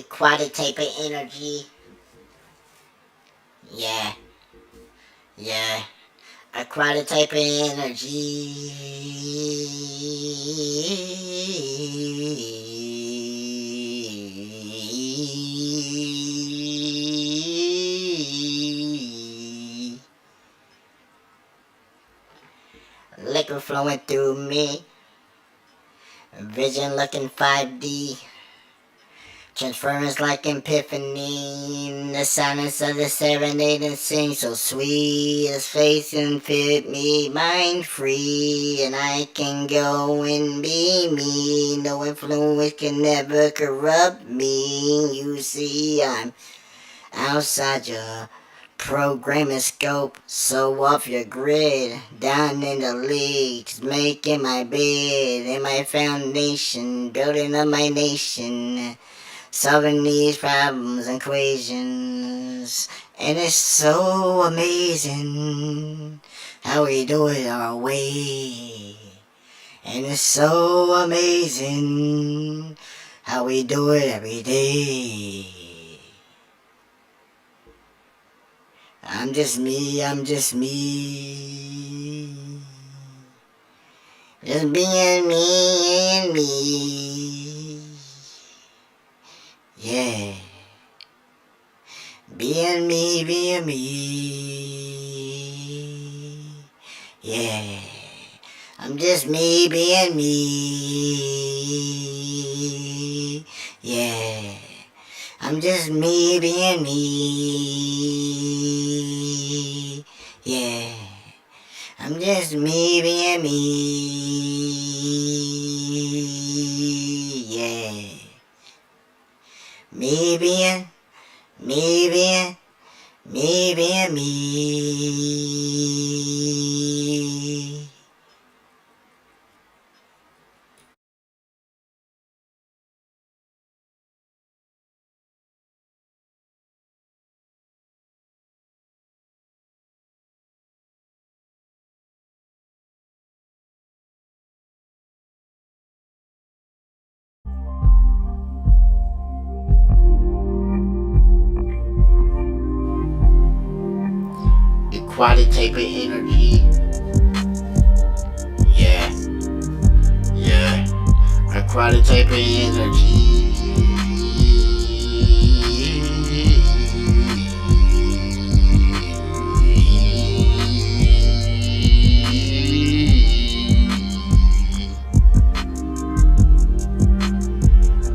Quantitative energy. Yeah, yeah. A quantitative energy. Liquid flowing through me. Vision looking 5D. Transference like epiphany, the silence of the serenade and sing so sweet as faith and fit me, mind free, and I can go and be me. No influence can never corrupt me. You see, I'm outside your programming scope, so off your grid, down in the leagues, making my bed in my foundation, building up my nation. Solving these problems and equations. And it's so amazing how we do it our way. And it's so amazing how we do it every day. I'm just me, I'm just me. Just being me and me. Yeah. Being me, being me. Yeah. I'm just me being me. Yeah. I'm just me being me. Yeah. I'm just me being me. Yeah. Me being me being me. Quantitative energy. Yeah, yeah. A quantitative energy.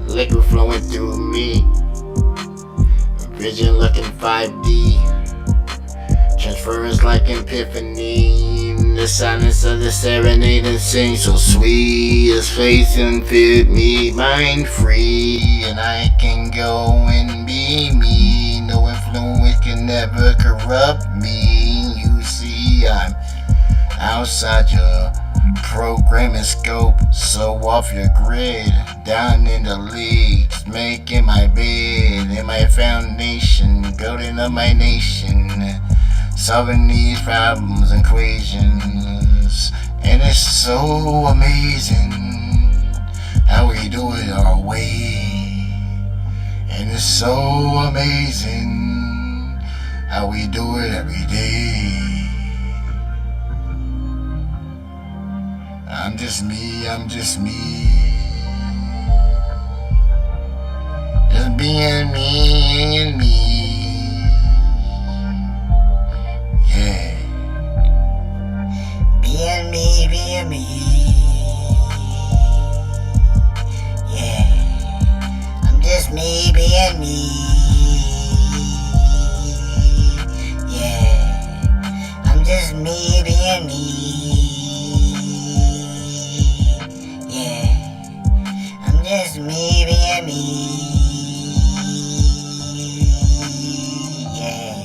Liquid flowing through me. Vision looking 5D. Transference like epiphany, the silence of the serenade and sing so sweet as faith and fit me, mind free, and I can go and be me. No influence can never corrupt me. You see, I'm outside your programming scope, so off your grid, down in the leagues, making my bed in my foundation, building up my nation. Solving these problems and equations. And it's so amazing how we do it our way. And it's so amazing how we do it every day. I'm just me, I'm just me. Just being me and me. Yeah. Being me, being me. Yeah. I'm just me being me. Yeah. I'm just me being me. Yeah. I'm just me being me. Yeah.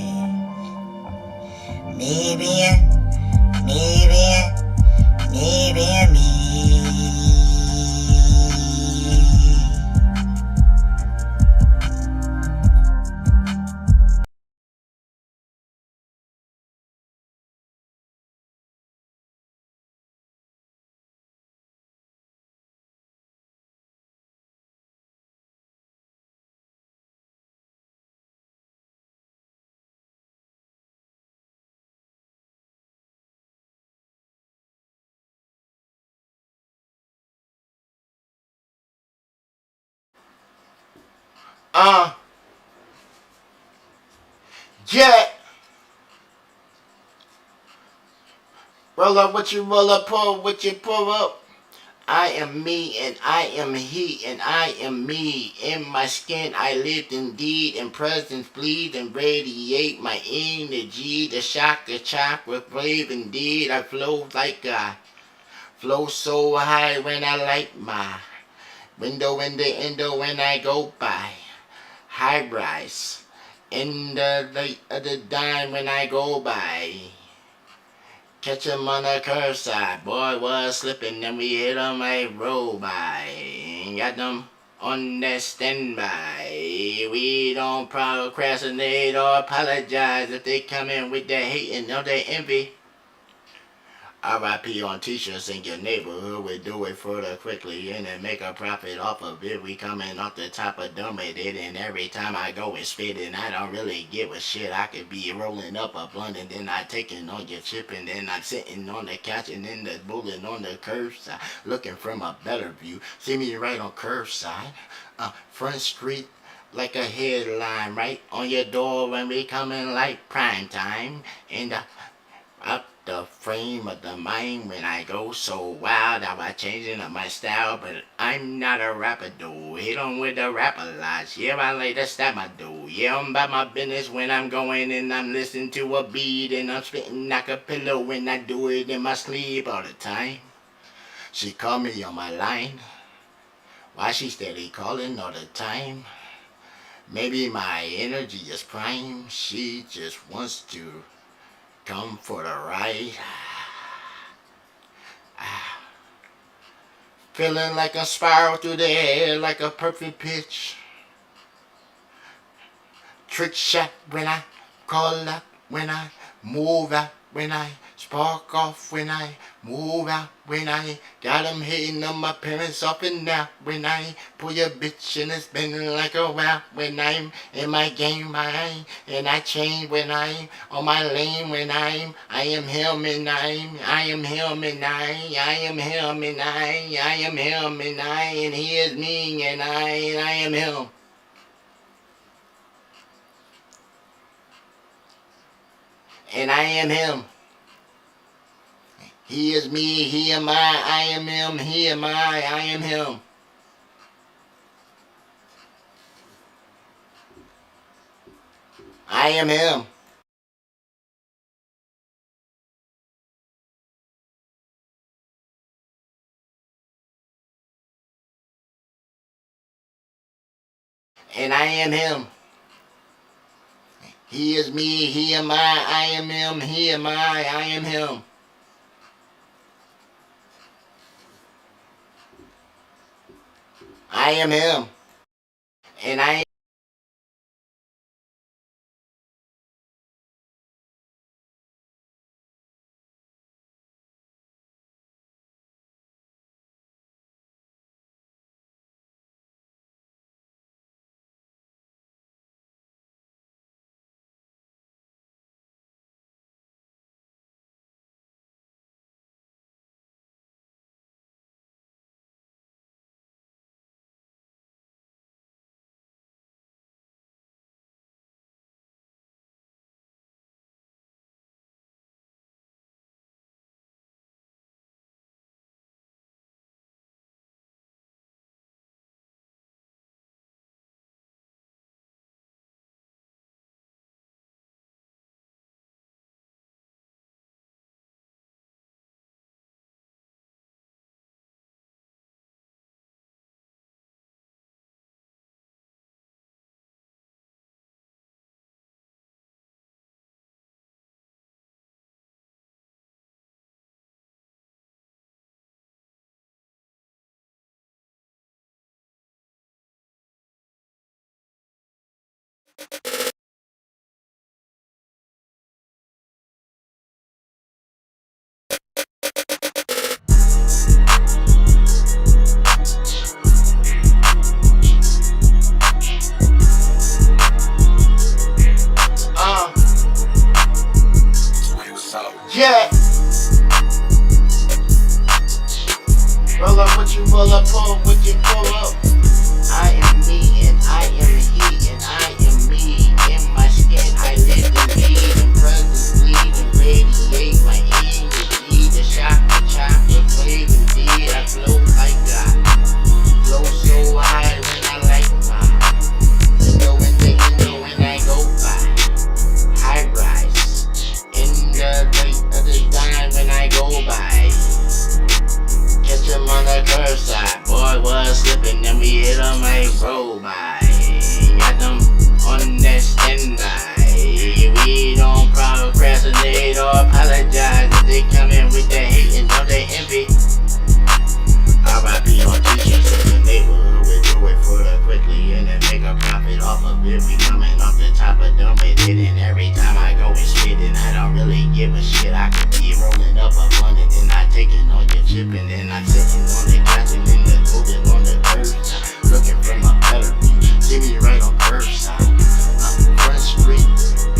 Me being Uh, yeah. Roll up what you roll up, pull what you pull up. I am me and I am he and I am me. In my skin I lived indeed, in presence bleed and radiate my energy. The shock, the chakra brave indeed. I flow like I flow so high when I light my window in the endo when I go by. High rise in the light of the dime when I go by. Catch him on the curve side, boy was slipping and we hit him a roll by. Got them on that standby. We don't procrastinate or apologize if they come in with their hating or their envy. RIP on t-shirts in your neighborhood, we do it further quickly and then make a profit off of it. We coming off the top of dumb it, and every time I go and spit it, I don't really give a shit. I could be rolling up a blunt and then I taking on your chip and then I'm sitting on the couch and then the bullet on the curbside, looking from a better view. See me right on curbside, Front Street. Like a headline right on your door when we coming like prime time. And out the frame of the mind when I go so wild, I was changing up my style, but I'm not a rapper though. Hit on with the rapper lots, yeah, I like to stab my dough. Yeah, I'm about my business when I'm going and I'm listening to a beat and I'm spitting like a pillow when I do it in my sleep all the time. She call me on my line, why she steady calling all the time? Maybe my energy is prime, she just wants to come for the ride. Feeling like a spiral through the air like a perfect pitch. Trick shot when I call out, when I move out, when I spark off, when I move out, when I got them hitting on my parents off and now, when I pull your bitch and it's been like a while, when I'm in my game, and I change when I'm on my lane, when I am him and I am him and I am him and I am him and he is me and I am him. And I am him. He is me, he am I am him, he am I am him. I am him. And I am him. He is me, he am I am him, he am I am him. I am him. And I yeah. Roll up what you roll up, pull what you pull up. I am me and I am he. give a shit. I could be rolling up a blunt and then I taking on your chip and then I sitting on the couch and then the moving on the curb. Looking for my better view. See me right on curbside. Front street,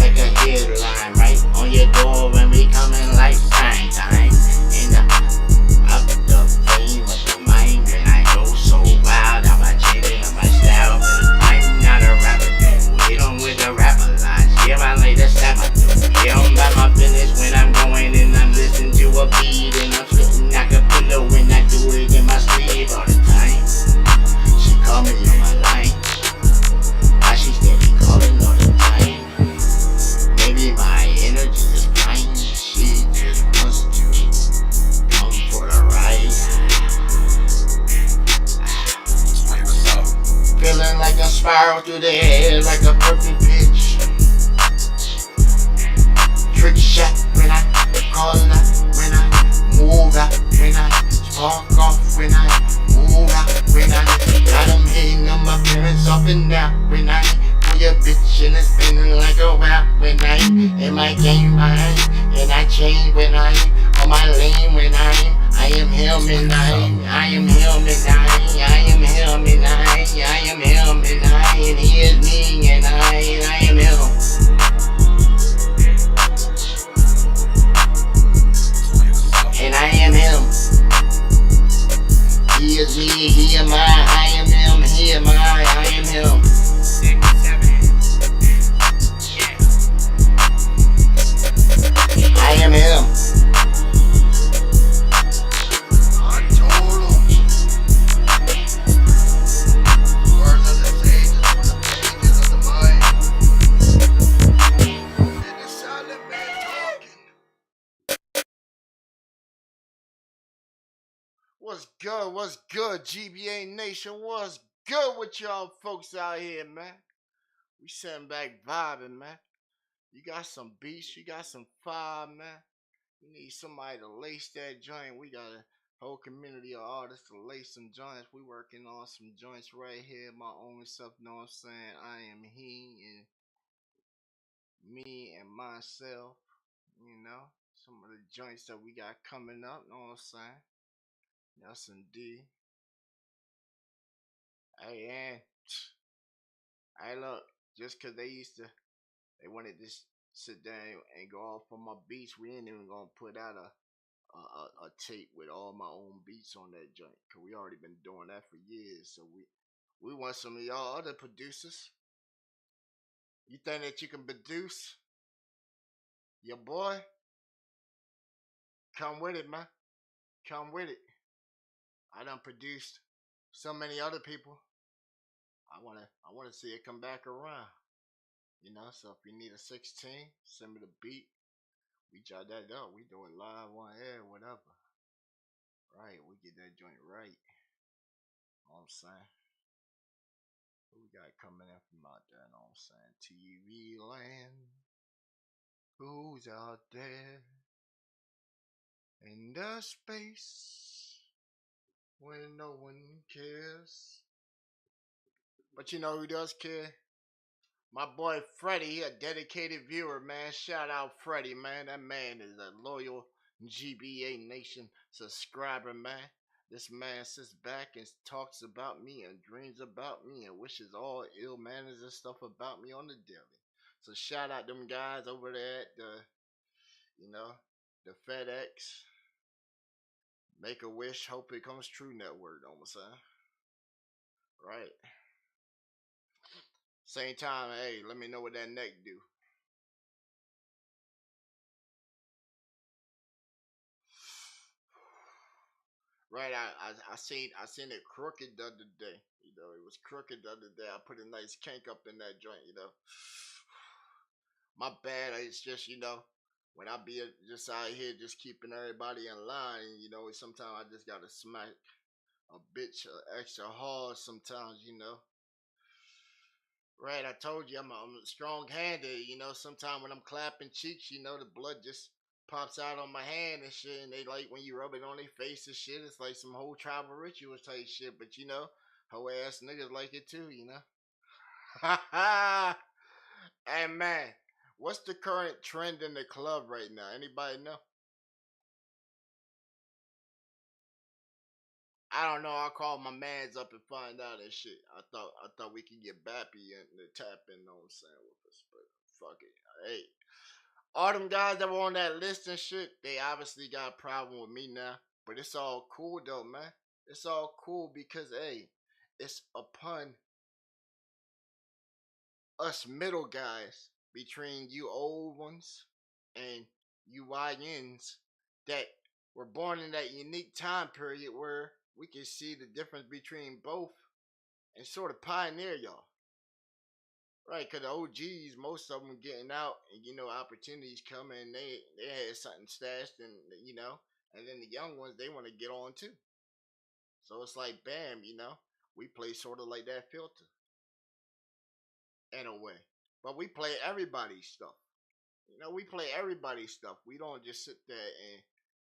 like a headline, right on your door when we coming like prime time. And up the flame of the mind when I go so wild. I'm a changing of my style, but I'm not a rapper. Hit on with the rapper lines. Yeah, I like the step I do. Yeah, I'm about my business when I'm going and I'm listening to a beat and I'm sitting like a pillow when I do it in my sleeve all the time. She call me on my line. Why she steady calling all the time? Maybe my energy is fine. She just wants to come for the ride. Feeling like a spiral through the air, like a perfect pitch. Trick shot when I call out, when I move out, when I spark off, when I move out, when I got them hating on my parents up and down, when I pull your bitch and it's spinning like a wow, when I in my game, and I change when I on my lane, when I am him and I am him and I am him and I am him and he is me and I am him. And I am him. He is me, he am I am him, he am I am him. I am him. I told him. Words of the pages for the pages of the mind. And the silent man talking. What's good? What's good, GBA Nation? What's good with y'all folks out here, man? We sitting back vibing, man. You got some beats, you got some fire, man. You need somebody to lace that joint. We got a whole community of artists to lace some joints. We working on some joints right here. My own self, know what I'm saying? I am he and me and myself. You know, some of the joints that we got coming up, know what I'm saying? Yes, indeed. Hey, and hey, look, just 'cause they wanted to sit down and go off on my beats, we ain't even gonna put out a tape with all my own beats on that joint. Cause we already been doing that for years. So we want some of y'all other producers. You think that you can produce your boy? Come with it, man. Come with it. I done produced so many other people. I wanna see it come back around. You know, so if you need a 16, send me the beat. We jot that up. We do it live on air, whatever. Right, we get that joint right. Know what I'm saying? Who we got coming in from out there? Know what I'm saying? TV land. Who's out there in the space when no one cares? But you know who does care? My boy Freddie, he a dedicated viewer, man. Shout out Freddie, man. That man is a loyal GBA Nation subscriber, man. This man sits back and talks about me and dreams about me and wishes all ill manners and stuff about me on the daily. So shout out them guys over there at the, you know, the FedEx, Make a Wish, Hope It Comes True network, almost saying. Right. Same time, hey, let me know what that neck do. Right, I seen it crooked the other day. You know, it was crooked the other day. I put a nice kink up in that joint. You know, my bad. It's just when I be just out here just keeping everybody in line. You know, sometimes I just gotta smack a bitch extra hard. Sometimes Right, I told you I'm strong-handed. You know, sometimes when I'm clapping cheeks, the blood just pops out on my hand and shit. And they like when you rub it on their face and shit. It's like some whole tribal rituals type shit. But hoe ass niggas like it too. Hey man, What's the current trend in the club right now? Anybody know? I don't know. I'll call my mans up and find out and shit. I thought we could get Bappy and the tap in, know what I'm saying, with us, but fuck it. Hey, all them guys that were on that list and shit, they obviously got a problem with me now. But it's all cool though, man. It's all cool because hey, it's upon us middle guys between you old ones and you YNs that were born in that unique time period where we can see the difference between both and sort of pioneer y'all. Right, because the OGs, most of them getting out and, opportunities coming and they had something stashed and, and then the young ones, they want to get on too. So it's like, bam, we play sort of like that filter in a way. But we play everybody's stuff. We play everybody's stuff. We don't just sit there and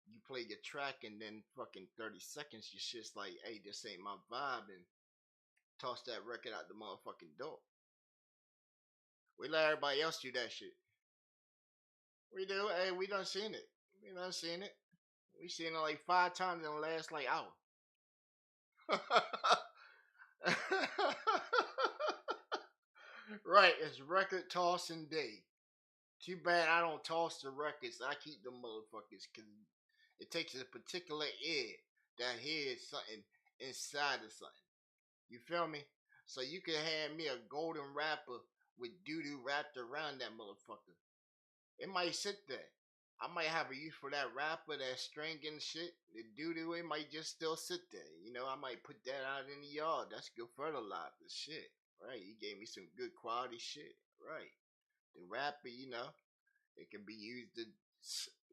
you play your track and then fucking 30 seconds your shit's like, hey, this ain't my vibe, and toss that record out the motherfucking door. We let everybody else do that shit. We do. Hey, we done seen it. We done seen it. We seen it like 5 times in the last like hour. Right, it's record tossing day. Too bad I don't toss the records. I keep them motherfuckers because it takes a particular ear that hears something inside of something. You feel me? So you can hand me a golden wrapper with doo doo wrapped around that motherfucker. It might sit there. I might have a use for that rapper, that string and shit. The doo doo, it might just still sit there. I might put that out in the yard. That's good fertilizer shit. Right? He gave me some good quality shit. Right. The rapper, it can be used to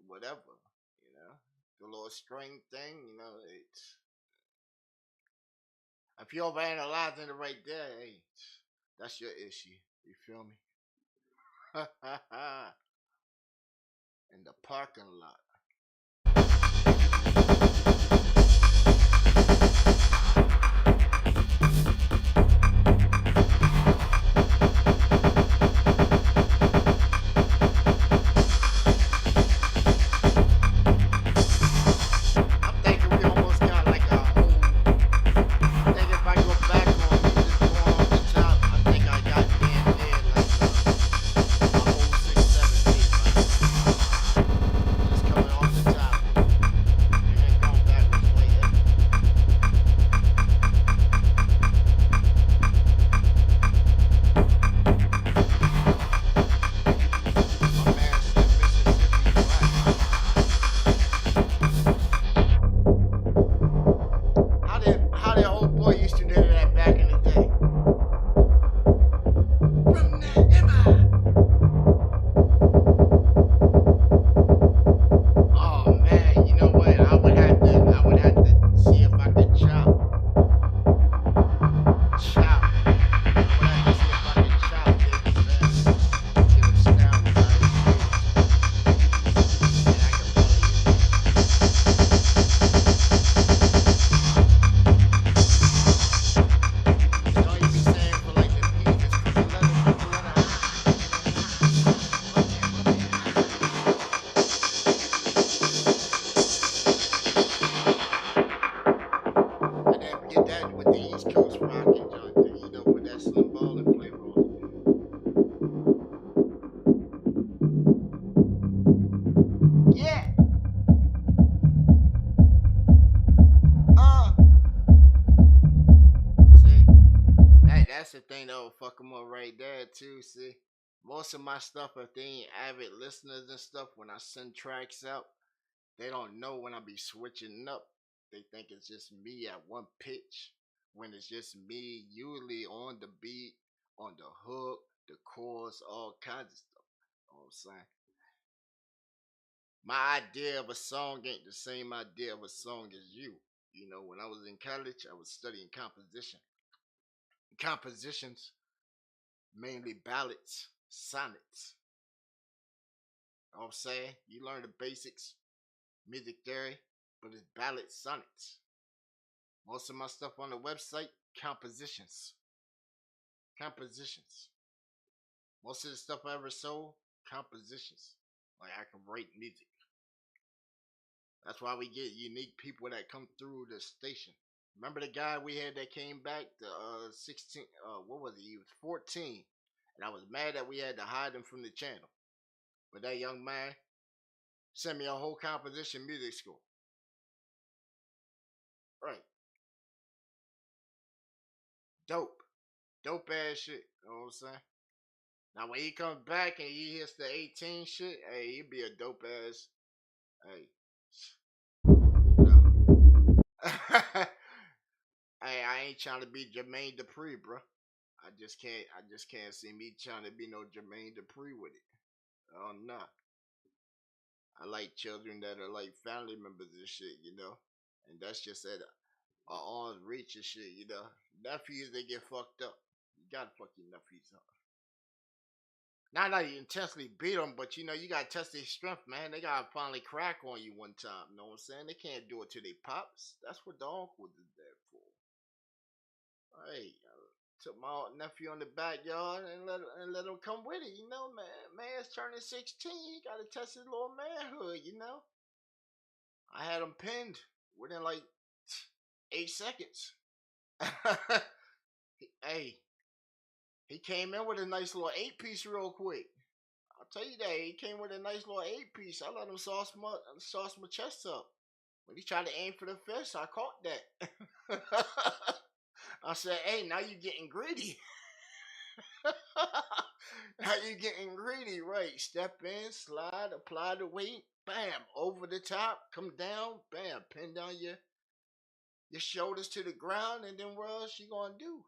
whatever. You know, the little string thing. It's if you're overanalyzing it right there, hey, that's your issue. You feel me? In the parking lot. I'm thinking we almost got like a whole. I think if I go back on me, just going off the top, I think I got damn near like a whole 6, 7, 8, right? Just coming off the top and then going backwards way heavy. My man said Mississippi black. How did old boy used to do that back in the day? From the Emma. Oh man, you know what? I would have to see if I could chop. I would have to see if I could chop Baby Bass and get a style with how he spits, and I could probably, cause don't you be saying for like them beats, just crooked letter, ah, crooked letter, ah. And then get that with the East Coast rockin' joint thing, put that Slim Ballin' flavor on it. Yeah, uh, see, that's the thing that will fuck them up right there too. See, most of my stuff, if they ain't avid listeners and stuff, when I send tracks out, they don't know when I be switching up. They think it's just me at one pitch when it's just me usually on the beat, on the hook, the chorus, all kinds of stuff. You know what I'm saying? My idea of a song ain't the same idea of a song as you. When I was in college, I was studying composition. Compositions, mainly ballads, sonnets. You know what I'm saying? You learn the basics, music theory, but it's ballads, sonnets. Most of my stuff on the website, compositions. Compositions. Most of the stuff I ever sold, compositions. Like I can write music. That's why we get unique people that come through the station. Remember the guy we had that came back, the 16, what was he? He was 14. And I was mad that we had to hide him from the channel. But that young man sent me a whole composition music school. Right. Dope. Dope ass shit. You know what I'm saying? Now when he comes back and he hits the 18 shit, hey, he'd be a dope ass. Hey. Hey, I ain't trying to be Jermaine Dupri, bro. I just can't see me trying to be no Jermaine Dupri with it. Oh no. I like children that are like family members and shit, you know? And that's just at arm's reach and shit, you know? Nephews, they get fucked up. You gotta fuck your nephews up. Not that you intensely beat them, but you know, you gotta test their strength, man. They gotta finally crack on you one time, you know what I'm saying? They can't do it to their pops. That's what the uncles is there for. Hey, took my nephew on the backyard and let him come with it. You know, man's turning 16. He got to test his little manhood. You know, I had him pinned within like 8 seconds. Hey, he came in with a nice little 8 piece real quick. I'll tell you that he came with a nice little 8 piece. I let him sauce my chest up. When he tried to aim for the fist, I caught that. I said, "Hey, now you getting greedy." How you getting greedy, right? Step in, slide, apply the weight, bam, over the top, come down, bam, pin down your shoulders to the ground, and then what else you gonna do?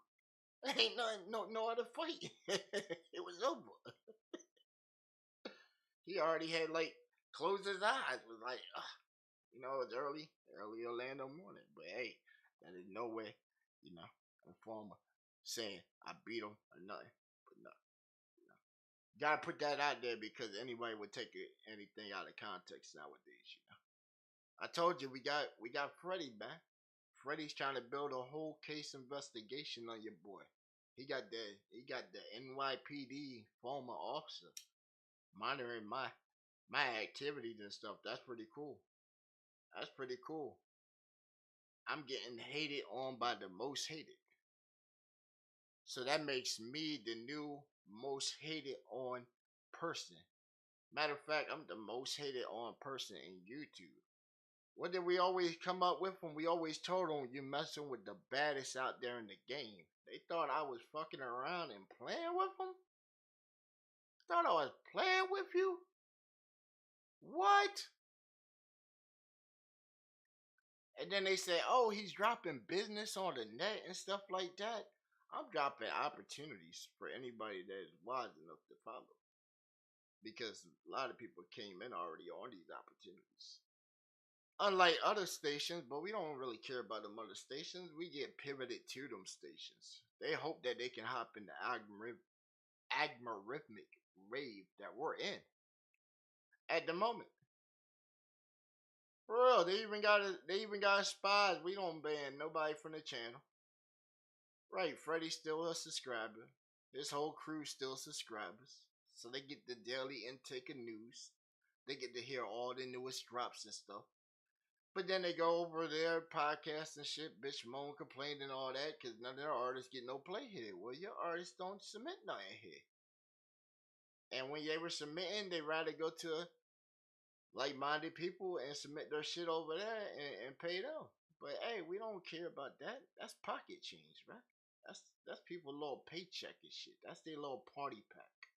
Ain't nothing, no other fight. It was over. He already had like closed his eyes. Was like, you know, it's early Orlando morning. But hey, that is no way, you know, informer saying I beat him or nothing. But no. Gotta put that out there because anybody would take anything out of context nowadays. You know, I told you we got Freddie, man. Freddie's trying to build a whole case investigation on your boy. He got the NYPD former officer monitoring my activities and stuff. That's pretty cool. That's pretty cool. I'm getting hated on by the most hated. So that makes me the new most hated on person. Matter of fact, I'm the most hated on person in YouTube. What did we always come up with when we always told them you messing with the baddest out there in the game? They thought I was fucking around and playing with them? Thought I was playing with you? What? And then they say, oh, he's dropping business on the net and stuff like that. I'm dropping opportunities for anybody that is wise enough to follow. Because a lot of people came in already on these opportunities. Unlike other stations, but we don't really care about them other stations. We get pivoted to them stations. They hope that they can hop in the algorithmic rave that we're in at the moment. For real, they even got spies. We don't ban nobody from the channel. Right, Freddie's still a subscriber. His whole crew still subscribers. So they get the daily intake of news. They get to hear all the newest drops and stuff. But then they go over their podcast and shit, bitch, moan, complain, and all that, because none of their artists get no play here. Well, your artists don't submit nothing here. And when they were submitting, they rather go to like-minded people and submit their shit over there and pay them. But hey, we don't care about that. That's pocket change, right? That's people little paycheck and shit. That's their little party pack.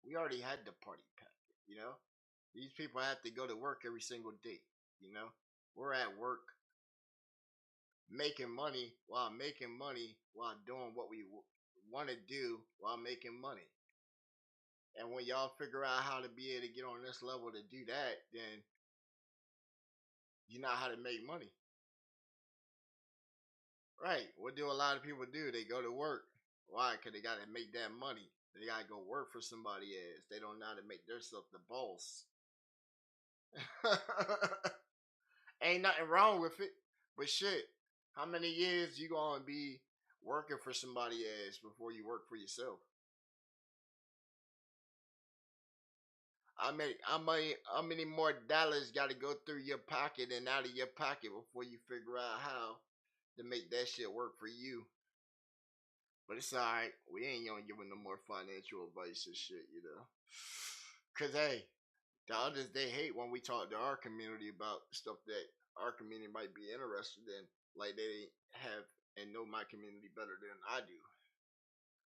We already had the party pack, you know? These people have to go to work every single day, you know? We're at work making money while doing what we want to do while making money. And when y'all figure out how to be able to get on this level to do that, then you know how to make money. Right. What do a lot of people do? They go to work. Why? Because they got to make that money. They got to go work for somebody else. They don't know how to make themselves the boss. Ain't nothing wrong with it. But shit, how many years you gonna be working for somebody else before you work for yourself? how many more dollars got to go through your pocket and out of your pocket before you figure out how to make that shit work for you? But it's alright. We ain't gonna give no more financial advice and shit, you know. Cause hey, the others they hate when we talk to our community about stuff that our community might be interested in. Like they have and know my community better than I do.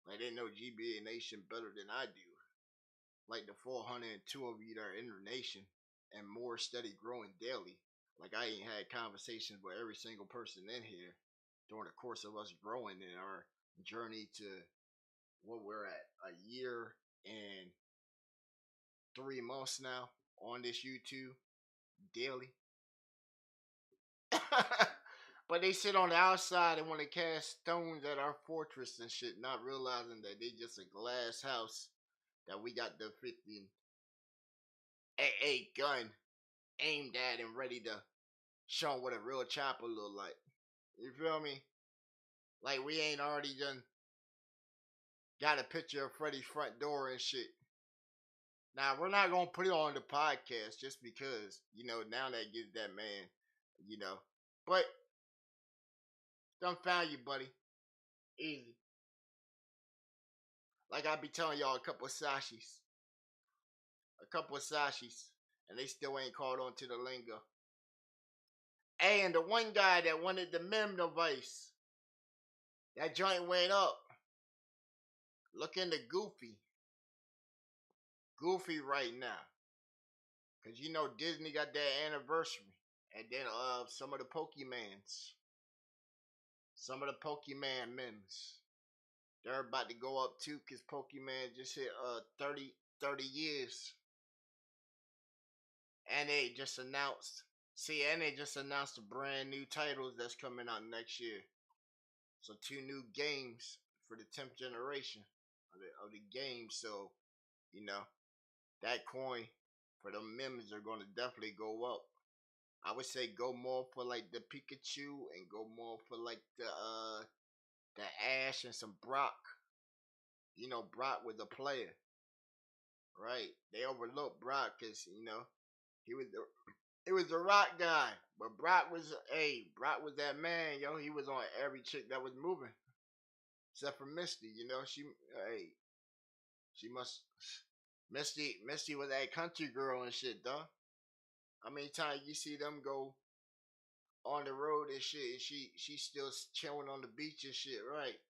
Like they know GBA Nation better than I do. Like the 402 of you that are in the nation and more steady growing daily. Like I ain't had conversations with every single person in here during the course of us growing in our journey to what we're at a year and 3 months now on this YouTube daily. But they sit on the outside and want to cast stones at our fortress and shit, not realizing that they just a glass house that we got the 50 AA gun aimed at and ready to show 'em what a real chopper look like. You feel me? Like we ain't already done got a picture of Freddy's front door and shit. Now we're not gonna put it on the podcast just because, you know, now that gives that man, you know. But done found you, buddy. Easy. Like I be telling y'all a couple of Sashis. A couple of Sashis. And they still ain't caught on to the lingo. Hey, and the one guy that wanted the mem device. That joint went up. Looking to Goofy. Goofy right now. Cause you know Disney got that anniversary. And then some of the Pokemans. Some of the Pokemon memes. They're about to go up too, cause Pokemon just hit 30 years. And they just announced the brand new titles that's coming out next year. So 2 new games for the 10th generation of the game. So, you know, that coin for the memes are gonna definitely go up. I would say go more for like the Pikachu and go more for like the Ash and some Brock. You know, Brock was a player, right? They overlooked Brock because you know he was the rock guy, but Brock was that man, yo. He was on every chick that was moving, except for Misty. You know, she must Misty was that country girl and shit, dog. How many times you see them go on the road and shit, and she still chilling on the beach and shit, right?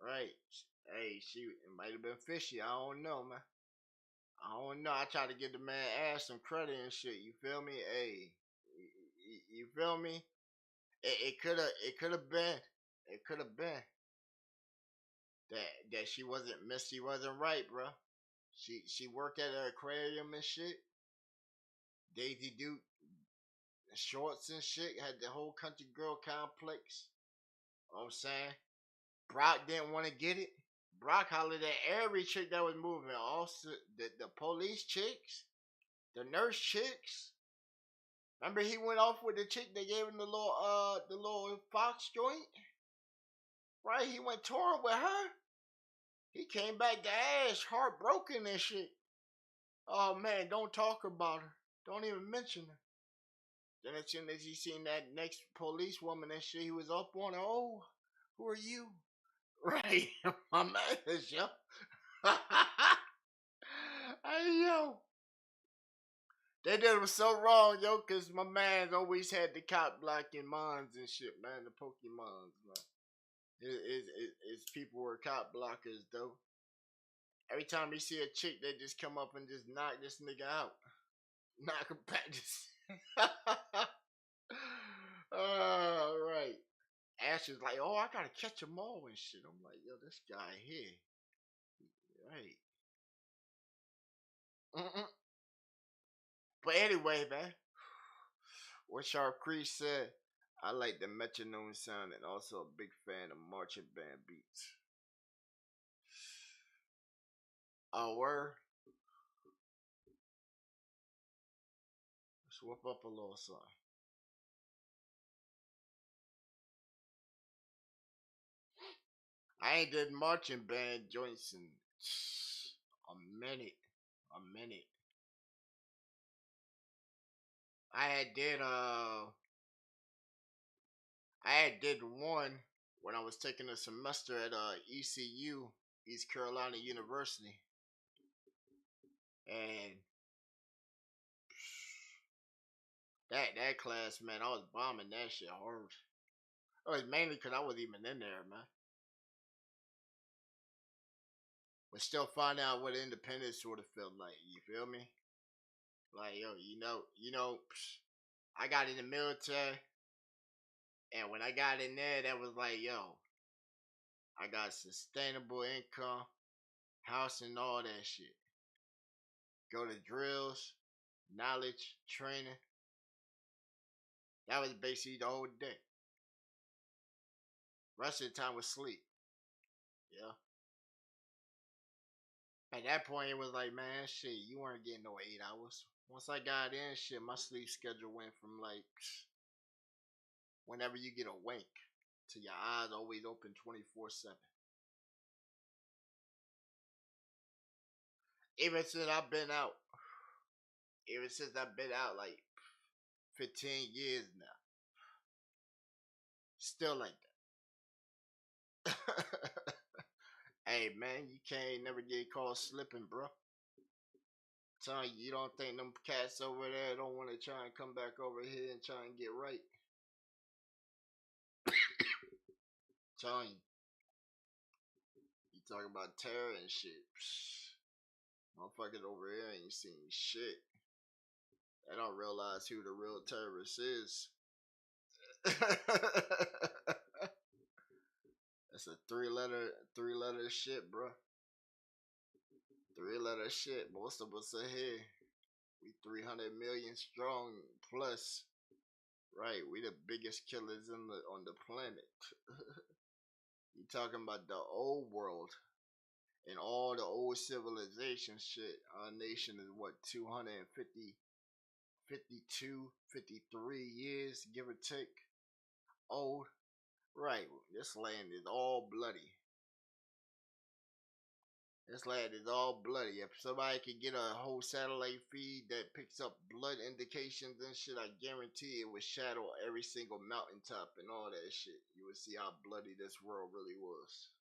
Right. Hey, it might have been fishy. I don't know, man. I don't know. I try to give the man ass some credit and shit. You feel me? Hey, you feel me? It could have been, it could have been that she wasn't Misty wasn't right, bro. She worked at an aquarium and shit. Daisy Duke shorts and shit had the whole country girl complex. You know what I'm saying? Brock didn't want to get it. Brock hollered at every chick that was moving. Also, the police chicks, the nurse chicks. Remember he went off with the chick that gave him the little fox joint? Right, he went touring with her. He came back to Ash, heartbroken and shit. Oh man, don't talk about her. Don't even mention her. Then as soon as he seen that next police woman and shit, he was up on her. Oh, who are you? Right, my man is yo. Hey yo. They did him so wrong, yo, cause my man always had the cop blocking mons and shit, man, the Pokemons, man. His people were cop blockers, though. Every time you see a chick, they just come up and just knock this nigga out. Knock him back. Right. Ash is like, oh, I gotta catch them all and shit. I'm like, yo, this guy here. Right. Mm-mm. But anyway, man. What Sharp Crease said, I like the metronome sound and also a big fan of marching band beats. Oh, word. Let's whoop up a little something. I ain't did marching band joints in a minute. a minute. I had did I had did one when I was taking a semester at ECU, East Carolina University, and that class, man, I was bombing that shit hard. It was mainly because I wasn't even in there, man. But still find out what independence sort of felt like. You feel me? Like, yo, I got in the military, and when I got in there, that was like, yo, I got sustainable income, house, and all that shit. Go to drills, knowledge, training. That was basically the whole day. Rest of the time was sleep. Yeah. At that point, it was like, man, shit, you weren't getting no 8 hours. Once I got in, shit, my sleep schedule went from like whenever you get a wink to your eyes always open 24/7. Even since I've been out, ever since I've been out like 15 years now, still like that. Hey man, you can't never get caught slipping, bro. Telling you, you don't think them cats over there don't want to try and come back over here and try and get right. Telling you, you talking about terror and shit. Psh, motherfuckers over here ain't seen shit. They don't realize who the real terrorist is. That's a three letter shit, bro. 3 letter shit. Most of us are here. We 300 million strong plus. Right, we the biggest killers on the planet. You talking about the old world and all the old civilization shit. Our nation is what 250, 52, 53 years, give or take, old. Right, this land is all bloody. This land is all bloody. If somebody could get a whole satellite feed that picks up blood indications and shit, I guarantee it would shadow every single mountaintop and all that shit. You would see how bloody this world really was.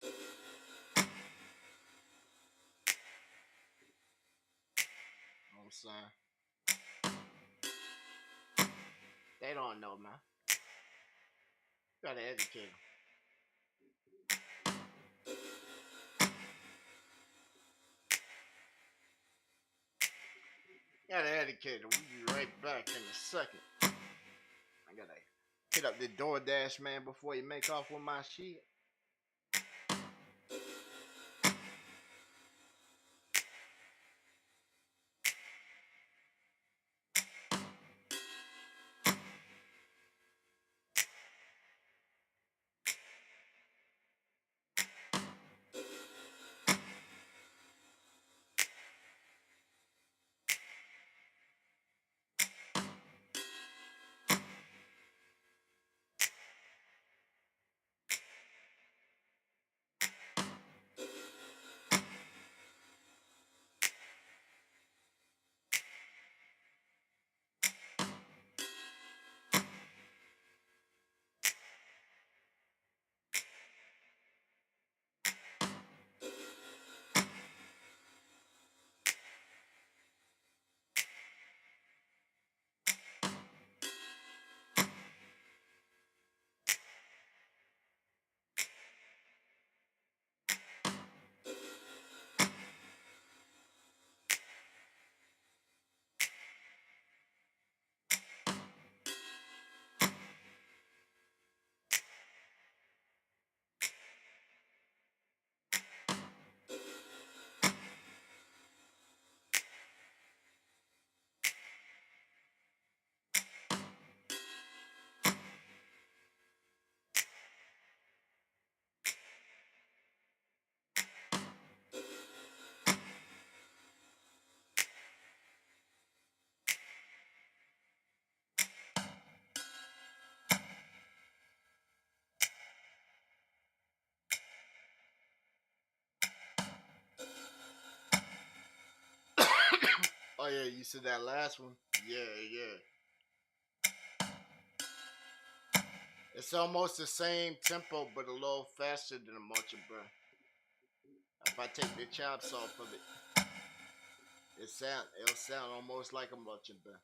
You know what I'm saying? They don't know, man. You gotta educate them. You gotta educate them. We'll be right back in a second. I gotta hit up the DoorDash man before you make off with my shit. yeah, you said that last one. Yeah, yeah. It's almost the same tempo, but a little faster than a marching band. If I take the chops off of it, it'll sound almost like a marching band.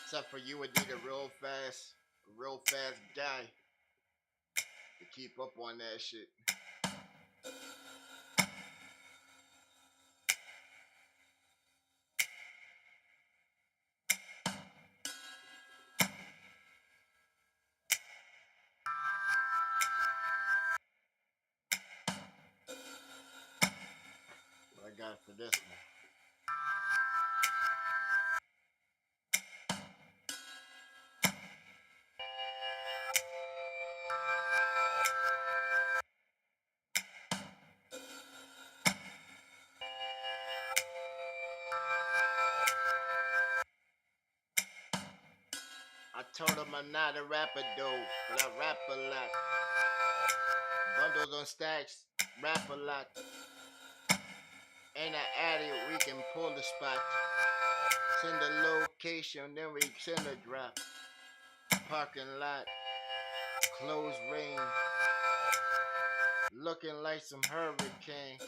Except for you would need a real fast guy to keep up on that shit. What I got for this one. I told him I'm not a rapper though, but I rap a lot. Bundles on stacks, rap a lot. In the attic, we can pull the spot. Send the location, then we send a drop. Parking lot, closed rain. Looking like some hurricane.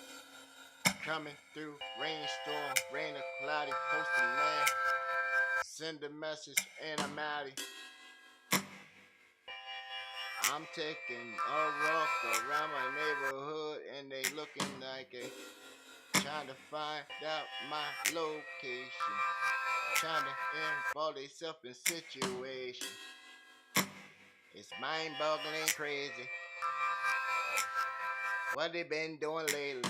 Coming through, rainstorm, rain or cloudy, posted man. Send a message and I'm outie. I'm taking a walk around my neighborhood and they looking like a trying to find out my location. Trying to involve themselves in situation. It's mind-boggling crazy. What they been doing lately?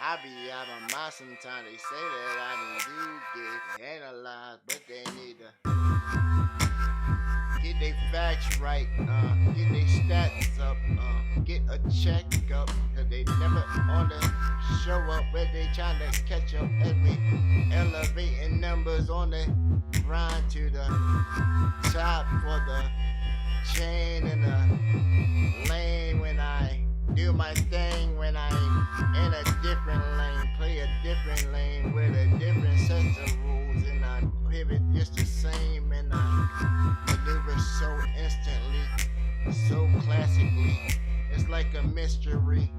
I be out of my sometimes. They say that I need to get analyzed, but they need to get their facts right, get their stats up, get a checkup, cause they never on the show up where they trying to catch up as we elevating numbers on the grind to the top for the chain and the lane when I do my thing, when I'm in a different lane, play a different lane with a different set of rules, and I pivot just the same, and I maneuver so instantly, so classically, it's like a mystery.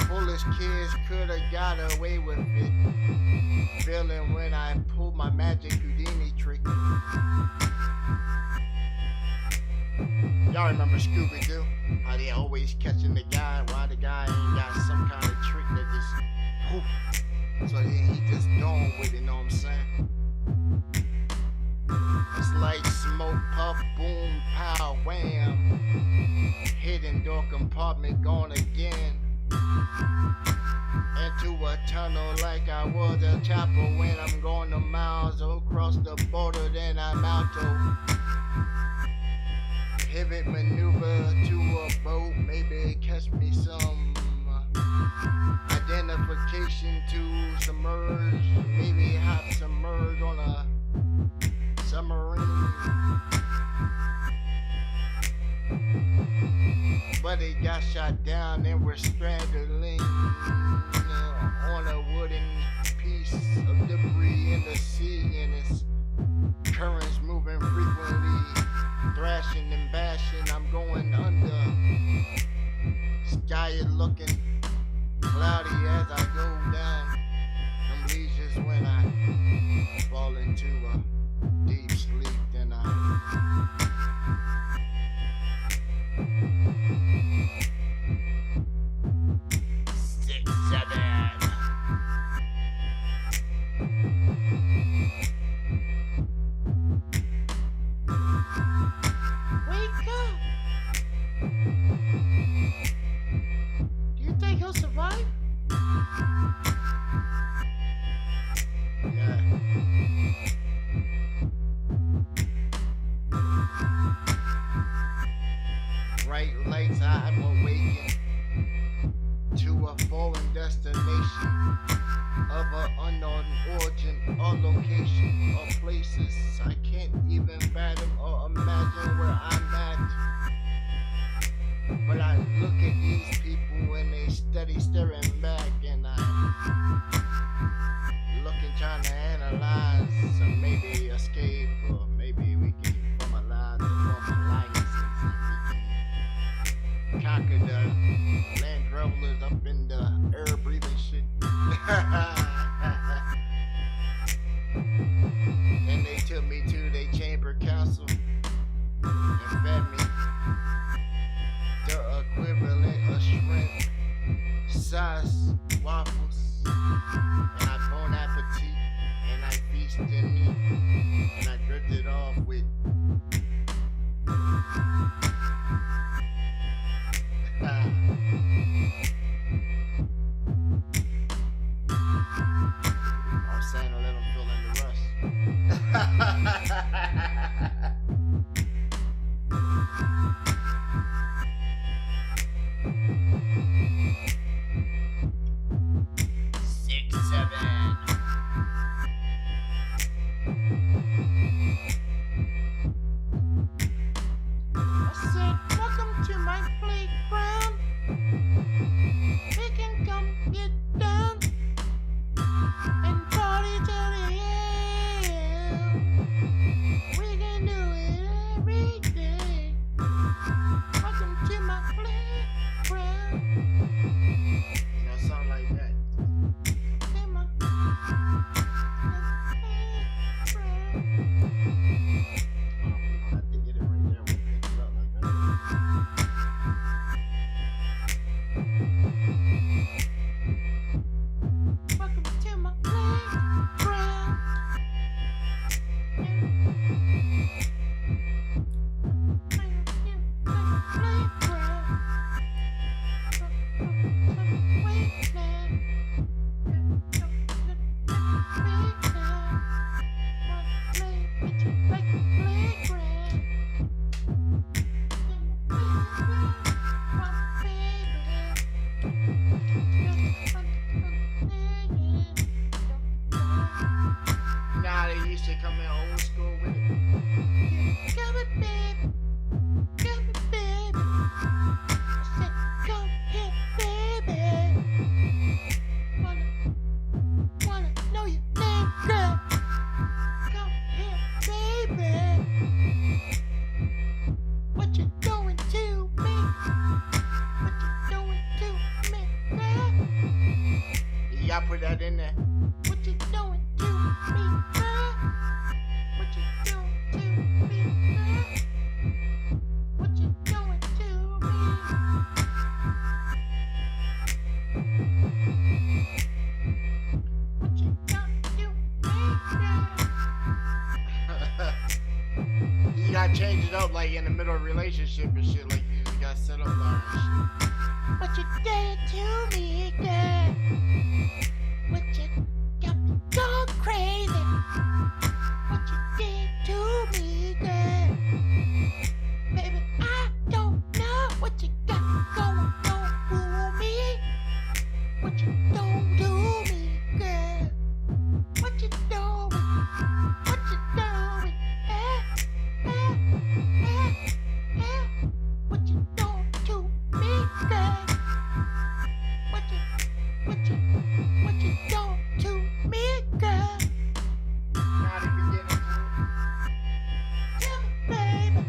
Foolish kids could've got away with it, feeling when I pulled my magic Houdini trick. Y'all remember Scooby-Doo? How they always catching the guy, why the guy ain't got some kind of trick that just poof. So then he just gone with it, know what I'm saying? It's like smoke, puff, boom, pow, wham. Hidden door compartment gone again. Into a tunnel like I was a chopper when I'm going to miles across the border, then I'm out to pivot maneuver to a boat, maybe catch me some identification to submerge, maybe hop submerge on a submarine. But it got shot down and we're straddling on a wooden piece of debris in the sea, and its currents moving frequently, thrashing and bashing. I'm going under. Sky is looking cloudy as I go down. Them leisures when I fall into a deep sleep, then I 6, 7. Wake up! Do you think he'll survive? Yeah. Bright lights, I'm awakened to a foreign destination of an unknown origin or location or places I can't even fathom or imagine where I'm at. But I look at these people and they steady steady staring back, and I'm looking, trying to analyze, so maybe escape, or maybe we can formalize and form alliances, and we can conquer the land dwellers up in the air breathing shit. Then they took me to their chamber council and fed me the equivalent of shrimp size waffles, and I bon appetit, and I feasted me, and I drifted off with I'm saying to let them fill in the rest. 6, 7. I said, welcome to my playground. We can come get down and party till the end. We can do it every day. Welcome to my playground. You know, something like that. In my playground. Oh, we don't have to get it right there. We'll pick it up like that. Welcome to my playground. Nah, they used to come in old school with it. Come it, baby. Come it, baby. I said, come here, baby. Wanna know your name, girl. Come here, baby. What you doing to me? What you doing to me, girl? Y'all put that in there. What you doing to me, girl? What you doing to me, girl? What you doing to me? What you done to me, girl? You gotta change it up like in the middle of a relationship and shit, like you just got set up there and shit. What you did to me, girl? What you got me going crazy? What you did to me, girl? Baby, I don't know what you got going on for me. What you don't do me, girl? What you doing? What you doing? What you doing to me, girl? What you doing to me, girl? Now they be getting into it. Tell me, baby.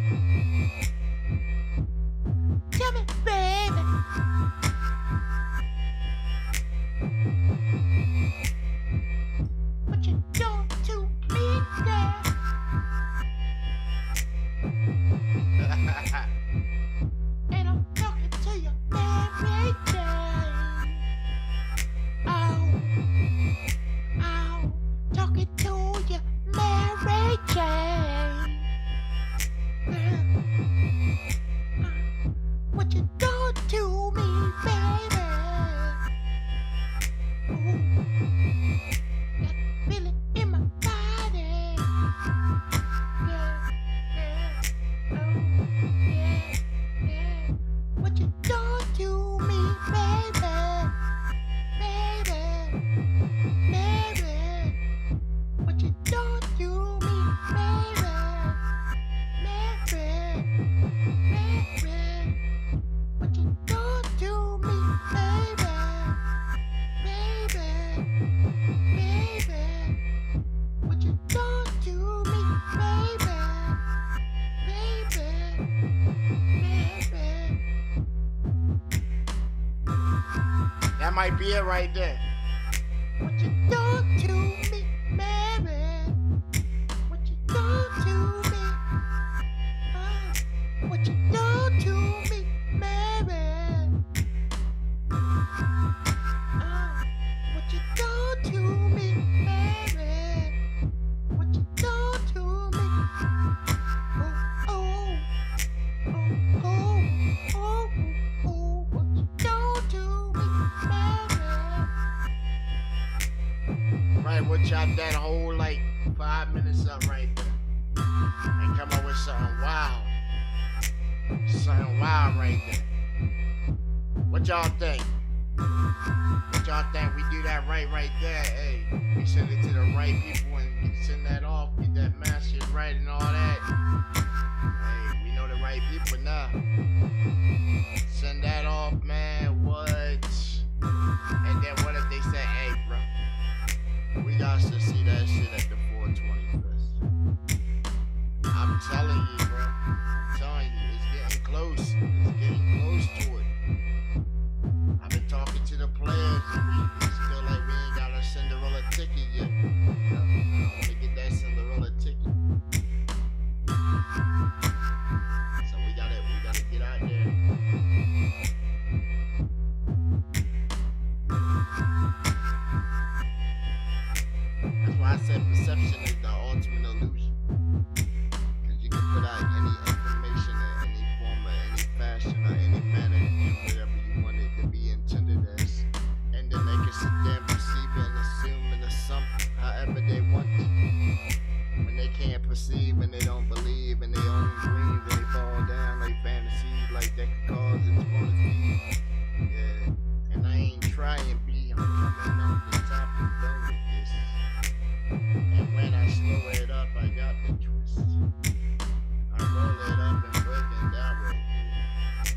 Tell me, baby. What you doing to me, girl? And I'm talking to you every day. Oh, talking to you, Mary Jane. What you doing to me, baby? Ooh, got a feeling in my body. Yeah, oh, yeah. What you doing to me, baby? Baby, what you doing to me, baby? What you doing to me, baby? might be it right there. What you do to me, Mary? What you do to me? What you do to me, Mary? What you do to me, Mary? What you do to me? Oh, oh, oh, oh, oh, oh, what you do to me, Mary? Right, we'll chop that whole like 5 minutes up right there and come up with something wild. Something wild right there. What y'all think? What y'all think? We do that right there. Hey, we send it to the right people and send that off. Get that message right and all that. Hey, we know the right people now. Send that off, man. What? And then what if they say, hey, bro, we got to see that shit at the 421st. I'm telling you, bro. I'm telling you, it's getting close. It's getting close to it. I've been talking to the players, and we feel like we ain't got a Cinderella ticket yet. I want to get that Cinderella ticket. So we gotta get out there. That's why I said perception is the ultimate illusion. Because you can put out any information in any form or any fashion or any manner in whatever you want it to be intended as. And then they can sit there and perceive it and assume and assume however they want to. When they can't perceive and they don't believe in their own dreams and they fall down like fantasies like that could cause its own feed. Yeah. And I ain't trying B, I'm coming off the top and done with this. And when I slow it up, I got the twist. I roll it up and break it down real quick.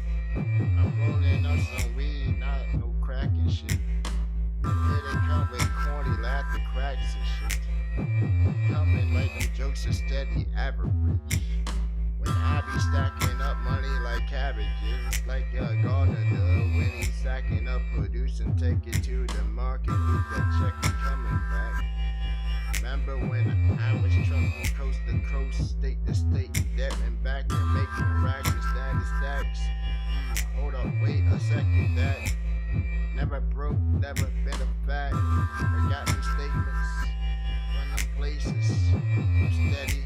I'm rolling up some weed, not no crack and shit. Here they come with corny laughter cracks and shit. Coming like them jokes are steady average. When I be stacking up money like cabbages, like a gardener does. When he's stacking up produce and take it to the market, get that check coming back. Remember when I was trucking coast to coast, state to state, there and back and making racks and stacks. Hold up, wait a second, that never broke, never been a fact. Forgotten statements from them places. Steady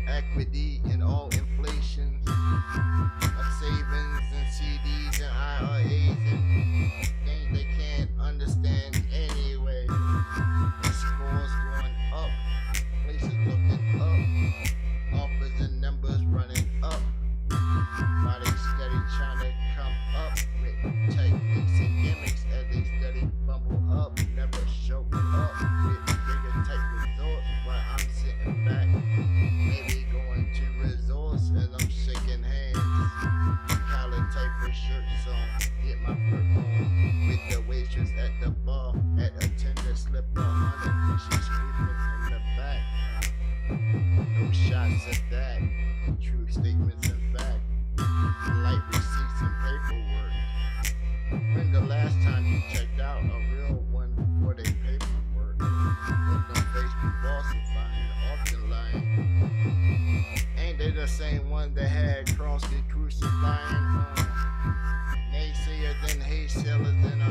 equity in all inflations of savings and CDs and IRAs and things they can't understand anyway. And scores going up, places looking up, offers and numbers running up, while they steady trying to come up with techniques and gimmicks as they steady fumble up, never show up with bigger type results while I'm sitting back, maybe going to resorts and I'm shaking hands, collar type of shirts on, get my flirt on with the waitress at the bar, at a tender slip 100 and she's creeping in the back. No shots at that, true statements in fact, light receipts and paperwork. When the last time you checked out a real one for their paperwork? With no Facebook falsifying, often lying. Ain't they the same one that had crossed it crucifying? Naysayers and hay sellers and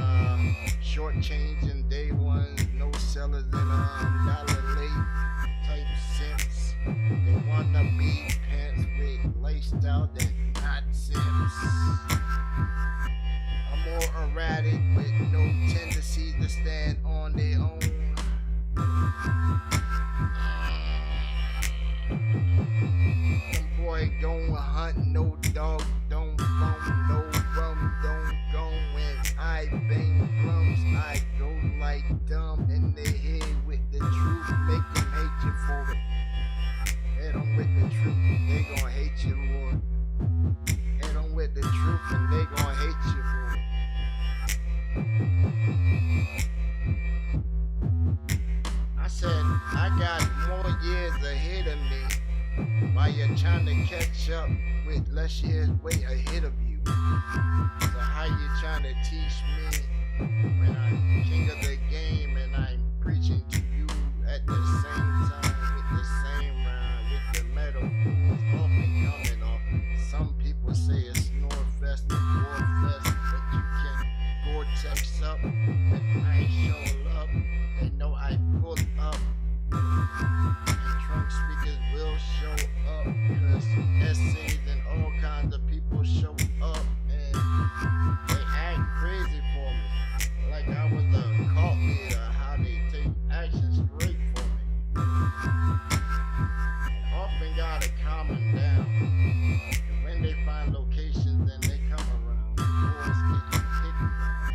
short change in day ones, no sellers and dollar late type simps. They wanna be pants with lifestyle that not simps. I'm more erratic with no tendencies to stand on their own. Some boy gon' hunt, no dog, don't bone, no rum, don't go. When I bang drums, I go like dumb in the head with the truth, make them hate you for it. Head on with the truth, they gon' hate you for it. Head on with the truth and they gon' hate you for it. I said, I got more years ahead of me while you're trying to catch up with less years way ahead of you. So how How you trying to teach me when I'm king of the game and I'm preaching to you at the same time with the same rhyme, with the metaphors off and coming off. Some people say it's Norfest or Warfest, but you can vortex up when I show up. They know I pull up and trunk speakers will show up because essays and all kinds of people show up and they act crazy for me. Like I was a cult leader, how they take action straight for me. And often gotta calm them down. And when they find locations, then they come around. Doors getting kicked down.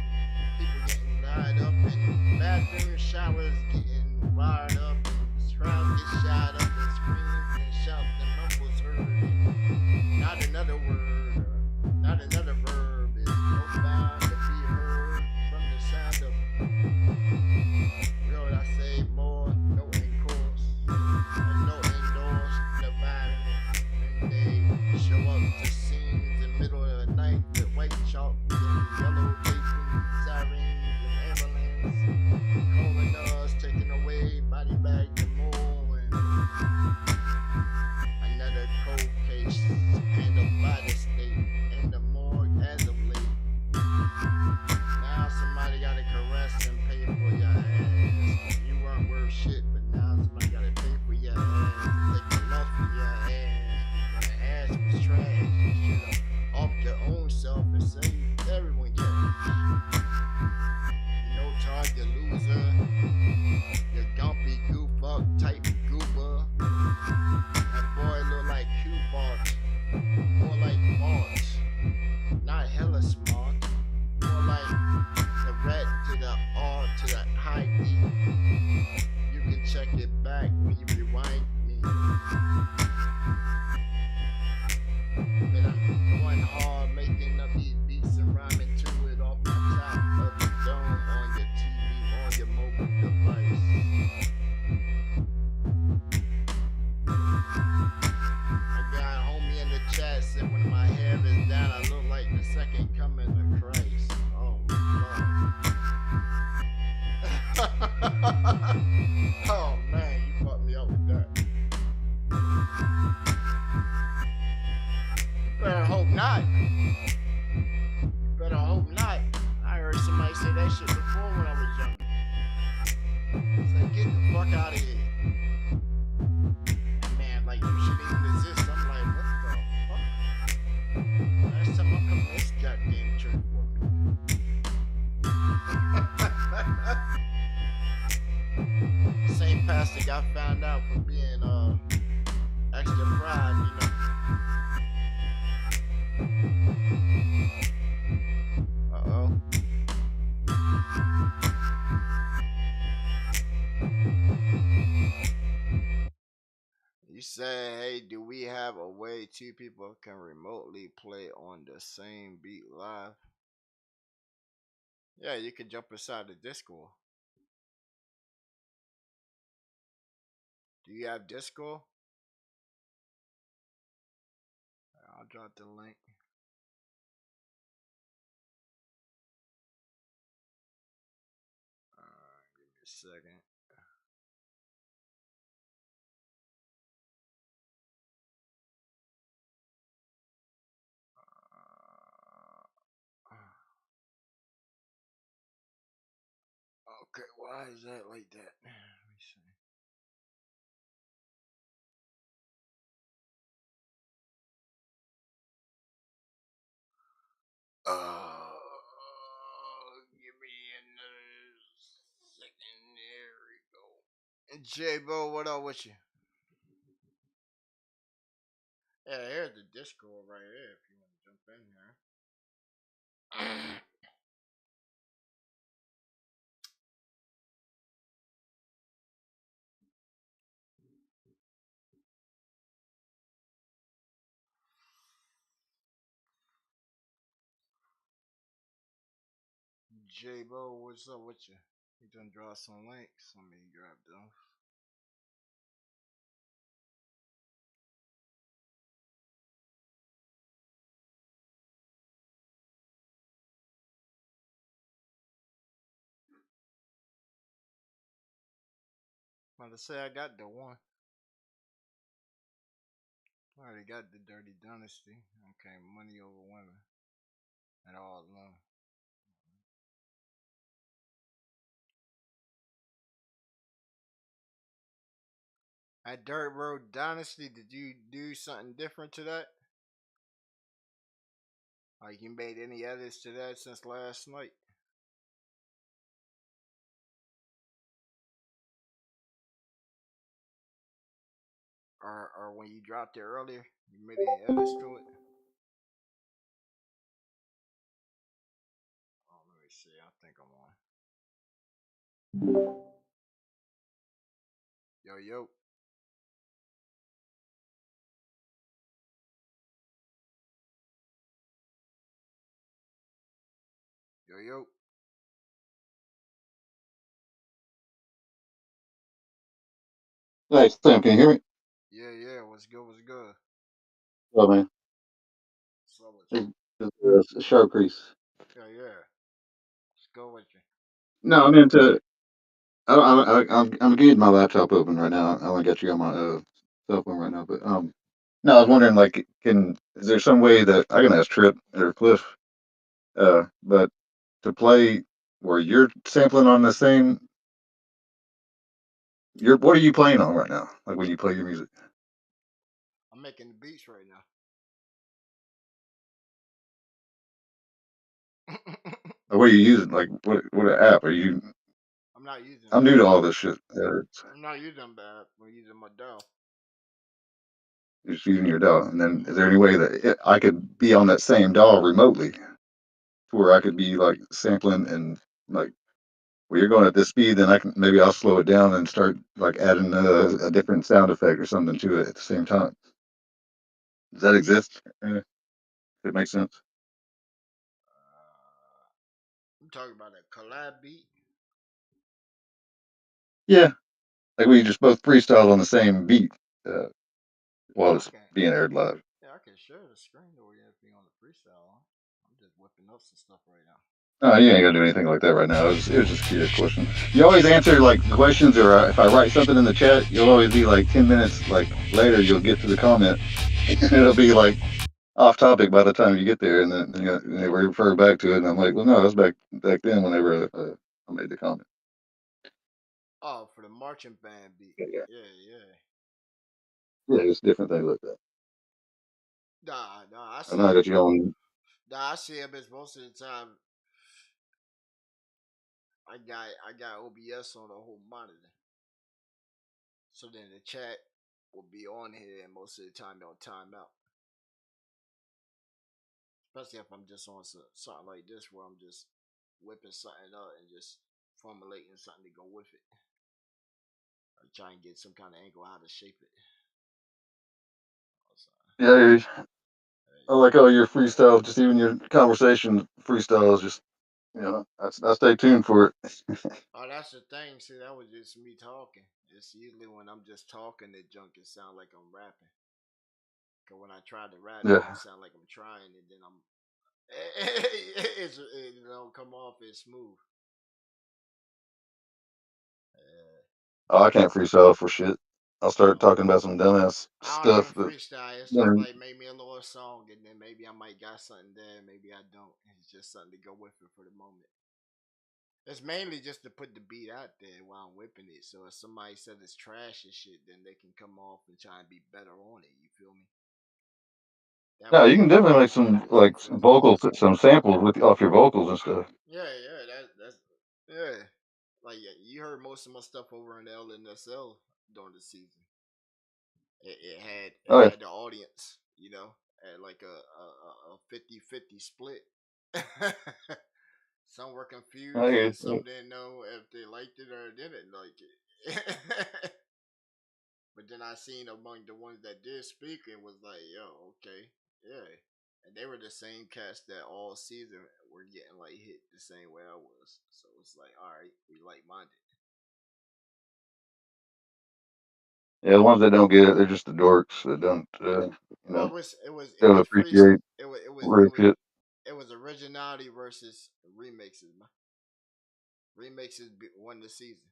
People getting tied up in bathroom showers, getting wired up, and crowds get shot up, and screams and shouts and mumbles heard. And not another word, or not another verb is profound to be heard from the sound of real. I say more, no in course, and no indoors, the violent when they show up to scenes in the middle of the night with white chalk and yellow tape and sirens and ambulance calling us, taking away body bag to more and another cold case handled by the state in the morgue as of late. Now somebody gotta caress and pay for your ass. You weren't worth shit, but now somebody gotta pay for your ass and take the loss for your ass. Your ass was trash. You should've off your own self and saved everyone cash. You know, target loser. You gumpy goof up type goober. That boy look like Q-Bart. More like Bart. Not hella smart. More like the red to the R to the high D. You can check it back when you rewind me. But I'm going hard, making up these beats and rhyming to it off the top of the dome on your TV, on your mobile device. I got a homie in the chat said when my hair is down, I look like the second coming of Christ. Oh, Lord. Oh, man, you fucked me up with that. You better hope not. You better hope not. I heard somebody say that shit before when I was younger. It's like, get the fuck out of here. And man, like, you shouldn't even exist. I'm like, what the fuck? Last time I come to this goddamn church for me. Same pastor got found out for being extra fried, you know. Uh-oh. You said, hey, do we have a way two people can remotely play on the same beat live? Yeah, you can jump inside the Discord. Do you have Discord? I'll drop the link. Give me a second. Okay, why is that like that? Let me see. Give me another second. There we go. And J-Bo, what up with you? Yeah, here's the Discord right here if you want to jump in here. J-Bo, what's up with you? You done draw some links. Let me grab them. I'm to say I got the one. I already got the Dirty Dynasty. Okay, Money Over Women and all alone. At Dirt Road Dynasty, did you do something different to that? Like you made any edits to that since last night? Or when you dropped it earlier, you made any edits to it? Oh, let me see. I think I'm on. Yo, yo, yo, yo. Hey, Sam, can you hear me? Yeah, yeah. What's good? What's good? Oh man, So with it's just a sharp crease. you? Yeah, yeah. Let's go with you. No, I'm into. I'm getting my laptop open right now. I only got you on my cell phone right now, but no, I was wondering like, is there some way that I can ask Trip or Cliff, but to play where you're sampling on the same, what are you playing on right now? Like when you play your music, I'm making the beats right now. or what are you using? Like what app are you? I'm not using I'm the new to app. all this shit. I'm not using the app. I'm using my DAW. Just using your DAW, and then is there any way that I could be on that same DAW remotely? To where I could be like sampling and like where you're going at this speed, then I can maybe I'll slow it down and start like adding a different sound effect or something to it at the same time. Does that exist? If it makes sense. I'm talking about a collab beat. Yeah, like we just both freestyle on the same beat uh, while Yeah, I it's can. being aired live. Yeah, I can share the screen or you have me on the freestyle. Huh? I'm just whipping up some stuff right now. You ain't gonna do anything like that right now. It was just a curious question. You always answer like questions, or if I write something in the chat, you'll always be like 10 minutes like later. You'll get to the comment, and it'll be like off topic by the time you get there, and then they refer back to it, and I'm like, well, no, that's back then whenever I made the comment. Oh, for the marching band beat. Yeah, Yeah, yeah. yeah, it's different things like that. Nah, nah, I I know see him. that you on. Nah, I see him as most of the time. I got OBS on the whole monitor, so then the chat will be on here, and most of the time they'll time out. Especially if I'm just on something like this, where I'm just whipping something up and just formulating something to go with it. I try and get some kind of angle how to shape it. So, Yeah, I yeah. like all your freestyle, just even your conversation freestyles. Just I stay tuned for it. Oh, that's the thing. See, that was just me talking. It's usually when I'm just talking that junk it sound like I'm rapping. Cause when I try to rap, it don't Yeah. sound like I'm trying, and then I'm it don't come off as smooth. Uh, Oh, I can't freestyle for shit. I'll I start don't. talking about some dumbass I don't even stuff that. freestyle. It's just Yeah. like make me a little song, and then maybe I might got something there, maybe I don't. It's just something to go with it for the moment. It's mainly just to put the beat out there while I'm whipping it. So if somebody says it's trash and shit, then they can come off and try and be better on it. You feel me? That No, way you they can can definitely come make off some as like some defensive. vocals, some samples with off your vocals and stuff. Yeah, yeah, that's yeah. Like yeah, you heard most of my stuff over in LNSL during the season. It Oh yeah, had the audience, at like a 50-50 split. Some were I confused hear and you. some didn't know if they liked it or didn't like it. But then I seen among the ones that did speak and was like, yo, okay, yeah. And they were the same cast that all season were getting like hit the same way I was. So it's like, all right, we like minded. Yeah, the ones that don't get it, they're just the dorks that don't, you Well, know, it don't was free. appreciate It real was shit. it was originality versus remixes. Man. Remixes won the season.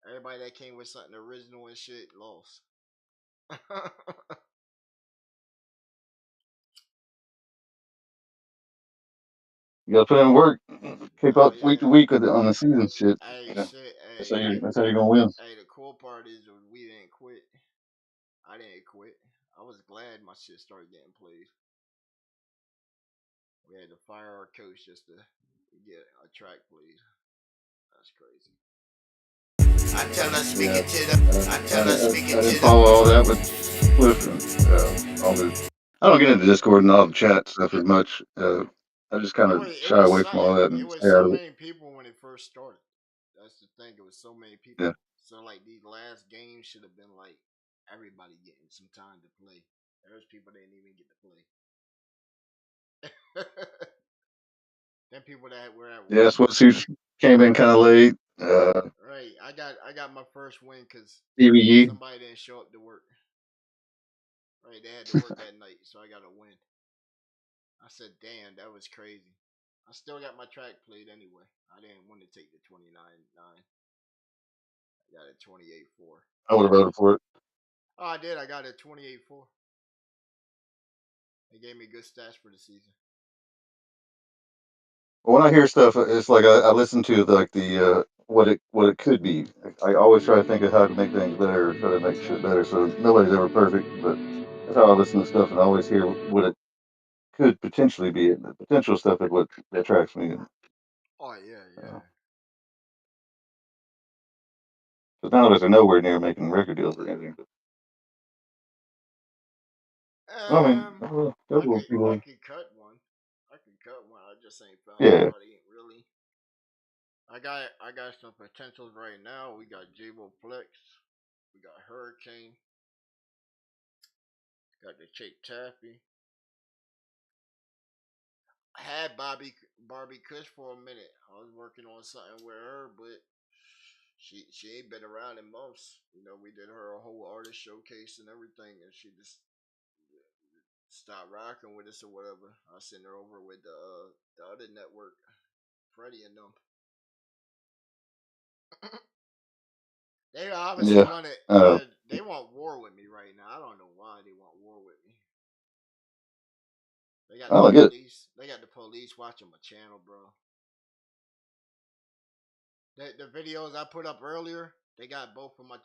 Everybody that came with something original and shit lost. You gotta put in work, keep Oh up week yeah. to week with on the season shit. Hey Yeah, shit. that's Hey, how you. hey, That's how you're gonna win. hey. The cool part is we didn't quit. I didn't quit. I was glad my shit started getting played. We had to fire our coach just to get a track played. That's crazy. I tell her Yeah, speaking to the, I tell her speaking I to didn't follow the. all that with Cliff and all the. I don't get into Discord and all the chat stuff as much. I just kind of It shy was away from something. all that It and was stay out so of it. many people when it first started. That's the thing. It was so many Yeah. people. So like these last games should have been like everybody getting some time to play. There's people that didn't even get to play. Then people that were at Yeah, work. Swimsuits came in kind of late. Right. I got my first win because DVE. somebody didn't show up to work. Right. They had to work that night, so I got a win. I said, damn, that was crazy. I still got my track played anyway. I didn't want to take the 29-9. I got a 28-4. I would have voted for it. Oh, I did. I got a 28-4. They gave me good stats for the season. But when I hear stuff, it's like I listen to like the what it could be. I always try to think of how to make things better, or try to make shit better. So nobody's ever perfect, but that's how I listen to stuff, and I always hear what it could potentially be. And the potential stuff is what attracts me. Oh yeah, yeah. Because none of us are nowhere near making record deals or anything. But, I mean, several I people. could cut one. I could cut one. I just ain't found Yeah, nobody really. I got some potentials right now. We got Jabo Flex. We got Hurricane. Got the Chick Taffy. I had Barbie Kush for a minute. I was working on something with her, but she ain't been around in months. You know, we did her a whole artist showcase and everything, and she just stopped rocking with us or whatever. I sent her over with the other network, Freddie and them. They obviously yeah. want it. Uh, They want war with me right now. I don't know why they want war with me. They got I the don't get it. police. They got the police watching my channel, bro. The videos I put up earlier, they got both of my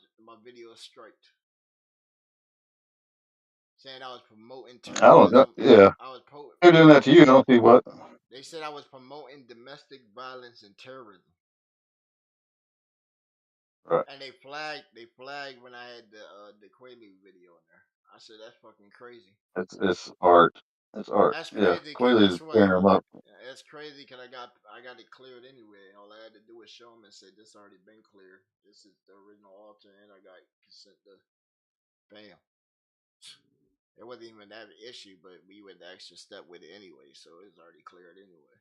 videos striked, saying I was promoting I don't know. terrorism. Yeah, I was they're doing that to you. I don't see what. They said I was promoting domestic violence and terrorism, Right. and they flagged when I had the Quaalude video in there. I said that's fucking crazy. It's art. It's art. That's Yeah, crazy because Quaalude is guess what? tearing them up. That's crazy because I got it cleared anyway. All I had to do was show them and say this already been cleared. This is the original altar, and I got consent to bam. It wasn't even that issue, but we went the extra step with it anyway, so it's already cleared anyway.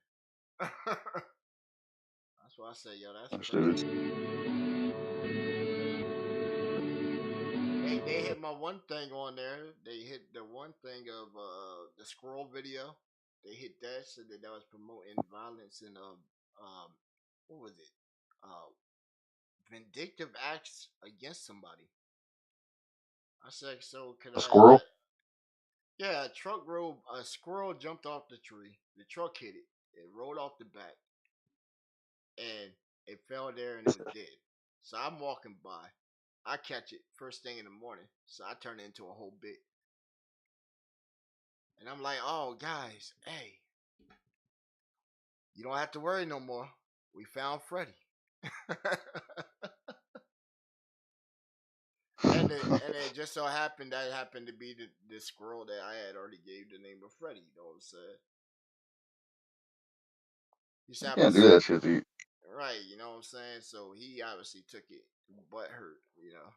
That's why I say, yo, that's Understood. crazy. They hit my one thing on there. They hit the one thing of the squirrel video. They hit that, said that was promoting violence and what was it? Uh, vindictive acts against somebody. I said, so could A I? squirrel. Yeah, a squirrel jumped off the tree. The truck hit it. It rolled off the back, and it fell there, and it was dead. So I'm walking by. I catch it first thing in the morning. So I turn it into a whole bit. And I'm like, oh, guys, hey, you don't have to worry no more. We found Freddy. And it just so happened that happened to be the squirrel that I had already gave the name of Freddy. You know what I'm saying? You see, You can't do that shit to you. right? You know what I'm saying? So he obviously took it butt hurt. You know,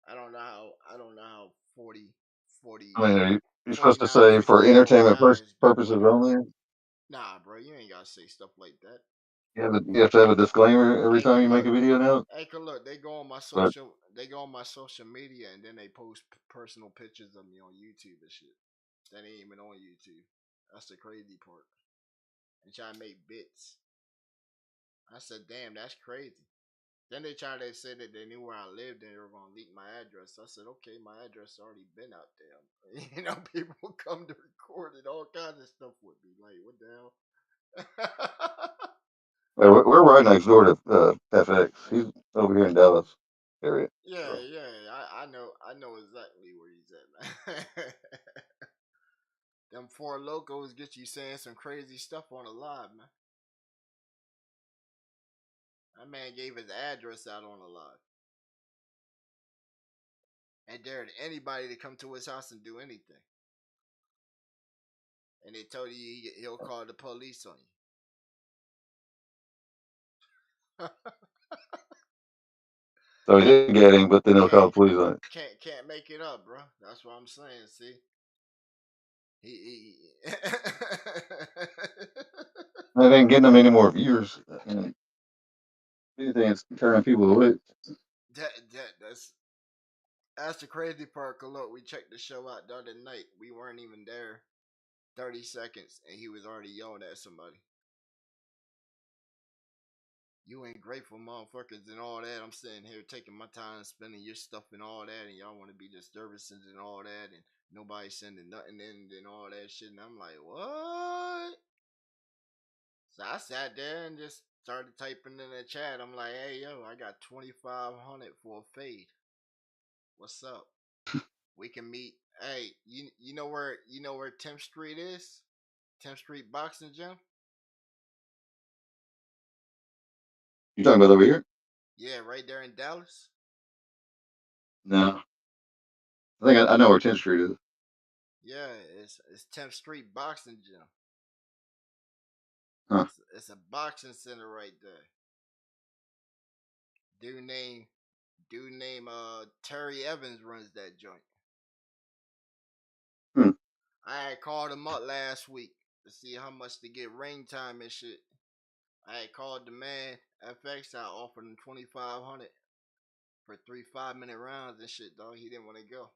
I don't know how 40, I mean, you're supposed to 49, say for 50-year-old entertainment guys be purposes only. nah, bro. You ain't gotta say stuff like that. You have to have a disclaimer every Hey, time cause you make look, a video now. look. But They go on my social media, and then they post personal pictures of me on YouTube and shit. That ain't even on YouTube. That's the crazy part. And try to make bits. I said, damn, that's crazy. Then they tried to say that they knew where I lived and they were gonna leak my address. I said, okay, my address already been out there. You know, people come to record and all kinds of stuff with me. Like, what the hell? Yeah, we're right next door to FX. He's over here in Dallas area. Yeah, So, yeah, I know exactly where he's at, man. Them four locos get you saying some crazy stuff on the live, man. That man gave his address out on the live and dared anybody to come to his house and do anything. And they told you he'll call the police on you. so he did get him, but then they'll call can't the police on it. can't make it up, bro. That's what I'm saying. See, he And it ain't getting them any more viewers. And anything, it's turning people away. that's the crazy part. 'Cause look, we checked the show out the other night. We weren't even there 30 seconds, and he was already yelling at somebody. You ain't grateful motherfuckers and all that. I'm sitting here taking my time spending your stuff and all that, and y'all want to be disturbances and all that, and nobody sending nothing in and all that shit. And I'm like, what? So I sat there and just started typing in the chat. I'm like, hey yo, I got 2,500 for a fade. What's up? We can meet. Hey, you know where 10th Street is? 10th Street Boxing Gym. You talking about over here? Yeah, right there in Dallas. No, I think I know where 10th Street is. Yeah, it's 10th Street Boxing Gym. Huh? It's a boxing center right there. Dude name Terry Evans runs that joint. Hmm. I had called him up last week to see how much to get ring time and shit. I had called the man FX. I offered him 2,500 for 3 5-minute rounds and shit. Dog, he didn't want to go.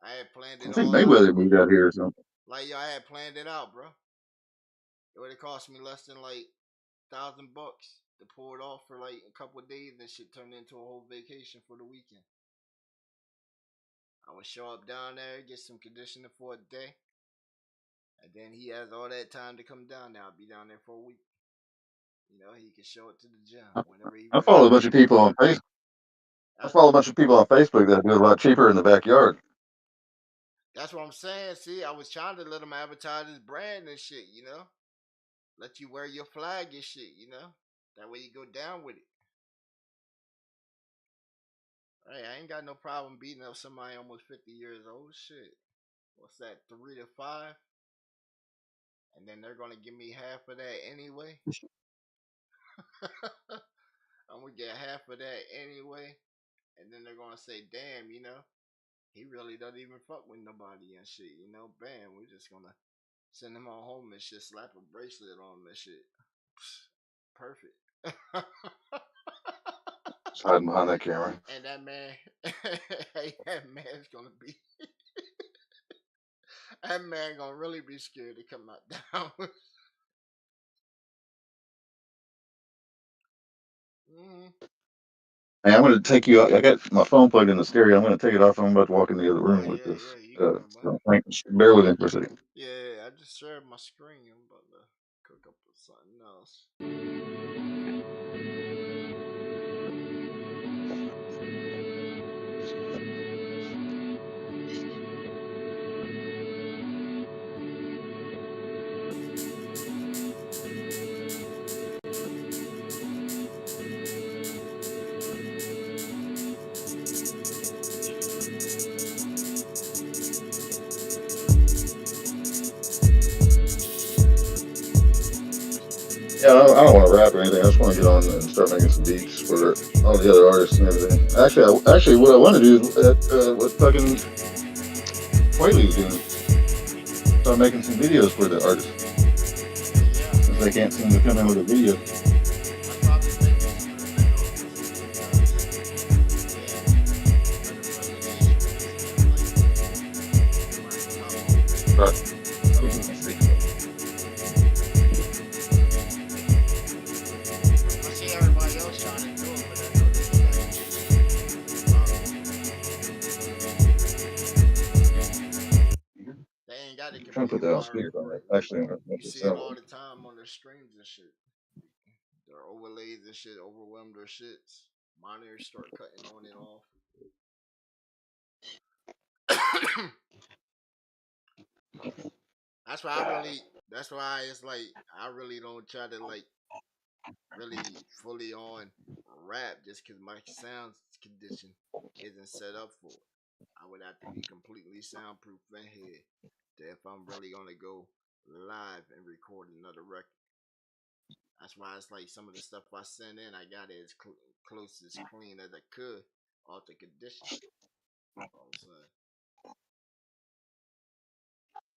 I had planned I it think all out. Mayweather moved out here or something. Like yo, I had planned it out, bro. It would have cost me less than like $1,000 to pull it off for like a couple of days. And shit turned into a whole vacation for the weekend. I would show up down there, get some conditioning for a day, and then he has all that time to come down there. I'll be down there for a week. You know, he can show it to the gym whenever he I ready. follow a bunch of people on Facebook. I follow a bunch of people on Facebook that do it a lot cheaper in the backyard. That's what I'm saying. See, I was trying to let him advertise his brand and shit, you know? Let you wear your flag and shit, you know? That way you go down with it. Hey, I ain't got no problem beating up somebody almost 50 years old. Shit. What's that, 3 to 5? And then they're going to give me half of that anyway. I'm going to get half of that anyway. And then they're going to say, damn, you know, he really doesn't even fuck with nobody and shit, you know? Bam, we're just going to send him on home and shit, slap a bracelet on him and shit. Perfect. Just hiding behind that camera. And that man, hey, that man's gonna be, that man gonna really be scared to come out down. Hey, I'm gonna take you out. I got my phone plugged in the stereo. I'm gonna take it off. I'm about to walk in the other Oh room with yeah, this. yeah, you good, man. Bear with me for a second. Yeah, I just shared my screen. I'm about to cook up with something else. Yeah, I don't want to rap or anything. I just want to get on and start making some beats for all the other artists and everything. Actually, what I want to do is what fucking Quayle's doing. Start making some videos for the artists. Yeah, Since they can't seem to come in with a video. I probably think this would have been on this because better presentation with this like right top open. Right. So I on I heard, speakerphone. right, Like, right. actually, on You the see it symbol. all the time on their streams and shit. Their overlays and shit overwhelm their shits. Monitors start cutting on and off. That's why I really. That's why it's like I really don't try to like really fully on rap just because my sound condition isn't set up for it. I would have to be completely soundproof in here to if I'm really gonna go live and record another record. That's why it's like some of the stuff I send in, I got it as close as clean as I could off the condition. All of a sudden.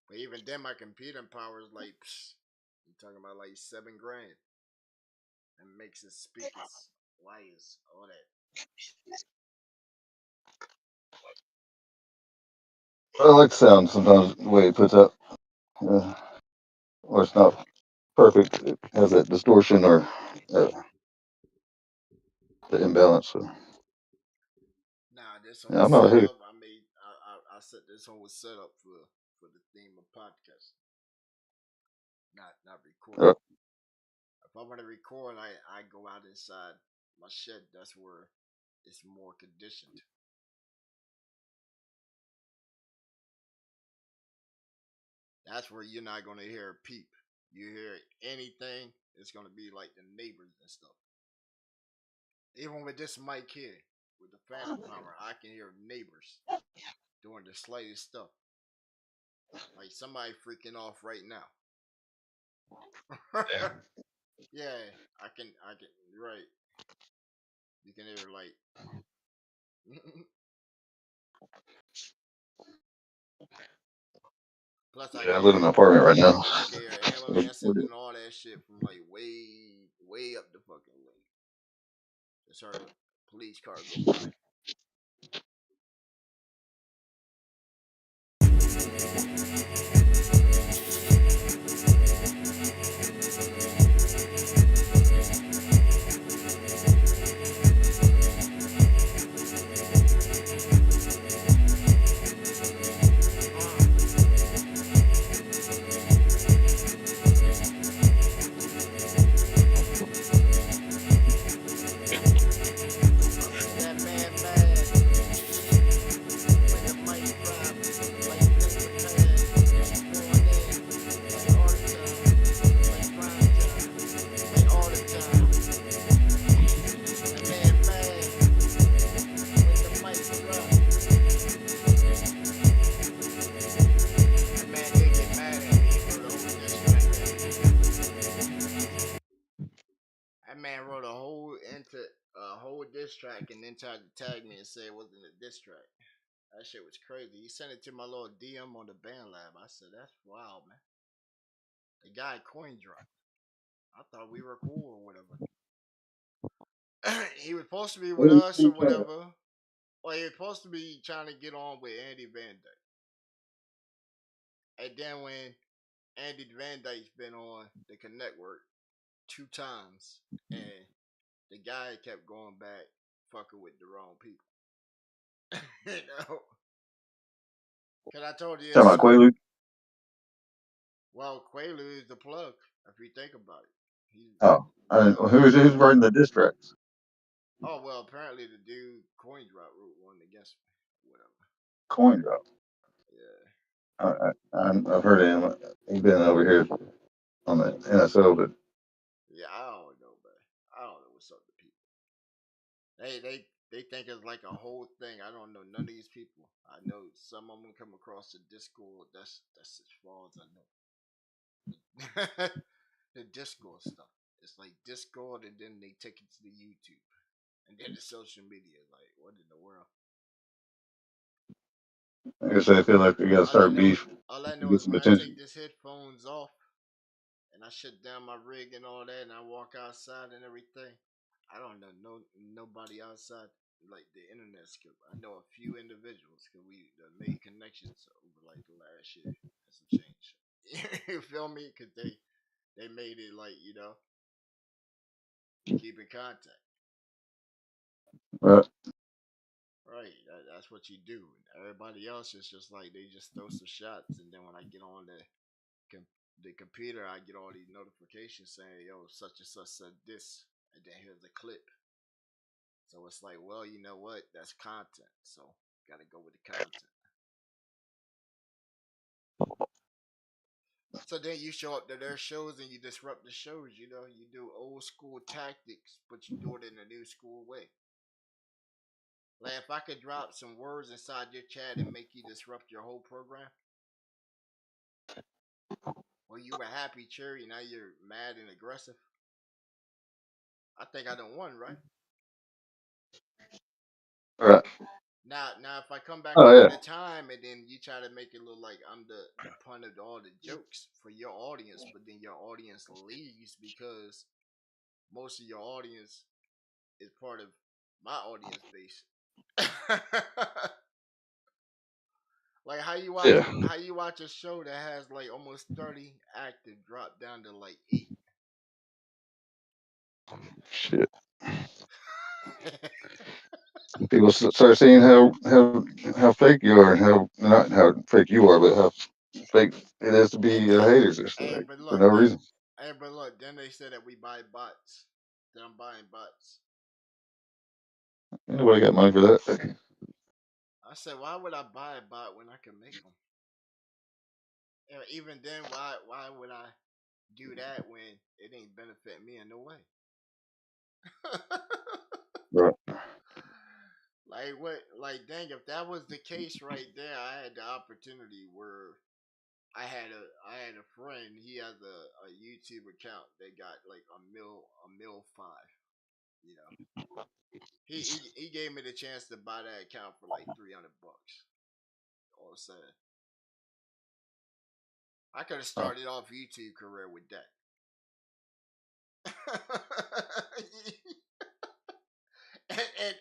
But even then, my computing power is like, you talking about like 7 grand and makes it speakers, wires, all that. I like the sound sometimes the way it puts up, uh, or it's not perfect. It has that distortion or uh, the imbalance. So, Nah, this yeah, whole I'm not a hater. setup, I made, I set this whole setup for the theme of podcast, not recording. Uh, If I want to record, I go out inside my shed. That's where it's more conditioned. That's where you're not gonna hear a peep. You hear anything, it's gonna be like the neighbors and stuff. Even with this mic here, with the phantom power, I can hear neighbors doing the slightest stuff. Like somebody freaking off right now. Yeah, I can, right. You can hear like, plus yeah, I live in an apartment right now. I can hear So ambulances and all that shit from like way up the fucking way. Just heard a police car go by. Uh, and that man mad when the mic drop, like paper tag, like going in, like all the time, like prime time, like all the time. That man mad when the mic drop. That man did get mad at me and wrote a whole diss track at me. That man wrote a whole diss track and then tried to tag me and say it wasn't a diss track. That shit was crazy. He sent it to my little DM on the band lab. I said, that's wild, man. The guy coin dropped. I thought we were cool or whatever. He was supposed to be with us or whatever. Or he was supposed to be trying to get on with Andy Van Dyke. And then when Andy Van Dyke's been on the Connect work 2 times, and the guy kept going back fucking with the wrong people. You know? Cause I told you talking it's about Quaalude. well, Quaalude is the plug, if you think about it. He's Oh, yeah. who's writing the diss tracks? Oh well, apparently the dude coin drop wrote one against me. Whatever. Coin drop. Yeah. I've heard of him. He's been over here on the NSO, but Yeah, I don't know, but I don't know what's up with people. They think it's like a whole thing. I don't know none of these people. I know some of them come across the Discord. That's as far as I know. The Discord stuff. It's like Discord, and then they take it to the YouTube, and then the social media. Like, what in the world? like I said, I feel like we got to All I start know, beef all I to know get is some when I take attention. this headphones off and I shut down my rig and all that, and I walk outside and everything. I don't know nobody outside like the internet skill. I know a few individuals because we made connections over like the last year and some change. You feel me? Because they made it like keep in contact. But Right, that's what you do. Everybody else is just like they just throw some shots, and then when I get on there, computer, I get all these notifications saying, "Yo, such and such said this," and then here's a clip. So it's like, well, you know what? That's content. So gotta go with the content. So then you show up to their shows and you disrupt the shows. You know, you do old school tactics, but you do it in a new school way. Like if I could drop some words inside your chat and make you disrupt your whole program, well, you were happy, cherry, now you're mad and aggressive. I think I done won, right? All right. Now, if I come back Oh yeah. another time and then you try to make it look like I'm the pun of all the jokes for your audience, but then your audience leaves because most of your audience is part of my audience base. Like Yeah. how you watch a show that has like almost 30 active drop down to like 8. Shit. People start seeing how fake you are, how not how fake you are, but how fake it is to and be then haters or hey, something but for look, no then reason. hey, but look, then they said that we buy bots. That I'm buying bots. Ain't nobody got money for that. I said, why would I buy a bot when I can make them? Even then, why would I do that when it ain't benefit me in no way? Right. Like what? Like dang, if that was the case right there, I had the opportunity where I had a friend. He has a YouTube account that got like a mil 5. You know, he gave me the chance to buy that account for like $300. All of a sudden, I could have Huh. started off YouTube career with that.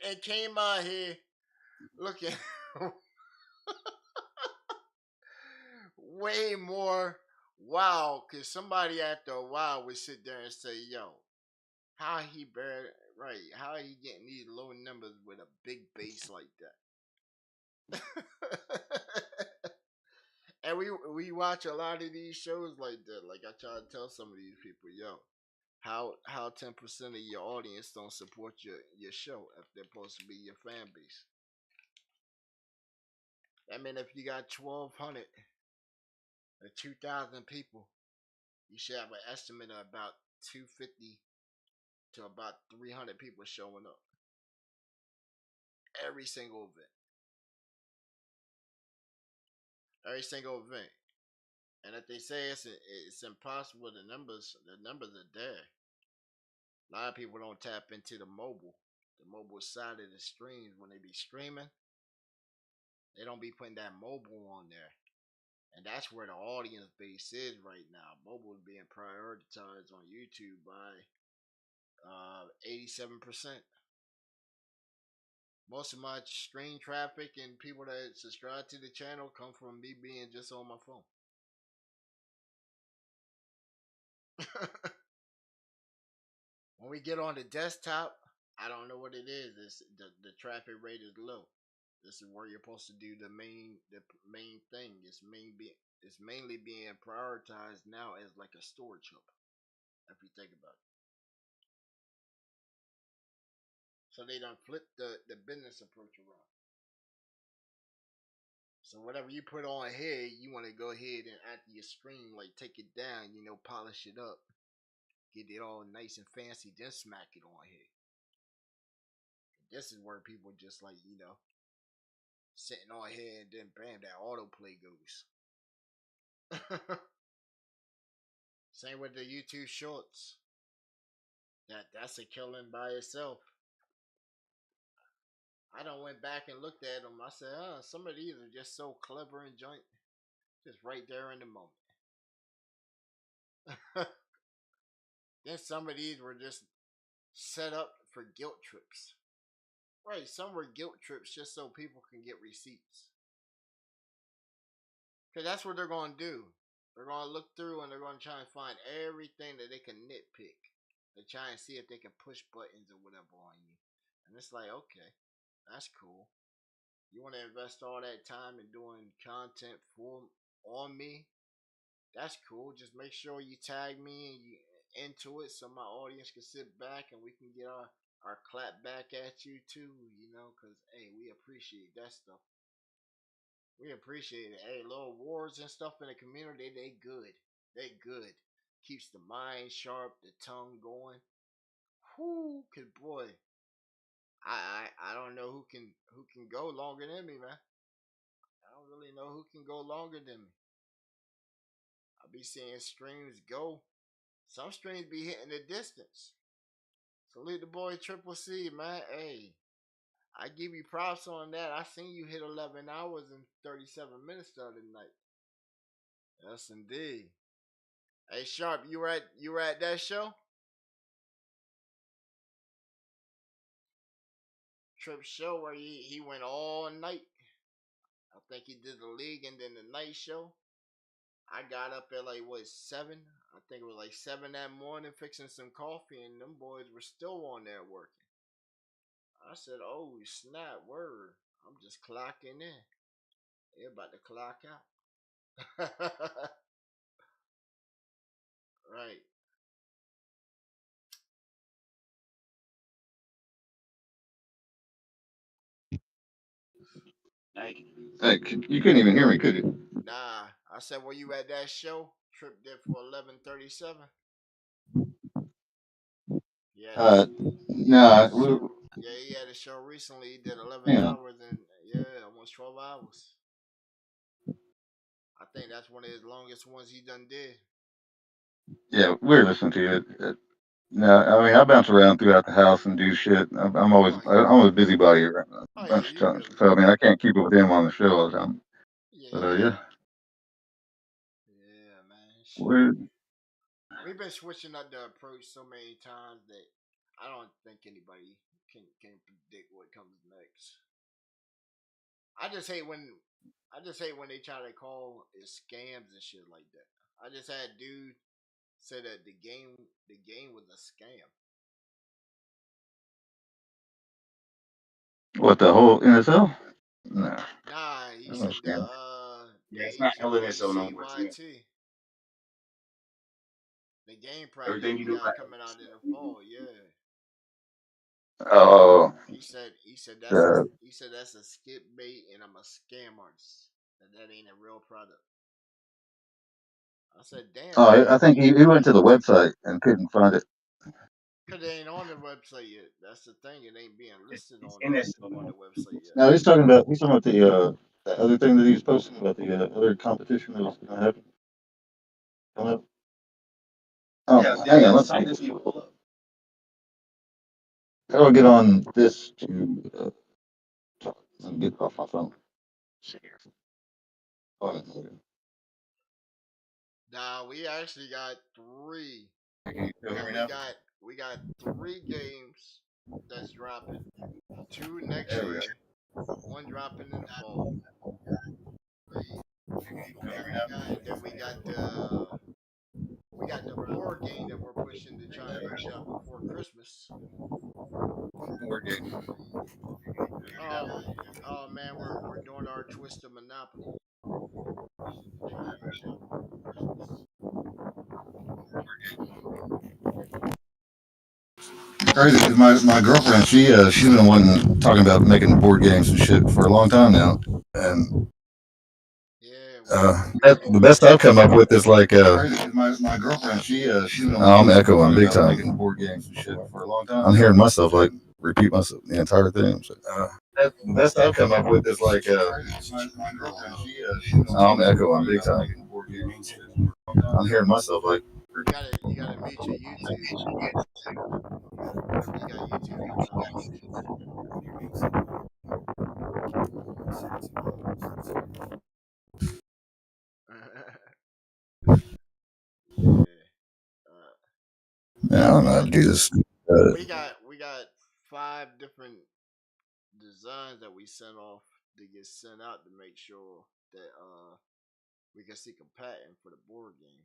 And came out here looking way more wow, because somebody after a while would sit there and say, yo, how he bear right, how he getting these low numbers with a big base like that? And we watch a lot of these shows like that. Like I try to tell some of these people, yo, how 10% of your audience don't support your show if they're supposed to be your fan base. I mean, if you got 1,200 or 2,000 people, you should have an estimate of about 250 to about 300 people showing up every single event. Every single event. And if they say it's impossible, the numbers are there. A lot of people don't tap into the mobile side of the streams when they be streaming. They don't be putting that mobile on there, and that's where the audience base is right now. Mobile is being prioritized on YouTube by 87%. Most of my stream traffic and people that subscribe to the channel come from me being just on my phone. When we get on the desktop, I don't know what it is. The traffic rate is low. This is where you're supposed to do the main thing. It's mainly being prioritized now as like a storage hub. If you think about it, so they don't flip the business approach around. So whatever you put on here, you want to go ahead and after your stream, like take it down, polish it up, get it all nice and fancy, then smack it on here. This is where people just like sitting on here and then bam, that autoplay goes. Same with the YouTube Shorts. That's a killing by itself. I done went back and looked at them. I said, some of these are just so clever and joint, just right there in the moment. Then some of these were just set up for guilt trips. Right, some were guilt trips just so people can get receipts. Because that's what they're going to do. They're going to look through and they're going to try and find everything that they can nitpick. They try and see if they can push buttons or whatever on you. And it's like, okay, that's cool. You want to invest all that time in doing content for on me? That's cool. Just make sure you tag me and you into it so my audience can sit back and we can get our clap back at you too, cause hey, we appreciate that stuff. We appreciate it. Hey, little awards and stuff in the community, they good. They good. Keeps the mind sharp, the tongue going. Whoo, cause boy, I don't know who can go longer than me, man. I don't really know who can go longer than me. I be seeing streams go. Some streams be hitting the distance. Salute the boy Triple C, man. Hey, I give you props on that. I seen you hit 11 hours and 37 minutes the other night. Yes, indeed. Hey, Sharp, you were at that show? Trip show where he went all night. I think he did the league and then the night show. I got up at like what 7? I think it was like 7 that morning, fixing some coffee, and them boys were still on there working. I said, "Oh snap, word! I'm just clocking in. They're about to clock out." Right. Hey, you couldn't even hear me, could you? Nah, I said, "Were you at that show?" Trip did for 11:37. Yeah, Uh, this. He had nah, a show. Yeah, he had a show recently. He did 11 hang on. hours and yeah, almost 12 hours. I think that's one of his longest ones he done did. Yeah, we're listening to you. No, I mean I bounce around throughout the house and do shit. I'm always Oh yeah. I'm a busybody a Oh yeah, bunch of you times, good, so I man. mean I can't keep up with him on the show all the time. But Yeah. yeah, Yeah, man. Shit. we're We've been switching up the approach so many times that I don't think anybody can predict what comes next. I just hate when I just hate when they try to call it scams and shit like that. I just had a dude say that the game was a scam. what the whole NSL? No, Nah, he that's no said the scam. the Not HBCYT, the game project we got coming out in the fall. Yeah, Oh, he said that's a uh, he said that's a skip bait and I'm a scam artist. That ain't a real product. I said, damn oh, I man, think he went to the website and couldn't find it. cause they ain't on the website yet. That's the thing. It ain't being listed on the website yet. No, he's talking about the other thing that he was posting about the other competition that was going to happen. Coming up. Oh, yeah, hang on, let's see this. How do I get on this to talk? Let me get off my phone. Oh, Nah, we actually got three. can you still hear me We now? got we got three games that's dropping. Two next There we year, one dropping in the fall, go. Hear me now? and then we got the board game that we're pushing to try and push out before Christmas. Board game. Oh, oh man, we're doing our twist of Monopoly. Trying to push out before Christmas. Crazy because my girlfriend she's been wanting talking about making board games and shit for a long time now, and Yeah, we the best I've come up with is like my girlfriend she's been I'm echoing big time. Making board games and shit for a long time. I'm hearing myself like repeat myself the entire thing. So, the best I've come up with is like my girlfriend I'm echoing big time. Making board games and shit. I'm hearing myself like you gotta mute your YouTube. You got YouTube on malfunction. Yeah. Uh, yeah, I don't know how to do this. we got 5 different designs that we sent off to get sent out to make sure that we can seek a patent for the board game.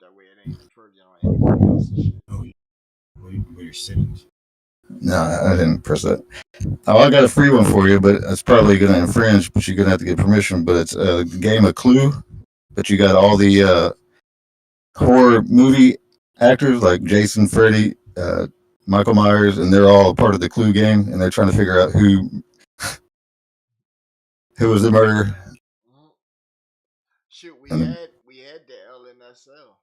That way it ain't infringing on anybody else's shit. No, I didn't press that. Oh, I got a free one for you, but it's probably going to infringe. But you're going to have to get permission. But it's a game of Clue. but you got all the horror movie actors like Jason, Freddy, Michael Myers, and they're all part of the Clue game, and they're trying to figure out who was the murderer. Mhm. Shoot, And we had the LNSL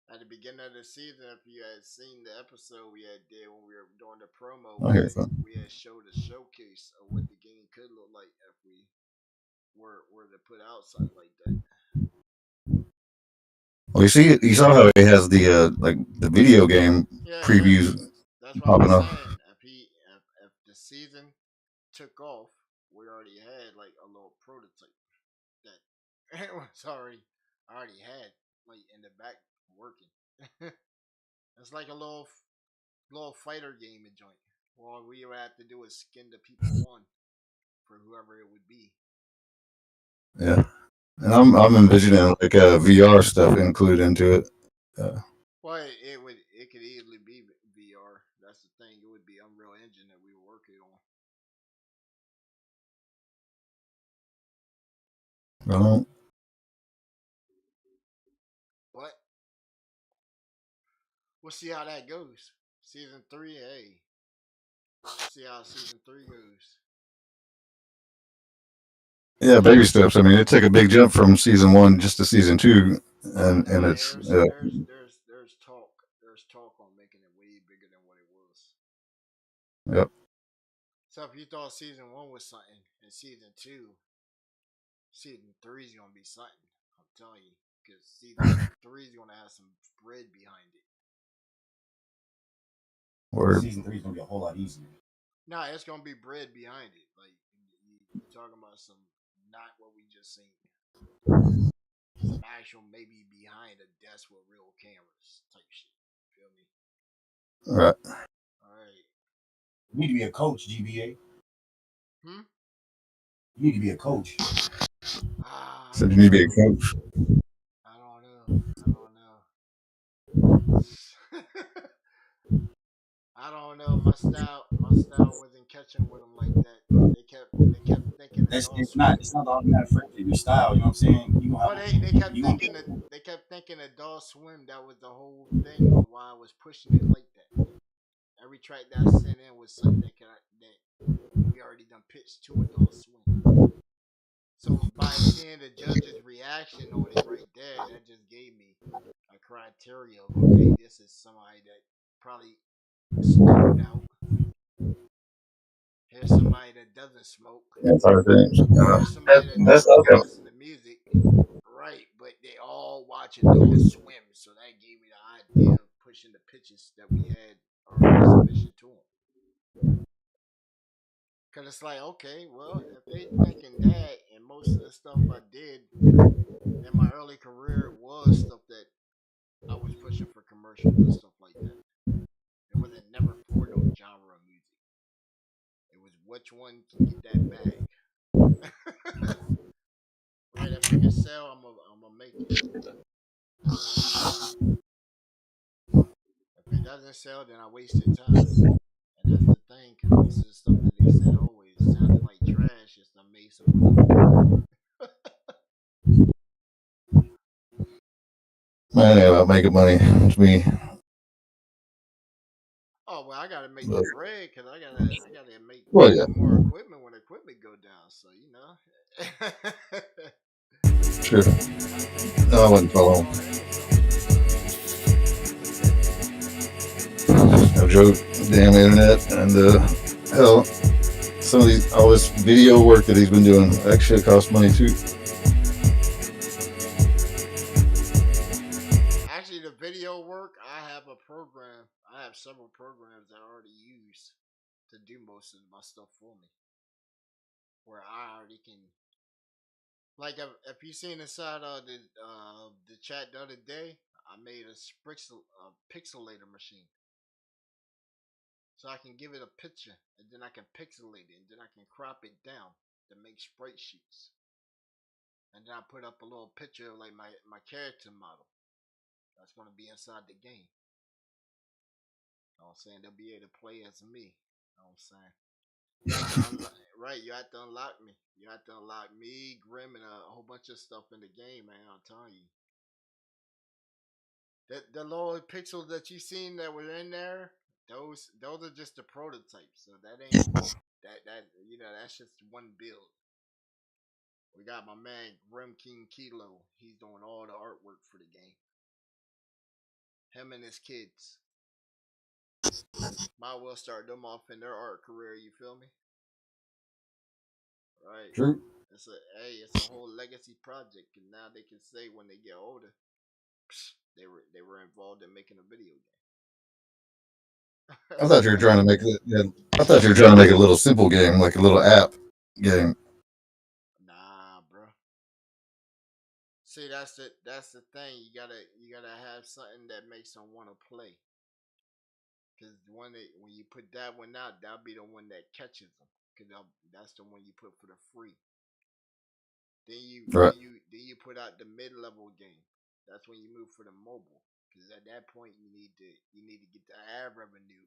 at the beginning of the season. If you had seen the episode we had did when we were doing the promo, I hear fun. we had showed a showcase of what the game could look like if we were to put out something like that. Well, you saw how he has the like the video game Yeah, yeah. previews That's what I popping was up. saying. If the season took off, we already had like a little prototype that it was already had like in the back working. It's like a little fighter game in joint. All we would have to do is skin the people one for whoever it would be. Yeah, and I'm envisioning like VR stuff included into it. Uh, Well, it could easily be VR. That's the thing. It would be Unreal Engine that we were working on. well, But we'll see how that goes. Season three, hey, we'll see how season three goes. yeah, baby steps. I mean, it took a big jump from season one just to season two, and Hey, it's there's talk on making it way bigger than what it was. yep. So if you thought season one was something, and season three is gonna be something. I'm telling you, because season three is gonna have some bread behind it. Or season three is gonna be a whole lot easier. Nah, it's gonna be bread behind it. Like you talking about some not what we just seen. Some actual maybe behind a desk with real cameras type shit. Feel me? right. All right. You need to be a coach, GBA. Hmm. You need to be a coach. Ah, I So you don't need to be a know. coach. I don't know. I don't know. I don't know. My style wasn't catching with them like that. They kept thinking That's adult swim. it's not the automatic friend of your style. You know what I'm saying? You gonna Well, have they kept you gonna thinking that they kept thinking adult swim. That was the whole thing of why I was pushing it like that. Every track that I sent in was something that we already done pitched to adult swim. So by seeing the judge's reaction on it right there, that just gave me a criteria of okay, this is somebody that probably smoked out. Here's somebody that doesn't smoke. That's our things. Here's somebody that That's doesn't okay. listen to music. Right, but they all watch Adult Swim, so that gave me the idea of pushing the pitches that we had already submission to them. Cause it's like, okay, well, if they thinking that, and most of the stuff I did in my early career was stuff that I was pushing for commercials and stuff like that. It wasn't never for no genre of music. It was which one can get that bag. Right, if it can sell, I'm gonna make it. If it doesn't sell, then I wasted time. And that's the thing, because most of the stuff that they said always sounded like trash. Just I made some money off of it. Man, ain't about making money. It's me. Oh well, I gotta make the But, bread because I gotta make well, yeah, more equipment when equipment go down. So you know, sure. gotta make No, I gotta wouldn't make follow. all ends meet. No joke. Damn internet and hell, some of these all this video work that he's been doing that shit costs money too. Actually, the video work, I have a program. I have several programs that I already use to do most of my stuff for me. Where I already can, like, if you seen inside of the chat the other day, I made a pixelator machine, so I can give it a picture, and then I can pixelate it, and then I can crop it down to make sprite sheets, and then I put up a little picture of like my character model that's gonna be inside the game. You know what I'm saying? They'll be able to play as me. You know what I'm saying? You have to unlock, right? You have to unlock me. You have to unlock me, Grim, and a whole bunch of stuff in the game, man. I'm telling you. The little pixels that you seen that were in there, those are just the prototypes. So that ain't that's just one build. We got my man Grim King Kilo. He's doing all the artwork for the game. Him and his kids. Might well start them off in their art career. You feel me? Right. True. It's a whole legacy project, and now they can say when they get older, they were involved in making a video game. I thought you were trying to make it. Yeah, I thought you were trying to make a little simple game, like a little app game. Nah, bro. See, that's the thing. You gotta have something that makes them want to play. Cause when you put that one out, that'll be the one that catches them. Cause that's the one you put for the free. Then you Right. then you then you put out the mid level game. That's when you move for the mobile. Because at that point you need to get the ad revenue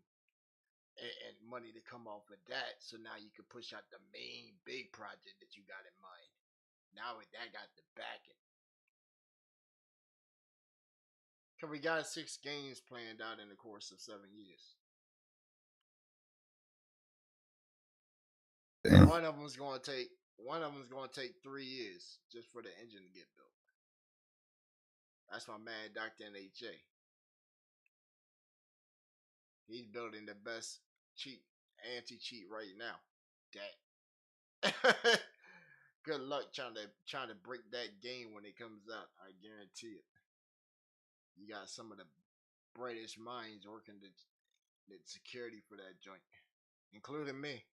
and money to come off of that. So now you can push out the main big project that you got in mind. Now that got the backing. Cause we got 6 games planned out in the course of 7 years. Damn. One of them's gonna take 3 years just for the engine to get built. That's my man Dr. NHA. He's building the best cheat anti-cheat right now. That good luck trying to break that game when it comes out. I guarantee it. You got some of the brightest minds working the security for that joint, including me.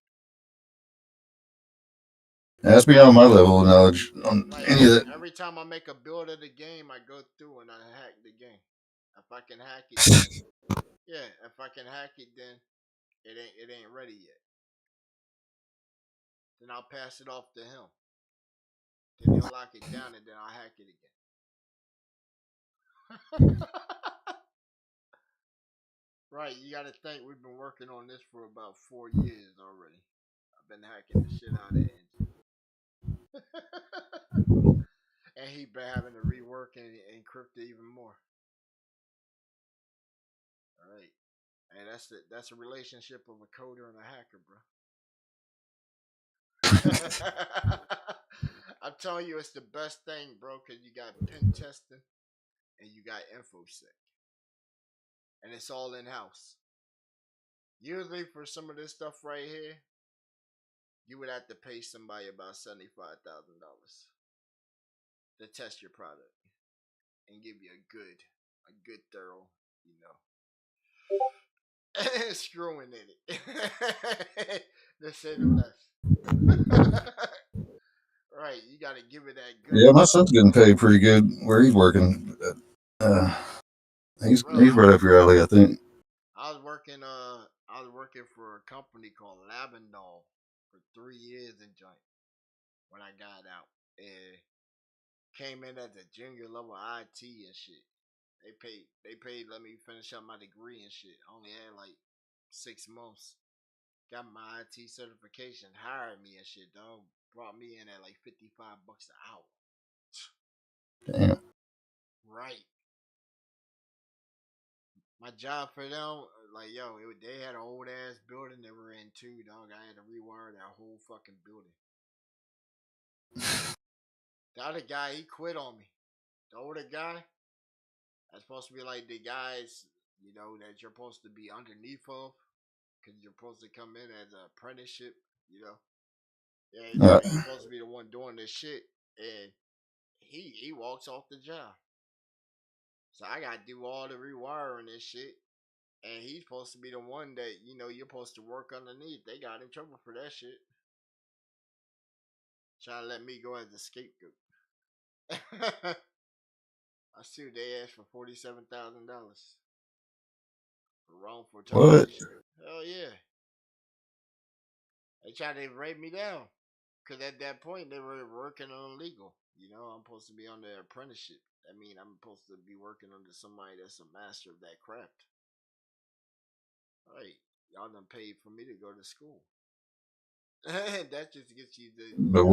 That's beyond my level of knowledge on Like any of that. every time I make a build of the game, I go through and I hack the game. If I can hack it, then yeah. If I can hack it, then it ain't ready yet. Then I'll pass it off to him. Then he'll lock it down, and then I'll hack it again. Right, you got to think we've been working on this for about 4 years already. I've been hacking the shit out of the engine, and he been having to rework and encrypt it even more. All right, and that's a relationship of a coder and a hacker, bro. I'm telling you, it's the best thing, bro, because you got pen testing and you got infosec, and it's all in house. Usually, for some of this stuff right here, you would have to pay somebody about $75,000 to test your product and give you a good thorough, you know, screwing in it. To say the less. Right, you got to give it that good Yeah, my love. son's getting paid pretty good where he's working. Uh, Bro, he's right up your alley, I think. I was working for a company called Labandol for 3 years in joint when I got out. And came in as a junior level IT and shit. They paid let me finish up my degree and shit. I only had like 6 months. Got my IT certification, hired me and shit, dog. Brought me in at like $55 an hour. Damn. Right. My job for them, like yo, they had an old ass building they were in too, dog. I had to rewire that whole fucking building. The other guy, he quit on me. The older guy, that's supposed to be like the guys, that you're supposed to be underneath of, because you're supposed to come in as an apprenticeship, you know. Yeah, Uh, he's supposed to be the one doing this shit, and he walks off the job. So I got to do all the rewiring and shit, and he's supposed to be the one that you're supposed to work underneath. They got in trouble for that shit, trying to let me go as the scapegoat. I sued they asked for $47,000 for wrongful what? termination. Hell yeah, they tried to break me down. Because at that point, they were working on legal. I'm supposed to be on the apprenticeship. I mean, I'm supposed to be working under somebody that's a master of that craft. All right. Y'all done paid for me to go to school. That just gets you the, But no,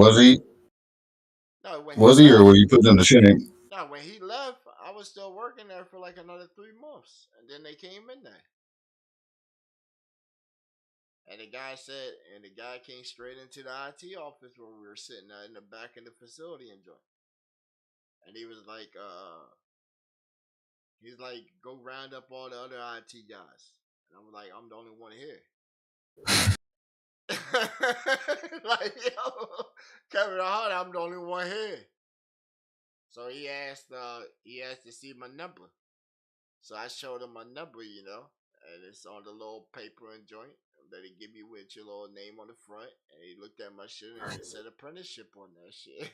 when he was he, or left, were you putting him to shame? no, when he left, I was still working there for like another 3 months, and then they came in there, and the guy came straight into the IT office where we were sitting in the back of the facility enjoying, and he was like, he's like, go round up all the other IT guys, and I'm like, I'm the only one here. Like, yo, Kevin Hart, I'm the only one here. So he asked to see my number. So I showed him my number, and it's on the little paper and joint that he give you with your little name on the front. And he looked at my shit and it said apprenticeship on that shit.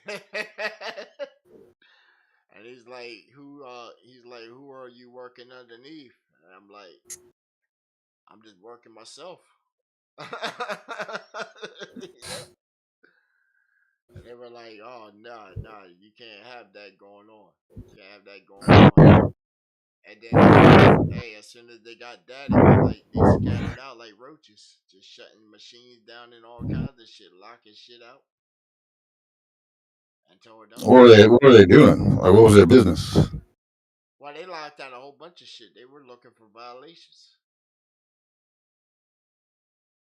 And he's like, who are you working underneath? And I'm like, I'm just working myself. Yeah. And they were like, oh no, no, you can't have that going on. You can't have that going on. And then as soon as they got that, it was like they scattered out like roaches, just shutting machines down and all kinds of shit, locking shit out, and tore them What down. were they doing? Like, what was their business? Well, they locked out a whole bunch of shit. They were looking for violations.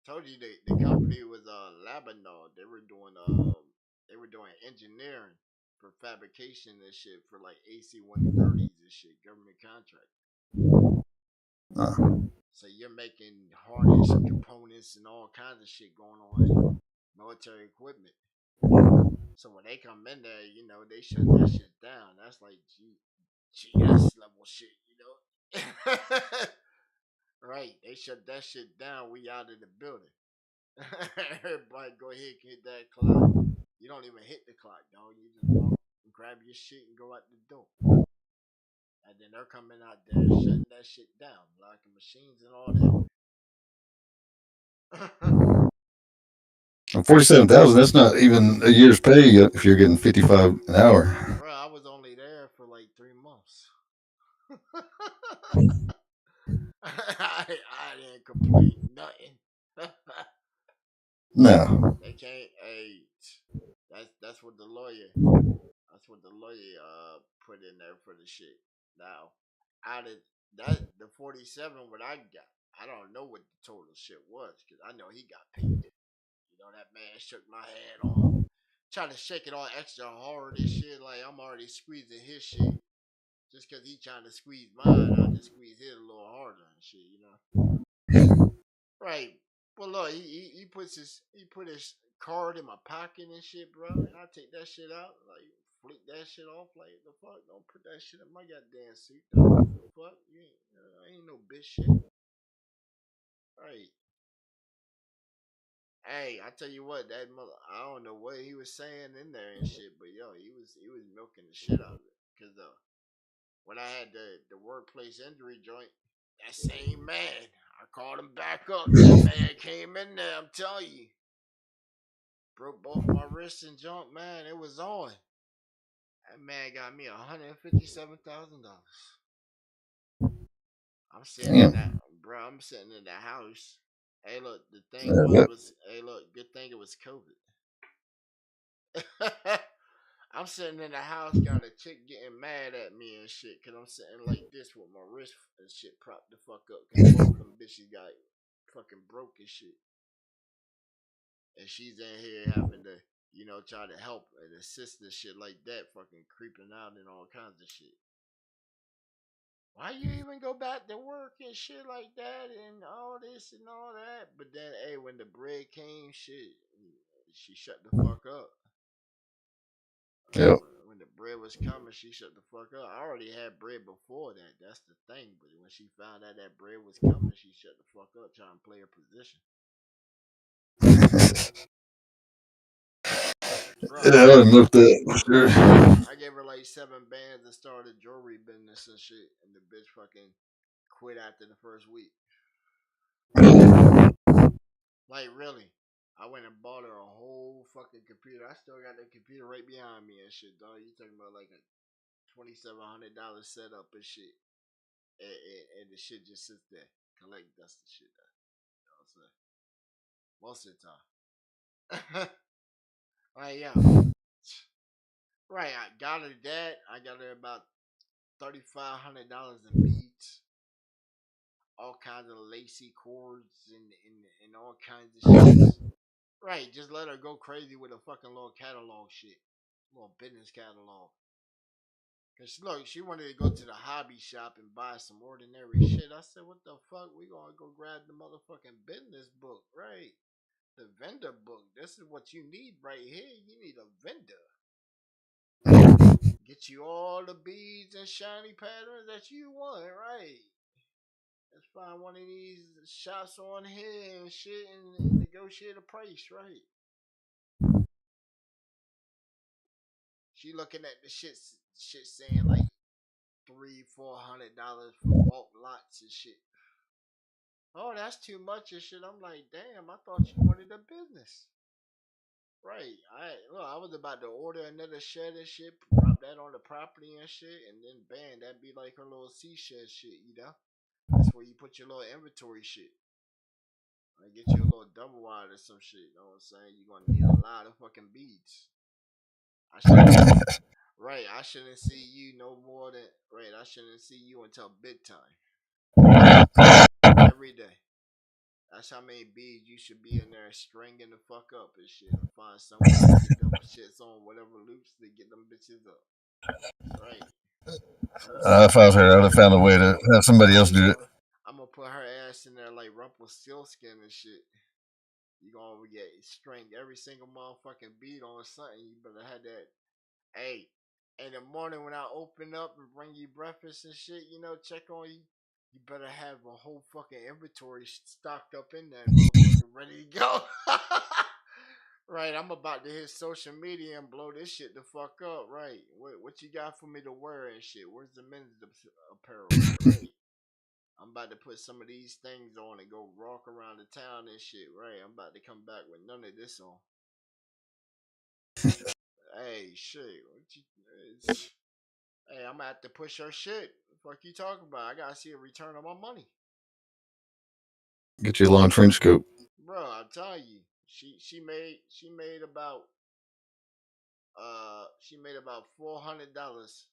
Told you the company was Lebanon. They were doing engineering for fabrication and shit for like AC 130s and shit, government contract. Uh, So you're making harness components and all kinds of shit going on, military equipment. So when they come in there, they shut that shit down. That's like GS level shit, Right? They shut that shit down. We out of the building. Everybody go ahead and hit that clock. You don't even hit the clock, dog. You just walk and grab your shit and go out the door. And then they're coming out there shutting that shit down, locking machines and all that. and 47,000. That's not even a year's pay if you're getting 55 an hour. Bro, I was only there for like 3 months. I didn't complain nothing. No. They can't. Hey, that's what the lawyer. That's what the lawyer put in there for the shit. Now, out of that, the 47 what I got, I don't know what the total shit was because I know he got paid. That man shook my hand all, trying to shake it all extra hard and shit. Like I'm already squeezing his shit. Just because he trying to squeeze mine, I just squeeze his a little harder and shit. Right. But look, he put his card in my pocket and shit, bro. And I take that shit out, like flick that shit off, like the fuck. Don't put that shit in my goddamn suit, dog. The fuck, ain't no bitch shit. Right. Hey, I tell you what, that mother, I don't know what he was saying in there and shit, but yo, he was milking the shit out of it. Cause when I had the workplace injury joint, that same man, I called him back up. That man came in there. I'm telling you, broke both my wrists and jump, man. It was on. That man got me $157,000. I'm sitting in that, Damn. bro. I'm sitting in the house. Hey, look. The thing That, hey, look. Good thing it was COVID. I'm sitting in the house, got a chick getting mad at me and shit, cause I'm sitting like this with my wrist and shit propped the fuck up, cause both of them bitches got fucking broke and shit, and she's in here having to, try to help and assist and shit like that, fucking creeping out and all kinds of shit. Why you even go back to work and shit like that and all this and all that? But then, hey, when the bread came, shit, she shut the fuck up. yep. When the bread was coming, she shut the fuck up. I already had bread before that. That's the thing. But when she found out that bread was coming, she shut the fuck up trying to play her position. Bro, Yeah, I would have looked at for I gave her like 7 bands and started jewelry business and shit. And the bitch fucking quit after the first week. sure. Like, really. I went and bought her a whole fucking computer. I still got that computer right behind me and shit, dog. You talking about like a $2,700 setup and shit. And the shit just sits there, collect dust and shit. You know what I'm saying? Most of the time. Right, yeah. Right, I got her that. I got her about $3,500 in beads, all kinds of lacy cords and all kinds of shits. Right, just let her go crazy with a fucking little catalog shit, little business catalog. Cause look, she wanted to go to the hobby shop and buy some ordinary shit. I said, "What the fuck? We gonna go grab the motherfucking business book, right? The vendor book. This is what you need right here. You need a vendor. Get you all the beads and shiny patterns that you want, right? Let's find one of these shops on here and shit and negotiate a price, right?" She looking at the shit saying like $300-400 for bulk lots and shit. Oh, that's too much and shit. I'm like, damn, I thought you wanted a business. Right. I was about to order another shed and shit, drop that on the property and shit, and then bam, that'd be like her little sea shed shit, you know? That's where you put your little inventory shit. Like get you a little double wide or some shit, you know what I'm saying? You're gonna need a lot of fucking beads. I shouldn't right, I shouldn't see you no more than right, I shouldn't see you until bedtime. Every day. That's how many beads you should be in there stringing the fuck up and shit. Or find some way to get them shits on whatever loops to get them bitches up. Right. I'm gonna sit. If I was her, I'd have found a way to have somebody else do it. I'm gonna put her ass in there like Rumpelstiltskin and shit. You gonna get string every single motherfucking bead on something. You better have that. Hey, in the morning when I open up and bring you breakfast and shit, you know, check on you. You better have a whole fucking inventory stocked up in that motherfucker ready to go. Right, I'm about to hit social media and blow this shit the fuck up. Right, what you got for me to wear and shit? Where's the men's apparel at? Right, I'm about to put some of these things on and go walk around the town and shit. Right, I'm about to come back with none of this on. Hey, shit, hey, I'm gonna have to push her shit. The fuck you talking about? I gotta see a return on my money, Get you a long trench coat. bro. I'm telling you, she made about $400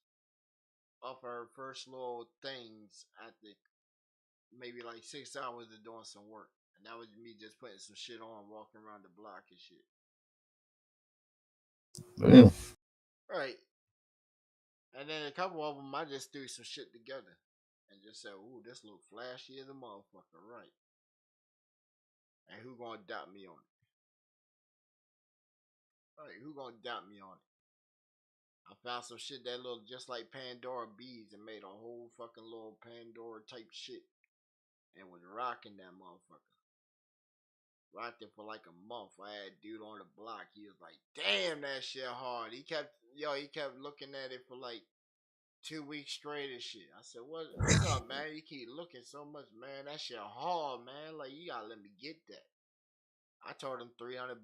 off her first little things after maybe like 6 hours of doing some work, and that was me just putting some shit on, walking around the block and shit. Damn. Right, and then a couple of them I just threw some shit together and just said, "Ooh, this look flashy as a motherfucker," right? And who gonna doubt me on it? Right, who gonna doubt me on it? I found some shit that looked just like Pandora beads and made a whole fucking little Pandora type shit and was rocking that motherfucker. Rocked it for like a month. I had a dude on the block. He was like, "Damn, that shit hard." He kept looking at it for like 2 weeks straight and shit. I said, what's up, man? You keep looking so much, man. That shit hard, man. Like you gotta let me get that." I told him $300.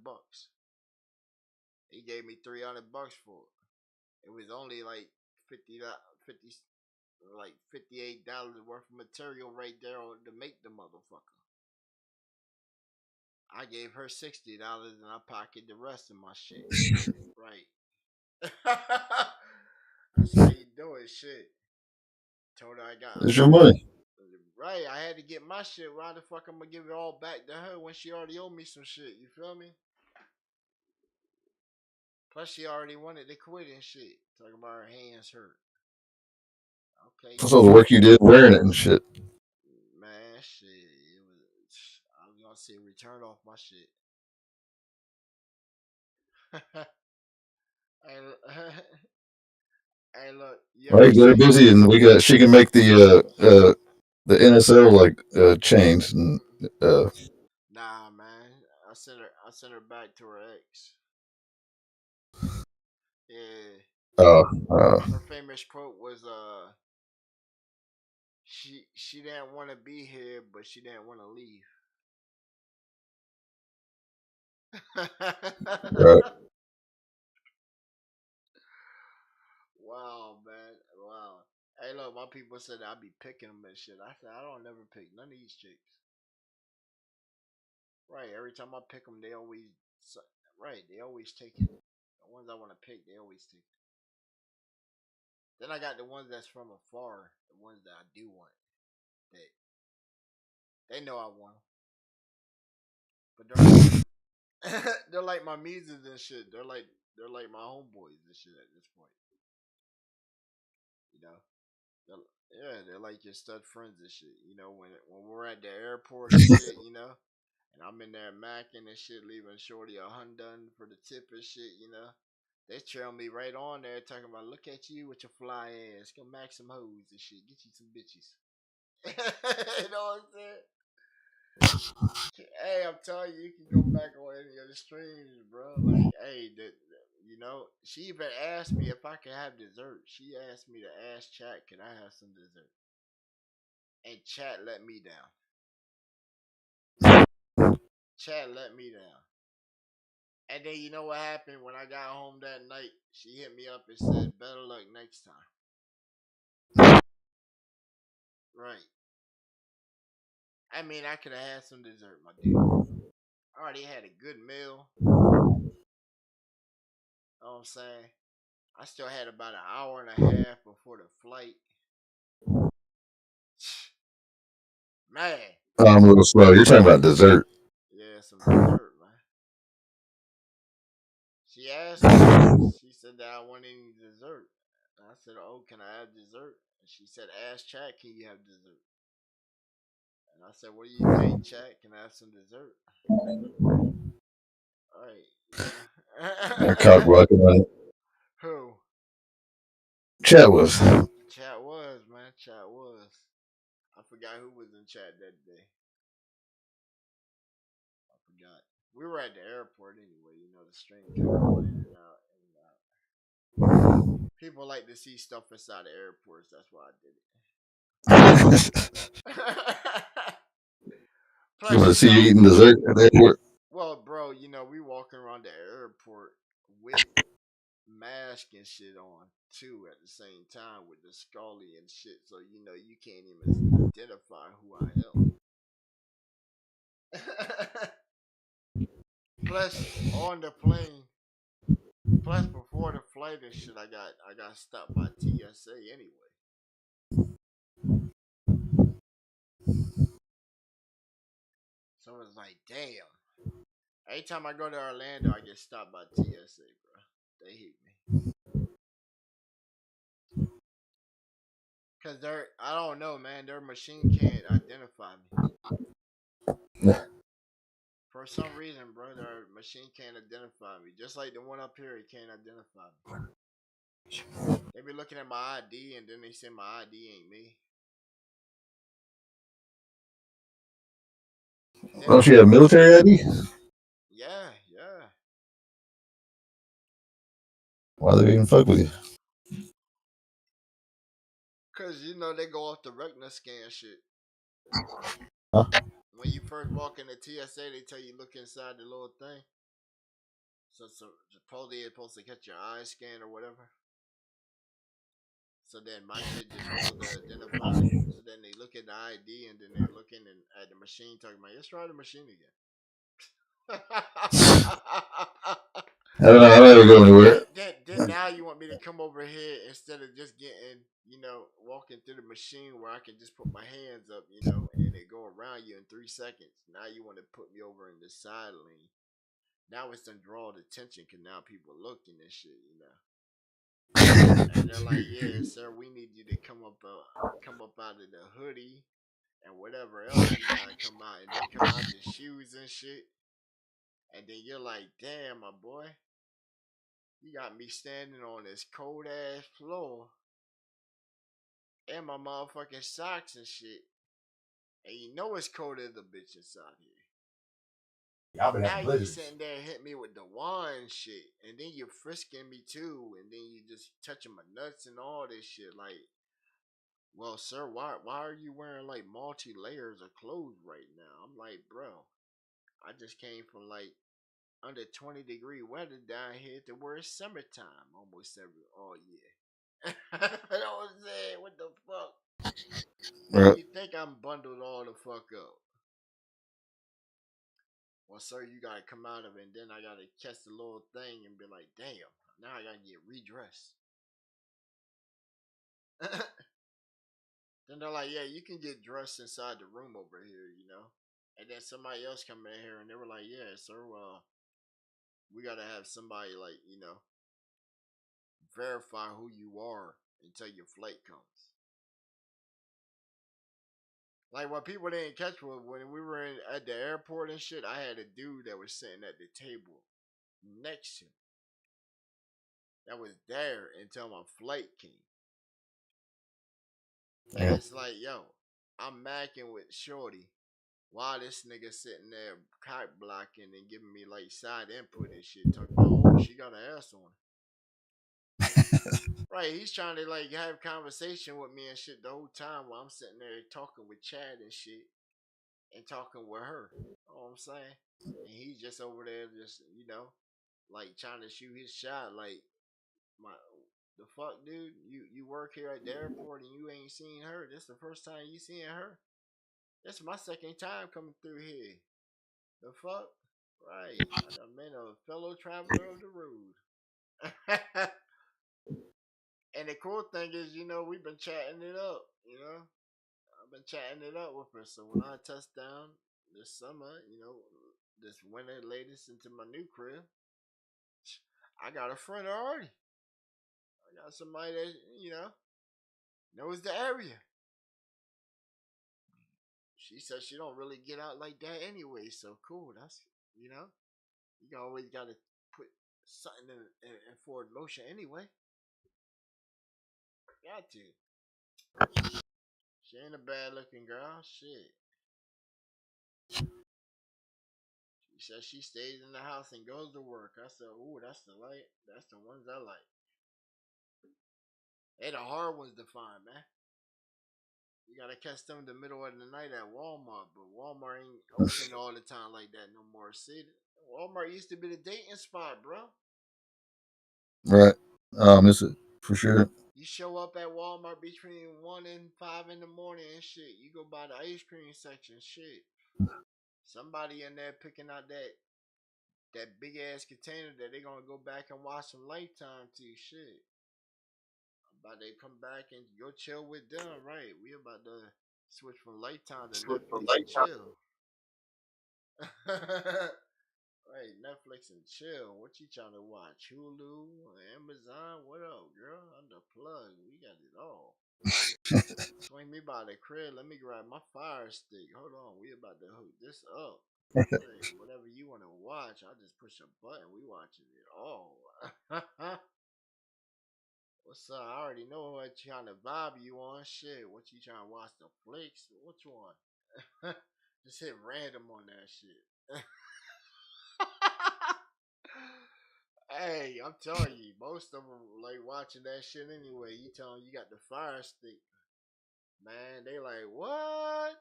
He gave me $300 for it. It was only like 50 like $58 worth of material right there to make the motherfucker. I gave her $60 and I pocketed the rest of my shit. Right. That's how you do it, shit. Told her I got It's your money. right. I had to get my shit. Why the fuck I'm gonna give it all back to her when she already owed me some shit? You feel me? Plus, she already wanted to quit and shit. Talking about her hands hurt. Okay, That's all the work you did wearing it and shit. man, shit. It was. I was gonna say return off my shit. Hey, hey, look, you All ever right, get her see? busy, and we got. She can make the NSL like chains and Nah, man. I sent her back to her ex. Yeah, uh, uh, her famous quote was she didn't want to be here, but she didn't want to leave. right. Wow, man. Wow. Hey, look, my people said I'd be picking them and shit. I said I don't never pick none of these chicks. Right. Every time I pick them, they always Right, they always take it. The ones I want to pick, they always take it. Then I got the ones that's from afar, the ones that I do want. That they know I want 'em. But they're like they're like my muses and shit. They're like my homeboys and shit at this point. You know, yeah, they're like your stud friends and shit. You know, when we're at the airport and shit, you know, and I'm in there macking and shit, leaving Shorty a hundred for the tip and shit, you know. They trail me right on there talking about, look at you with your fly ass, go mac some hoes and shit, get you some bitches. You know what I'm saying? Hey, I'm telling you, you can go back on any of the streams, bro. Like, hey, you know, she even asked me if I could have dessert. She asked me to ask chat, can I have some dessert? And chat let me down. Chat let me down. And then you know what happened when I got home that night? She hit me up and said, better luck next time. Right. I mean, I could have had some dessert, my dude. I already had a good meal. Know what I'm saying? I still had about an hour and a half before the flight. Man. I'm a little slow. You're talking about dessert. Yeah, some dessert, man. She asked me. She said that I want any dessert. And I said, oh, can I have dessert? And she said, ask Chat, can you have dessert? And I said, what do you think, Chat? Can I have some dessert? All right, you They're know. cock blocking on it. Who? Chat was. Chat was, man. Chat was. I forgot who was in chat that day. I forgot. We were at the airport anyway. You know, the stream kept going in and out, in and out. People like to see stuff inside the airports. That's why I did it. You Plus, want to you see you know, eating dessert at the airport? well, bro, you know, we walking around the airport with mask and shit on too at the same time with the Scully and shit. So you know, you can't even identify who I am. Plus, on the plane. Plus, before the flight and shit, I got stopped by TSA anyway. So it's like, damn. Every time I go to Orlando, I get stopped by TSA, bro. They hate me. Cause I don't know, man. Their machine can't identify me for some reason, bro. Their machine can't identify me. Just like the one up here, it can't identify me. They be looking at my ID and then they say my ID ain't me. Then Don't they, you have military ID? yeah, yeah. Why they even fuck with you? Cause you know they go off the retina scan shit. Huh? When you first walk in the TSA, they tell you look inside the little thing. So supposedly it's supposed to catch your eye scan or whatever. So then my shit just goes to identify. So then they look at the ID and then they're looking at the machine talking about, let's try the machine again. I don't know. I don't ever go anywhere. then now you want me to come over here instead of just getting, walking through the machine where I can just put my hands up, and it go around you in 3 seconds. Now you want to put me over in the side lane. Now it's done draw the attention because now people looking and shit. And they're like, yeah, sir, we need you to come up out of the hoodie and whatever else you gotta come out, and then come out the shoes and shit. And then you're like, damn, my boy, you got me standing on this cold ass floor and my motherfucking socks and shit. And you know it's cold as a bitch inside here. Y'all been Now having you blizzards. sitting there hit me with the wine shit, and then you're frisking me too, and then you just touching my nuts and all this shit. Like, well, sir, why are you wearing like multi layers of clothes right now? I'm like, bro, I just came from like under 20-degree weather down here to where it's summertime almost all year. You know what I'm saying? What the fuck? Make Right. you think I'm bundled all the fuck up. well, sir, you gotta come out of it, and then I gotta catch the little thing and be like, damn, now I gotta get redressed. Then they're like, yeah, you can get dressed inside the room over here, you know. And then somebody else come in here and they were like, yeah, sir, we gotta have somebody like, you know, verify who you are until your flight comes. Like what people didn't catch was when we were at the airport and shit, I had a dude that was sitting at the table next to me that was there until my flight came. And Yeah. it's like, yo, I'm macking with Shorty while this nigga sitting there cock blocking and giving me like side input and shit, talking about, oh, she got an ass on her. Right, he's trying to like have conversation with me and shit the whole time while I'm sitting there talking with Chad and shit and talking with her. You know what I'm saying? And he's just over there, just like trying to shoot his shot. Like my the fuck, dude, you work here at the airport and you ain't seen her. This the first time you seen her. This is my second time coming through here. The fuck, right? I done been a fellow traveler of the road. And the cool thing is, we've been chatting it up. I've been chatting it up with her. So when I touch down this summer, this winter latest into my new crib, I got a friend already. I got somebody that, knows the area. She says she don't really get out like that anyway. So cool. That's, you always got to put something in forward motion anyway. Got to. She ain't a bad looking girl. Shit. She says she stays in the house and goes to work. I said, ooh, that's the light. That's the ones I like. They the hard ones to find, man. You gotta catch them in the middle of the night at Walmart, but Walmart ain't open all the time like that no more. See, Walmart used to be the dating spot, bro. Right. Miss it for sure. You show up at Walmart between 1 and 5 in the morning and shit. You go by the ice cream section, shit. Somebody in there picking out that big ass container that they gonna go back and watch some Lifetime to, shit. About to come back and go chill with them, right? We about to switch from Lifetime to Netflix and chill. Right, Netflix and chill. What you trying to watch? Hulu, Amazon? What up, girl? I'm the plug. We got it all. Swing me by the crib. Let me grab my fire stick. Hold on, we about to hook this up. Right, whatever you want to watch, I just push a button. We watching it all. What's up? I already know what you trying to vibe you on. Shit, what you trying to watch the flicks? Which one? Just hit random on that shit. Hey, I'm telling you, most of them like watching that shit anyway. You tell them you got the fire stick, man. They like what?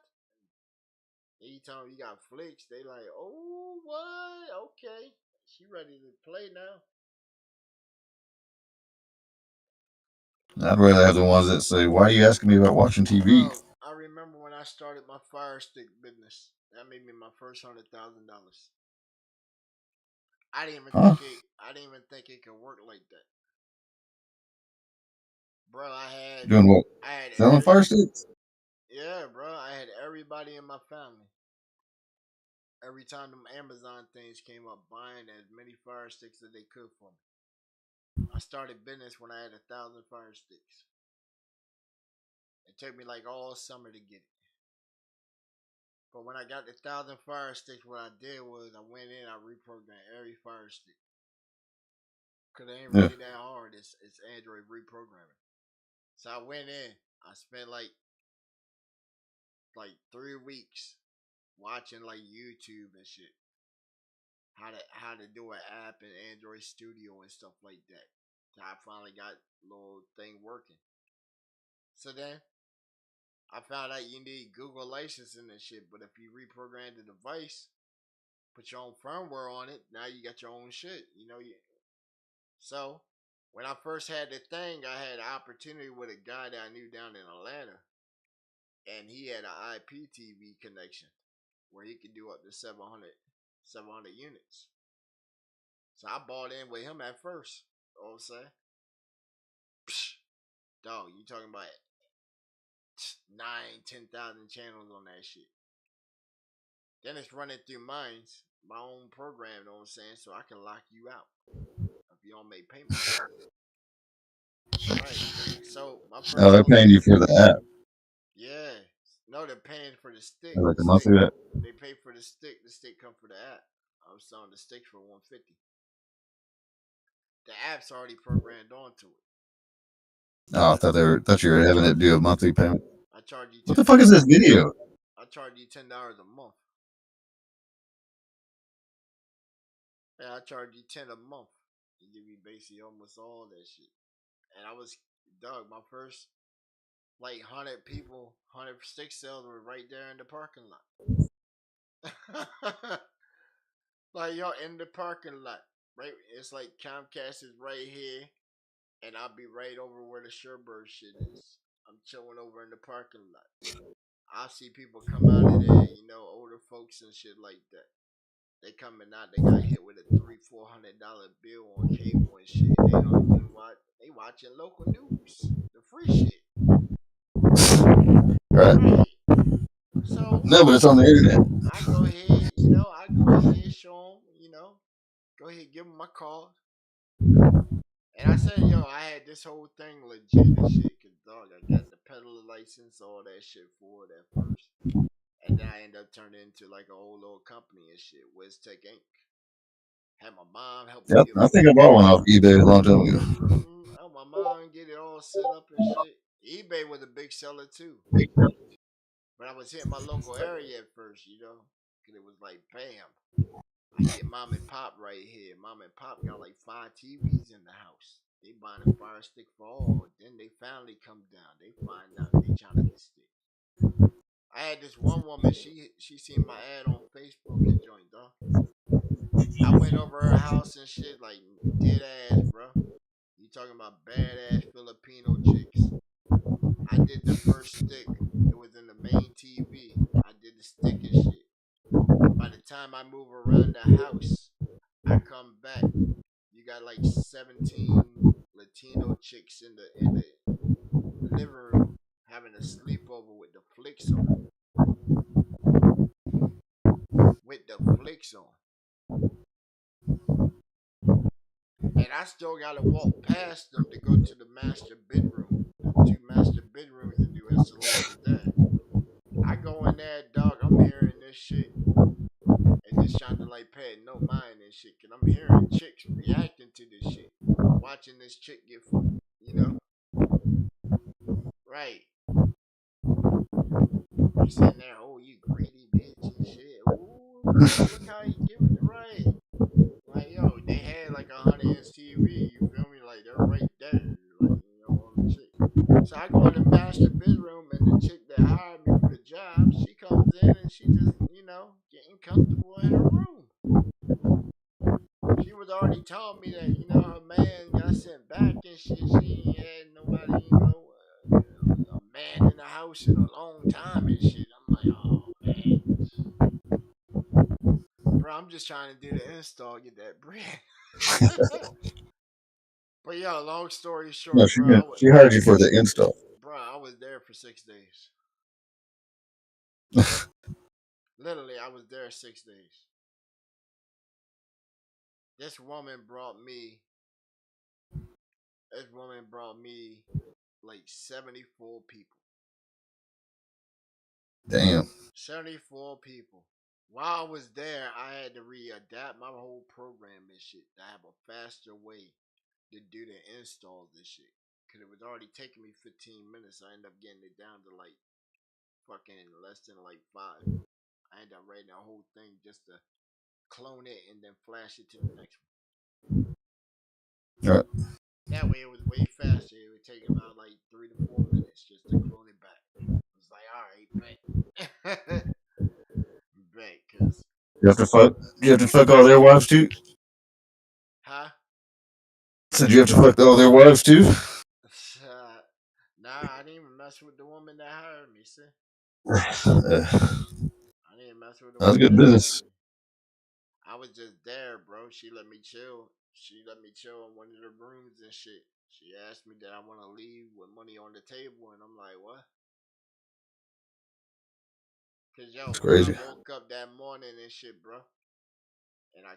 And you tell them you got flicks. They like, oh what? Okay, she ready to play now. I'd rather have the ones that say, "Why are you asking me about watching TV?" Bro, I remember when I started my fire stick business. That made me my first $100,000. I didn't even Huh? think it. I didn't even think it could work like that, bro. Doing what? I had Selling every, fire sticks? yeah, bro. I had everybody in my family. Every time them Amazon things came up, buying as many fire sticks as they could for me. I started business when I had 1,000 fire sticks. It took me like all summer to get it. But when I got the 1,000 fire sticks, what I did was I went in, I reprogrammed every fire stick. Cause it ain't Yeah. really that hard. It's Android reprogramming. So I went in. I spent like 3 weeks watching like YouTube and shit. How to do an app in Android Studio and stuff like that. So I finally got a little thing working. So then I found out you need Google licensing and shit. But if you reprogram the device, put your own firmware on it, now you got your own shit. So when I first had the thing, I had an opportunity with a guy that I knew down in Atlanta, and he had an IPTV connection where he could do up to 700 units. So I bought in with him at first. You know what I'm saying? Psh, dog, you talking about 9, 10,000 channels on that shit. Then it's running through my own program, you know what I'm saying? So I can lock you out if you don't make payments. Right. So my Oh, first they're paying you for the app, yeah. No, they're paying for the stick. like The a stick. monthly app. They pay for the stick. The stick come for the app. I was selling the stick for 150. The app's already programmed onto it. Oh, thought you were having it do a monthly payment. I charge you What the ten fuck is dollars. this video? I charge you $10 a month. Yeah, I charge you 10 a month. You give me basically almost all that shit. And I was dog. My first like 100 people, 100 stick sales were right there in the parking lot. Like y'all in the parking lot, right? It's like Comcast is right here, and I'll be right over where the Sherburne shit is. I'm chilling over in the parking lot. I see people come out of there, older folks and shit like that. They coming out, they got hit with a $300-400 bill on cable and shit. They don't even watch. They watching local news, the free shit. Right. Right. So No, but it's on the internet. I go ahead, I go ahead, show them, go ahead, give them my card. And I said, yo, I had this whole thing legit and shit, cause dog, I got the peddler license, all that shit for it at first. And then I ended up turning into like a whole little company and shit, Wiz Tech Inc. Had my mom help me Yep, get I all think I bought one off eBay a long time ago. help my mom get it all set up and shit. eBay was a big seller too. But I was hitting my local area at first, cause it was like bam. I get mom and pop right here. Mom and pop got like 5 TVs in the house. They buying a fire stick for all. Then they finally come down. They find out they trying to get stick. I had this one woman. She seen my ad on Facebook and joined, dog. I went over her house and shit like dead ass, bro. You talking about badass Filipino chicks? I did the first stick. It was in the main TV. I did the stick and shit. By the time I move around the house, I come back. You got like 17 Latino chicks in the living room having a sleepover with the flicks on. With the flicks on. And I still gotta walk past them to go to the master bedroom. The 2 master bedrooms to do installations there. I go in there, dog. I'm hearing this shit. And this Shonda like paying no mind and shit. Cause I'm hearing chicks reacting to this shit. Watching this chick get fucked. You know? Right. They sitting there, oh, you greedy bitch and shit. Ooh, look how he giving it right. Like, yo, they had like 100 inch TV, you feel me? Like, they're right there. Like, on the chick. So I go in the master bedroom, and the chick that hired me for the job, she comes in and she just, getting comfortable in her room. She was already telling me that, her man got sent back and shit. She ain't had nobody, a man in the house in a long time and shit. I'm like, oh, man. Bro, I'm just trying to do the install, get that bread. But yeah, long story No, short, bro, she hired you for the install. I was there for 6 days. Literally, I was there 6 days. This woman brought me. This woman brought me like 74 people. Damn. 74 people. While I was there, I had to readapt my whole program and shit to have a faster way to do the installs and shit. Cause it was already taking me 15 minutes. I ended up getting it down to like fucking less than like 5. I ended up writing the whole thing just to clone it and then flash it to the next one. All right. That way it was way faster. It would take about like 3 to 4 minutes just to clone it back. It was like, all right, bet. Bet, cause You have to fuck. You have to fuck all their wives too. huh? Said you have to fuck all their wives too. Nah, I didn't even mess with the woman that hired me, see? Uh, I didn't mess with the That's woman good that hired business. me. I was just there, bro. She let me chill. She let me chill in one of the rooms and shit. She asked me that I want to leave with money on the table, and I'm like, what? Cause It's yo, when I crazy. woke up that morning and shit, bro, and I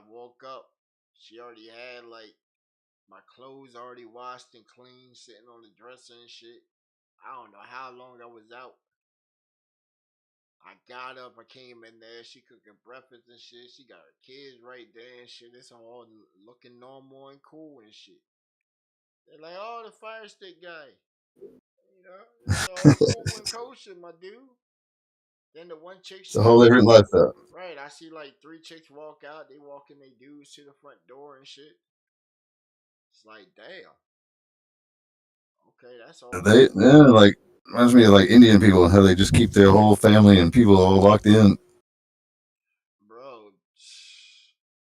woke up, she already had like my clothes already washed and clean, sitting on the dresser and shit. I don't know how long I was out. I got up, I came in there, she cooking breakfast and shit. She got her kids right there and shit. It's all looking normal and cool and shit. They're like, oh, the fire stick guy. You know, it's all cool and kosher, my dude. Then the one chick, It's a she whole different lifestyle. right. I see like three chicks walk out. They walking they dudes to the front door and shit. It's like, damn. Okay, that's all They cool, yeah, like reminds me of like Indian people and how they just keep their whole family and people all locked in. bro.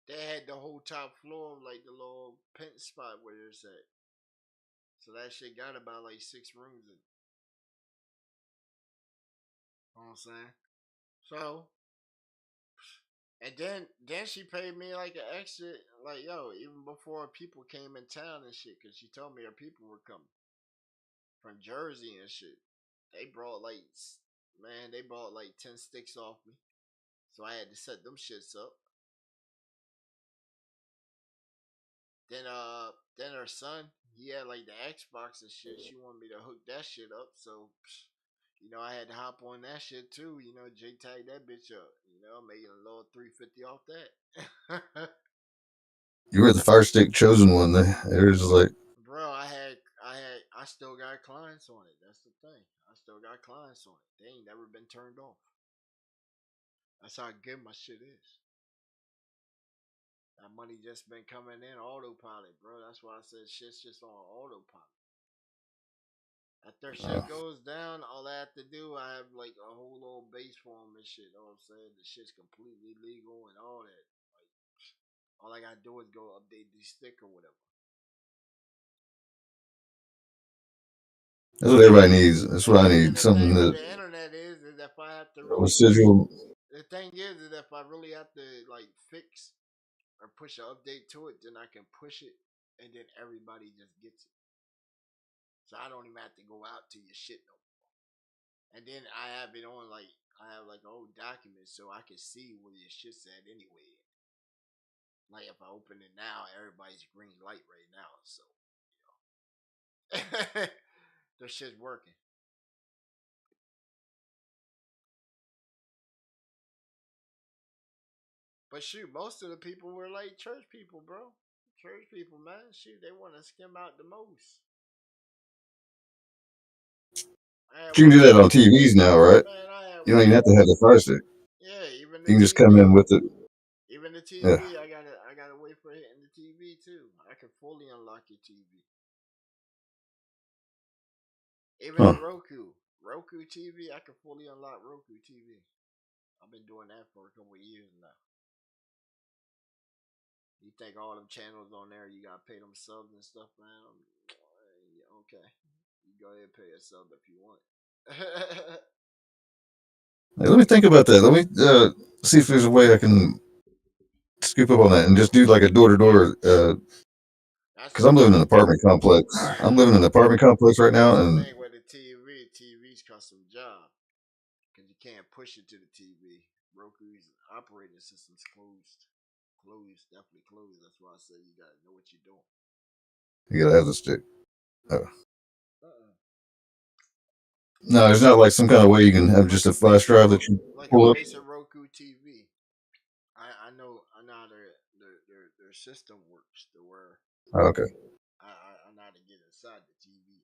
They had the whole top floor of like the little pent spot where it's at. So that shit got about like 6 rooms in it. You know what I'm saying? So and then she paid me like an extra, like yo, even before people came in town and shit, cause she told me her people were coming from Jersey and shit. They brought like, man, they brought like 10 sticks off me, so I had to set them shits up. Then her son, he had like the Xbox and shit. She wanted me to hook that shit up, so you know I had to hop on that shit too. You know, J tag that bitch up. You know, making a little 350 off that. You were the fire stick chosen one. They were just like, Bro, I still got clients on it. That's the thing. I still got clients on it. They ain't never been turned off. That's how good my shit is. That money just been coming in autopilot, bro. That's why I said shit's just on autopilot. After uh, shit goes down, all I have to do, I have like a whole little base form and shit. You know what I'm saying? The shit's completely legal and all that. Like, all I gotta do is go update the stick or whatever. that's what everybody needs. That's what I And need. the Something thing with that the internet is if I have to really push, residual. the thing is if I really have to like fix or push an update to it, then I can push it, and then everybody just gets it. So I don't even have to go out to your shit no more. And then I have it on like I have like old documents so I can see where your shit's at anyway. Like if I open it now, everybody's green light right now. So you know, the shit's working. But shoot, most of the people were like church people, bro. Church people, man. Shoot, they want to skim out the most. I had You can one do that chick, on TVs now, right? man. I had You don't one even have chick. to have the fire stick. Yeah, even the You can just come in TV. with it. Even the Yeah. TV, I gotta wait for hitting the TV too. I can fully unlock your TV. Even the Huh. Roku TV, I can fully unlock Roku TV. I've been doing that for a couple of years now. You think all them channels on there, you gotta pay them subs and stuff, man? Yeah, okay, you go ahead and pay a sub if you want. Hey, let me think about that. Let me see if there's a way I can scoop up on that and just do like a door to door. That's Because the I'm living in an thing. apartment complex. I'm living in an apartment complex right now, That's the and thing with the TV. TV's custom job because you can't push it to the TV. Roku's operating system's closed. Closed, definitely closed. That's why I say you gotta know what you're doing. you gotta have the stick. Uh, Uh-uh. no, there's not like some kind of way you can have just a flash drive that you Like a pull up. basic Roku TV. I know how their system works. To where Oh, okay. I know how to get inside the TV,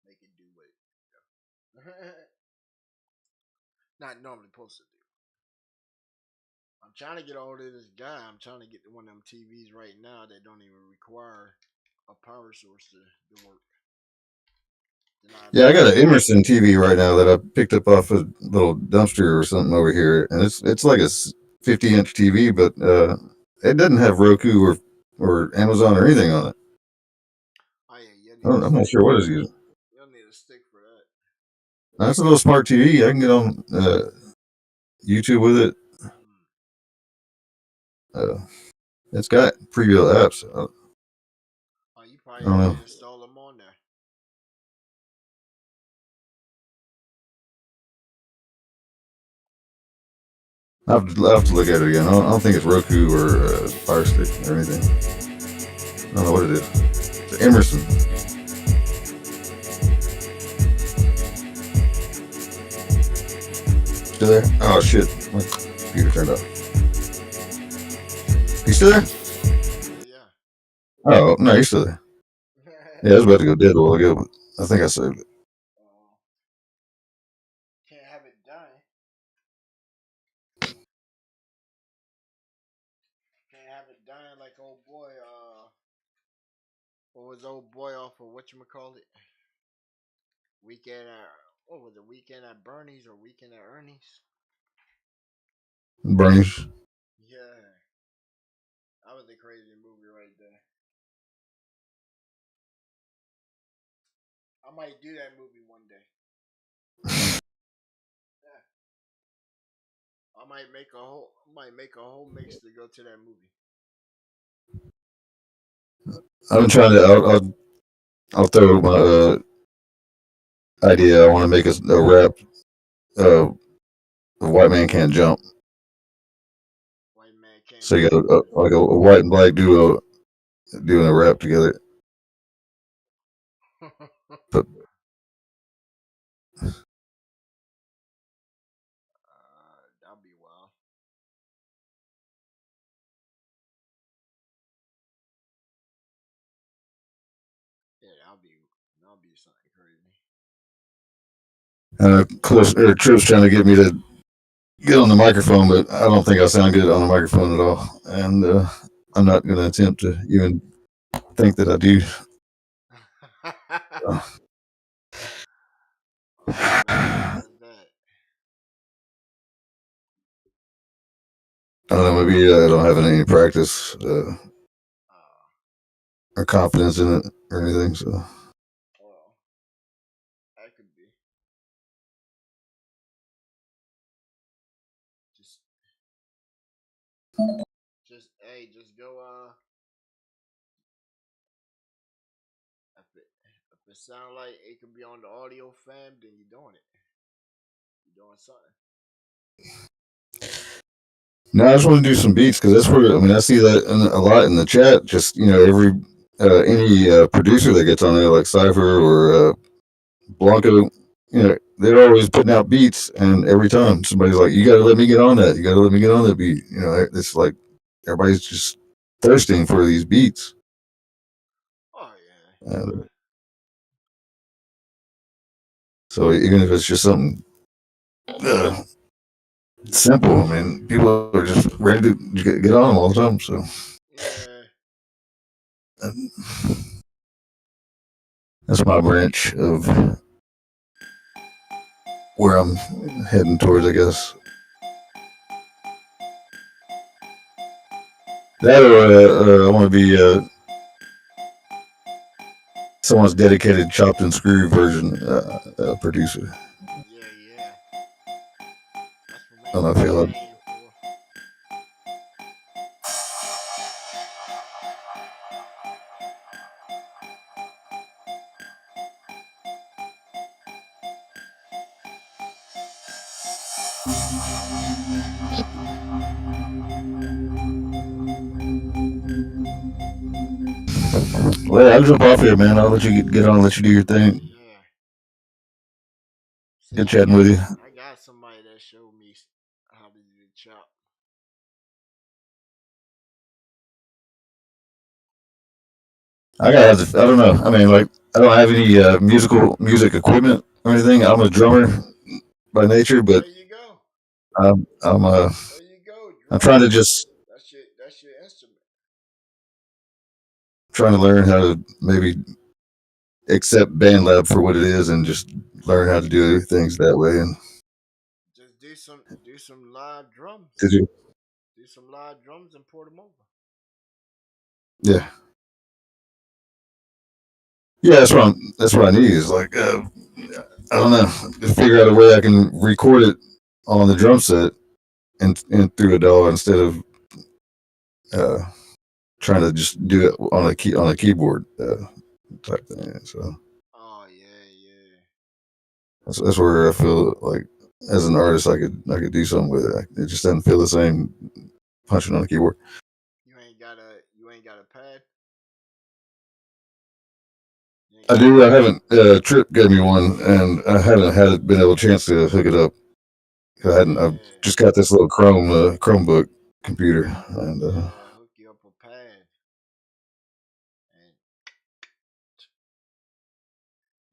make it do what you know. Not normally supposed to do. I'm trying to get all of this guy. I'm trying to get one of them TVs right now that don't even require a power source to work. Then I Yeah, I put got an Emerson TV right now that I picked up off a little dumpster or something over here, and it's like a 50-inch TV, but it doesn't have Roku or Amazon or anything on it. oh yeah, you'll need a I'm not stick. sure what it's using. You'll need a stick for that. That's a little smart TV. I can get on YouTube with it. Mm. Uh, it's got pre-built apps. Oh, you probably I don't have know. to install them on there. I have to look at it again. I don't think it's Roku or Fire Stick or anything. I don't know what it is. It's Emerson. Still there? Oh shit! My computer turned off. You still there? Yeah, yeah. Oh no, you're still there. Yeah, I was about to go dead a while ago, but I think I saved it. uh, can't have it done. Can't have it done like old boy. What was old boy off of what you call it? Weekend at what was it? Weekend at Bernie's or Weekend at Ernie's? Bernie's. Yeah, that was a crazy movie right there. I might do that movie one day. Yeah, I might make a whole mix to go to that movie. I've been trying to. I'll throw my idea. I want to make a rap. Uh, a white man can't jump. White man can't So you got jump. like a white and black duo doing a rap together. But That'll be wild. Yeah, that'll be something crazy. of course, Trip's trying to get me to get on the microphone, but I don't think I sound good on the microphone at all, and I'm not going to attempt to even think that I do. Uh, Why I is that? don't know. Maybe I don't have any practice Uh, or confidence in it or anything. So well, that could be. Just, just go. If it sound like it could be on the audio fam, then you're doing it. You're doing something. no, I just want to do some beats because that's where I mean I see that a lot in the chat. Just every any producer that gets on there like Cipher or Blanco, they're always putting out beats, and every time somebody's like, "You got to let me get on that. You got to let me get on that beat." It's like everybody's just thirsting for these beats. Oh yeah. And so even if it's just something uh, simple, I mean, people are just ready to get on them all the time. So Yeah. uh, that's my branch of where I'm heading towards, I guess. That or I want to be someone's dedicated chopped and screwed version producer. Yeah, yeah. That's what I don't know that's if what you I aim for. Well, I'll jump off here, man. I'll let you get on, let you do your thing. Yeah. See, Good chatting with you. I got somebody that showed me how to do the chop. I don't know. I mean, like, I don't have any music equipment or anything. I'm a drummer by nature, but There you go. I'm I'm uh There you go. I'm trying to Drums. just That's your instrument. trying to learn how to maybe accept BandLab for what it is and just learn how to do things that way. And Just do some live did drums. you? Do some live drums and port them over. Yeah, yeah. That's what I need. Is like I don't know. Just figure out a way I can record it on the drum set and through a DAW instead of uh, trying to just do it on a keyboard type thing. So Oh yeah, yeah. that's where I feel like as an artist, I could do something with it. It just doesn't feel the same punching on a keyboard. You ain't got a pad. You ain't I got a do. I pad. haven't. Trip gave me one, and I haven't been able a chance to hook it up. I hadn't. I've Yeah, just got this little Chromebook computer, and yeah. Hook you up a pad, and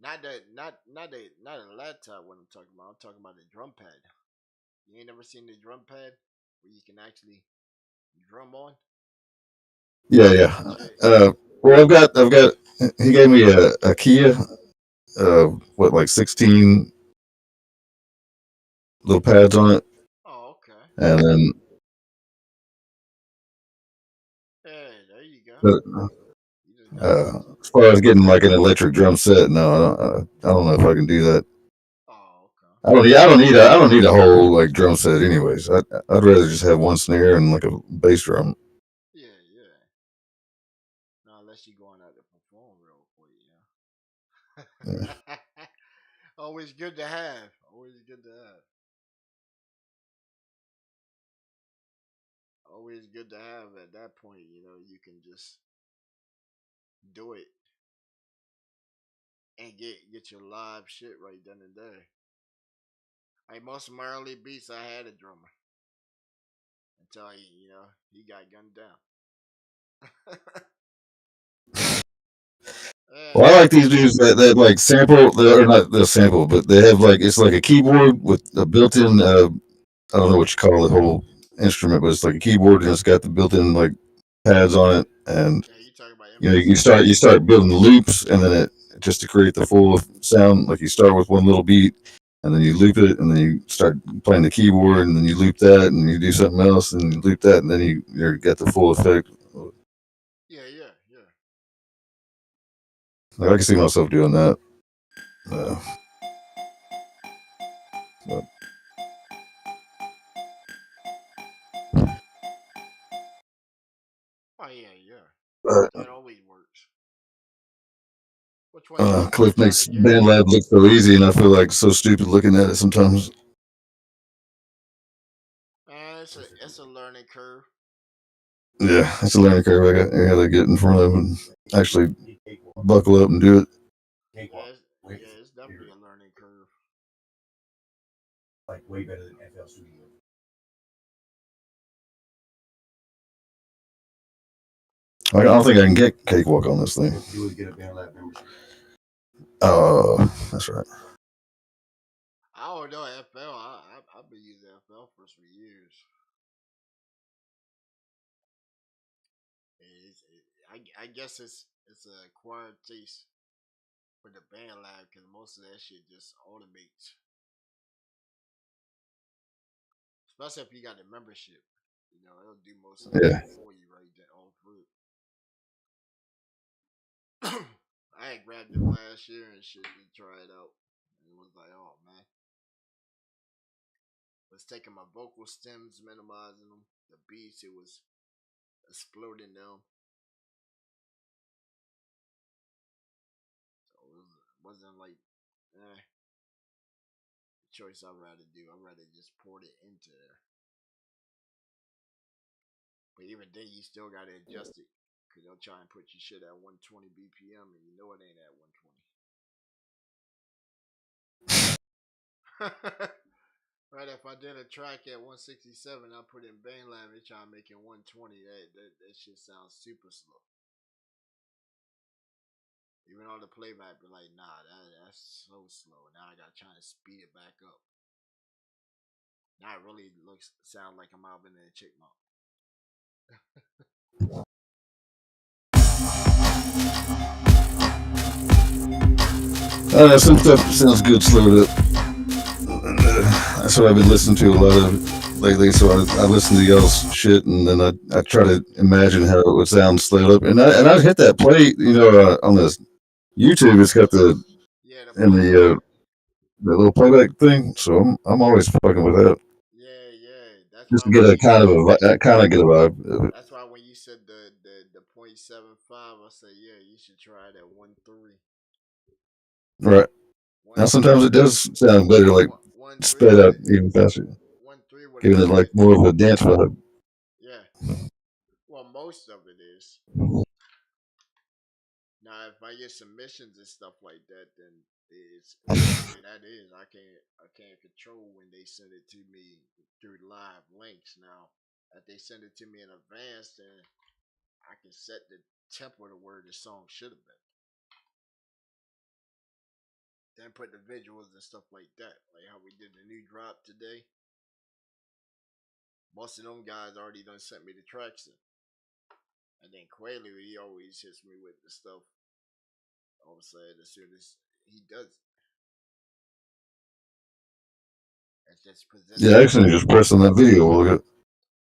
not a laptop. What I'm talking about. I'm talking about the drum pad. You ain't never seen the drum pad where you can actually drum on yeah, and yeah. shit. Well, I've got. He gave me a Kia, what, like 16 little pads on it, Oh, okay. and then Yeah, there you go. uh, You just gotta hook. as far as getting like an electric drum set, no, I don't know if I can do that. Oh, okay. I don't need a whole like drum set, anyways. I'd rather just have one snare and like a bass drum. Yeah, yeah. No, unless you going out to perform real quick, Yeah. yeah. Always good to have. Always good to have. Always good to have at that point, you can just do it and get your live shit right then and there. Like most of my early beats, I had a drummer until he got gunned down. Well, I Yeah, like these dudes that like sample, or not the sample, but they have like it's like a keyboard with a built-in. I don't know what you call the whole instrument, but it's like a keyboard and it's got the built-in like pads on it, and yeah. You talking about you MPC? start building loops, and then it just to create the full sound. Like you start with one little beat, and then you loop it, and then you start playing the keyboard, and then you loop that, and you do something else, and you loop that, and then you get the full effect. Yeah, yeah, yeah. Like, I can see myself doing that. Uh, but, Oh yeah, yeah. but That always works. Which one is your Cliff first time to makes get one? BandLab look so easy, and I feel like so stupid looking at it sometimes. It's a learning curve. Yeah, it's a learning curve. I got to get in front of and actually buckle up and do it. Yeah, it's definitely a learning curve. Like way better than FL Studio. I don't think I can get Cakewalk on this thing. What you do is get a BandLab membership. Oh, that's right. I don't know FL. I've been using FL for years. I guess it's a acquired taste for the band lab because most of that shit just automates, especially if you got the membership. It'll do most of the Yeah. shit for you right there all through. I had grabbed it last year and shit to try it out, and it was like, oh man, was taking my vocal stems, minimizing them, the beats, it was exploding them. So wasn't like, the choice I'd rather do. I'd rather just port it into there. But even then, you still gotta adjust it because they'll try and put your shit at 120 BPM, and you know it ain't at 120. Right, if I did a track at 167, I put in BandLab, they try to make it 120. That shit sounds super slow. Even on the playback, be like, nah, that's so slow. Now I gotta try to speed it back up. Now it really sound like I'm Alvin and a Chipmunk. Some stuff sounds good slowed up. That's what I've been listening to a lot of lately. So I listen to y'all's shit, and then I try to imagine how it would sound slowed up. And I hit that play, on this YouTube. It's got Yeah, the in playback. the little playback thing. So I'm always fucking with that Yeah, yeah. That's just why to get when a you kind of a vibe of it. That's why when you 97.5. I say, yeah, you should try that 1-3. Right. Now One sometimes it does sound better, like one three sped with up it. even faster, 1-3 with a giving it like cut. more of a dance vibe. Yeah. Well, most of it is. Now, if I get submissions and stuff like that, then it's the way that is. I can't control when they send it to me through live links. Now, if they send it to me in advance, then I can set the tempo to where the song should have been. Then put the visuals and stuff like that, like how we did the new drop today. Most of them guys already done sent me the tracks in. And then Quayle, he always hits me with the stuff all of a sudden as soon as he does it. It's just Yeah, presenting that. actually, just press on that video. We'll look at.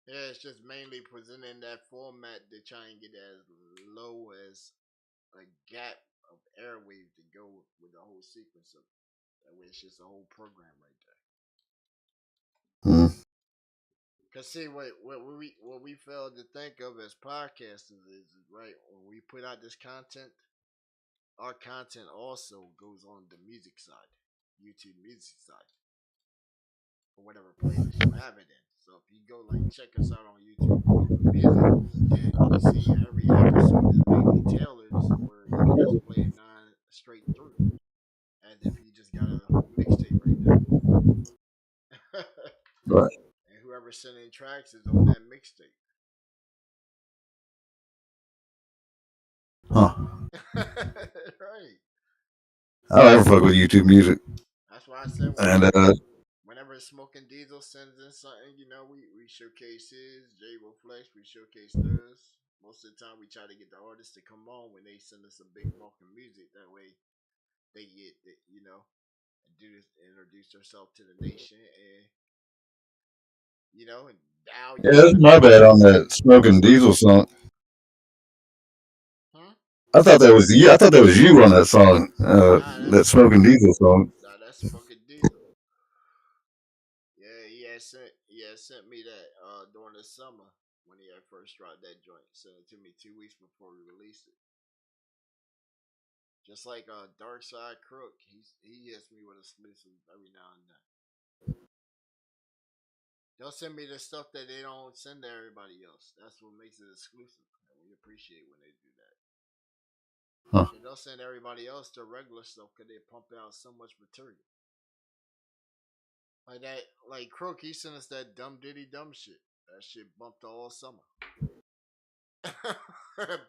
Yeah, it's just mainly presenting that format to try and get as low as a gap of airwaves to go with the whole sequence of it. That way, it's just a whole program right there. Hmm. Cause see what we failed to think of as podcasters is right when we put out this content, our content also goes on the music side, YouTube music side, or whatever playlist you have it in. So if you go like check us out on YouTube Music, then you see every episode is mainly tailored so where you can just play it nine straight through, as if you just got a whole mixtape right there. Right. And whoever's sending tracks is on that mixtape. Huh. Right. I don't ever fuck with YouTube music, That's why I said and whenever Smoking Diesel sends in something, we showcase his, J Will Flex, we showcase theirs. Most of the time, we try to get the artists to come on when they send us a big bulk of music. That way, they get, do this, introduce themselves to the nation, and now yeah, you that's want to my be bad on. on that smoking diesel song. Huh? I thought that was you. I thought that was you on that song. Nah, That smoking diesel song. that's Smoking Diesel. Yeah, he had sent me that during the summer when he had first dropped that joint. Sent it to me 2 weeks before we released it. Just like Dark Side Crook, he hits me with exclusives every now and then. They'll send me the stuff that they don't send to everybody else. That's what makes it exclusive, and we appreciate when they do that. Huh. Cause they'll send everybody else the regular stuff because they pump out so much material. Like that, like Crook, he sent us that dumb diddy dumb shit. That shit bumped all summer.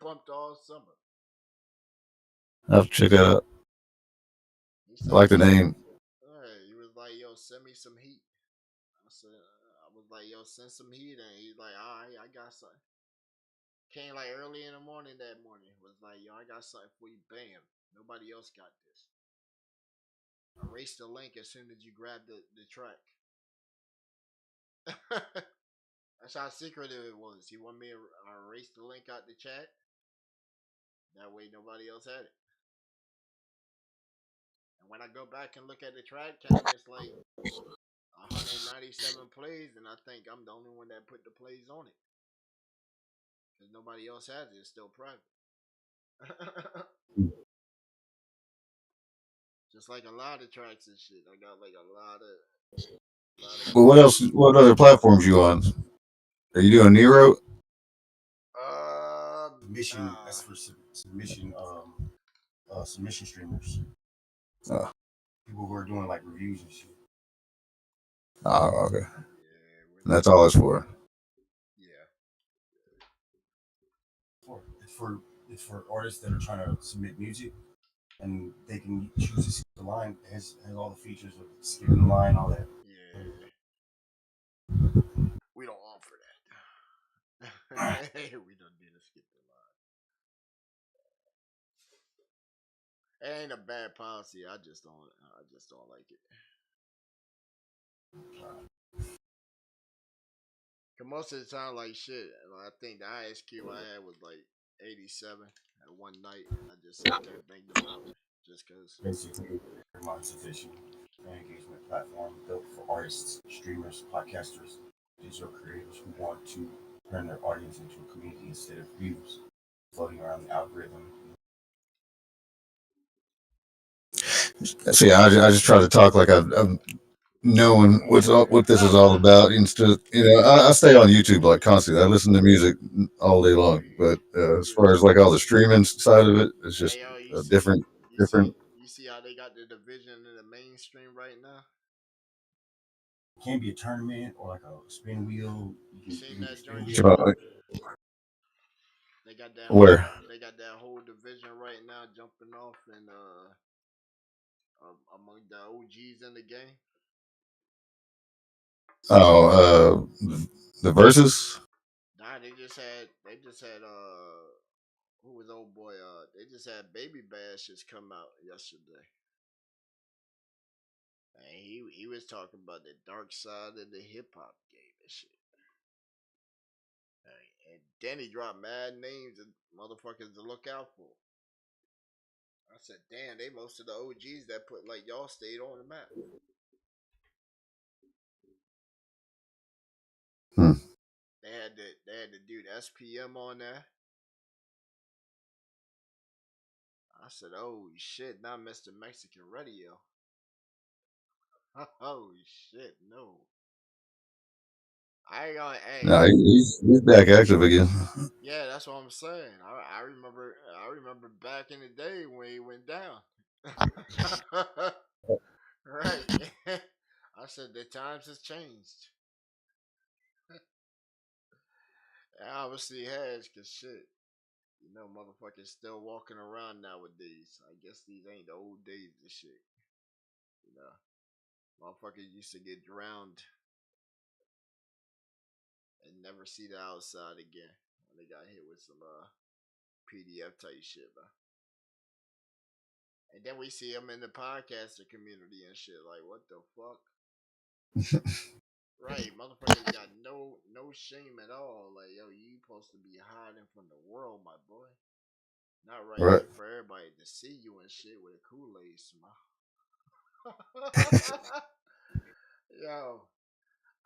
Bumped all summer. I have to check that out. He I sent like the us. name. He was like, "Yo, send me some heat." I was like, "Yo, send some heat," and he's like, "All right, I got something." Came like early in the morning that morning. Was like, "Yo, I got something for you." Bam. Nobody else got this. Erase the link as soon as you grab the track. That's how secretive it was. He wanted me to erase the link out the chat. That way nobody else had it. And when I go back and look at the track count, it's like 197 plays, and I think I'm the only one that put the plays on it because nobody else has it. It's still private. Just like a lot of tracks and shit. I got like a lot of Well, what else? crazy. What other platforms you on? Are you doing Nero? Submission. Nah. That's for submission. Submission streamers. Oh, People who are doing like reviews and shit. oh, okay. Yeah, we're That's not. all it's for. Yeah. For it's for artists that are trying to submit music, and they can choose to skip the line. It has all the features of skipping the line, all that. Yeah. We don't offer that. We don't do the skip the line. It ain't a bad policy. I just don't like it. Cause most of the time, like shit, I think the highest Q I had was like 87 at one night. I just sat there and banged them out, just cause. Basically, a monetization and engagement platform built for artists, streamers, podcasters, digital creators who want to turn their audience into a community instead of views. floating around the algorithm. See, I just try to talk like I'm knowing what this is all about. Instead, I stay on YouTube like constantly. I listen to music all day long. But as far as like all the streaming side of it, it's Hey just yo, you a see, different you see, different. you see how they got the division in the mainstream right now? It can be a tournament or like a spin wheel. You You seen can do that spin joint wheel. yet? Like, They got that whole, where? they got that whole division right now jumping off and among the OGs in the game. Oh, the verses. Nah, they just had who was old boy? They just had Baby Bash just come out yesterday, and he was talking about the dark side of the hip hop game and shit. And then he dropped mad names and motherfuckers to look out for. I said, damn, they most of the OGs that put like y'all stayed on the map. Hmm. They had the dude SPM on there. I said, oh shit, not Mr. Mexican Radio. Oh shit, no. I ain't gonna. Hey, No, he's back active again. yeah, that's what I'm saying. I remember back in the day when he went down. Right. I said the times has changed. It obviously has, cause shit, motherfuckers still walking around nowadays. I guess these ain't the old days and shit. You know, motherfuckers used to get drowned and never see the outside again when they got hit with some PDF type shit, man. And then we see them in the podcaster community and shit. Like, what the fuck? Right, motherfuckers got no shame at all. Like, yo, you supposed to be hiding from the world, my boy. Not right Right. here for everybody to see you and shit with a Kool-Aid smile. Yo,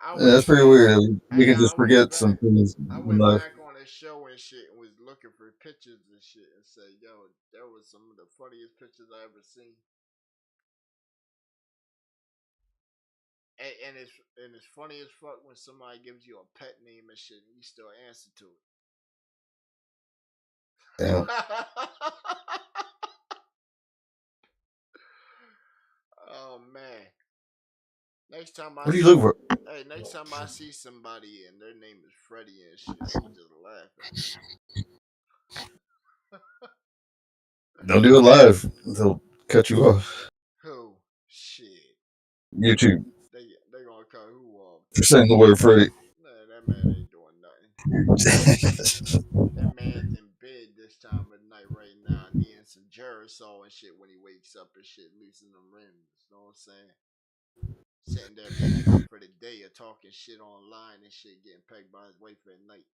I Yeah, went that's pretty back. weird. We Hey, can I just went forget back. some things I in went life. back on a show and shit and was looking for pictures and shit and said, yo, there was some of the funniest pictures I ever seen. And it's funny as fuck when somebody gives you a pet name and shit and you still answer to Yeah. it. Oh man. Next time I What are you see looking for? Hey, next time I see somebody and their name is Freddie and shit, I'ma just laugh at Don't do it live. They'll cut you off. them. Who? Shit. YouTube They gonna cut who off? for saying the word Freddie. Man, that man ain't doing nothing. That man's in bed this time of night right now, needing some Gerasol and shit when he wakes up and shit, loosening them rims. You know what I'm saying? Sitting there making up for the day of talking shit online and shit, getting pegged by his wife at night.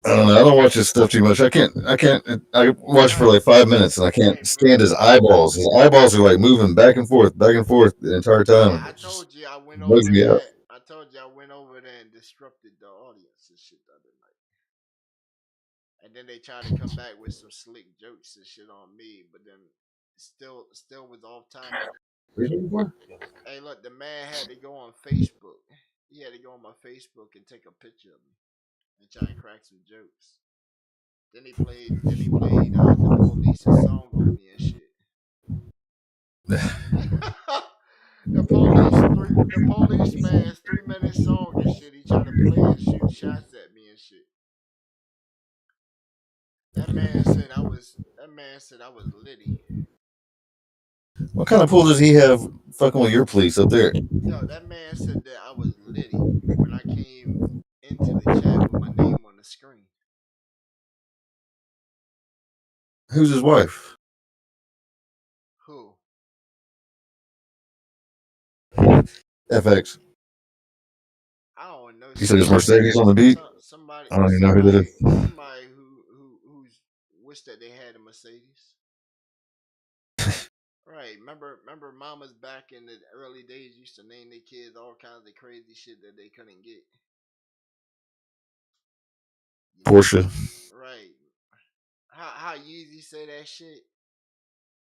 I don't know. I don't watch this stuff too much. I can't. I can't. I watch for Hey, like 5 minutes, and I hey, can't stand bro. his eyeballs. His eyeballs are like moving back and forth the entire time, Yeah, and I it just told you I went bugs over me out. there. I told you I went over there and disrupted the audience and shit the other night. And then they tried to come back with some slick jokes and shit on me, but then still was off topic. What are you looking for? Hey, look, the man had to go on Facebook. He had to go on my Facebook and take a picture of me and try and crack some jokes. Then he played the police's song on me and shit. The policeman's 3 minute song and shit. He tried to play and shoot shots at me and shit. That man said I was litty. What kind of pool does he have? Fucking with your police up there. Yo, that man said that I was litty when I came into the chat with my name on the screen. Who's his wife? Who? FX. I don't know. You said it's Somebody, Mercedes on the beat. somebody, I don't even know who that somebody, is. somebody who's wished that they had a Mercedes. Right. Remember mamas back in the early days used to name their kids all kinds of crazy shit that they couldn't get. You know? Porsche. Right. How Yeezy say that shit?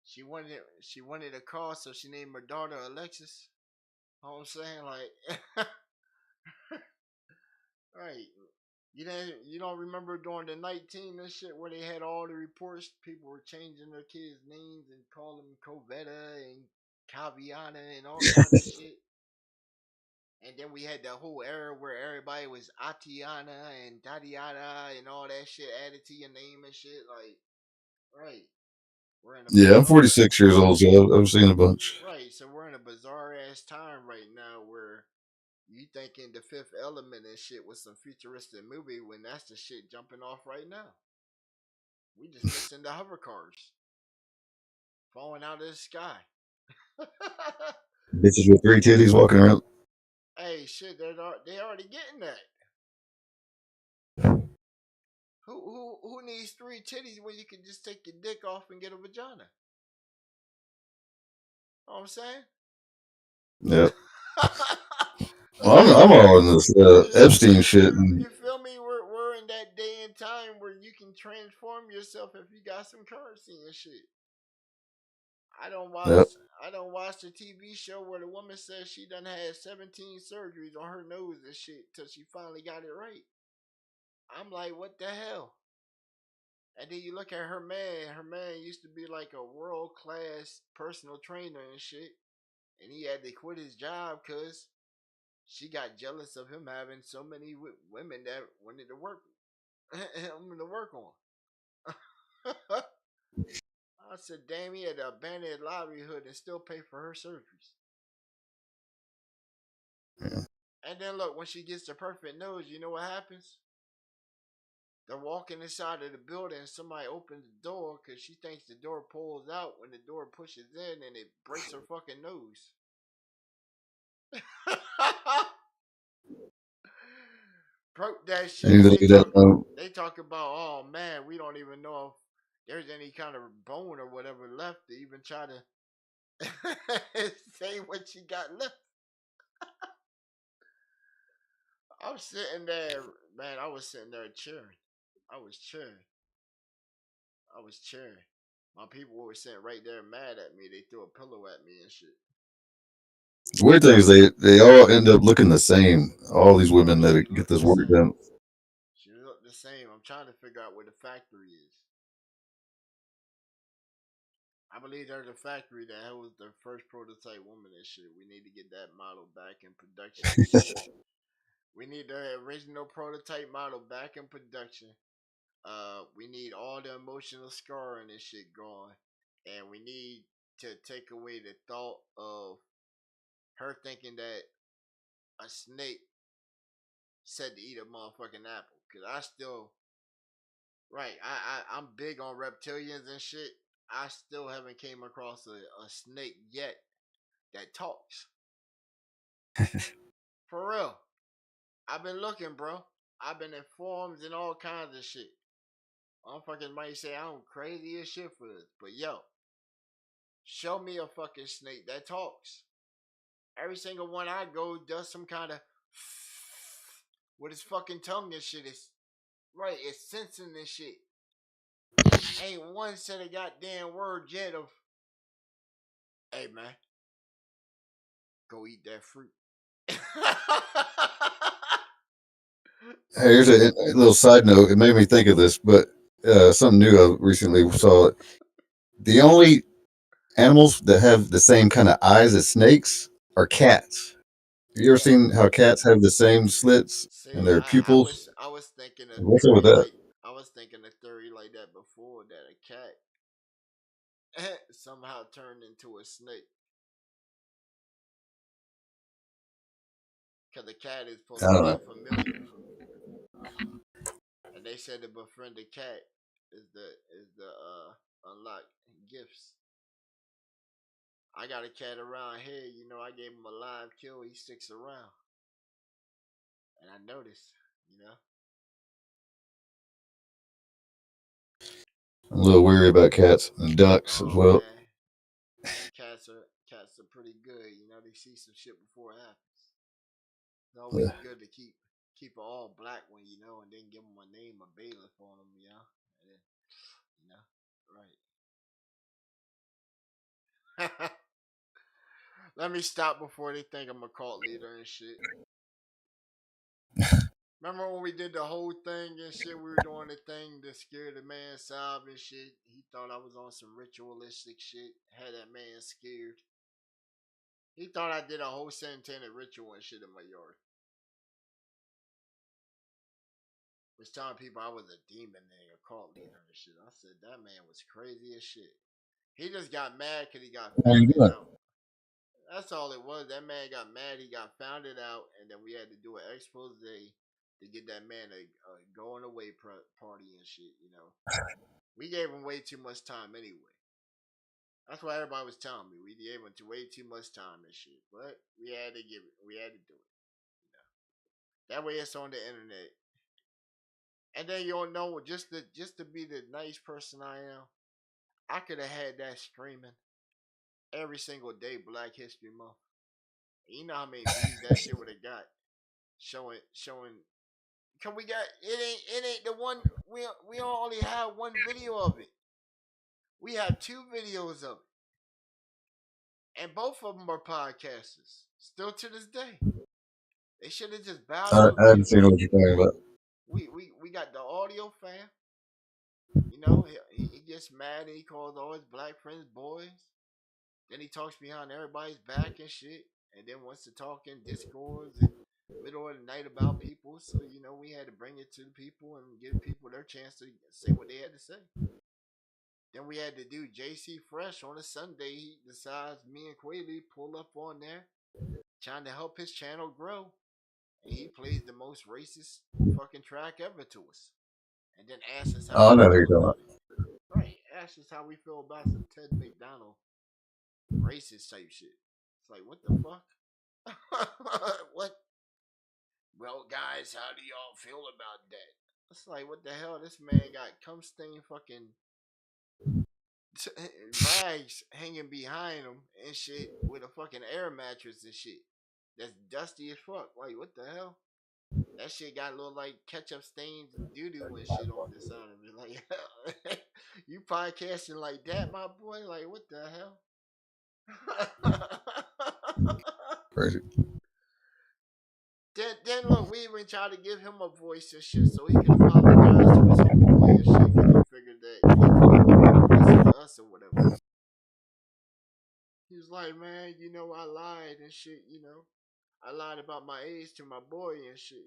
She wanted a car, so she named her daughter Alexis. You know what I'm saying? Like right. You don't remember during the 19 and shit where they had all the reports, people were changing their kids' names and calling them Covetta and Caviana and all kind of shit. And then we had the whole era where everybody was Atiana and Tatiana and all that shit added to your name and shit. Like, right. We're in a Yeah, I'm bizarre 46 years old, so I've seen a bunch. right. So we're in a bizarre ass time right now where you thinking the Fifth Element and shit was some futuristic movie when that's the shit jumping off right now. We just missing the hover cars falling out of the sky. Bitches with three titties walking around. Hey, shit, they already getting that. Who needs three titties when you can just take your dick off and get a vagina? Know what I'm saying? Yeah. Well, I'm all in this Epstein shit. And, you feel me? We're in that day and time where you can transform yourself if you got some currency and shit. I don't watch yep. I don't watch the TV show where the woman says she done had 17 surgeries on her nose and shit till she finally got it right. I'm like, what the hell? And then you look at her man. Her man used to be like a world class personal trainer and shit, and he had to quit his job because she got jealous of him having so many women that wanted to work him to work on. I said, damn, he had to abandon his livelihood and still pay for her surgeries. Yeah. And then look, when she gets the perfect nose, you know what happens? They're walking inside of the building and somebody opens the door because she thinks the door pulls out when the door pushes in and it breaks her fucking nose. Broke that shit and Anything that they talk about, oh man, we don't even know if there's any kind of bone or whatever left to even try to say what she got left. I'm sitting there, man, I was sitting there cheering. I was cheering. I was cheering. My people were sitting right there mad at me. They threw a pillow at me and shit. the weird thing is they all end up looking the same. All these women She that get looked this the work same. done. She looked the same. I'm trying to figure out where the factory is. I believe they're the factory that was the first prototype woman and shit. We need to get that model back in production and shit. We need the original prototype model back in production. We need all the emotional scarring and shit gone. And we need to take away the thought of her thinking that a snake said to eat a motherfucking apple. Cause I still right, I'm big on reptilians and shit. I still haven't came across a snake yet that talks. For real. I've been looking, bro. I've been informed and all kinds of shit. Motherfuckers might say I'm crazy as shit for this, but yo, show me a fucking snake that talks. Every single one I go does some kind of with his fucking tongue and shit. Is right, it's sensing this shit. Ain't one said a goddamn word yet of, hey man, go eat that fruit. Hey, here's a little side note. It made me think of this, but something new I recently saw. The only animals that have the same kind of eyes as snakes are cats. Have you ever Yeah. seen how cats have the same slits in See, their pupils? I was thinking a What's up with theory that? like I was thinking a theory like that before that a cat somehow turned into a snake because the cat is I supposed to don't be a know. familiar, and they said to befriend a cat is the unlock gifts. I got a cat around here, you know. I gave him a live kill. He sticks around, and I noticed, you know. I'm a little weary about cats and ducks as Oh well. man, cats are pretty good. You know, they see some shit before it happens. It's always Yeah. good to keep. keep an all black one, and then give them a name, a bailiff on them, and then, you know, right. Let me stop before they think I'm a cult leader and shit. Remember when we did the whole thing and shit? We were doing the thing to scare the man sob and shit. He thought I was on some ritualistic shit. Had that man scared. He thought I did a whole satanic ritual and shit in my yard. Was telling people I was a demon and a cult leader and shit. I said that man was crazy as shit. He just got mad because he got How you found doing? out. That's all it was. That man got mad. He got found out, and then we had to do an expose to get that man a going away party and shit. We gave him way too much time anyway. That's what everybody was telling me. We gave him way too much time and shit. But we had to give it. We had to do it. That way it's on the internet. And then you'll know just to be the nice person I am. I could have had that streaming every single day, Black History Month. You know how many views that shit would have got showing. Cause we got it ain't the one we only have one video of it. We have two videos of it, and both of them are podcasters. Still to this day, they should have just bowed I to haven't agree. seen what you're talking about. We got the audio fam. He gets mad and he calls all his black friends boys. Then he talks behind everybody's back and shit, and then wants to talk in discords and middle of the night about people. So we had to bring it to the people and give people their chance to say what they had to say. Then we had to do JC Fresh on a Sunday. He decides me and Quayle pull up on there, trying to help his channel grow, and he plays the most racist fucking track ever to us, and then asks us how Oh, I we know who feel you're talking about about. it. Right? Asks us how we feel about some Ted McDonald racist type shit. It's like, what the fuck? What? Well, guys, how do y'all feel about that? It's like, what the hell? This man got cum stain fucking rags hanging behind him and shit with a fucking air mattress and shit. That's dusty as fuck. Like, what the hell? That shit got a little like ketchup stains and doo doo and shit on the side of it. Like, you podcasting like that, my boy? Like, what the hell? Crazy. Then look, we even tried to give him a voice and shit so he could apologize to his homeboy and shit because he figured that he could listen to us or whatever. He was like, man, I lied and shit. I lied about my age to my boy and shit.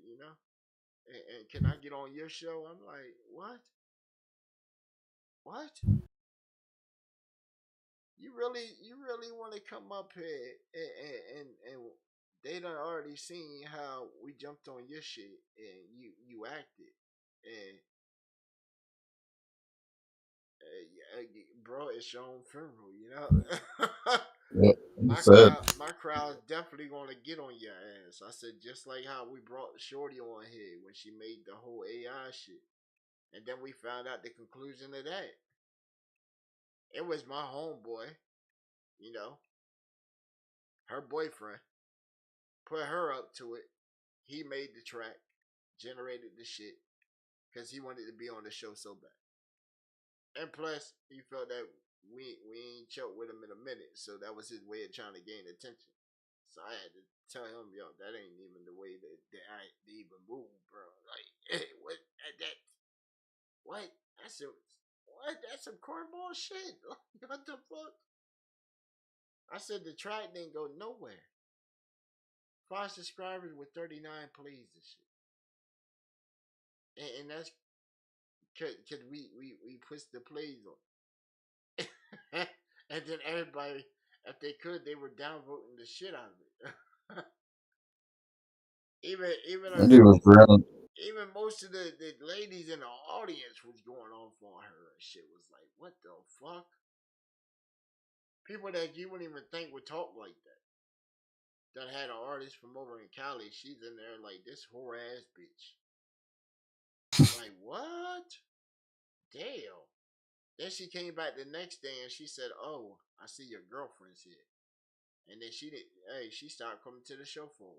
And can I get on your show? I'm like, what? What? You really want to come up here and they done already seen how we jumped on your shit and you acted and bro, it's your own funeral. Yep. my Sad. crowd's definitely gonna get on your ass. I said just like how we brought Shorty on here when she made the whole AI shit, and then we found out the conclusion of that. It was my homeboy, you know, her boyfriend put her up to it. He made the track, generated the shit, because he wanted to be on the show so bad. And plus, he felt that we ain't choked with him in a minute, so that was his way of trying to gain attention. So I had to tell him, yo, that ain't even the way that I even move, bro. Like, hey, what that? What? That's some what? That's some cornball shit. What the fuck? I said the track didn't go nowhere. 5 subscribers with 39 plays and shit, and that's because we pushed the plays on, and then everybody, if they could, they were downvoting the shit out of it. even That us dude was grounded. even most of the ladies in the audience was going off on her and shit. Was like, what the fuck? People that you wouldn't even think would talk like that. That had an artist from over in Cali. She's in there like this whore ass bitch. Like what? Damn. Then she came back the next day and she said, "Oh, I see your girlfriend's here." And then she did. Hey, she started coming to the show for a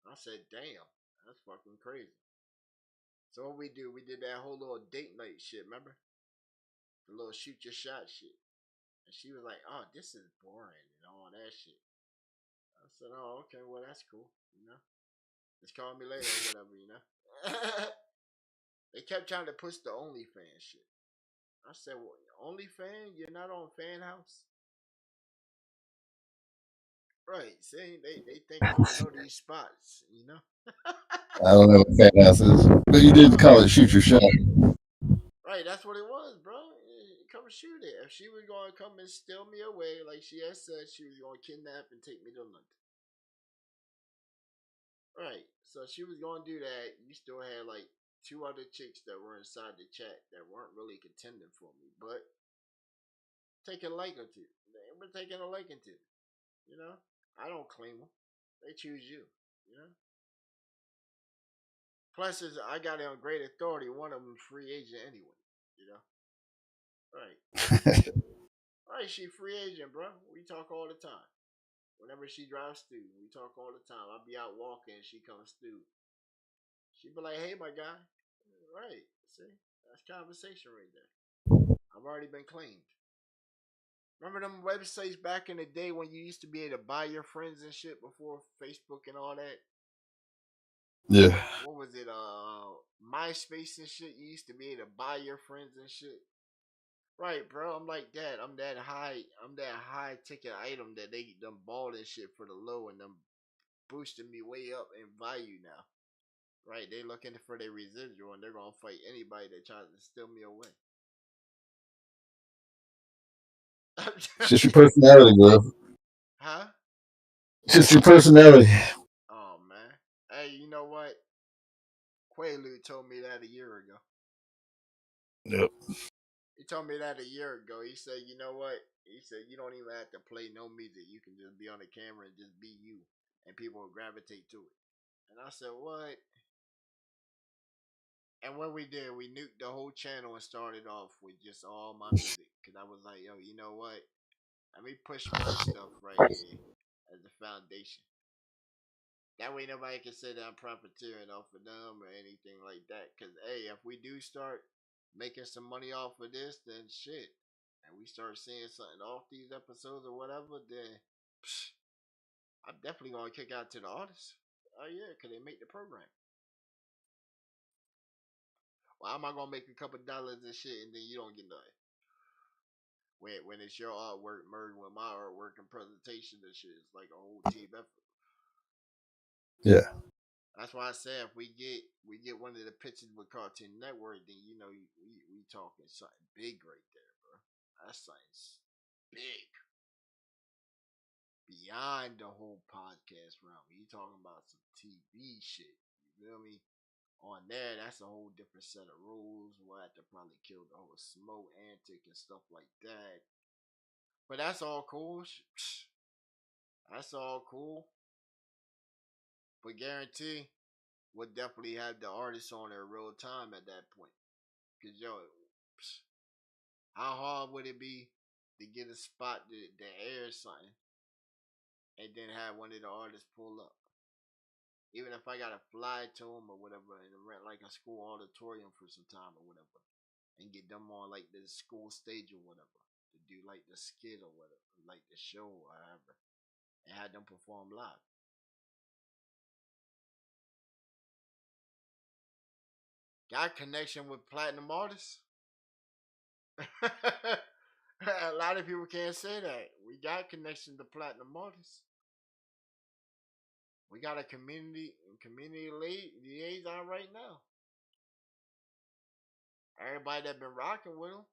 while. I said, damn, that's fucking crazy. So what we do? We did that whole little date night shit. Remember the little shoot your shot shit? And she was like, "Oh, this is boring and all that shit." I said, "Oh, okay, well that's cool. You know, just call me later or whatever. You know." They kept trying to push the OnlyFans shit. I said, "Well, OnlyFans? You're not on Fan House, right?" See, they think I don't know these spots. You know. I don't know what Fat House is, but you did call it shoot your shot. Right, that's what it was, bro. Come shoot it. If she was gonna come and steal me away, like she had said, she was gonna kidnap and take me to London. Right. So she was gonna do that. You still had like two other chicks that were inside the chat that weren't really contending for me, but taking a liking to. They were taking a liking to. You know, I don't claim them. They choose you. You know. Plus, I got it on great authority. One of them free agent anyway. You know. Right. Right. She free agent, bro. We talk all the time. Whenever she drives through, we talk all the time. I'll be out walking, she comes through. She be like, "Hey, my guy." Right. See, that's conversation right there. I've already been claimed. Remember them websites back in the day when you used to be able to buy your friends and shit before Facebook and all that? Yeah. What was it? MySpace and shit. You used to be able to buy your friends and shit. Right, bro. I'm like that. I'm that high. I'm that high ticket item that they them bought and shit for the low and them boosting me way up in value now. Right, they looking for their residual and they're gonna fight anybody that tries to steal me away. It's just your personality, bro. Huh? It's just your personality. Oh man. Hey, you know what? Quaalude told me that a year ago. Yep. He told me that a year ago. He said, "You know what?" He said, "You don't even have to play no music. You can just be on the camera and just be you, and people will gravitate to it." And I said, "What?" And when we did, we nuked the whole channel and started off with just all my music. Cause I was like, "Yo, you know what? Let me push my stuff right here as the foundation. That way nobody can say that I'm profiteering off of them or anything like that. Cause hey, if we do start making some money off of this, then shit. And we start seeing something off these episodes or whatever, then psh, I'm definitely gonna kick out to the artists. Oh yeah, cause they make the program. Why am I gonna make a couple dollars and shit and then you don't get nothing? When it's your artwork merged with my artwork and presentation and shit, it's like a whole team effort. Yeah. That's why I say if we get one of the pitches with Cartoon Network, then you know we talking something big right there, bro. That's something big beyond the whole podcast realm. You talking about some TV shit? You feel me? On there, that's a whole different set of rules. We'll have to probably kill the whole smoke antic and stuff like that. But that's all cool. That's all cool. But guarantee we'll definitely have the artists on there real time at that point. Cause yo, how hard would it be to get a spot to air something and then have one of the artists pull up? Even if I gotta fly to them or whatever and rent like a school auditorium for some time or whatever, and get them on like the school stage or whatever to do like the skit or whatever, like the show or whatever, and have them perform live. Got connection with platinum artists? A lot of people can't say that. We got connection to platinum artists. We got a community liaison right now. Everybody that been rocking with them,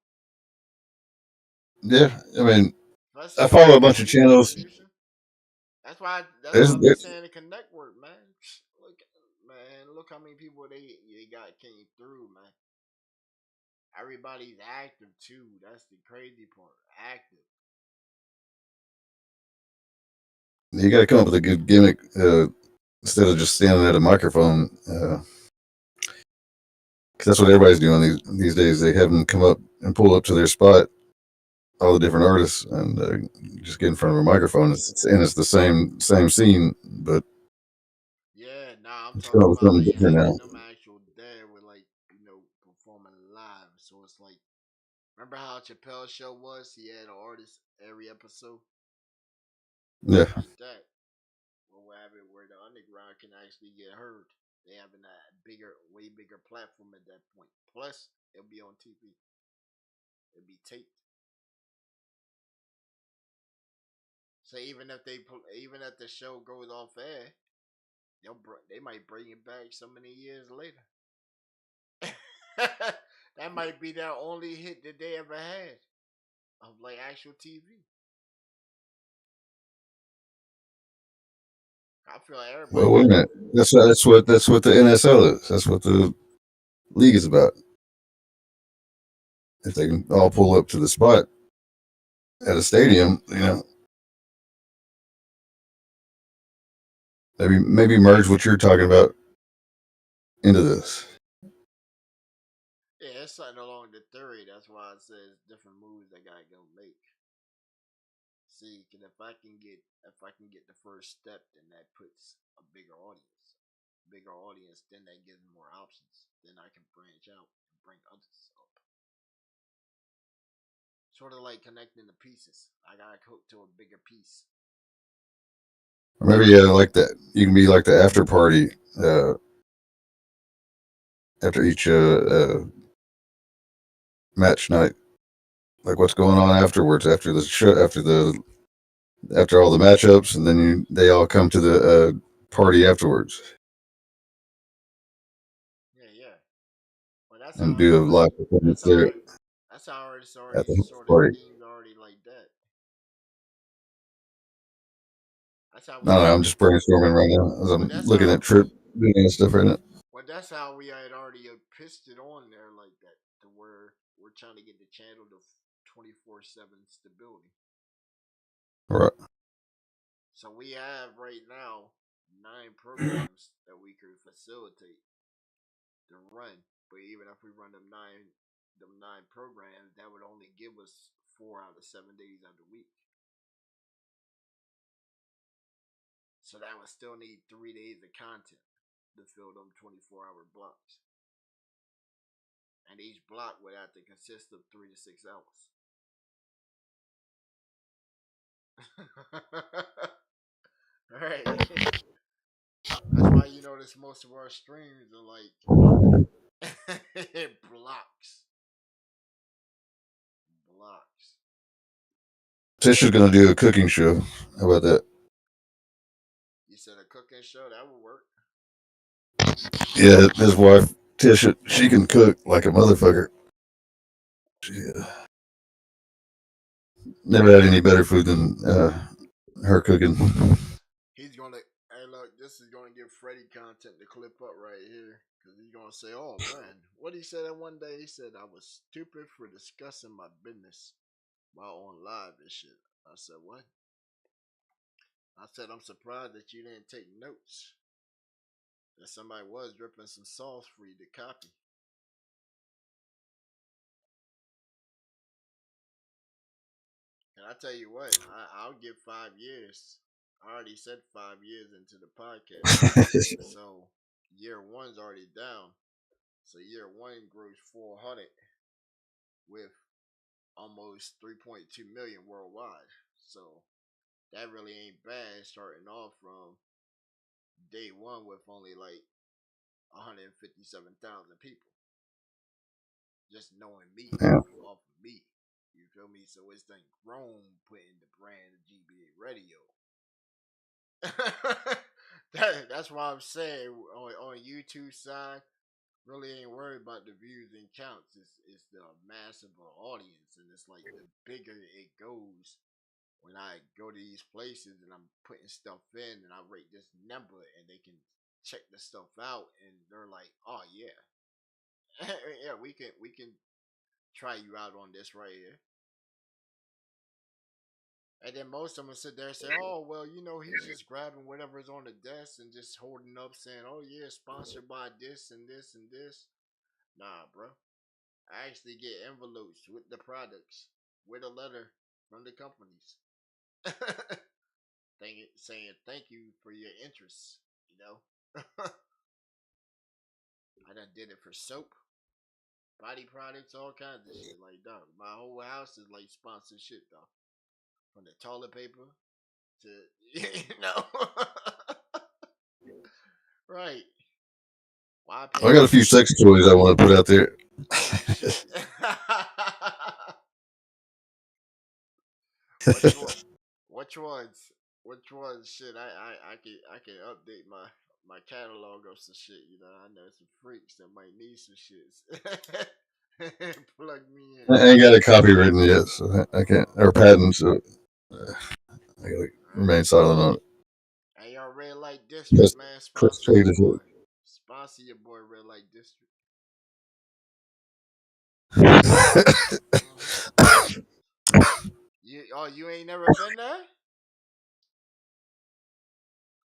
Yeah. I mean, especially I when it follow a comes to bunch of music channels. distribution. That's why There's, I be there, saying the connect work, man. Look, man, look how many people they got came through, man. Everybody's active too. That's the crazy part. Active. you got to come up with a good gimmick instead of just standing at a microphone. Because that's what everybody's doing these days. They have them come up and pull up to their spot, all the different artists, and just get in front of a microphone. And it's the same scene, but Yeah, Now I'm Let's come talking up with about something like different now. having them actual there with like performing live. So it's like, remember how Chappelle's show was? He had an artist every episode. Yeah. It's like that. We'll have it where the underground can actually get heard. They having a bigger, way bigger platform at that point. Plus, it'll be on TV. It'll be taped. So even if the show goes off air, they might bring it back so many years later. That might be their only hit that they ever had of like actual TV. I feel like Well, everybody wait a could. minute. That's what the NSL is. That's what the league is about. If they can all pull up to the spot at a stadium, maybe merge what you're talking about into this. Yeah, it's something along the theory. That's why it says different moves they gotta go make. See, cause if I can get the first step, then that puts a bigger audience. Bigger audience, then that gives me more options. Then I can branch out and bring others up. Sort of like connecting the pieces. I gotta hook to a bigger piece. Or maybe like that. You can be like the after party after each match night. Like what's going on afterwards, after the show, after all the matchups, and then they all come to the party afterwards Yeah, yeah. Well, that's and already do a like live performance that's there already that's already it's at already the sort of party. themed already like that. That's how I we don't know. had. I'm just brainstorming right now as Well, I'm that's looking how. at Trip doing that stuff right now. Well, that's how we had already pitched it on there like that. To where we're trying to get the channel to 24/7 stability. Right. So we have right now 9 programs that we could facilitate to run. But even if we run them nine programs, that would only give us 4 out of 7 days of the week. So that would still need 3 days of content to fill them 24-hour blocks. And each block would have to consist of 3 to 6 hours. Right. That's why you notice most of our streams are like blocks. Blocks. Tish is going to do a cooking show. How about that? You said a cooking show, that would work. Yeah, his wife Tish, she can cook like a motherfucker. She never had any better food than her cooking. He's gonna hey look, this is gonna give Freddie content to clip up right here. Cause he's gonna say, oh man, what he said that one day, he said I was stupid for discussing my business while on live and shit. I said, what? I said, I'm surprised that you didn't take notes. That somebody was dripping some sauce for you to copy. And I tell you what, I'll give 5 years. I already said 5 years into the podcast. So year one's already down. So year one grows 400 with almost 3.2 million worldwide. So that really ain't bad starting off from day one with only like 157,000 people. Just knowing me Yeah. off of me. You feel me? So it's done grown putting the brand of GBA Radio. That's why I'm saying on YouTube side, really ain't worried about the views and counts. It's the massive audience, and it's like the bigger it goes. When I go to these places and I'm putting stuff in, and I rate this number, and they can check the stuff out, and they're like, "Oh yeah, yeah, we can try you out on this right here." And then most of them sit there and say, "Oh well, he's just grabbing whatever's on the desk and just holding up, saying, oh yeah, sponsored by this and this and this.'" Nah, bro. I actually get envelopes with the products with a letter from the companies. Saying thank you for your interest. You know. I done did it for soap, body products, all kinds of shit. Like, dog, my whole house is like sponsored shit, though. From the toilet paper to, you know, right? Why I pay? got a few sex toys I want to put out there. Oh shit! Which one? Which ones? Which ones? Shit, I can update my catalog of some shit. You know, I know some freaks that might need some shits. Plug me in. I ain't got a copywritten yet, so I can't, or patent, so I gotta Right. remain silent on it. Hey, y'all, Red Light Press, District, man, press sponsor trade your is boy. Sponsor your boy, Red Light District. it. Hmm. You ain't never been there?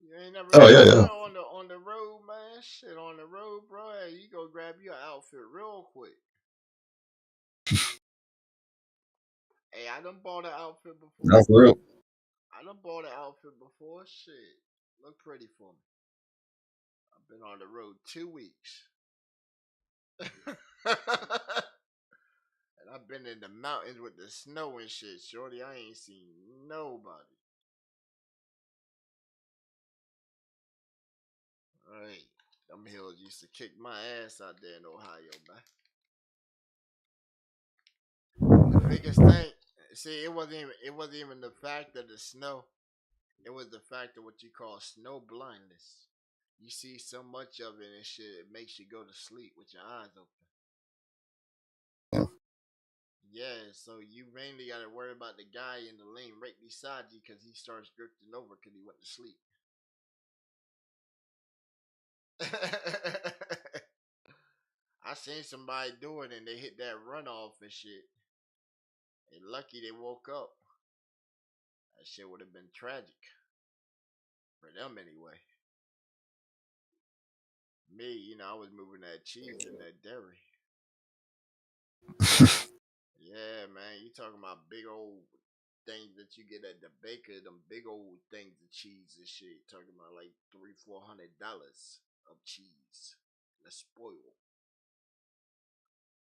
You ain't never Oh yeah, been yeah. there on the road, man. Shit, on the road, bro. Hey, you go grab your outfit real quick. Hey, I done bought an outfit before. Not for real. I done bought an outfit before. Shit, look pretty for me. I've been on the road 2 weeks, and I've been in the mountains with the snow and shit. Shorty, I ain't seen nobody. Right, them hills used to kick my ass out there in Ohio, man. The biggest thing, see, it wasn't even the fact of the snow. It was the fact of what you call snow blindness. You see so much of it and shit, it makes you go to sleep with your eyes open. Yeah. Yeah, so you mainly got to worry about the guy in the lane right beside you because he starts drifting over because he went to sleep. I seen somebody do it and they hit that runoff and shit. And lucky they woke up. That shit would have been tragic for them anyway. Me, I was moving that cheese and that dairy. Yeah, man, you talking about big old things that you get at the baker, them big old things of cheese and shit. Talking about like $300-$400 of cheese. Let's spoil.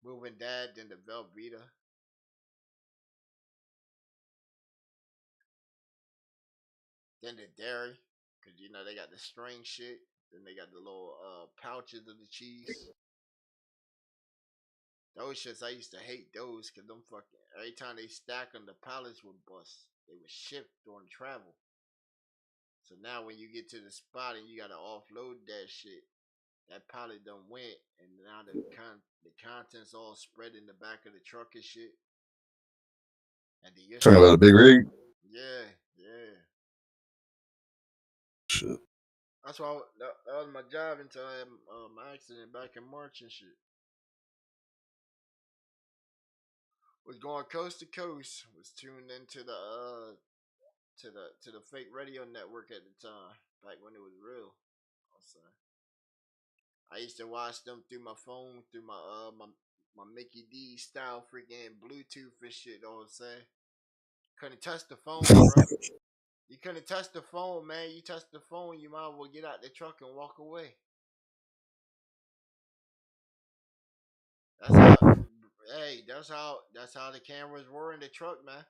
Moving that, then the Velveeta, then the dairy, cause they got the string shit. Then they got the little pouches of the cheese. Those shits I used to hate those, cause them fucking every time they stack them, the pallets would bust. They would shift during travel. So now when you get to the spot and you gotta offload that shit, that pallet done went, and now the contents all spread in the back of the truck and shit. And then you're Talking about stuck. a big rig. Yeah, yeah. Shit. That's why that was my job until I had my accident back in March and shit. Was going coast to coast. Was tuned into the fake radio network at the time, back when it was real. I used to watch them through my phone, through my Mickey D style freaking Bluetooth and shit. Know what I'm saying? Couldn't touch the phone, bro. You couldn't touch the phone, man. You touch the phone, you might as well get out the truck and walk away. That's how. Hey, that's how the cameras were in the truck, man.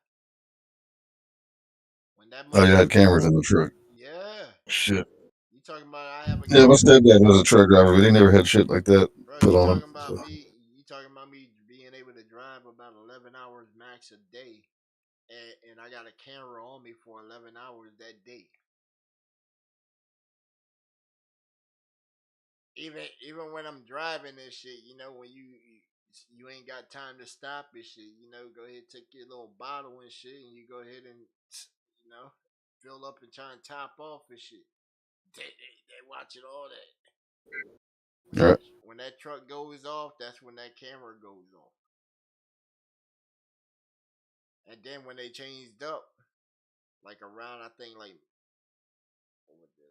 When that Oh, you had motherfucker, cameras in the truck. yeah. Shit. You talking about I have a Yeah, my camera, stepdad was a truck driver, but he never had shit like that bro? put You on him. talking about So. me? You talking about me being able to drive about 11 hours max a day, and I got a camera on me for 11 hours that day. Even when I'm driving and shit, when you ain't got time to stop and shit, go ahead take your little bottle and shit, and you go ahead and you know fill up and try and top off and shit. They watching all that. When All that right. when that truck goes off, that's when that camera goes off. And then when they changed up, like around I think like what was it,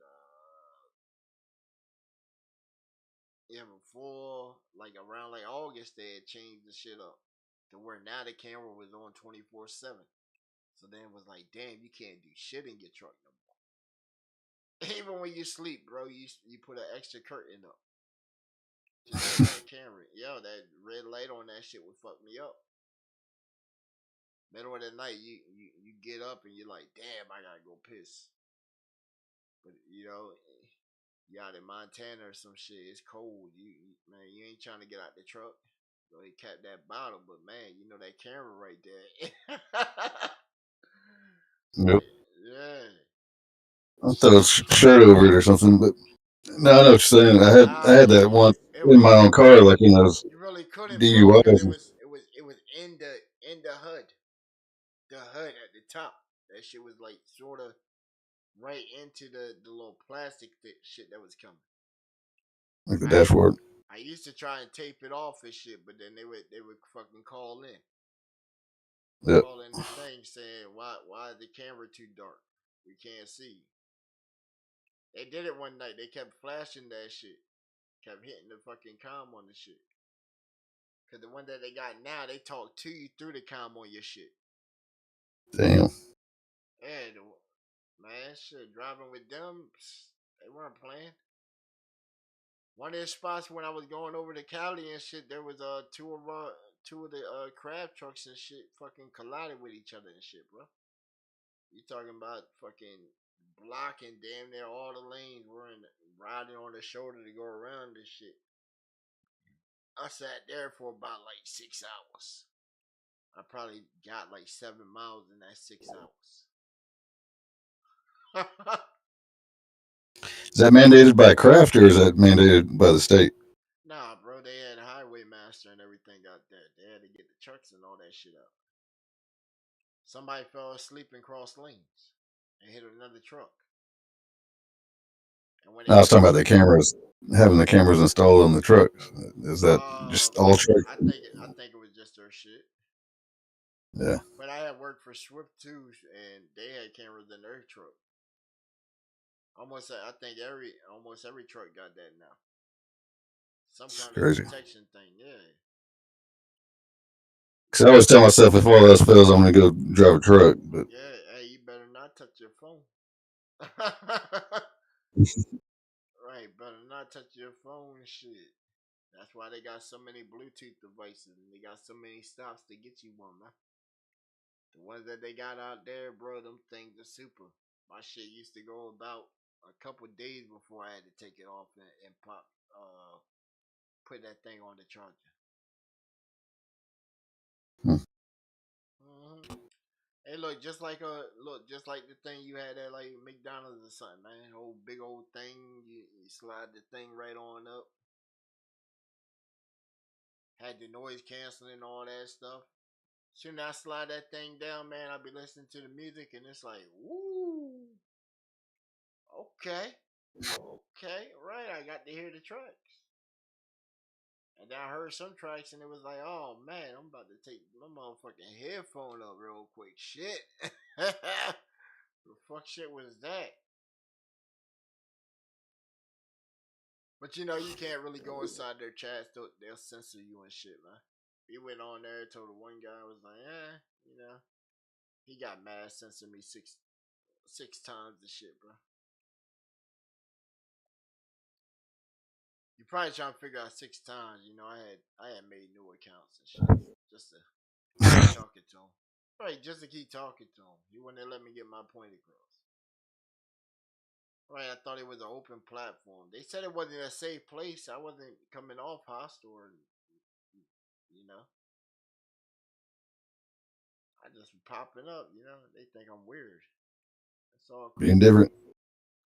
yeah, before like around like August they had changed the shit up to where now the camera was on 24/7. So then it was like, damn, you can't do shit in your truck no Even when you sleep, bro, you put an extra curtain up just for that camera. Yo, that red light on that shit would fuck me up. Middle of the night, you get up and you're like, damn, I gotta go piss. But you out in Montana or some shit. It's cold. Man, you ain't trying to get out the truck. Go ahead, cap that bottle, but man, you know that camera right there. Yep. Yeah. I'll throw a shirt over it or something. But no, I know what you're saying. I Nah, had that once it in was my own car, like in those you really couldn't, bro, because DUIs. it was in the hood, at the top. That shit was like sort of right into the little plastic shit that was coming. Like the I dashboard. I used to try and tape it off and shit, but then they would fucking Yep. call in the thing saying why is the camera too dark? We can't see. They did it one night. They kept flashing that shit, kept hitting the fucking com on the shit. Cause the one that they got now, they talk to you through the com on your shit. Damn. And man, shit, driving with them, they weren't playing. One of the spots when I was going over to Cali and shit, there was two of the crab trucks and shit fucking collided with each other and shit, bro. You talking about fucking blocking damn near all the lanes. We're riding on the shoulder to go around this shit. I sat there for about like 6 hours. I probably got like 7 miles in that 6 hours. Is that mandated by craft or is that mandated by the state? Nah, bro, they had a highway master and everything out there. They had to get the trucks and all that shit out. Somebody fell asleep and crossed lanes and hit another truck. And when No, I they was talking about the cameras, having the cameras installed on the trucks. Is that uh just all trucks? I think it was just their shit. Yeah. But I had worked for Swift too, and they had cameras in their truck. I think almost every truck got that now. Some It's kind of crazy. detection thing, yeah. Because I always tell myself if all else fails, I'm going to go drive a truck. But Yeah, hey, you better not touch your phone. Right, better not touch your phone and shit. That's why they got so many Bluetooth devices and they got so many stops to get you one, man. The ones that they got out there, bro, them things are super. My shit used to go about a couple days before I had to take it off and put that thing on the charger. hmm, hmm Hey, just like the thing you had at like McDonald's or something, man. Old big old thing, you slide the thing right on up. Had the noise canceling and all that stuff. Soon as I slide that thing down, man, I be listening to the music and it's like, woo, okay, okay, right. I got to hear the tracks. And then I heard some tracks and it was like, oh man, I'm about to take my motherfucking headphone up real quick. Shit. The fuck shit was that? But you can't really go inside their chats. They'll censor you and shit, man. We went on there, told the one guy, was like, he got mad, censored me six times and shit, bro. You probably trying to figure out 6 times. I had made new accounts and shit just to keep talking to him. Right, just to keep talking to him. He wouldn't let me get my point across. Right, I thought it was an open platform. They said it wasn't a safe place. I wasn't coming off hostile, or, you know. I just popping up. They think I'm weird. That's all being cool. different.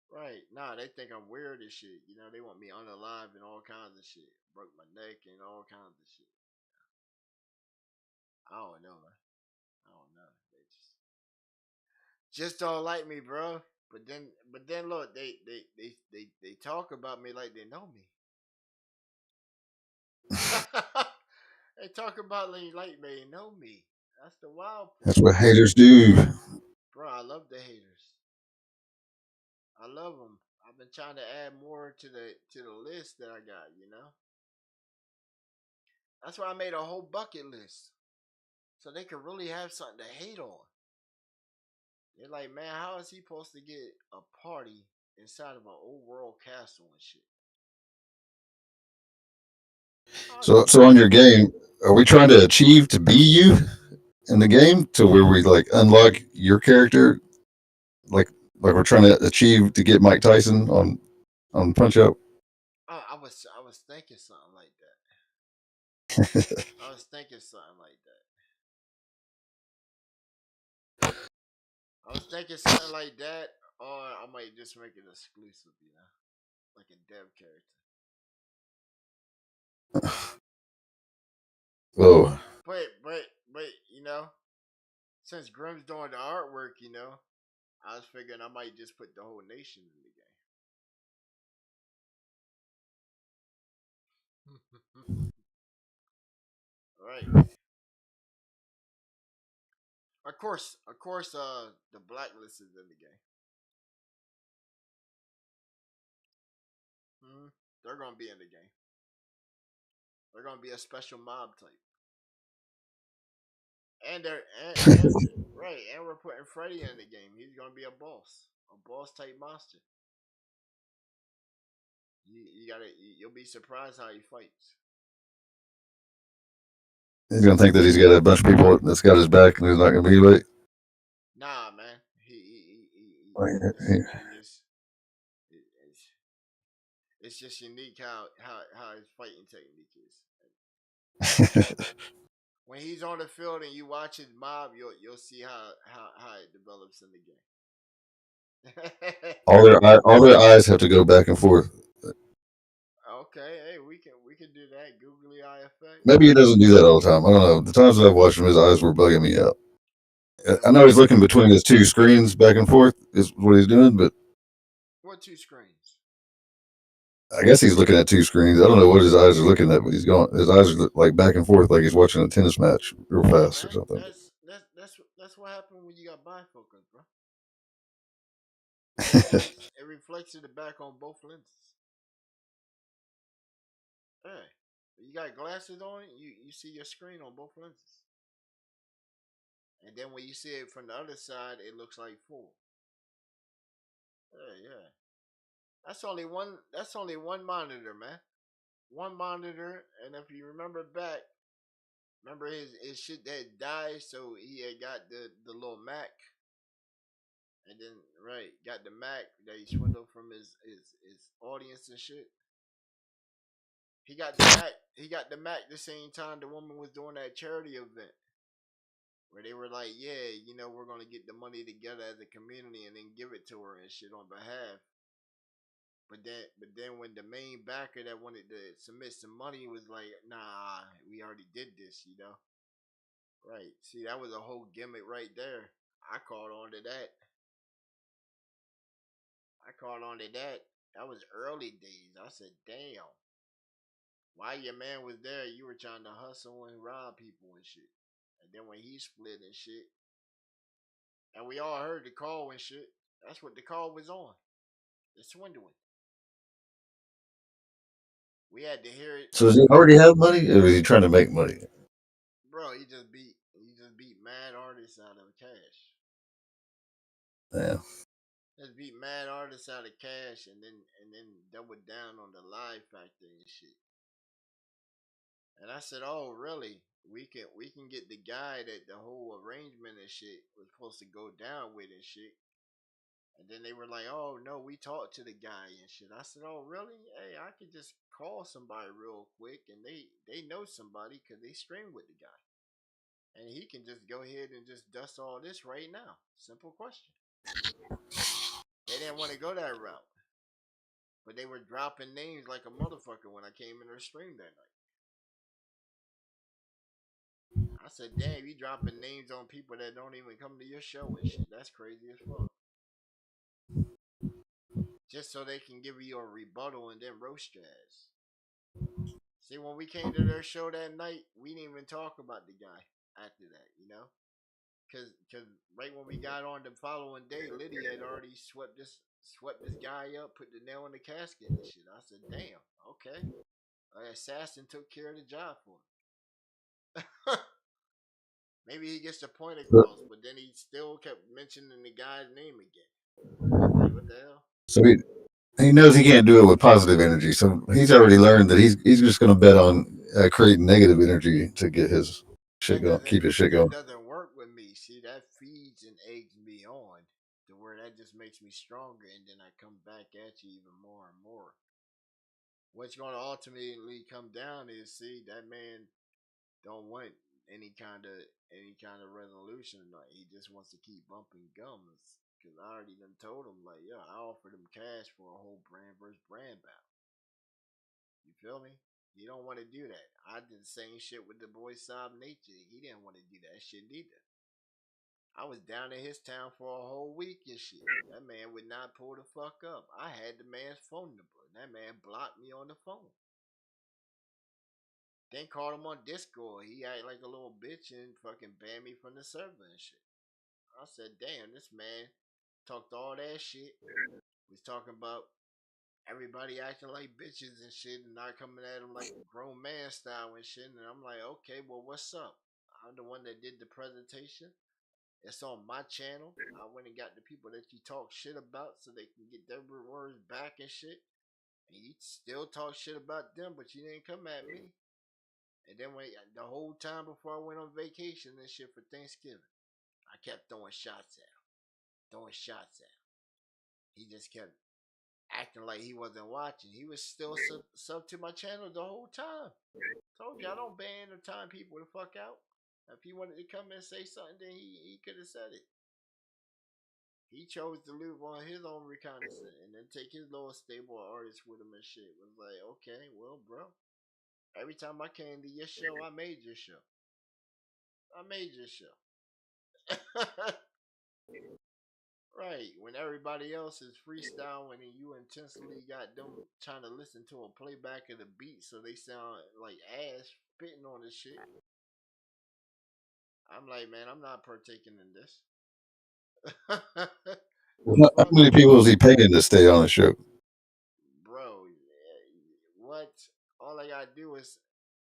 Right, nah, they think I'm weird and shit. They want me unalive and all kinds of shit. Broke my neck and all kinds of shit. I don't know, man. I don't know. They just don't like me, bro. But then look, they talk about me like they know me. They talk about me like they know me. That's the wild That's part, what haters do. bro. I love the haters. I love them. I've been trying to add more to the list that I got. That's why I made a whole bucket list so they could really have something to hate on. They're like, man, how is he supposed to get a party inside of an old world castle and shit. Oh, So on your game, are we trying to achieve to be you in the game to where we like unlock your character, like like we're trying to achieve to get Mike Tyson on Punch Out? I was thinking something like that. I was thinking something like that. I was thinking something like that, or I might just make it exclusive, like a dev character. Oh, But since Grim's doing the artwork, I was figuring I might just put the whole nation in the game. Right. Of course, the blacklist is in the game. They're gonna be in the game. They're gonna be a special mob type, and they're and right, and we're putting Freddy in the game. He's gonna be a boss type monster. You'll be surprised how he fights. he's gonna think that he's got a bunch of people that's got his back, and he's not gonna be late. Nah, man, Like, he just it, it's just unique how his fighting technique is. When he's on the field and you watch his mob, you'll see how it develops in the game. all their eyes have to go back and forth. Okay, hey, we can do that. Googly eye effect. Maybe he doesn't do that all the time. I don't know. The times that I've watched him, his eyes were bugging me out. I know he's looking between his two screens back and forth is what he's doing, but What two screens? I guess he's looking at two screens. I don't know what his eyes are looking at, but he's going. His eyes are like back and forth, like he's watching a tennis match real Hey fast or man, something. that's what happened when you got bifocals, bro. It reflects to the back on both lenses. Hey, you got glasses on, you see your screen on both lenses, and then when you see it from the other side, it looks like full. Yeah. That's only one. That's only one monitor, man. One monitor, and if you remember back, remember his shit that died, so he had got the little Mac, and then right got the Mac that he swindled from his audience and shit. He got the Mac. He got the Mac the same time the woman was doing that charity event where they were like, yeah, we're gonna get the money together as a community and then give it to her and shit on behalf. But then when the main backer that wanted to submit some money was like, nah, we already did this. Right. See, that was a whole gimmick right there. I caught on to that. I caught on to that. That was early days. I said, damn. While your man was there, you were trying to hustle and rob people and shit. And then when he split and shit, and we all heard the call and shit, that's what the call was on. The swindling. We had to hear it. So does he already have money, or is he trying to make money? Bro, he just beat mad artists out of cash. Yeah. Just beat mad artists out of cash and then double down on the live factor and shit. And I said, "Oh, really? We can get the guy that the whole arrangement and shit was supposed to go down with and shit." And then they were like, "Oh no, we talked to the guy and shit." I said, "Oh really? Hey, I could just call somebody real quick, and they know somebody because they stream with the guy, and he can just go ahead and just dust all this right now. Simple question." They didn't want to go that route, but they were dropping names like a motherfucker when I came in their stream that night. I said, "Damn, you dropping names on people that don't even come to your show and shit. That's crazy as fuck." Just so they can give you a rebuttal and then roast your ass. See, when we came to their show that night, we didn't even talk about the guy after that. Cause right when we got on the following day, Lydia had already swept this guy up, put the nail in the casket and shit. I said, "Damn, okay." Assassin took care of the job for him. Maybe he gets the point across, but then he still kept mentioning the guy's name again. I'm like, what the hell? So he knows he can't do it with positive energy. So he's already learned that he's just going to bet on creating negative energy to get his shit That going, doesn't keep his shit that going. doesn't work with me. See, that feeds and eggs me on to where that just makes me stronger, and then I come back at you even more and more. What's going to ultimately come down is, see, that man don't want any kind of resolution. Like, he just wants to keep bumping gums. Cause I already done told him, like, yeah, I offered him cash for a whole brand versus brand battle. You feel me? He don't want to do that. I did the same shit with the boy Sob Nature. He didn't want to do that shit neither. I was down in his town for a whole week and shit. That man would not pull the fuck up. I had the man's phone number. That man blocked me on the phone. Then called him on Discord. He acted like a little bitch and fucking banned me from the server and shit. I said, damn, this man talked all that shit. Was talking about everybody acting like bitches and shit and not coming at him like grown man style and shit. And I'm like, okay, well, what's up? I'm the one that did the presentation. It's on my channel. I went and got the people that you talk shit about so they can get their words back and shit. And you still talk shit about them, but you didn't come at me. And then the whole time before I went on vacation and shit for Thanksgiving, I kept throwing shots at him, throwing shots at him. He just kept acting like he wasn't watching. He was still sub to my channel the whole time. Told you I don't ban or time people the fuck out. If he wanted to come and say something, then he could have said it. He chose to live on his own reconnaissance and then take his little stable artist with him and shit. Was like, okay, well, bro. Every time I came to your show, I made your show. I made your show. Right. When everybody else is freestyling and you intentionally got them trying to listen to a playback of the beat so they sound like ass spitting on this shit. I'm like, man, I'm not partaking in this. The How fuck? many people is he paying to stay on the show? Bro, what? All I gotta do is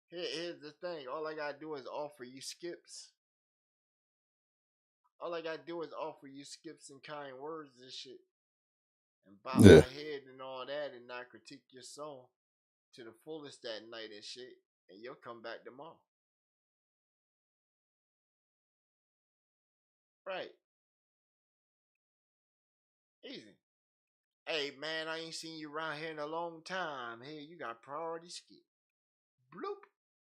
here's the thing. All I gotta do is offer you skips. All I gotta do is offer you skips and kind words and shit. And bop Yeah. my head and all that and not critique your song to the fullest that night and shit. And you'll come back tomorrow. Right. Easy. Hey man, I ain't seen you around here in a long time. Hey, you got priority skip. Bloop.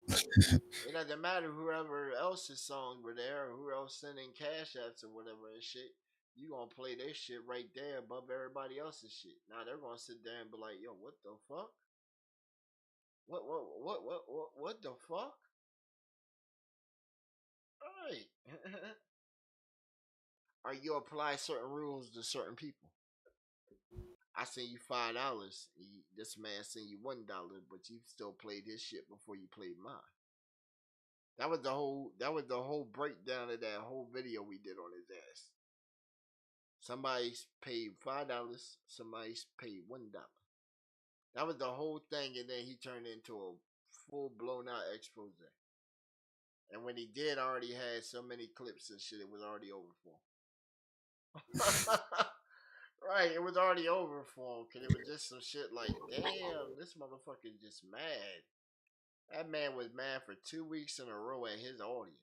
It doesn't matter whoever else's songs were there or who else sending cash apps or whatever and shit. You gonna play their shit right there above everybody else's shit. Now they're gonna sit there and be like, yo, what the fuck? What the fuck? Alright. Or you apply certain rules to certain people. I send you $5. This man send you $1, but you still played his shit before you played mine. That was the whole. That was the whole breakdown of that whole video we did on his ass. Somebody paid $5. Somebody paid $1. That was the whole thing, and then he turned into a full blown out expose. And when he did, I already had so many clips and shit. It was already over for him. Right, it was already over for him because it was just some shit like, damn, this motherfucker just mad. That man was mad for 2 weeks in a row at his audience.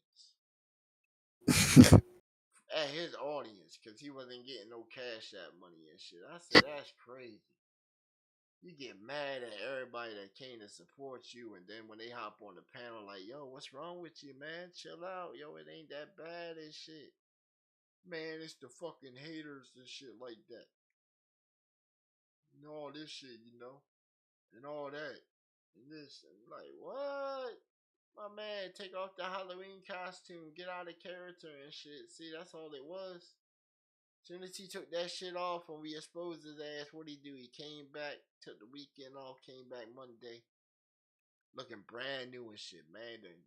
At his audience, because he wasn't getting no cash app money and shit. I said, that's crazy. You get mad at everybody that came to support you, and then when they hop on the panel, like, yo, what's wrong with you, man? Chill out. Yo, it ain't that bad and shit. Man, it's the fucking haters and shit like that. And all this shit, and all that. And this, and like, what? My man, take off the Halloween costume, get out of character and shit. See, that's all it was. Soon as he took that shit off and we exposed his ass, what'd he do? He came back, took the weekend off, came back Monday, looking brand new and shit, man. Then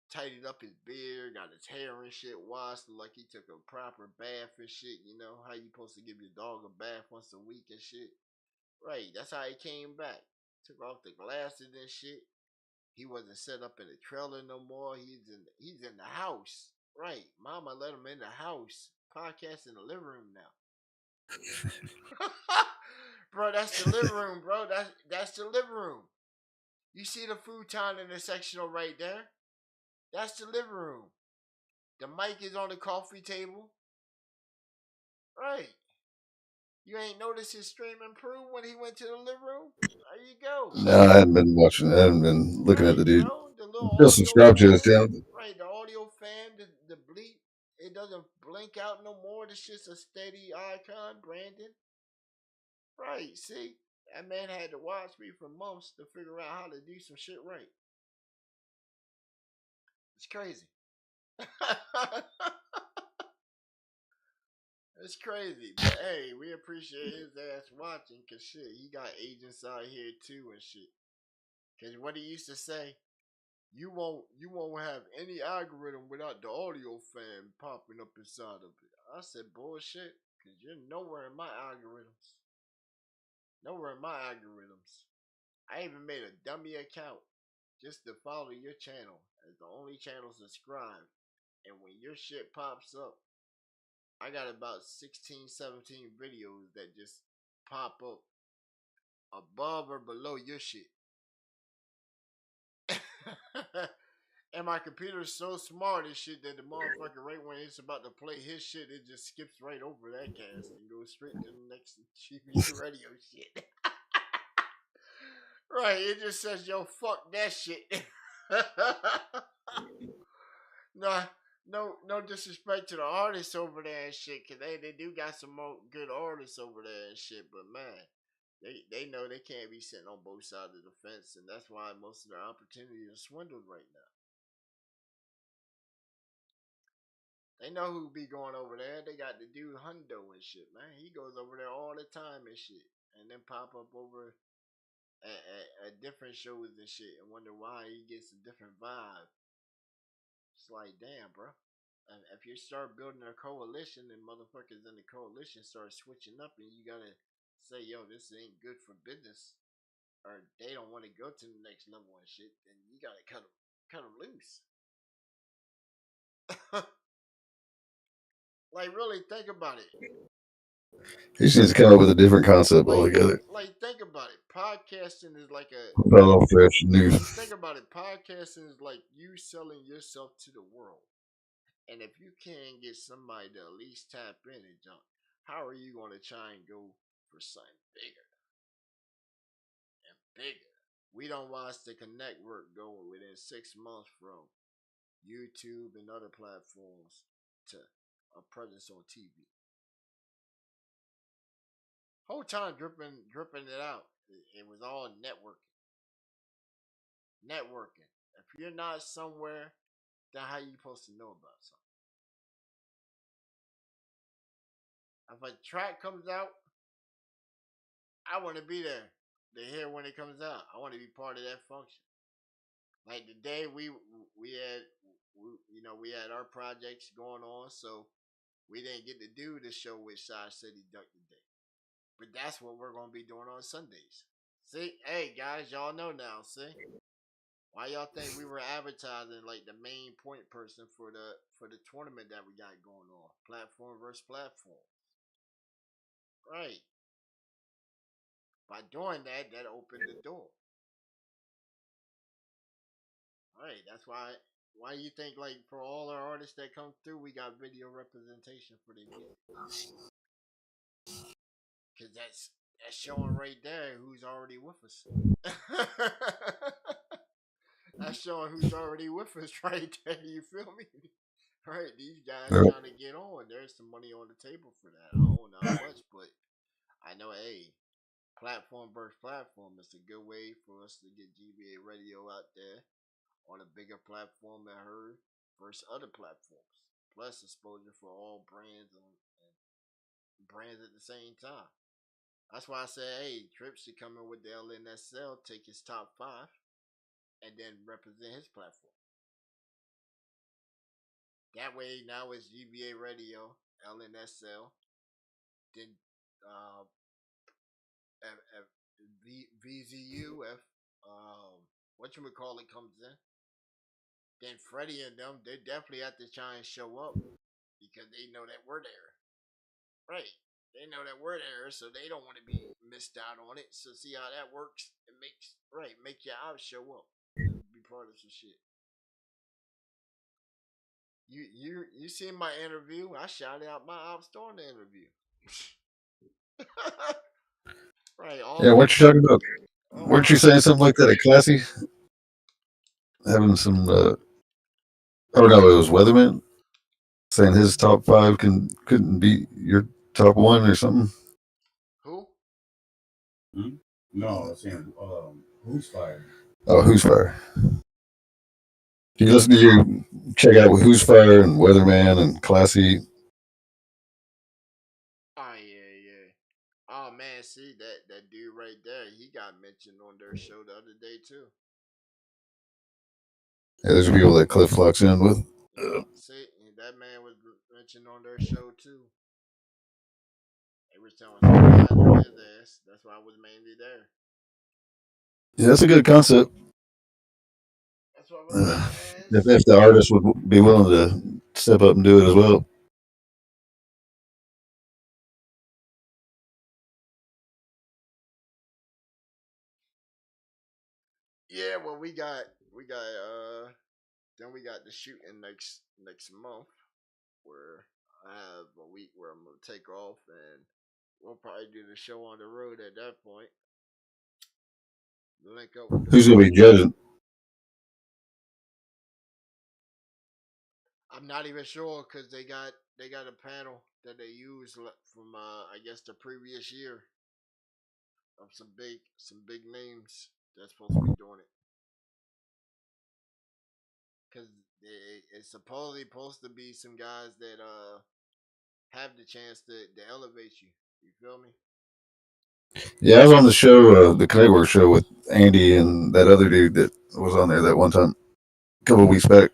tidied up his beard, got his hair and shit washed, like he took a proper bath and shit. You know how you supposed to give your dog a bath once a week and shit. Right, that's how he came back. Took off the glasses and shit. He wasn't set up in the trailer no more. He's in the house. Right, Mama let him in the house. Podcast in the living room now. Bro, that's the living room, bro. That's the living room. You see the futon in the sectional right there? That's the living room. The mic is on the coffee table. Right. You ain't noticed his stream improve when he went to the living room? There you go. No, I hadn't been watching. I hadn't been looking at Right, the dude. bro. The little Just audio subscribe to his fan. channel. Right, the audio fan, the bleep. It doesn't blink out no more. It's just a steady icon, Brandon. Right, see? That man had to watch me for months to figure out how to do some shit right. It's crazy. It's crazy. But hey, we appreciate his ass watching because shit, he got agents out here too and shit. Because what he used to say, you won't have any algorithm without the audio fan popping up inside of it. I said bullshit, because you're nowhere in my algorithms. Nowhere in my algorithms. I even made a dummy account just to follow your channel as the only channel subscribed. And when your shit pops up, I got about 16, 17 videos that just pop up above or below your shit. And my computer is so smart and shit that the motherfucker, right when it's about to play his shit, it just skips right over that cast and goes straight to the next GBA radio shit. Right, it just says, yo, fuck that shit. No, no disrespect to the artists over there and shit, cause they do got some more good artists over there and shit. But man, they know they can't be sitting on both sides of the fence, and that's why most of their opportunities are swindled right now. They know who be going over there. They got the dude Hundo and shit, man. He goes over there all the time and shit, and then pop up over at different shows and shit, and wonder why he gets a different vibe. It's like, damn, bro. And if you start building a coalition and motherfuckers in the coalition start switching up and you gotta say, yo, this ain't good for business, or they don't want to go to the next level and shit, then you gotta cut them loose. Like, really think about it. He just needs to come up with a different concept altogether. Like, think about it. Podcasting is like a. All fresh, new. Think about it. Podcasting is like you selling yourself to the world. And if you can't get somebody to at least tap in and jump, how are you going to try and go for something bigger and bigger? We don't watch the Connect work go within 6 months from YouTube and other platforms to a presence on TV. Whole time dripping it out. It was all networking. Networking. If you're not somewhere, then how you supposed to know about something? If a track comes out, I want to be there to hear when it comes out. I want to be part of that function. Like the day we had we had our projects going on, so we didn't get to do the show with Shy City Duck today. But that's what we're gonna be doing on Sundays. See, hey guys, y'all know now. See, why y'all think we were advertising like the main point person for the tournament that we got going on, platform versus platform, right? By doing that, that opened the door. Right. That's why you think like for all our artists that come through, we got video representation for their music. Cause that's showing right there who's already with us. That's showing who's already with us right there. You feel me? Right. These guys trying to get on. There's some money on the table for that. I don't know how much, but I know, hey, platform versus platform is a good way for us to get GBA Radio out there on a bigger platform than her versus other platforms. Plus exposure for all brands and brands at the same time. That's why I said, hey, Trips should come in with the LNSL, take his top 5, and then represent his platform. That way, now it's GBA Radio, LNSL, then VZU, whatchamacallit comes in. Then Freddie and them, they definitely have to try and show up because they know that we're there. Right. They know that we're there, so they don't want to be missed out on it. So see how that works? It makes right, make your ops show up and be part of some shit. You seen my interview? I shouted out my ops during the interview. Right, all Yeah, of weren't you talking about? Weren't you right. saying something like that at Classy? Having some. Oh no, it was Weatherman saying his top five couldn't beat your top one or something. Who? Hmm? No, I was saying who's fire? Oh, who's fire? You listen to your check out Who's Fire and Weatherman and Classy. Oh yeah, yeah. Oh man, see that dude right there. He got mentioned on their show the other day too. Yeah, there's people that Cliff locks in with. Yeah, see that man was mentioned on their show too. They were telling some guys on his ass. That's why I was mainly there. Yeah, that's a good concept. That's why I was Uh, like, man, if the artist would be willing to step up and do it as well. yeah. Well, we got then we got the shooting next month where I have a week where I'm gonna take off and we'll probably do the show on the road at that point. Link up with the Who's gonna be people. judging? I'm not even sure because they got a panel that they use from I guess the previous year of some big names that's supposed to be doing it because it's supposedly supposed to be some guys that have the chance to elevate you. You feel me? Yeah, I was on the show, the Connect Work show with Andy and that other dude that was on there that one time, a couple of weeks back.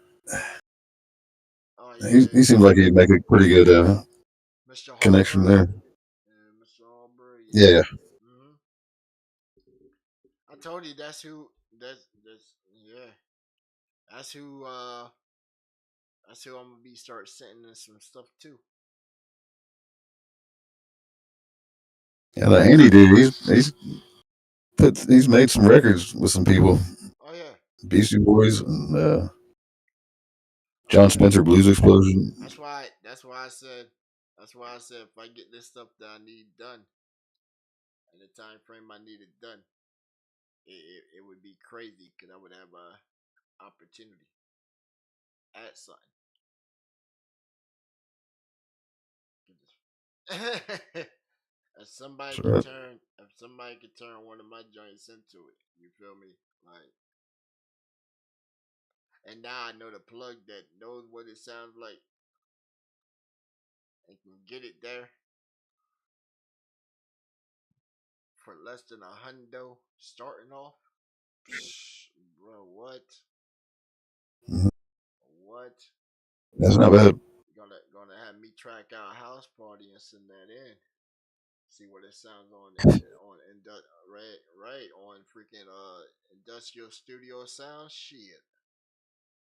Oh He yeah, seems like he'd make a pretty good Mr. connection Harper there. and Mr. Harper. Yeah. Yeah, hmm I told you that's yeah that's who uh that's who I'm gonna be start sending in some stuff too. yeah. The Andy dude, he's made some records with some people, Oh yeah, Beastie Boys and oh John yeah. Spencer Blues Explosion. That's why I said if I get this stuff that I need done in the time frame I need it done, it would be crazy because I would have a opportunity at something. So, If somebody could turn one of my joints into it, you feel me? Like, and now I know the plug that knows what it sounds like and can get it there for less than a hundo starting off. Psh, bro, what? mhm, What? that's not bad. Gonna have me track out a house party and send that in. See what it sounds right on freaking industrial studio sound. Shit,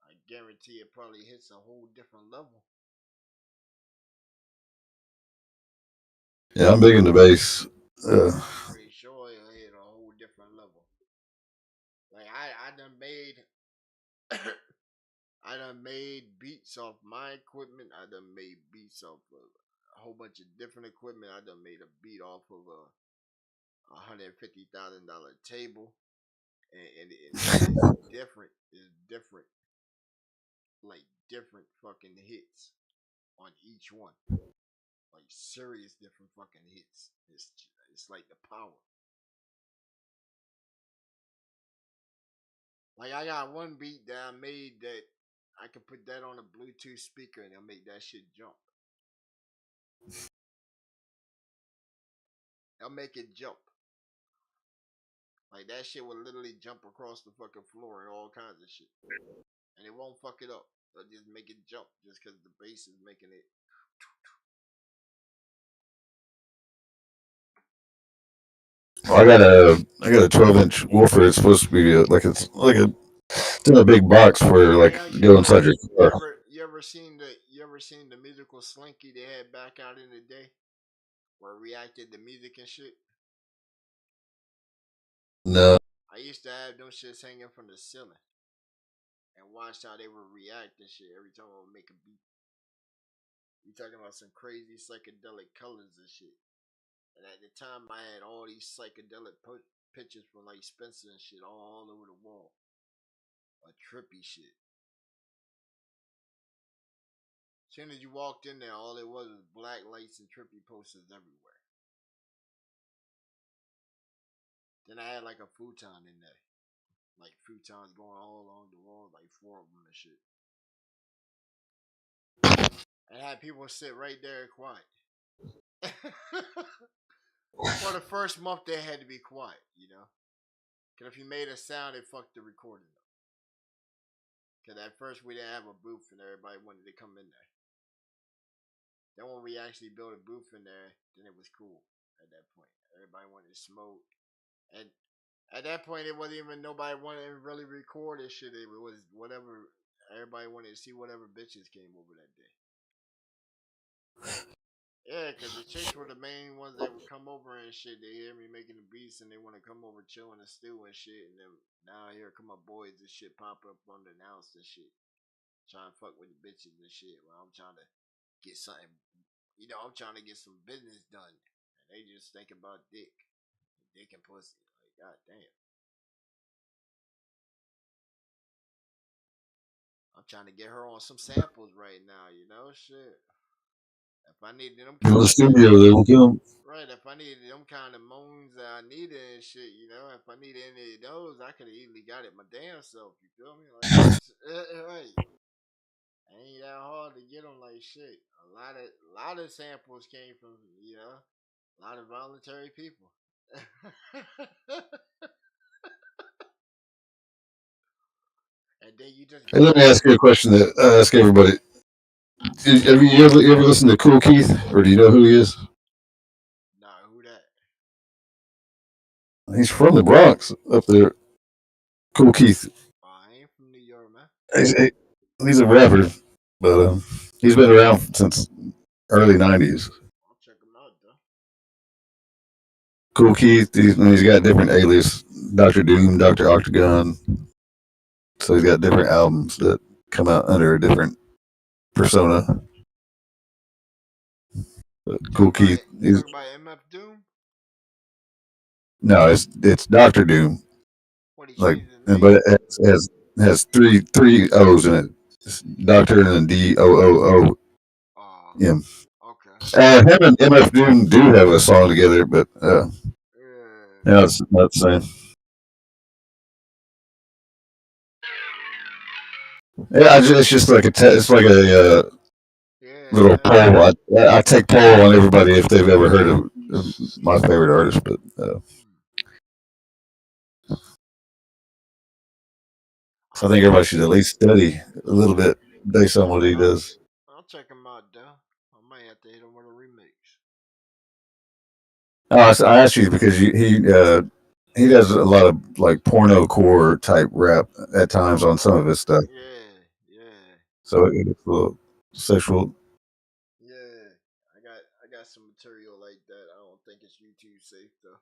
I guarantee it probably hits a whole different level. Yeah, I'm big into bass. Uh, I'm pretty sure it'll hit a whole different level. Like I done made I done made beats off my equipment. I done made beats off of a whole bunch of different equipment. I done made a beat off of a $150,000 table, and it's different. It's different, like different fucking hits on each one. Like serious different fucking hits. It's like the power. Like I got one beat that I made that I could put that on a Bluetooth speaker and it'll make that shit jump. I'll make it jump. Like that shit will literally jump across the fucking floor and all kinds of shit. And it won't fuck it up. It'll just make it jump just because the bass is making it. well, I got a 12-inch woofer. It's supposed to be it's in a big box for Oh like hell go yeah! inside your car. You ever seen the musical slinky they had back out in the day? where it reacted to music and shit. No. I used to have them shits hanging from the ceiling and watch how they would react and shit every time I would make a beat. You talking about some crazy psychedelic colors and shit. And at the time, I had all these psychedelic pictures from like Spencer and shit all over the wall. A trippy shit. As soon as you walked in there, all it was black lights and trippy posters everywhere. Then I had like a futon in there. Like futons going all along the wall, like four of them and shit. And I had people sit right there quiet. For the first month, they had to be quiet, you know? Because if you made a sound, it fucked the recording up. Because at first, we didn't have a booth and everybody wanted to come in there. Then when we actually built a booth in there, then it was cool at that point. Everybody wanted to smoke. And at that point, it wasn't even nobody wanted to really record this shit. It was whatever. Everybody wanted to see whatever bitches came over that day. Yeah, because the chicks were the main ones that would come over and shit. They hear me making the beats and they want to come over chilling and stew and shit. And then now here come my boys and shit pop up unannounced and shit. Trying to fuck with the bitches and shit. While I'm trying to get something, you know, I'm trying to get some business done. And they just think about dick and pussy. Like, god damn. I'm trying to get her on some samples right now, you know, shit. If I needed them In kind the of studio, they will come. right, if I needed them kind of moans that I needed and shit, you know, if I needed any of those, I could have easily got it my damn self. You feel me? Like, right. Ain't that hard to get them like shit. A lot of samples came from a lot of voluntary people. And then you just Hey, get let me ask you a question that I ask everybody. Have you ever listened to Cool Keith, or do you know who he is? nah, who that? He's from the Bronx up there. Cool Keith. Oh, I ain't from New York, man. He's, he's a rapper, but he's been around since early '90s. I'll check him out though. Cool Keith. He's got different alias, Doctor Doom, Doctor Octagon. So he's got different albums that come out under a different persona. But You talk Cool about Keith. it. You talk about MF Doom. No, it's Doctor Doom. What he Like, changed his but name? it has three O's in it. It's Doctor and then DOOO Oh, M. okay. Him and MF Doom do have a song together, but Yeah, yeah, it's not the same. Yeah, it's just like it's like a yeah, little man. poll. I take poll on everybody if they've ever heard of my favorite artist, but Hmm. so I'll I think check everybody him. should at least study a little bit based on what he I'll, does. I'll check him out though. I might have to hit him with a remix. I asked you because he does a lot of like porno core type rap at times on some of Oh, his stuff. yeah, yeah, So it's a little sexual. yeah. I got some material like that. I don't think it's YouTube safe though.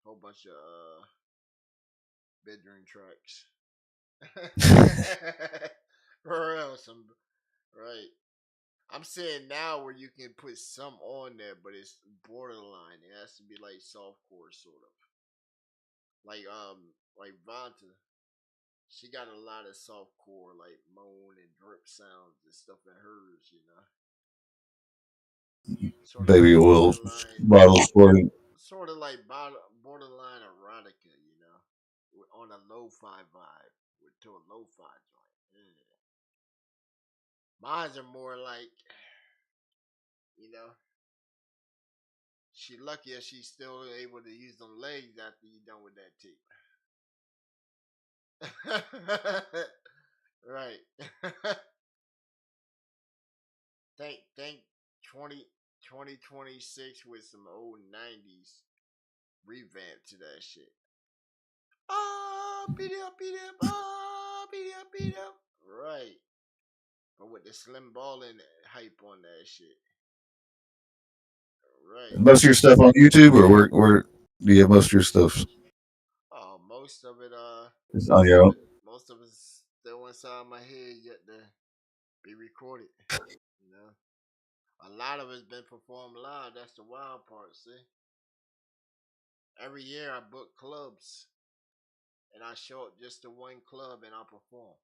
Whole bunch of bedroom tracks. For real, some right. I'm saying now where you can put some on there, but it's borderline. It has to be like softcore sort of. Like Vanta. She got a lot of softcore like moan and drip sounds and stuff in hers, you know. Sort of Baby like oil borderline bottles squirting. sort of like borderline erotica, you know. On a lo-fi vibe. To a lo-fi joint. Yeah. Mines are more like, you know, she lucky if she's still able to use them legs after you done with that tape. Right. think 2026 with some old 90s revamp to that shit. Beat up, beat up. Right. But with the slim ball and hype on that shit. right. Most of your stuff on YouTube, or where do you have most of your stuff? Oh, It's on your own. most of it's still inside my head yet to be recorded. You know, a lot of it's been performed live. That's the wild part. See, every year I book clubs and I show up just to one club and I perform.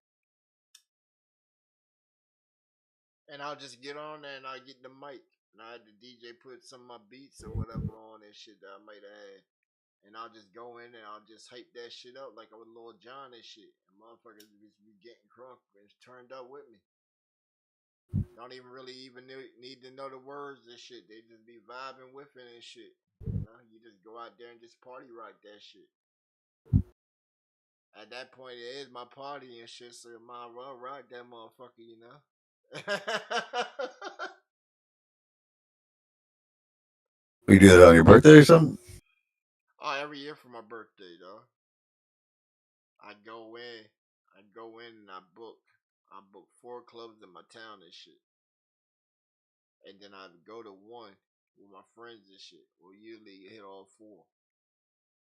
And I'll just get on there and I get the mic. And I had the DJ put some of my beats or whatever on and shit that I might have had. And I'll just go in and I'll just hype that shit up like I was Lil John and shit. And motherfuckers be getting crunk and turned up with me. Don't even really even need to know the words and shit. They just be vibing with it and shit. You know, you just go out there and just party rock that shit. At that point, it is my party and shit, so my well rock that motherfucker, you know. You do that on your birthday or something? Oh, every year for my birthday, though. I go in, and I book 4 clubs in my town and shit, and then I go to one with my friends and shit. We'll usually hit all 4,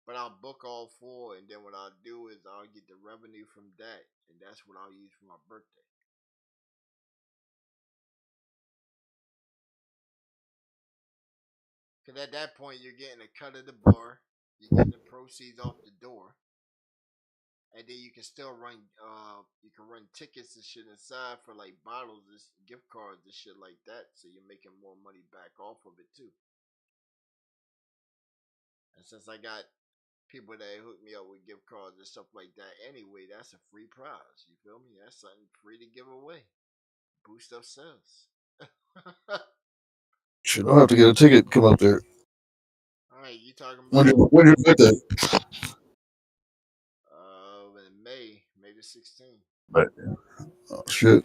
but I'll book all 4, and then what I'll do is I'll get the revenue from that, and that's what I'll use for my birthday. Cause at that point you're getting a cut of the bar, you're getting the proceeds off the door, and then you can still you can run tickets and shit inside for like bottles and gift cards and shit like that, so you're making more money back off of it too. And since I got people that hook me up with gift cards and stuff like that anyway, that's a free prize, you feel me? That's something free to give away, boost up sales. Shit, I'll have to get a ticket. Come up there. All right, you talking about When's your birthday? in May the 16th. But oh shit,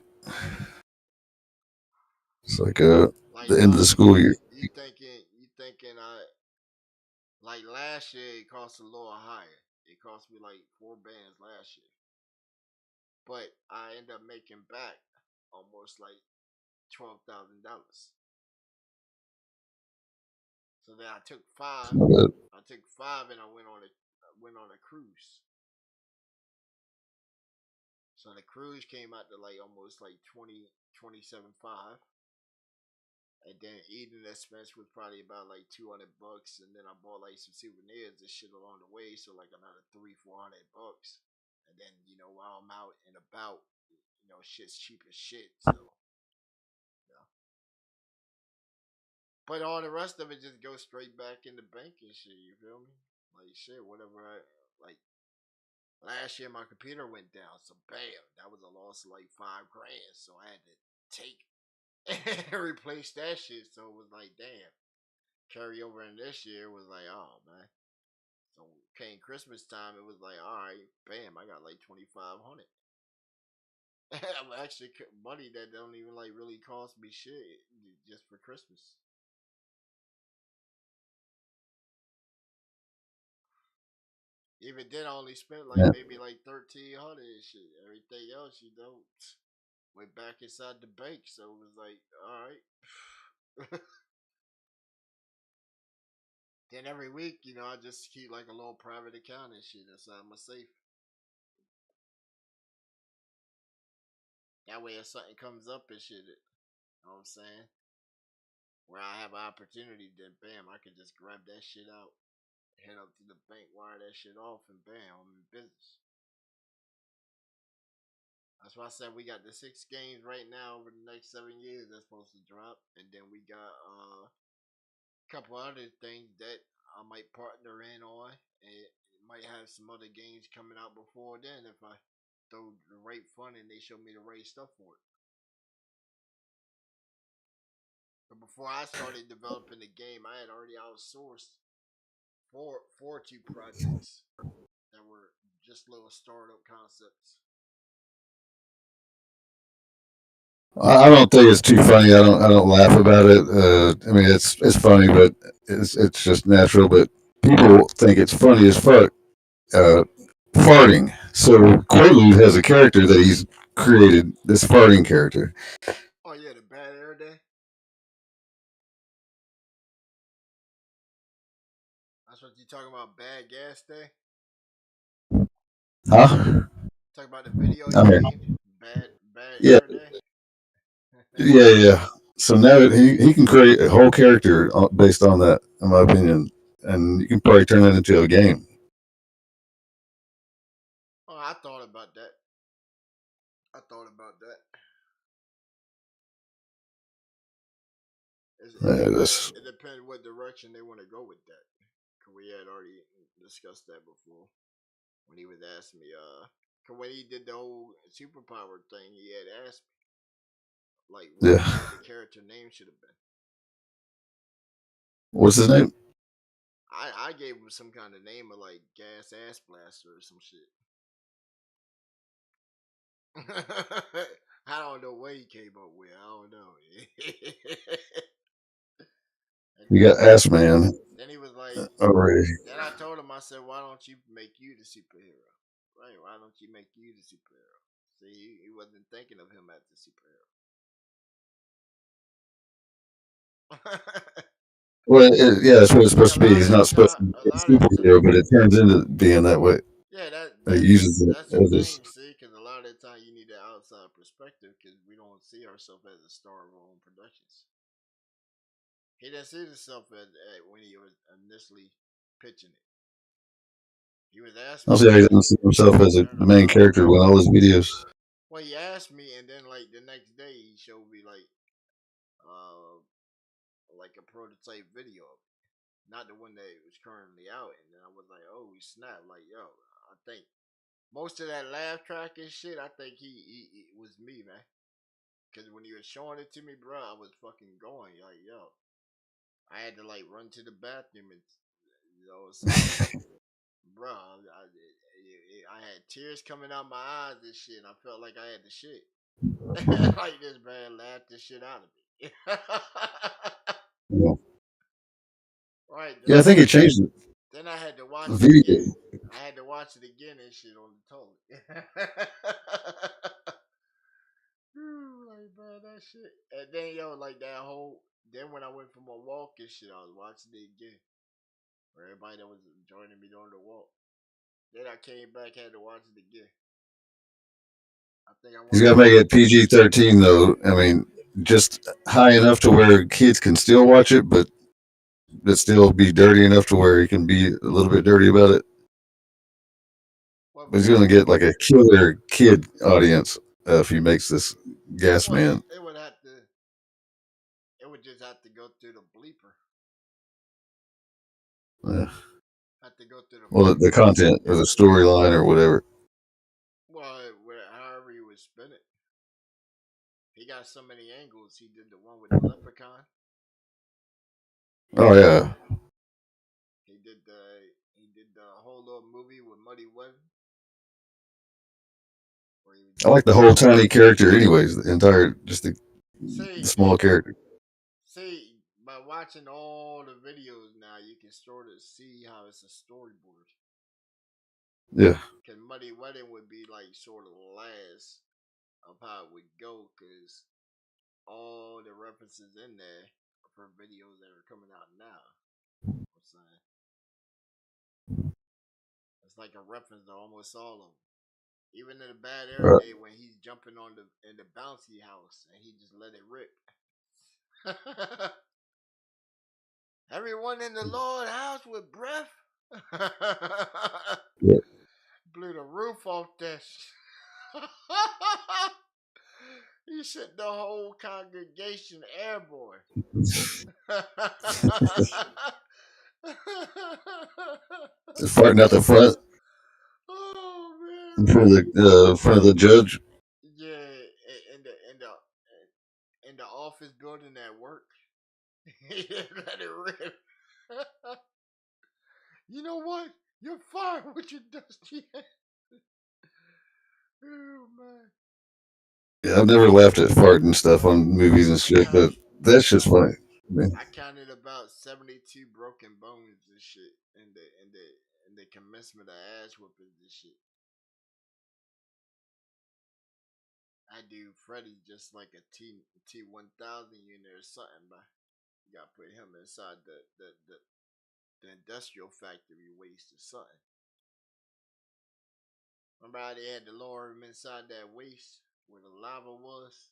it's like Like the end of the school year. you thinking I like last year it cost a little higher. It cost me like 4 bands last year. But I end up making back almost like $12,000. So then I took five. But I took five and I went on a cruise. So the cruise came out to like almost like 27.5. And then eating expense was probably about like $200, and then I bought like some souvenirs and shit along the way, so like another 300-400 bucks. And then while I'm out and about, shit's cheap as shit. So, but all the rest of it just goes straight back in the bank and shit. You feel me? Like shit, whatever. Like last year, my computer went down, so bam, that was a loss of like 5 grand. So I had to take and replace that shit. So it was like, damn. Carry over in this year was like, oh man. So came Christmas time, it was like, all right, bam, I got like 2,500. I'm actually money that don't even like really cost me shit just for Christmas. Even then, I only spent like yeah, maybe like 1,300 and shit. Everything else, went back inside the bank. So it was like, all right. Then every week, I just keep like a little private account and shit inside my safe. That way, if something comes up and shit, you know what I'm saying? Where I have an opportunity, then bam, I can just grab that shit out, head up to the bank, wire that shit off, and bam, I'm in business. That's why I said we got the 6 games right now over the next 7 years that's supposed to drop, and then we got a couple other things that I might partner in on, and it might have some other games coming out before then if I throw the right fund and they show me the right stuff for it. But before I started developing the game, I had already outsourced four two projects that were just little startup concepts. I don't think it's too funny. I don't laugh about it. I mean, it's funny, but it's just natural. But people think it's funny as fuck. Uh, Farting. So Quaalude has a character that he's created. This farting character. Oh yeah, the bad air day. talking about Bad Gas Day? Huh? Talking about the video I mean, game? Bad yeah, Air Day? yeah. So now he can create a whole character based on that, in my opinion, and you can probably turn that into a game. Oh, I thought about that. I thought about that. That's It depends what direction they want to go with that. 'Cause we had already discussed that before when he was asking me. 'Cause when he did the whole superpower thing, he had asked me like yeah. what the character name should have been. What's his name? I gave him some kind of name of like Gas Ass Blaster or some shit. I don't know what he came up with. I don't know. and You then got Ass Man then he was like, already. then I told him, I said, why don't you make you the superhero? Right? Why don't you make you the superhero? See, he wasn't thinking of him as the superhero. Well, yeah, that's what it's See, supposed to be. He's not supposed to be a a lot of superhero, but it turns into being that way. yeah, He uses it that's the as his. thing. See, because a lot of the time you need an outside perspective because we don't see ourselves as a star of our own productions. He didn't see himself when he was initially pitching it. He was asking I'll me see how he like, doesn't see himself as learn the main about. character in all his videos. Well, he asked me, and then like the next day he showed me uh like a prototype video, not the one that was currently out, and then I was like, oh, he snapped! Like, yo, I think most of that laugh track and shit, I think he was me, man. Cause when he was showing it to me, bro, I was fucking going like, yo, I had to like run to the bathroom and bro, I had tears coming out my eyes and shit, and I felt like I had the shit. Like this man laughed the shit out of me. Yeah, Right. yeah, I think he changed it. Then I had to The watch it video. again. I had to watch it again and shit on the toilet. Like, bro, that shit. And then yo, like that whole. Then when I went for my walk and shit, I was watching it again. For everybody that was joining me on the walk. Then I came back, had to watch it again. I think I He's watched got to it. make it PG-13 though. I mean, just high enough to where kids can still watch it, but still be dirty enough to where he can be a little bit dirty about it. What But he's going to version? get like a killer kid audience if he makes this Gas Well, Man. it would have to. It would just have to go through the bleeper. Yeah. Have to go through the Well, the bleeper. content or the storyline or whatever. Well, however you would spin it. He got so many angles. He did the one with the leprechaun. Oh yeah, He did the whole little movie with Muddy Web, where he was I like the whole tiny character. Anyways, the entire just the see small character. see by watching all the videos now, you can sort of see how it's a storyboard. Yeah, Cause Muddy Wedding would be like sort of last of how it would go, cause all the references in there are for videos that are coming out now. I'm saying it's like a reference to almost all of them. Even in the Bad Air right. Day when he's jumping on the in the bouncy house and he just let it rip. Everyone in the Lord house with breath. Yeah. Blew the roof off that He sent the whole congregation airborne. Farting out the front Oh in man. front of the front of the judge. Yeah, in the office building at work. He let it rip. You know what? You're fired with your dusty hands. Oh man. Yeah, I've never laughed at farting stuff on movies and I shit, count but that's just count funny. Man, I counted about 72 broken bones and shit in the commencement of ass whoopings and shit. I do Freddy just like a T 1000 unit or something, but you gotta put him inside the the industrial factory waste or something. Remember how they had to lower him inside that waste where the lava was?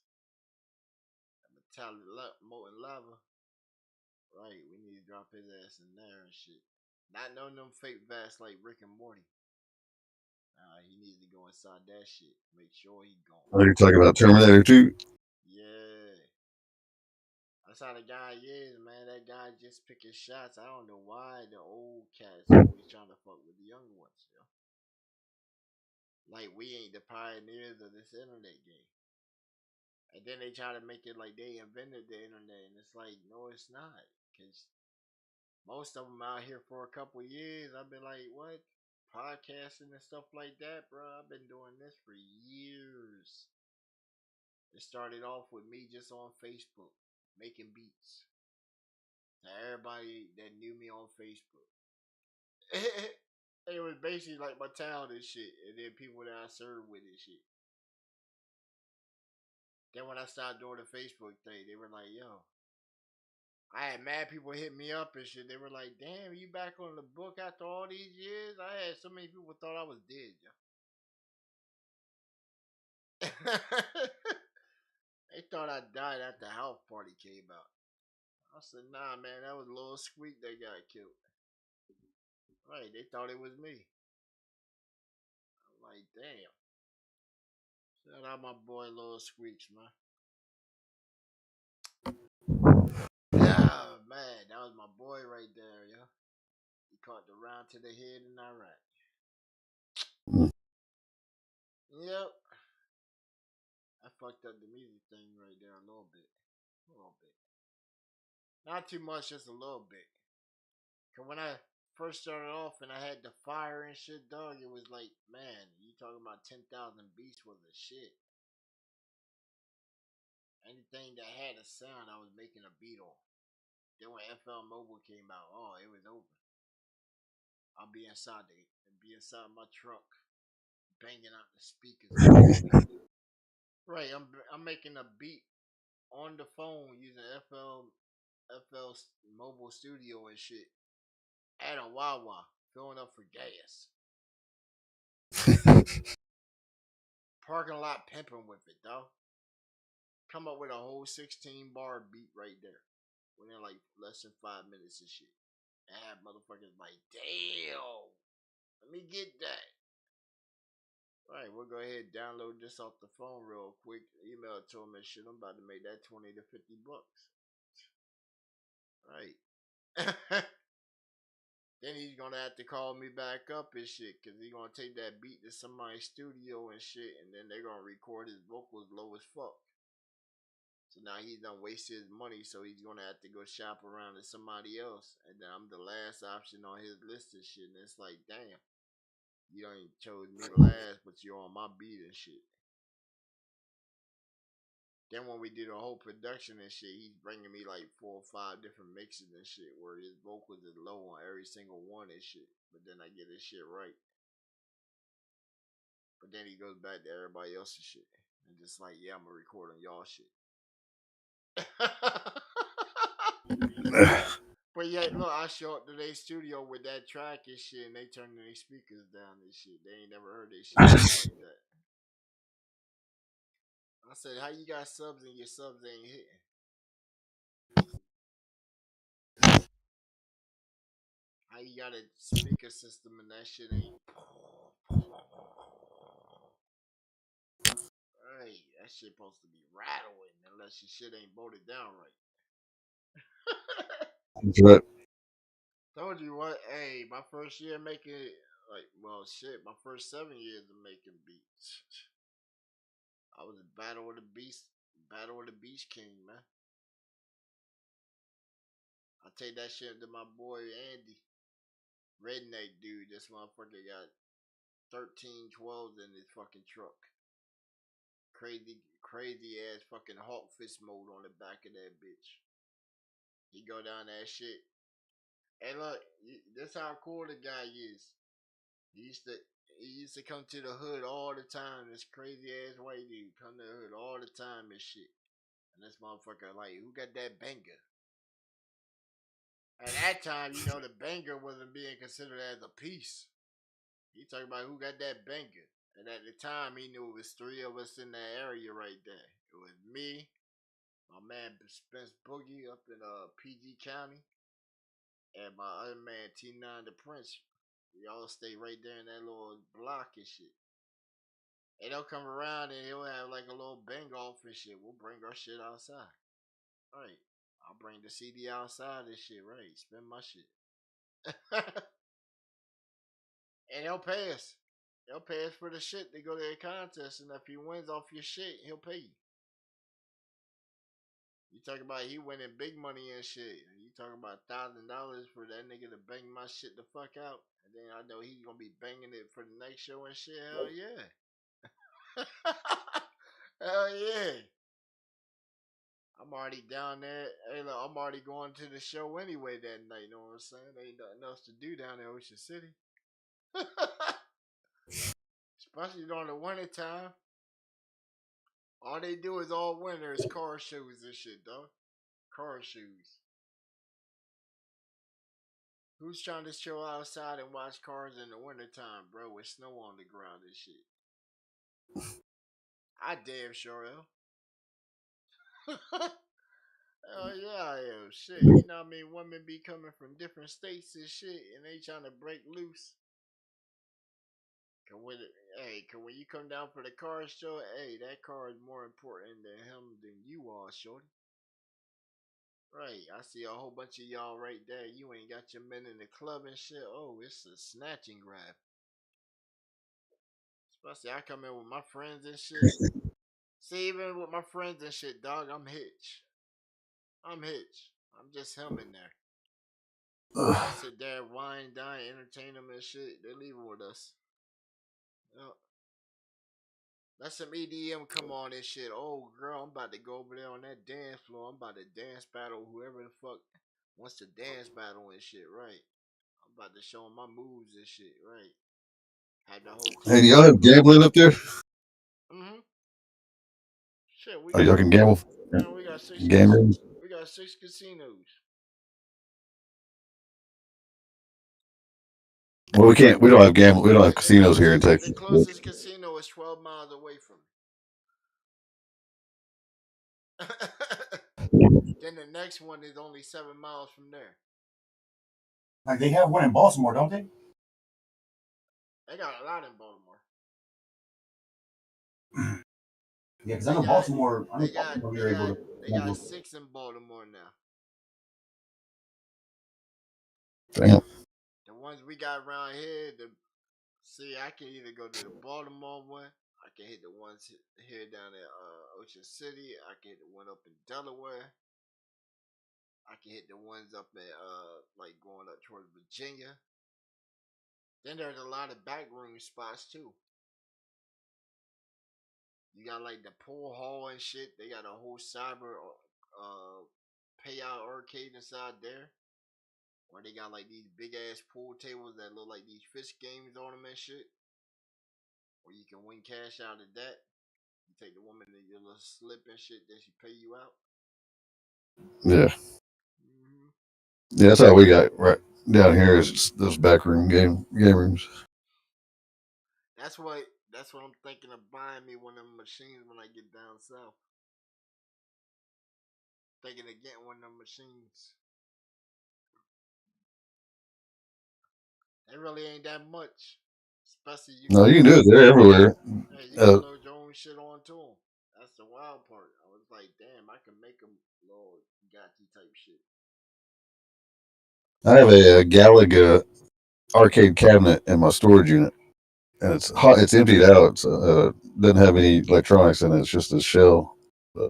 That metallic molten lava. Right, we need to drop his ass in there and shit. Not knowing them fake vats like Rick and Morty. He needs to go inside that shit. Make sure he gone. Are you talking about Terminator 2? Yeah. That's how the guy is, man. That guy just picking shots. I don't know why the old cats always trying to fuck with the young ones, yo. Like we ain't the pioneers of this internet game. And then they try to make it like they invented the internet, and it's like, no, it's not. Cause most of them out here for a couple years. I've been like, what? Podcasting and stuff like that, bro. I've been doing this for years. It started off with me just on Facebook making beats. To everybody that knew me on Facebook. It was basically like my town and shit. And then people that I served with and shit. Then when I started doing the Facebook thing, they were like, yo. I had mad people hit me up and shit. They were like, damn, you back on the book after all these years? I had so many people thought I was dead, yo. They thought I died after the house party came out. I said, nah, man, that was Lil Squeak that got killed. Right, they thought it was me. I'm like, damn. Shout out my boy Lil Squeaks, man. Yeah, man, that was my boy right there, yo. He caught the round to the head in Iraq. Yep. I fucked up the music thing right there a little bit. A little bit. Not too much, just a little bit. Cause when I first started off and I had the fire and shit, dog, it was like, man, you talking about 10,000 beats was a shit. Anything that had a sound, I was making a beat on. Then when FL Mobile came out, oh, it was over. I'll be inside my truck, banging out the speakers. Right, I'm making a beat on the phone using FL Mobile Studio and shit. At a Wawa, filling up for gas. Parking lot pimping with it, dog. Come up with a whole 16 bar beat right there. Within like less than 5 minutes and shit. And have motherfuckers like, damn, let me get that. Alright, we'll go ahead and download this off the phone real quick. Email it to him and shit. I'm about to make that 20 to 50 bucks. Right. Then he's gonna have to call me back up and shit, cause he's gonna take that beat to somebody's studio and shit, and then they're gonna record his vocals low as fuck. So now he's done wasted his money, so he's gonna have to go shop around to somebody else, and then I'm the last option on his list and shit. And it's like, damn, you ain't chose me last, but you're on my beat and shit. Then when we do the whole production and shit, he's bringing me like 4 or 5 different mixes and shit where his vocals is low on every single one and shit. But then I get his shit right. But then he goes back to everybody else's shit and just like, yeah, I'm gonna record on y'all shit. But yeah, look, I show up to their studio with that track and shit, and they turn their speakers down and shit. They ain't never heard their shit like that. I said, how you got subs and your subs ain't hitting? How you got a speaker system and that shit ain't? Right, that shit supposed to be rattling unless your shit ain't bolted down right. That's right. Told you what? Hey, my first year making like, well, shit, my first 7 years of making beats. I was a Battle of the Beast King, man. I take that shit to my boy Andy, redneck dude. This motherfucker got 13 12s in his fucking truck. Crazy ass fucking Hawk fist mode on the back of that bitch. He go down that shit. Hey, look, this how cool the guy is. He used to come to the hood all the time. This crazy ass white dude come to the hood all the time and shit. And this motherfucker like, who got that banger? At that time, you know, the banger wasn't being considered as a piece. He talking about who got that banger. And at the time, he knew it was three of us in that area right there. It was me, my man Spence Boogie up in PG County, and my other man T9 the Prince. We all stay right there in that little block and shit. And they'll come around and he'll have like a little bang off and shit. We'll bring our shit outside. Right. I'll bring the CD outside and shit. Right. Spend my shit. And he'll pay us. He'll pay us for the shit. They go to the contest, and if he wins off your shit, he'll pay you. You talking about he winning big money and shit. You talking about $1,000 for that nigga to bang my shit the fuck out, and then I know he's gonna be banging it for the next show and shit. Hell yeah. Hell yeah. I'm already down there. Hey, look, I'm already going to the show anyway that night. You know what I'm saying? There ain't nothing else to do down in Ocean City. Especially during the winter time. All they do is all winter is car shows and shit, dog. Car shows. Who's trying to chill outside and watch cars in the wintertime, bro, with snow on the ground and shit? I damn sure am. Hell yeah, I am. Shit, you know what I mean? Women be coming from different states and shit, and they trying to break loose. Cause when you come down for the car show, hey, that car is more important than him than you are, shorty. Right, I see a whole bunch of y'all right there. You ain't got your men in the club and shit. Oh, it's a snatching grab. Especially I come in with my friends and shit. See, even with my friends and shit, dog, I'm Hitch. I'm Hitch. I'm just him in there. I sit there, wine, dine, entertain them and shit. They leaving with us. Yep. Let some EDM come on and shit. Oh, girl, I'm about to go over there on that dance floor. I'm about to dance battle whoever the fuck wants to dance battle and shit, right? I'm about to show them my moves and shit, right? Had the whole Hey, club do y'all going have crazy. gambling up there? Mm-hmm. Shit, we Oh, y'all got can gamble? man, we got Gaming? we got 6 casinos. Well, we can't. We don't have gamble. We don't have casinos here in The Texas. closest casino is 12 miles away from me. Then the next one is only 7 miles from there. Like they have one in Baltimore, don't they? They got a lot in Baltimore. Yeah, because I They know got Baltimore. I know they got Baltimore. they You're able got to they got gamble. 6 in Baltimore now. Damn. The ones we got around here, I can either go to the Baltimore one. I can hit the ones here down at Ocean City. I can hit the one up in Delaware. I can hit the ones up at like going up towards Virginia. Then there's a lot of backroom spots too. You got like the pool hall and shit. They got a whole cyber payout arcade inside there. Where they got like these big ass pool tables that look like these fish games on them and shit. Where you can win cash out of that. You take the woman and your little slip and shit, then she pay you out. Yeah. Mm-hmm. Yeah, that's how we got right down here is those backroom game rooms. That's what I'm thinking of buying me one of them machines when I get down south. Thinking of getting one of them machines. They really ain't that much. Especially you No, can you can do it. load They're everywhere. hey, you can Uh, load your own shit onto them. That's the wild part. I was like, damn, I can make them little Gotchi type shit. I have a Galaga arcade cabinet in my storage unit, and it's hot. It's emptied out. It's doesn't have any electronics in it. It's just a shell. But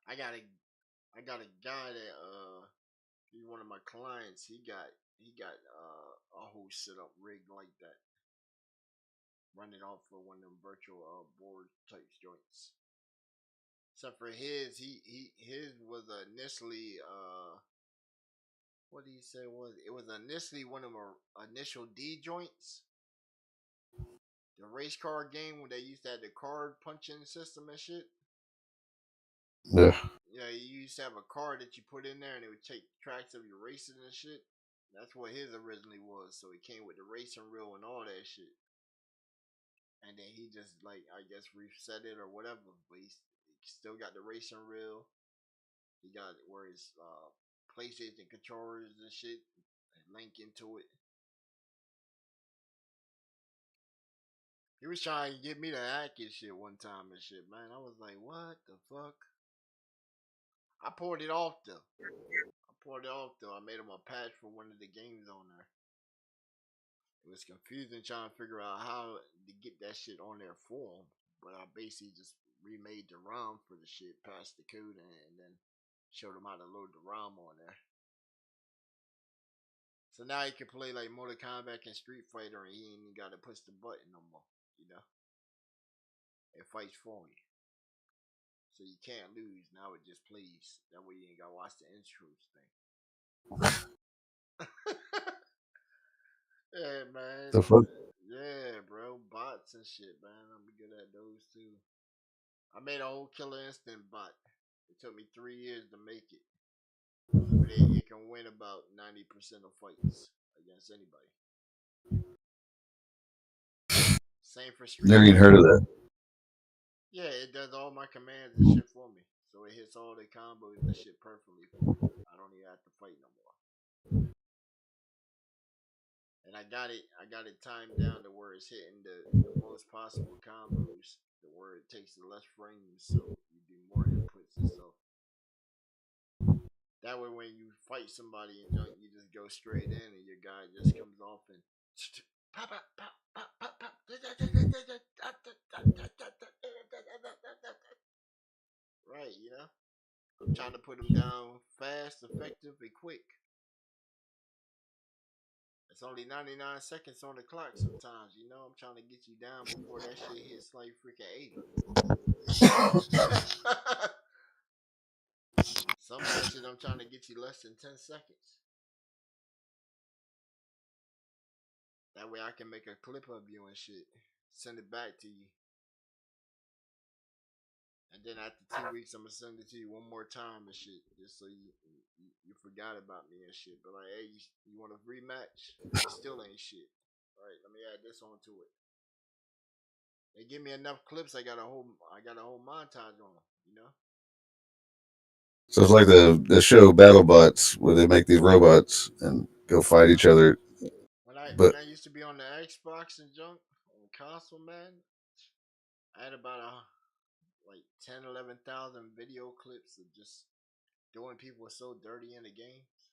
I got a guy that he's one of my clients. He got a whole setup rig like that, running off for one of them virtual board type joints. Except for his was initially what did he say was it was initially one of our initial D joints. The race car game when they used to have the card punching system and shit. yeah, You You know, you used to have a card that you put in there and it would take tracks of your racing and shit. That's what his originally was. So it came with the racing reel and all that shit. And then he just like I guess reset it or whatever. But he still got the racing reel. He got where his PlayStation controllers and shit link into it. He was trying to get me to hack his shit one time and shit, man. I was like, what the fuck? I poured it off though. I made him a patch for one of the games on there. It was confusing trying to figure out how to get that shit on there for him. But I basically just remade the ROM for the shit, passed the code, and then showed him how to load the ROM on there. So now he can play like Mortal Kombat and Street Fighter, and he ain't even got to push the button no more. You know, it fights for you, so you can't lose. Now it just plays. That way you ain't got to watch the intros thing. Yeah, man. The fuck? Yeah, bro. Bots and shit, man. I'm good at those too. I made a whole Killer Instinct bot. It took me 3 years to make it. But it can win about 90% of fights against anybody. Same for Street Never even Fighter. heard of that. Yeah, it does all my commands and shit for me. So it hits all the combos and shit perfectly for me. I don't even have to fight no more. And I got it timed down to where it's hitting the most possible combos, to where it takes the less frames, so you do more inputs and stuff. That way, when you fight somebody and junk, you just go straight in, and your guy just comes off and pop, pop, pop, pop, pop, pop. Right, you know. I'm trying to put them down fast, effective, and quick. It's only 99 seconds on the clock sometimes, you know. I'm trying to get you down before that shit hits like freaking 80. Some matches I'm trying to get you less than 10 seconds. That way I can make a clip of you and shit. Send it back to you. And then after 2 weeks, I'm gonna send it to you one more time and shit, just so you forgot about me and shit. But like, hey, you want a rematch? It still ain't shit. All right, let me add this onto it. They give me enough clips. I got a whole montage on them. You know. So it's like the show BattleBots where they make these robots and go fight each other. When But I used to be on the Xbox and junk on console, man, I had about like 10, 11,000 video clips of just doing people so dirty in the games.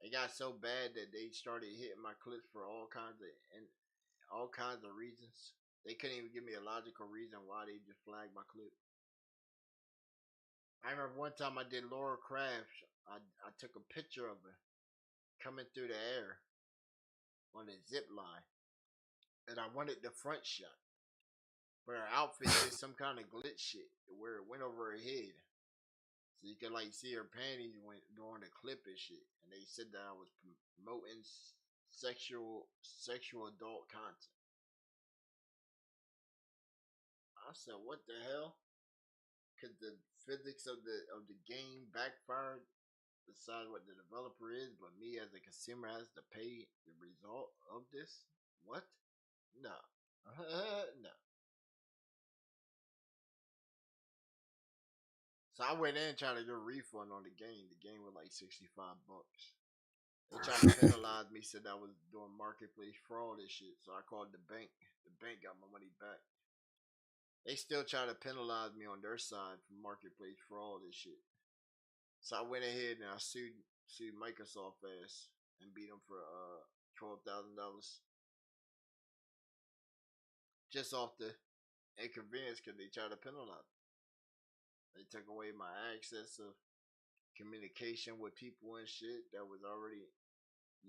It got so bad that they started hitting my clips for all kinds of reasons. They couldn't even give me a logical reason why they just flagged my clip. I remember one time I did Laura Craft. I took a picture of her coming through the air on a zip line, and I wanted the front shot, but her outfit did some kind of glitch shit where it went over her head, so you could like see her panties went during the clip and shit. And they said that I was promoting sexual adult content. I said, what the hell? Cause the physics of the game backfired. Decide what the developer is, but me as a consumer has to pay the result of this. What? No, no. So I went in trying to get a refund on the game. The game was like $65. They tried to penalize me, said I was doing marketplace fraud and shit. So I called the bank. The bank got my money back. They still try to penalize me on their side for marketplace fraud and shit. So I went ahead and I sued Microsoft ass and beat them for $12,000 just off the inconvenience because they tried to penalize me. They took away my access of communication with people and shit that was already,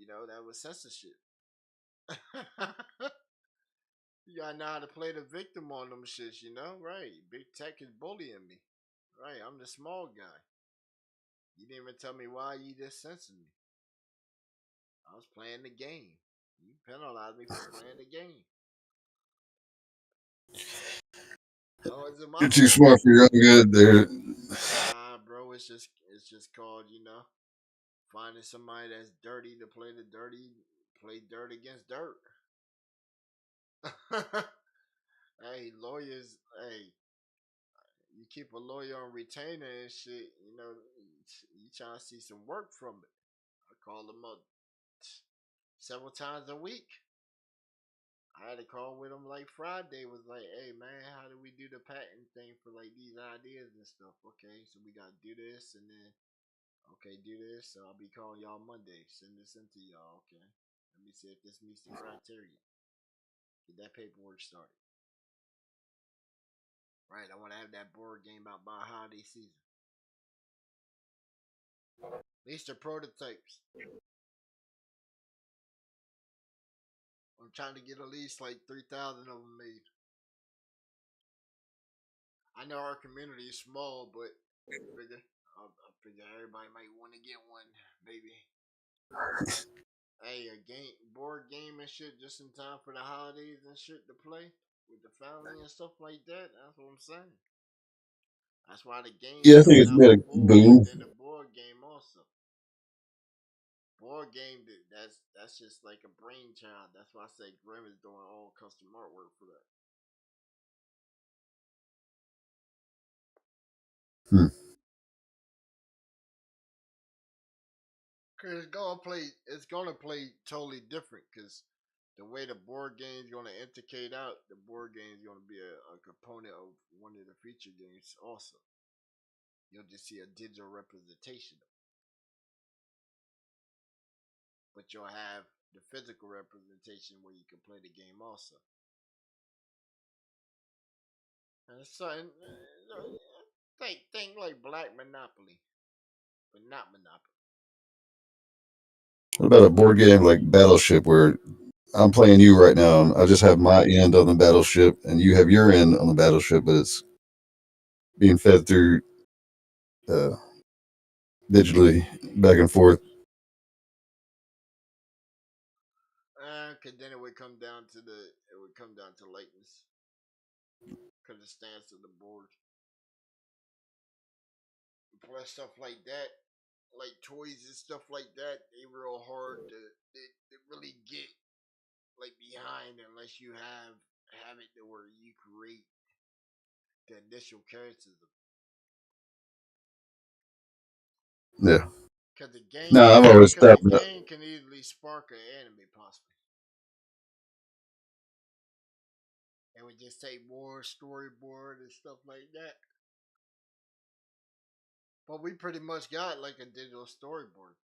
that was censorship. You gotta know how to play the victim on them shits, right? Big tech is bullying me. Right, I'm the small guy. You didn't even tell me why you just censored me. I was playing the game. You penalized me for playing the game. How is it my you're too fault? smart for your own good there. Nah, bro, it's just called, finding somebody that's dirty to play the dirty, play dirt against dirt. Hey, lawyers, hey, you keep a lawyer on retainer and shit, you trying to see some work from it. I call them up several times a week. I had a call with him like Friday. Was like, hey man, how do we do the patent thing for like these ideas and stuff? Okay, so we gotta do this and then okay, do this. So I'll be calling y'all Monday. Send this into y'all. Okay, let me see if this meets the criteria. Get that paperwork started. Right, I want to have that board game out by holiday season. At least the prototypes. I'm trying to get at least like 3,000 of them made. I know our community is small, but figure I figure everybody might want to get one, maybe. Hey, a game, board game and shit, just in time for the holidays and shit to play with the family and stuff like that. That's what I'm saying. That's why the game's Yeah, I think coming it's out been a full, and boom. then the board game also. Board game, that's just like a brainchild. That's why I say Grim is doing all custom artwork for that. Hmm. Cause it's gonna play totally different. Cause the way the board game is gonna indicate out, the board game is gonna be a component of one of the feature games. Also, you'll just see a digital representation, but you'll have the physical representation where you can play the game also. And it's something, think like Black Monopoly, but not Monopoly. What about a board game like Battleship where I'm playing you right now? I just have my end on the battleship, and you have your end on the battleship, but it's being fed through uh, digitally back and forth. Cause then it would come down to lightness, cause the stance of the board. Plus stuff like that, like toys and stuff like that, they real hard to really get like behind unless you have it to where you create the initial characters. Yeah. Cause No, I've always the thought that. game can easily spark an anime possibly. It would just take more storyboard and stuff like that. But we pretty much got like a digital storyboard.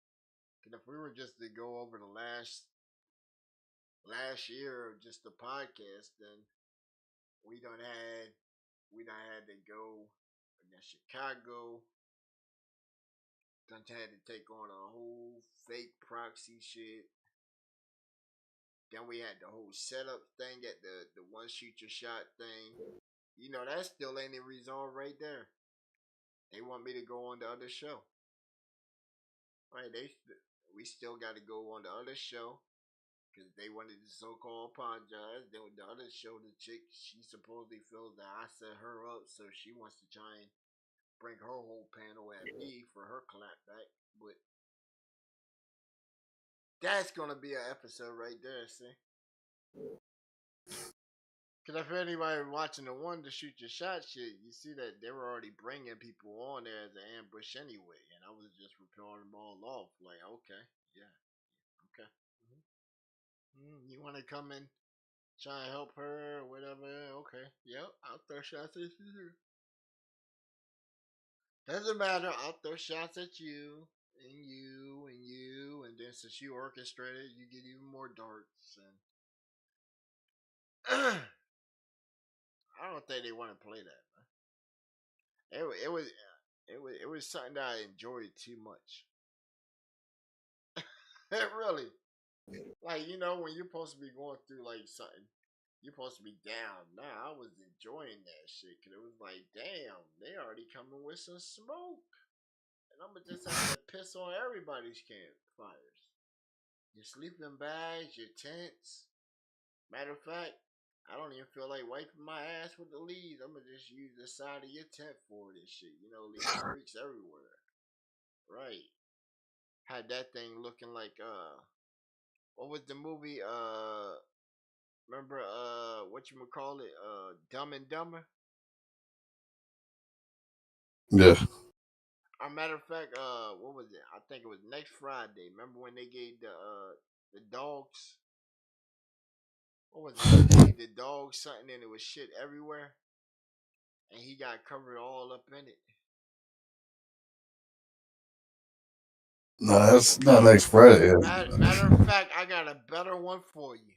And if we were just to go over the last year of just the podcast, then we done had we done had to go against Chicago. Done had to take on a whole fake proxy shit. Then we had the whole setup thing at the one shoot your shot thing. That still ain't a resolve right there. They want me to go on the other show. Right? We still got to go on the other show because they wanted to so-called apologize. Then with the other show, the chick, she supposedly feels that I set her up, so she wants to try and bring her whole panel at me for her clapback. But that's gonna be an episode right there, see? Because if anybody watching the one to shoot your shot shit, you see that they were already bringing people on there as an ambush anyway, and I was just repelling them all off. Like, okay, yeah, okay. You want to come and try and help her or whatever? Okay, yep, I'll throw shots at you. Doesn't matter. I'll throw shots at you and you and you, and then since you orchestrated, you get even more darts. And I don't think they want to play that. Man. It was something that I enjoyed too much. Really, like when you're supposed to be going through like something, you're supposed to be down. Nah, I was enjoying that shit because it was like, damn, they already coming with some smoke, and I'm gonna just have to piss on everybody's campfires. Your sleeping bags, your tents. Matter of fact, I don't even feel like wiping my ass with the leaves. I'm gonna just use the side of your tent for this shit. You know, leave streaks everywhere. Right. Had that thing looking like what was the movie? Remember what you would call it? Dumb and Dumber. Yeah. Matter of fact, what was it? I think it was next Friday. Remember when they gave the dogs? What was it? They gave the dogs something and it was shit everywhere, and he got covered all up in it. No, that's not next Friday. Matter of fact, I got a better one for you.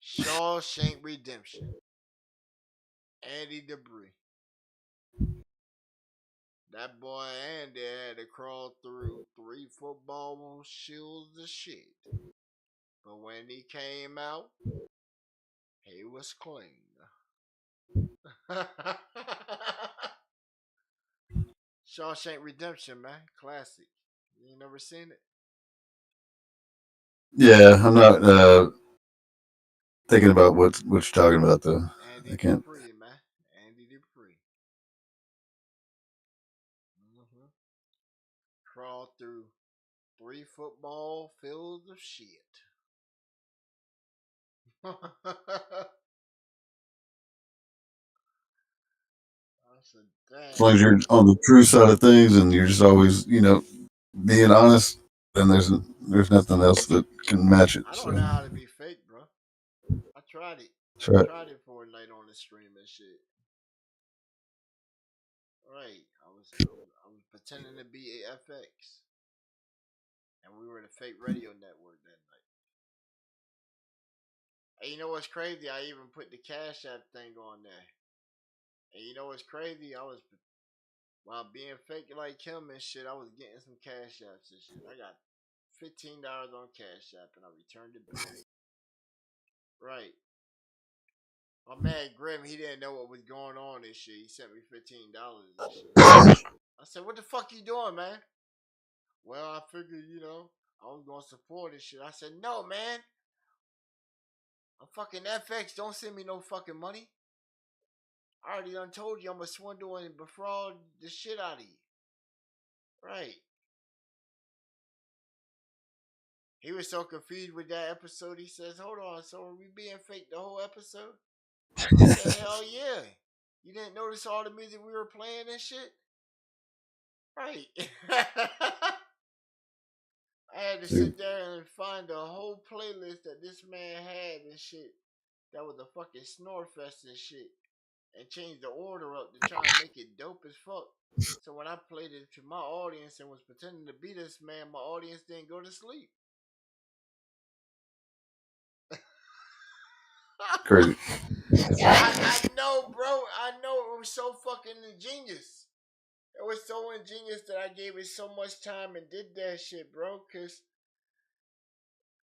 Shawshank Redemption. Andy Debris. That boy Andy had to crawl through 3 football shields of shit. But when he came out, he was clean. Shawshank Redemption, man. Classic. You ain't never seen it? Yeah, I'm not thinking about what you're talking about though. Andy I can't. Dupree, man. Andy Dupree. Mm-hmm. Crawled through 3 football fields of shit. I said, As long as damn. you're on the true side of things and you're just always, being honest, then there's nothing else that can match it. I don't know So how to be fake, bro. I tried it. that's I right. tried it for a night on the stream and shit. Right. I was pretending to be a FX, and we were the fake radio network that night. And you know what's crazy? I even put the Cash App thing on there. And you know what's crazy? While being fake like him and shit, I was getting some Cash Apps and shit. I got $15 on Cash App and I returned it back. Right. My man Grim, he didn't know what was going on and shit. He sent me $15 and shit. I said, "What the fuck you doing, man?" Well, I figured, I was gonna support this shit. I said, "No, man. I'm fucking FX. Don't send me no fucking money. I already done told you I'm a swindle and defraud the shit out of you." Right. He was so confused with that episode. He says, "Hold on, so are we being fake the whole episode?" I said, "Hell yeah. You didn't notice all the music we were playing and shit?" Right. I had to See, sit there and find a whole playlist that this man had and shit. That was a fucking snore fest and shit. And change the order up to try and make it dope as fuck. So when I played it to my audience and was pretending to be this man, my audience didn't go to sleep. crazy. I know, bro. I know it was so fucking ingenious. It was so ingenious that I gave it so much time and did that shit, bro. Cause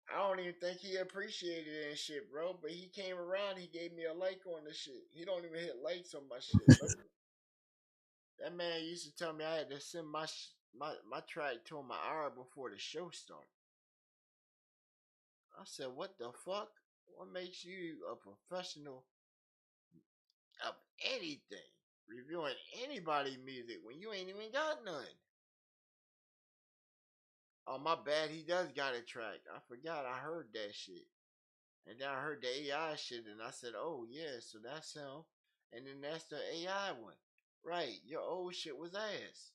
I don't even think he appreciated it and shit, bro. But he came around, he gave me a like on the shit. He don't even hit likes on my shit. Remember? That man used to tell me I had to send my track to him an hour before the show started. I said, "What the fuck? What makes you a professional of anything? Reviewing anybody music when you ain't even got none?" Oh, my bad. He does got a track. I forgot. I heard that shit. And then I heard the AI shit, and I said, "Oh, yeah, so that's him." And then that's the AI one. Right. Your old shit was ass.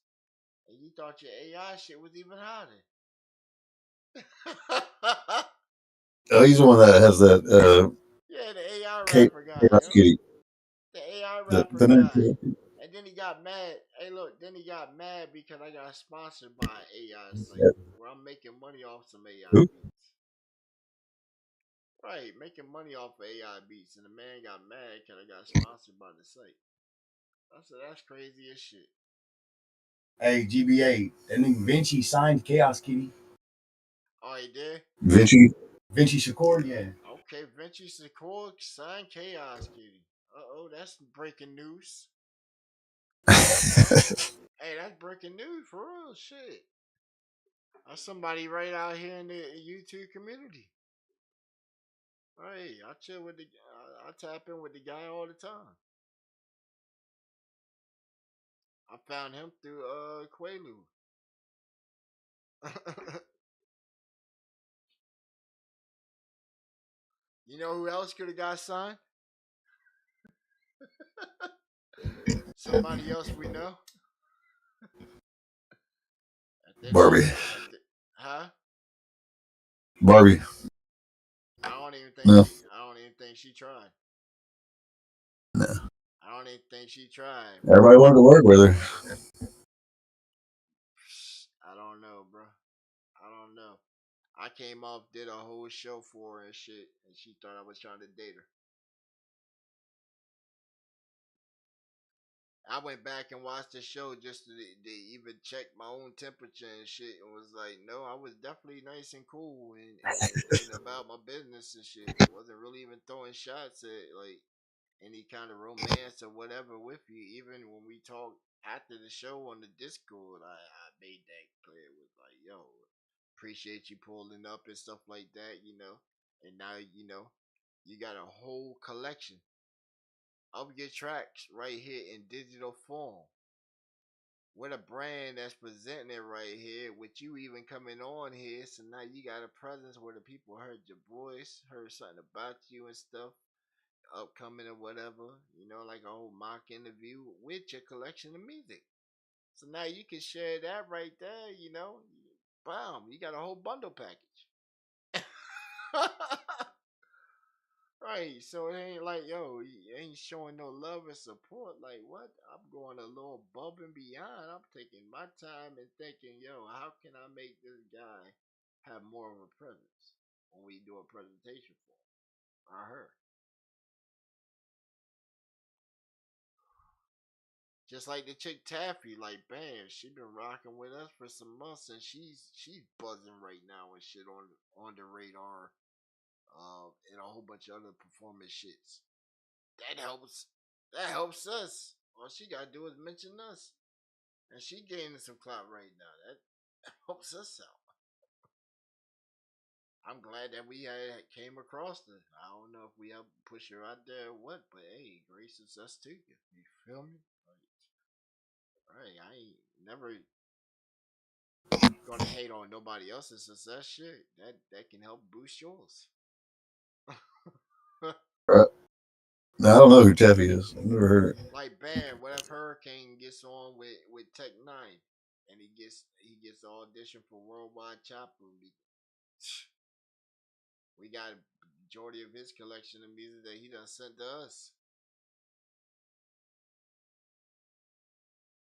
And you thought your AI shit was even hotter. Oh, he's the one that has that Yeah, the AI Kate rapper guy, Chaos Kitty. The AI rapper The name. guy. And then he got mad. Hey, look, then he got mad because I got sponsored by an AI site where I'm making money off some AI Who? beats. Right, making money off of AI beats. And the man got mad because I got sponsored by the site. I said, "That's crazy as shit." Hey, GBA, that nigga Vinci signed Chaos Kitty. Oh, he did? Vinci. Vinci Shakur, yeah. Okay, Vinci Secor signed Chaos Kitty. Uh-oh, that's breaking news. Hey, that's breaking news for real shit. That's somebody right out here in the YouTube community. Hey, I chill with the. I tap in with the guy all the time. I found him through Quaalude. You know who else could have got signed? Somebody else we know. At the end of Barbie. huh? Barbie. No. I don't even think she tried. No. I don't even think she tried, bro. Everybody wanted to work with her. I don't know, bro. I don't know. I came off, did a whole show for her and shit, and she thought I was trying to date her. I went back and watched the show just to even check my own temperature and shit, and was like, no, I was definitely nice and cool and about my business and shit. Wasn't really even throwing shots at like any kind of romance or whatever with you. Even when we talked after the show on the Discord, I made that clear. It was like, yo, appreciate you pulling up and stuff like that, you know. And now, you know, you got a whole collection of your tracks right here in digital form with a brand that's presenting it right here with you even coming on here. So now you got a presence where the people heard your voice, heard something about you and stuff, upcoming or whatever, you know, like a whole mock interview with your collection of music. So now you can share that right there, you know. Bam, you got a whole bundle package. Right, so it ain't like, yo, you ain't showing no love and support. Like, what? I'm going a little above and beyond. I'm taking my time and thinking, yo, how can I make this guy have more of a presence when we do a presentation for him or her? Just like the chick Taffy, like, bam, she been rocking with us for some months, and she's buzzing right now and shit on the radar, and a whole bunch of other performance shits. That helps. That helps us. All she gotta do is mention us, and she gaining some clout right now. That helps us out. I'm glad that we had came across her. I don't know if we helped push her out there or what, but hey, great success to you. You feel me? Like, right, I ain't never gonna hate on nobody else's success. Shit, that can help boost yours. Right. Now, I don't know who Taffy is. I've never heard it. Like, bam, what if Hurricane gets on with Tech Nine, and he gets the audition for Worldwide Chopper? We got a majority of his collection of music that he done sent to us.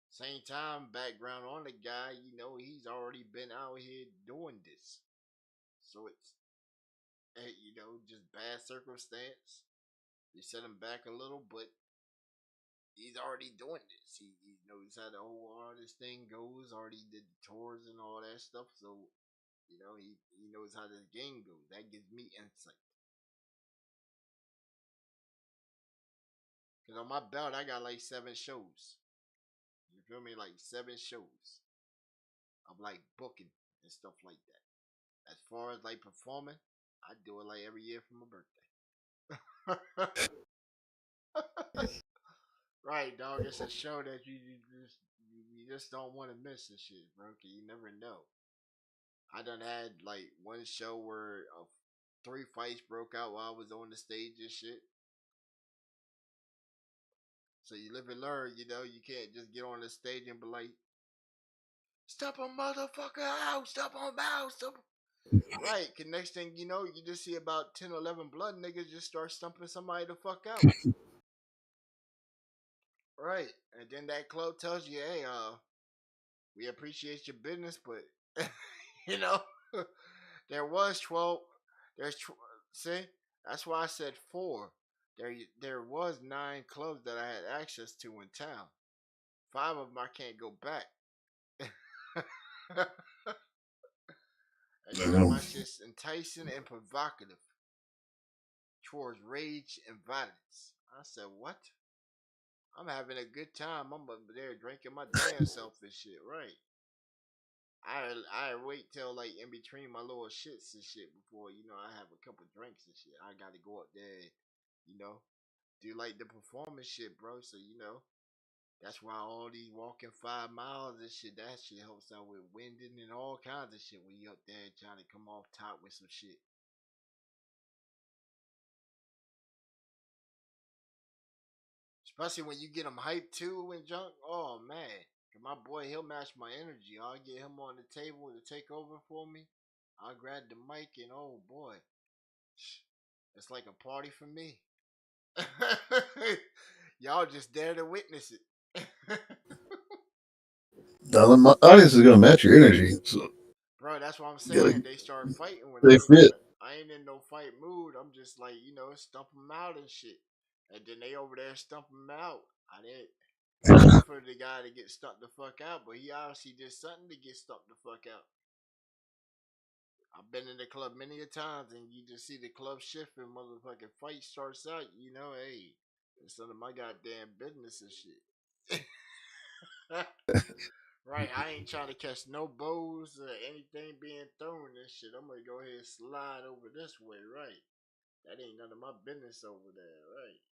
Same time, background on the guy, you know, he's already been out here doing this. So it's, you know, just bad circumstance. They set him back a little, but he's already doing this. He knows how the whole artist thing goes, already did the tours and all that stuff. So, you know, he knows how this game goes. That gives me insight. Because on my belt, I got like 7 shows. You feel me? Like 7 shows of like booking and stuff like that. As far as like performing, I do it like every year for my birthday. Right, dog. It's a show that you just don't want to miss and shit, bro. Cause you never know. I done had like one show where 3 fights broke out while I was on the stage and shit. So you live and learn, you know. You can't just get on the stage and be like, "Step on motherfucker out, step on mouse, step." Right, cause next thing you know, you just see about 10, 11 blood niggas just start stumping somebody the fuck out. Right, and then that club tells you, "Hey, we appreciate your business, but you know, there was 12. There's see, that's why I said 4. There was 9 clubs that I had access to in town. 5 of them I can't go back. That's because No. my shit's enticing and provocative towards rage and violence. I said, what? I'm having a good time. I'm up there drinking my damn self and shit, right? I wait till like in between my little shits and shit before, you know, I have a couple drinks and shit. I gotta go up there, you know, do like the performance shit, bro. So that's why all these walking 5 miles and shit, that shit helps out with winding and all kinds of shit when you up there trying to come off top with some shit. Especially when you get them hyped too and junk. Oh man, 'cause my boy, he'll match my energy. I'll get him on the table to take over for me. I'll grab the mic and oh boy, it's like a party for me. Y'all just there to witness it. Now, the audience is going to match your energy, so Bro, that's what I'm you gotta saying. They start fighting when stay fit. I ain't in no fight mood. I'm just like, stump them out and shit. And then they over there stump them out. I wait for the guy to get stumped the fuck out, but he obviously did something to get stumped the fuck out. I've been in the club many a times, and you just see the club shift and motherfucking fight starts out. Hey, it's none of my goddamn business and shit. Right, I ain't trying to catch no bows or anything being thrown and shit. I'm gonna go ahead and slide over this way, right? That ain't none of my business over there, right?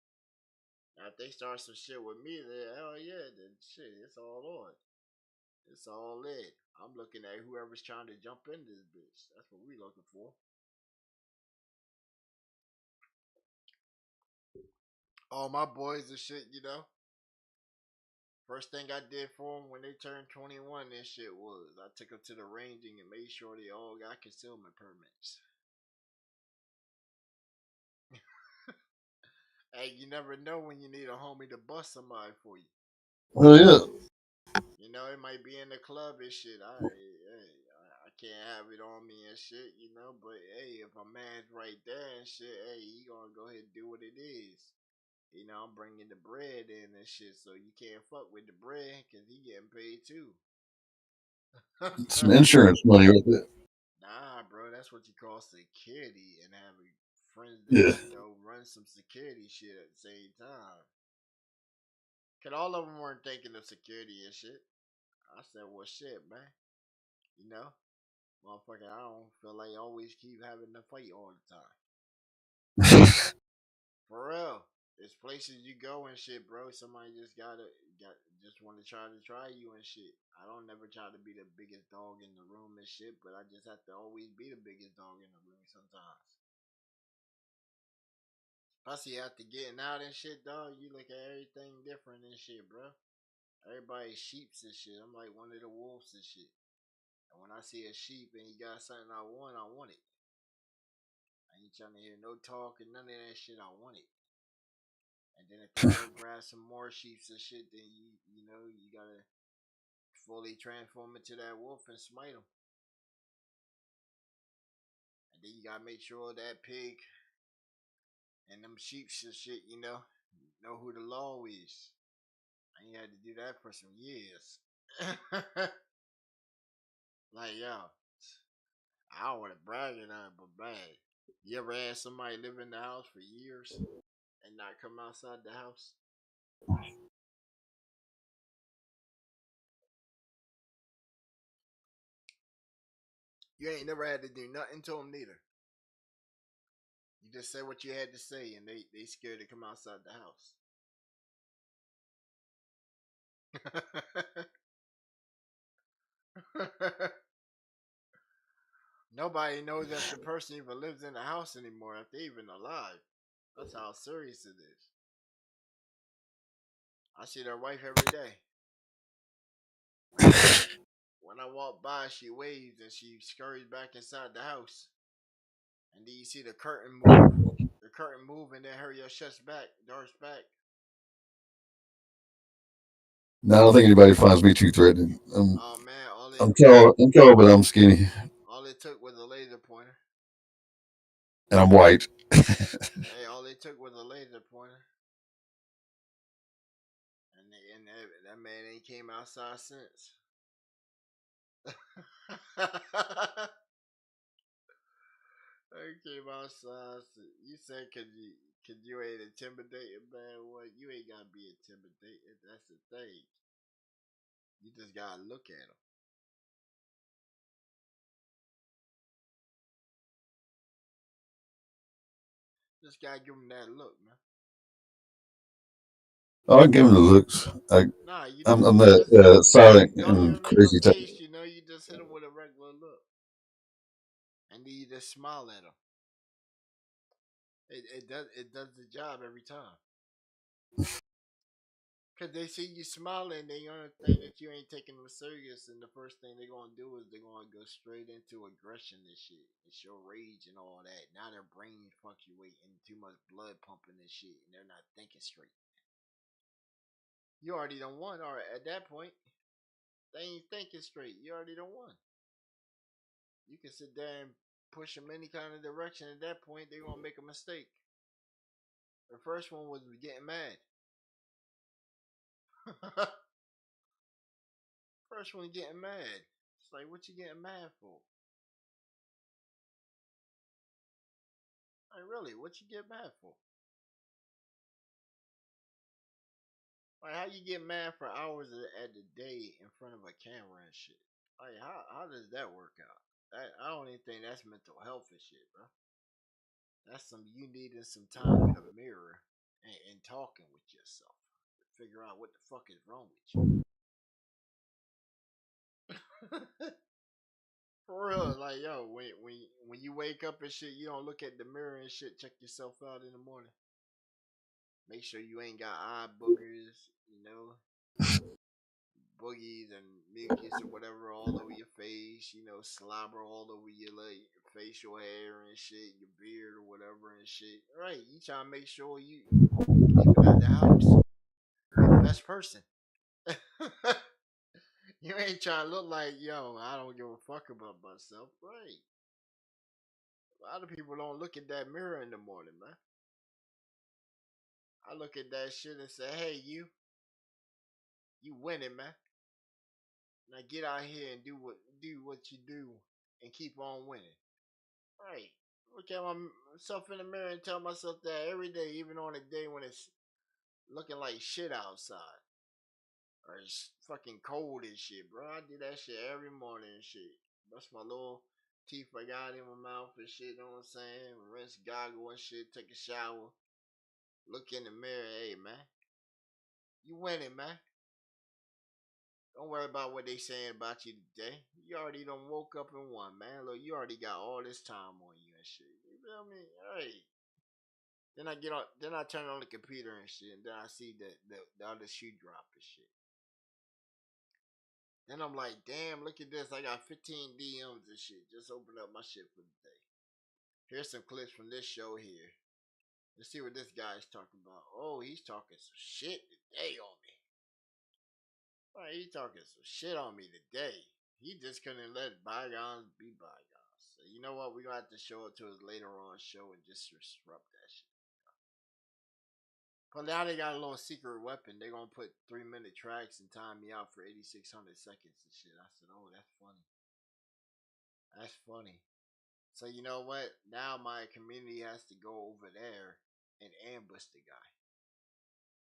Now if they start some shit with me, then hell yeah, then shit, it's all on. It's all in. I'm looking at whoever's trying to jump in this bitch. That's what we looking for. All my boys and shit. First thing I did for them when they turned 21 and shit was I took them to the ranging and made sure they all got concealment permits. Hey, you never know when you need a homie to bust somebody for you. Well, yeah. It might be in the club and shit. I can't have it on me and shit. But hey, if a man's right there and shit, hey, he gonna go ahead and do what it is. I'm bringing the bread in and shit, so you can't fuck with the bread because he getting paid too. Some insurance money right there. Nah, bro, that's what you call security and having friends that, Yeah. run some security shit at the same time. Cause all of them weren't thinking of security and shit. I said, well, shit, man. You know, motherfucker, I don't feel like I always keep having to fight all the time. For real. There's places you go and shit, bro. Somebody just want to try you and shit. I don't never try to be the biggest dog in the room and shit, but I just have to always be the biggest dog in the room sometimes. Especially after getting out and shit, dog. You look at everything different and shit, bro. Everybody's sheeps and shit. I'm like one of the wolves and shit. And when I see a sheep and he got something I want it. I ain't trying to hear no talk and none of that shit. I want it. And then if they go grab some more sheeps and shit, then you gotta fully transform into that wolf and smite them. And then you gotta make sure that pig and them sheeps and shit, know who the law is. I ain't had to do that for some years. Like yo, I don't want to brag or nothing, but man, you ever had somebody live in the house for years and not come outside the house? You ain't never had to do nothing to them neither. You just said what you had to say, and they scared to come outside the house. Nobody knows if the person even lives in the house anymore, if they even alive. That's how serious it is. I see their wife every day. When I walk by, she waves and she scurries back inside the house. And then you see the curtain move. The curtain move and then her shuts back, doors back. No, I don't think anybody finds me too threatening. Oh man, I'm tall, but I'm skinny, all it took was a laser pointer. and I'm white. Hey, all it took was a laser pointer. And that man ain't came outside since. I came outside. You said, could you ain't intimidated, man? What? You ain't gotta be intimidated. That's the thing. You just gotta look at them. Just gotta give him that look, man. Oh, I give him the looks. Nah, you I'm, don't. I'm You that just silent don't and even make a crazy type. face. You know, you just hit him with a regular look, and then you just smile at him. It does the job every time. Cause they see you smiling, they gonna think that you ain't taking them serious, and the first thing they gonna do is they gonna go straight into aggression and shit, and show rage and all that. Now their brain fluctuating, too much blood pumping and shit, and they're not thinking straight. You already done won, or at that point, they ain't thinking straight. You already done won. You can sit there and push them any kind of direction. At that point, they gonna make a mistake. The first one was getting mad. First one getting mad. It's like, what you getting mad for? Like, really, what you get mad for? Like, how you get mad for hours at the day in front of a camera and shit? Like, how does that work out? I don't even think that's mental health and shit, bro. That's some you needing some time in a mirror and talking with yourself to figure out what the fuck is wrong with you. For real, like yo, when you wake up and shit, you don't look at the mirror and shit. Check yourself out in the morning. Make sure you ain't got eye boogers, boogies and mucus or whatever all over your face, slobber all over your like facial hair and shit, your beard or whatever and shit. Right, you trying to make sure you keeping out the house. Be the best person. You ain't trying to look like yo. I don't give a fuck about myself. Right. A lot of people don't look at that mirror in the morning, man. I look at that shit and say, hey, you winning, man. Now get out here and do what you do and keep on winning. Right. Look at myself in the mirror and tell myself that every day, even on a day when it's looking like shit outside. Or it's fucking cold and shit, bro. I do that shit every morning and shit. Brush my little teeth I got in my mouth and shit, you know what I'm saying? Rinse, goggle and shit, take a shower. Look in the mirror, hey, man. You winning, man. Don't worry about what they saying about you today. You already done woke up and won, man. Look, you already got all this time on you and shit. You feel me? Hey. Then I turn on the computer and shit, and then I see the other shoe drop and shit. Then I'm like, damn, look at this. I got 15 DMs and shit. Just open up my shit for the day. Here's some clips from this show here. Let's see what this guy's talking about. Oh, he's talking some shit today on me. Right, he talking some shit on me today. He just couldn't let bygones be bygones. So you know what? We're gonna have to show it to his later on show and just disrupt that shit. But now they got a little secret weapon. They're gonna put 3-minute tracks and time me out for 8,600 seconds and shit. I said, oh, that's funny. That's funny. So you know what? Now my community has to go over there and ambush the guy.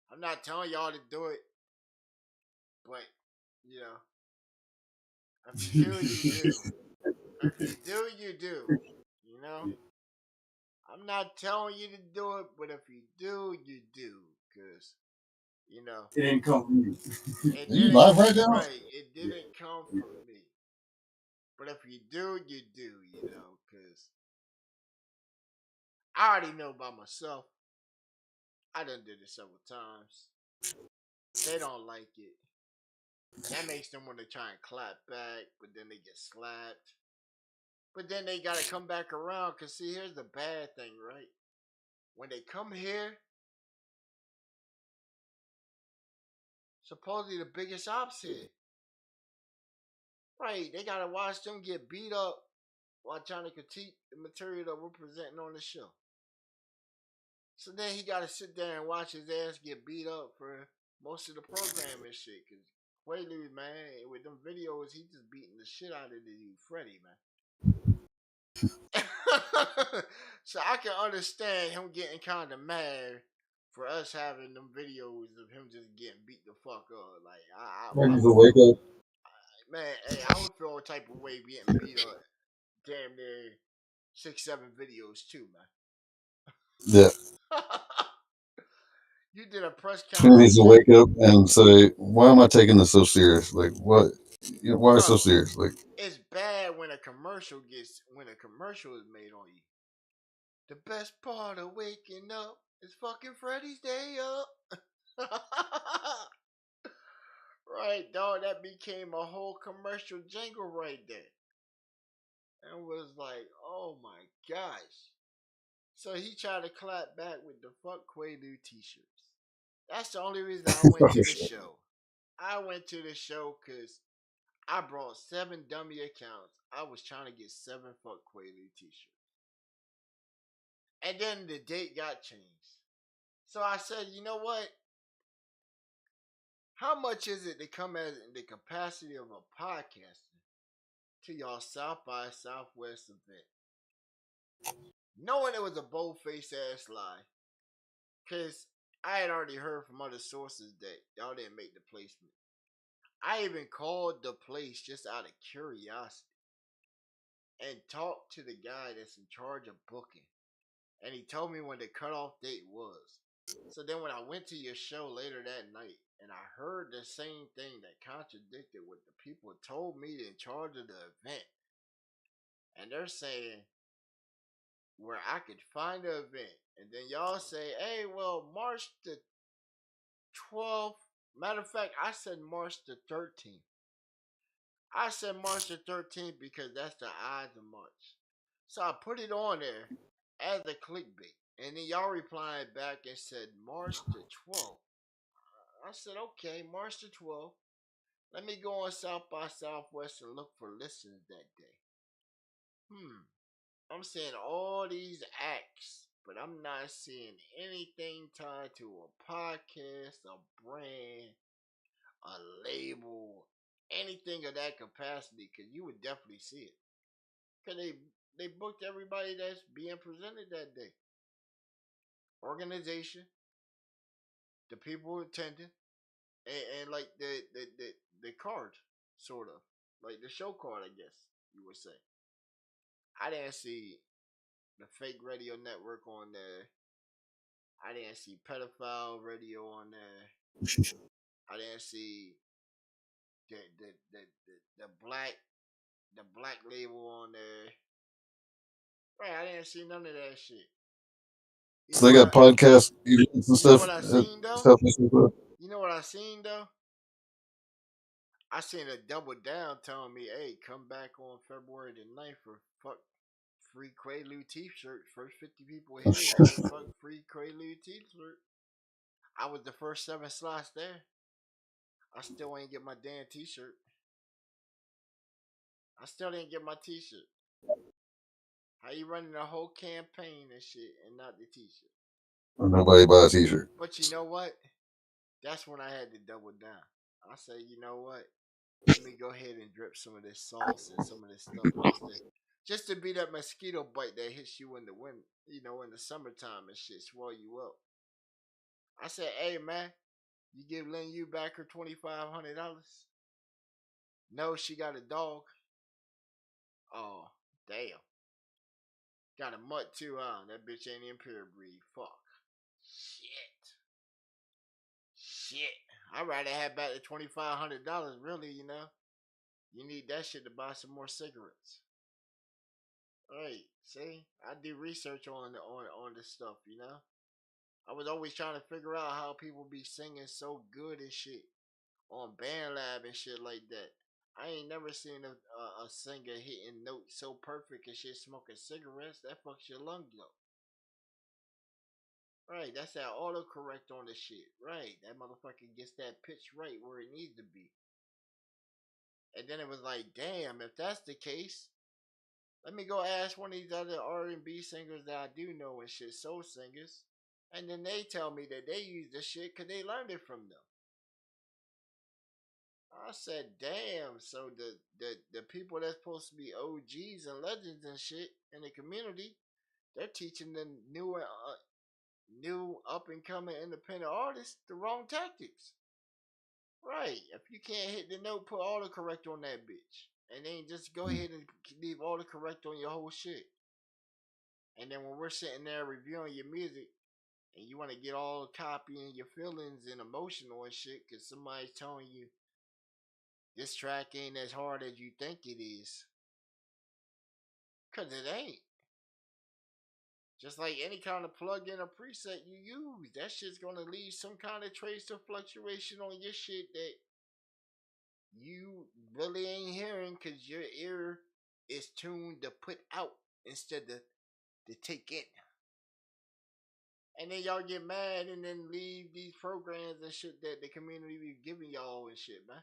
I'm not telling y'all to do it, but you know, if you do, you do. If you do, you do. You know, I'm not telling you to do it, but if you do, you do. Cause you know, It didn't come from you. it Are you didn't. live right now? Right, it didn't come from me. But if you do, you do. Cause I already know by myself. I done did it several times. They don't like it. That makes them want to try and clap back, but then they get slapped. But then they gotta come back around. Cause see, here's the bad thing, right? When they come here, supposedly the biggest ops here. Right, they gotta watch them get beat up while trying to critique the material that we're presenting on the show. So then he gotta sit there and watch his ass get beat up for most of the program and shit. Cause Quaalude, man, with them videos, he just beating the shit out of the dude, Freddie, man. So I can understand him getting kind of mad for us having them videos of him just getting beat the fuck up. Like I Ready to would, wake up? man, hey, I would feel a type of way getting beat up damn near 6, 7 videos too, man. Yeah. You did a press He conference needs to that, wake up and say, "Why am I taking this so serious? Like, what? Why so bro. serious? Like, It's bad when a commercial is made on you. The best part of waking up is fucking Freddy's Day Up. Right, dog. That became a whole commercial jingle right there, and was like, oh my gosh. So he tried to clap back with the fuck Quaalude t-shirts. That's the only reason I went to the show. I went to the show because I brought 7 dummy accounts. I was trying to get 7 fuck Quaalude t-shirts. And then the date got changed. So I said, you know what? How much is it to come as in the capacity of a podcaster to y'all South by Southwest event? Knowing it was a bold-faced ass lie. Because I had already heard from other sources that y'all didn't make the placement. I even called the place just out of curiosity and talked to the guy that's in charge of booking. And he told me when the cutoff date was. So then when I went to your show later that night and I heard the same thing that contradicted what the people told me in charge of the event, and they're saying where I could find the event, and then y'all say, hey, well, March the 12th. Matter of fact, I said March the 13th. I said March the 13th because that's the Ides of March. So I put it on there as a clickbait. And then y'all replied back and said March the 12th. I said, okay, March the 12th. Let me go on South by Southwest and look for listens that day. I'm seeing all these acts, but I'm not seeing anything tied to a podcast, a brand, a label, anything of that capacity, because you would definitely see it. Because they booked everybody that's being presented that day. Organization, the people attending, and like the card, sort of. Like the show card, I guess you would say. I didn't see the fake radio network on there. I didn't see pedophile radio on there. I didn't see the black label on there. Right, I didn't see none of that shit. You so know they what got I podcast events and you know stuff what I at seen though? Southeast Florida. You know what I seen though? I seen a double down telling me, hey, come back on February the 9th for fuck free Quaalude t-shirt. First 50 people hit it, get a fuck free Quaalude t-shirt. I was the first 7 slots there. I still ain't get my damn t-shirt. I still didn't get my t-shirt. How you running a whole campaign and shit and not the t-shirt? Nobody buy a T-shirt. But you know what? That's when I had to double down. I say, you know what? Let me go ahead and drip some of this sauce and some of this stuff just to be that mosquito bite that hits you in the wind, in the summertime and shit, swell you up. I said, hey man, you give Lynn you back her $2,500? No, she got a dog. Oh, damn. Got a mutt too, huh? That bitch ain't in pure breed. Fuck. Shit. Shit. I'd rather have back the $2,500, really, You need that shit to buy some more cigarettes. Right. See? I do research on this stuff. I was always trying to figure out how people be singing so good and shit on band lab and shit like that. I ain't never seen a singer hitting notes so perfect and shit smoking cigarettes. That fucks your lungs up. Right, that's that autocorrect on the shit. Right, that motherfucker gets that pitch right where it needs to be. And then it was like, damn, if that's the case, let me go ask one of these other R&B singers that I do know and shit, soul singers. And then they tell me that they use this shit because they learned it from them. I said, damn. So the people that's supposed to be OGs and legends and shit in the community, they're teaching the new up and coming independent artists the wrong tactics. Right. If you can't hit the note, put autocorrect on that bitch. And then just go ahead and leave autocorrect on your whole shit. And then when we're sitting there reviewing your music, and you want to get all copying your feelings and emotional and shit, because somebody's telling you this track ain't as hard as you think it is, because it ain't. Just like any kind of plug-in or preset you use, that shit's gonna leave some kind of trace of fluctuation on your shit that you really ain't hearing because your ear is tuned to put out instead of to take in. And then y'all get mad and then leave these programs and shit that the community be giving y'all and shit, man.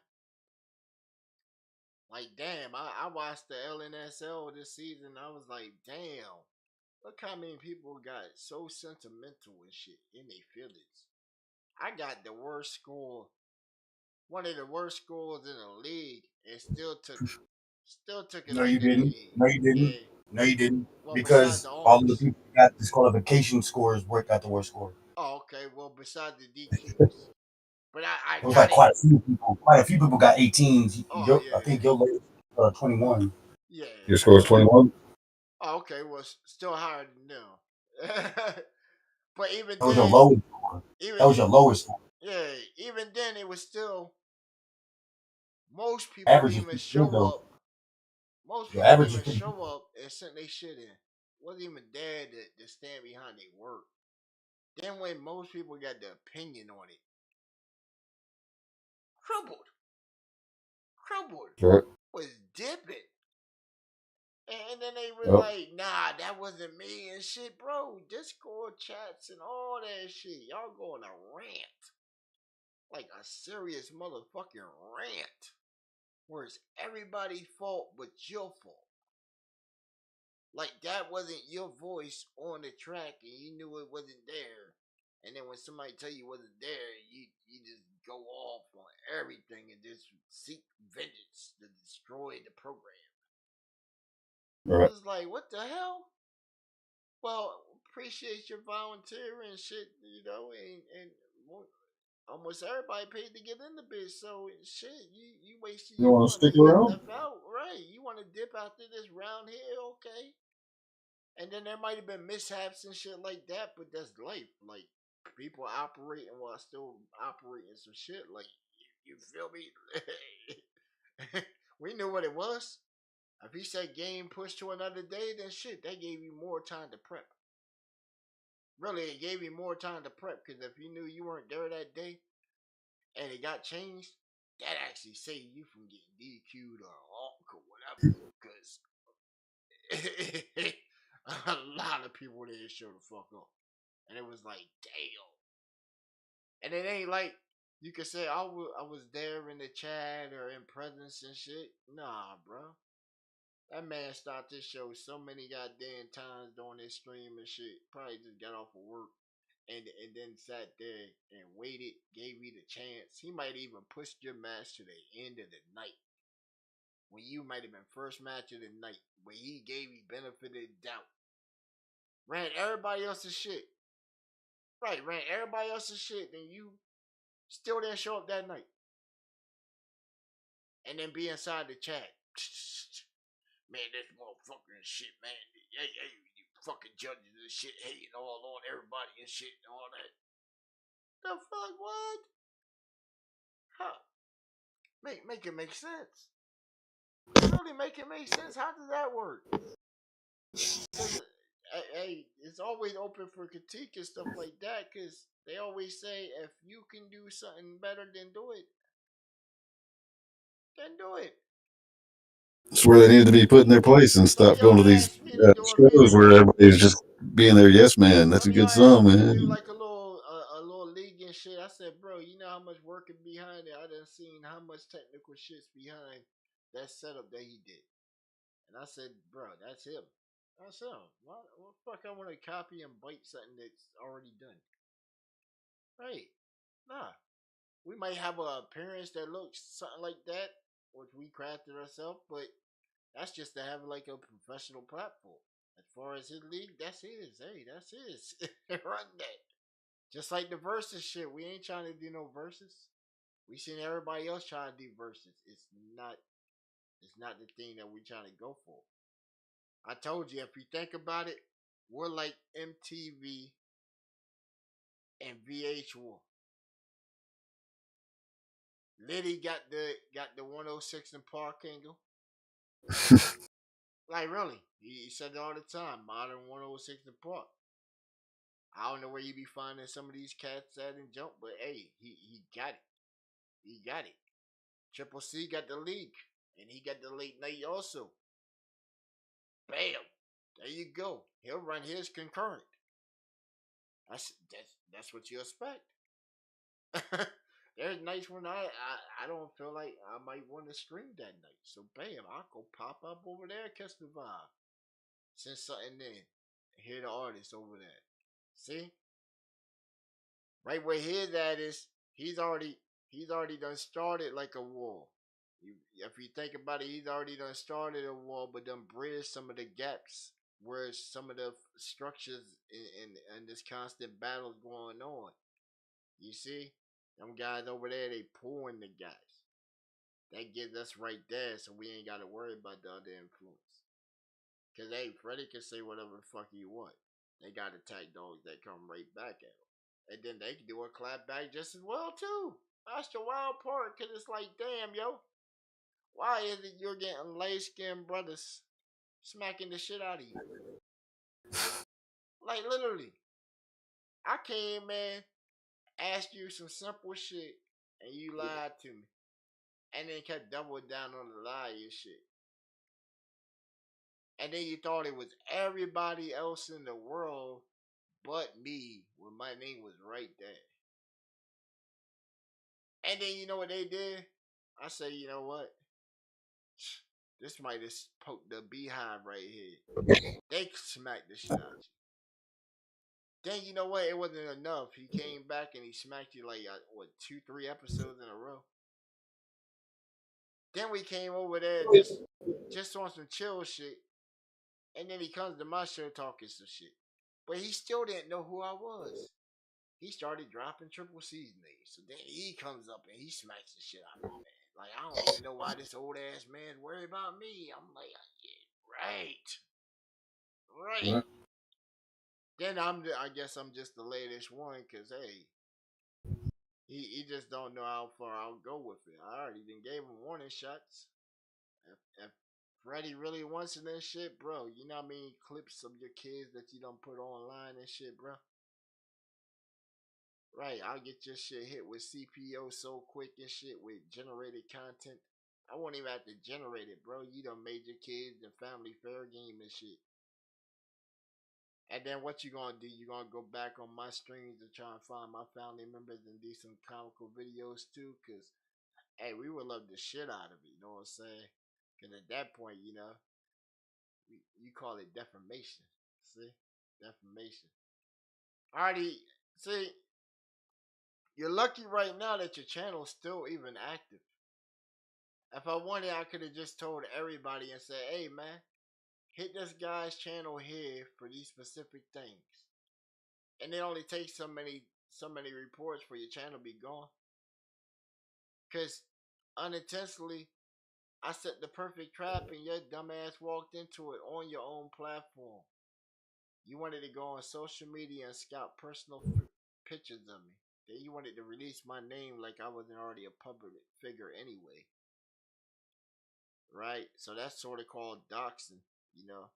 Like, damn, I watched the LNSL this season. I was like, damn, look how many people got so sentimental and shit in their feelings. I got the worst score, one of the worst scores in the league, and still took it No, like you that. didn't. No, you didn't. Yeah. No, you didn't. Well, besides Because the all of the offers. people who got disqualification scores worked out the worst score. Oh, okay. Well, besides the DQs. But I It was got like it. quite a few people. Quite a few people got 18s. Oh, I yeah. think your latest 21. Yeah. Your score is But, 21. oh, okay. Well, still higher than them. But even That was your then, lowest score. even That was your lowest score. yeah, even then, it was still most people Average didn't is even pretty good show though. up. Most Your people didn't average is even pretty good. show up and sent their shit in. Wasn't even there to stand behind their work. Then when most people got the opinion on it, crumbled, crumbled, Right. was dipping. And then they were Yep. like, nah, that wasn't me and shit, bro. Discord chats and all that shit. Y'all going to rant. Like a serious motherfucking rant. Where it's everybody's fault but your fault. Like that wasn't your voice on the track and you knew it wasn't there. And then when somebody tell you it wasn't there, you just go off on everything and just seek vengeance to destroy the program. It Right. was like, what the hell? Well, appreciate your volunteer and shit, and almost everybody paid to get in the bitch. So shit, you wasted You your want to money. stick You around? left out, right? You want to dip after this round here, okay? And then there might have been mishaps and shit like that, but that's life. Like people operating while still operating some shit. Like you feel me? We knew what it was. If he said game pushed to another day, then shit, that gave you more time to prep. Really, it gave you more time to prep because if you knew you weren't there that day and it got changed, that actually saved you from getting DQ'd or walk or whatever. Because a lot of people didn't show the fuck up. And it was like, damn. And it ain't like you could say I was there in the chat or in presence and shit. Nah, bro. That man started this show so many goddamn times during his stream and shit. Probably just got off of work and then sat there and waited, gave you the chance. He might even pushed your match to the end of the night. When you might have been first match of the night. When he gave you benefit of the doubt. Ran everybody else's shit. Right, ran everybody else's shit, then you still didn't show up that night. And then be inside the chat. Man, this motherfucking shit, man. Hey, you fucking judges and shit, hating all on everybody and shit and all that. The fuck, what? Huh? Make it make sense. Really make it make sense. How does that work? Because, hey, it's always open for critique and stuff like that. Because they always say if you can do something better, then do it. Then do it. It's where they need to be put in their place and So stop y'all going to these asked me to do a shows where musical. everybody's just being their yes man. That's One a of good y'all song, asked me to do man. like a little league and shit. I said, bro, you know how much work is behind it. I done seen how much technical shit's behind that setup that he did. And I said, bro, that's him. That's him. What fuck? I want to copy and bite something that's already done. Right? Nah. We might have an appearance that looks something like that, which we crafted ourselves, but that's just to have like a professional platform. As far as his league, that's his. Hey, that's his. Run that. Just like the versus shit, we ain't trying to do no verses. We seen everybody else trying to do verses. Not. It's not the thing that we trying to go for. I told you if you think about it, We're like MTV and VH1. Liddy got the 106 in Park Angle. Like really, he said it all the time. Modern 106 in Park. I don't know where you be finding some of these cats at and jump, but hey, he got it. He got it. Triple C got the league, and he got the late night also. Bam. There you go. He'll run his concurrent. That's what you expect. There's nights when I don't feel like I might want to stream that night. So bam, I'll go pop up over there, catch the vibe. Send something in. Hear the artist over there. See? Right where his at is, he's already done started like a war. If you think about it, he's already done started a war, but done bridged some of the gaps where some of the structures in this constant battle going on. You see, them guys over there, they pulling the guys. That gets us right there, so we ain't got to worry about the other influence. Cause hey, Freddie can say whatever the fuck he want. They got attack dogs that come right back at him, and then they can do a clap back just as well too. That's the wild part, cause it's like, damn, yo, why is it you're getting light skinned brothers smacking the shit out of you? Like literally, I came in, asked you some simple shit, and you lied to me, and then kept doubling down on the lie and shit. And then you thought it was everybody else in the world but me when my name was right there. And then you know what they did? I say, you know what? This might have poked the beehive right here. They smacked the shit out you. Then you know what? It wasn't enough. He came back and he smacked you like what 2, 3 episodes in a row. Then we came over there just on some chill shit, and then he comes to my show talking some shit. But he still didn't know who I was. He started dropping Triple C's name. So then he comes up and he smacks the shit out of me, man. Like, I don't even know why this old ass man's worried about me. I'm like, yeah, right. Right. Then I guess I'm just the latest one, cause hey, he just don't know how far I'll go with it. I already done gave him warning shots. If Freddie really wants it and shit, bro, you know what I mean? Clips of your kids that you don't put online and shit, bro. Right, I'll get your shit hit with CPO so quick and shit with generated content. I won't even have to generate it, bro. You done made your kids the family fair game and shit. And then what you gonna do? You gonna go back on my streams to try and find my family members and do some comical videos too? Cause hey, we would love the shit out of it. You know what I'm saying? Cause at that point, you call it defamation. See, defamation. Alrighty, see, you're lucky right now that your channel's still even active. If I wanted, I could have just told everybody and said, "Hey, man, hit this guy's channel here for these specific things." And it only takes so many reports for your channel to be gone. Cause unintentionally, I set the perfect trap and your dumbass walked into it on your own platform. You wanted to go on social media and scout personal pictures of me. Then you wanted to release my name like I wasn't already a public figure anyway. Right? So that's sort of called doxing, you know.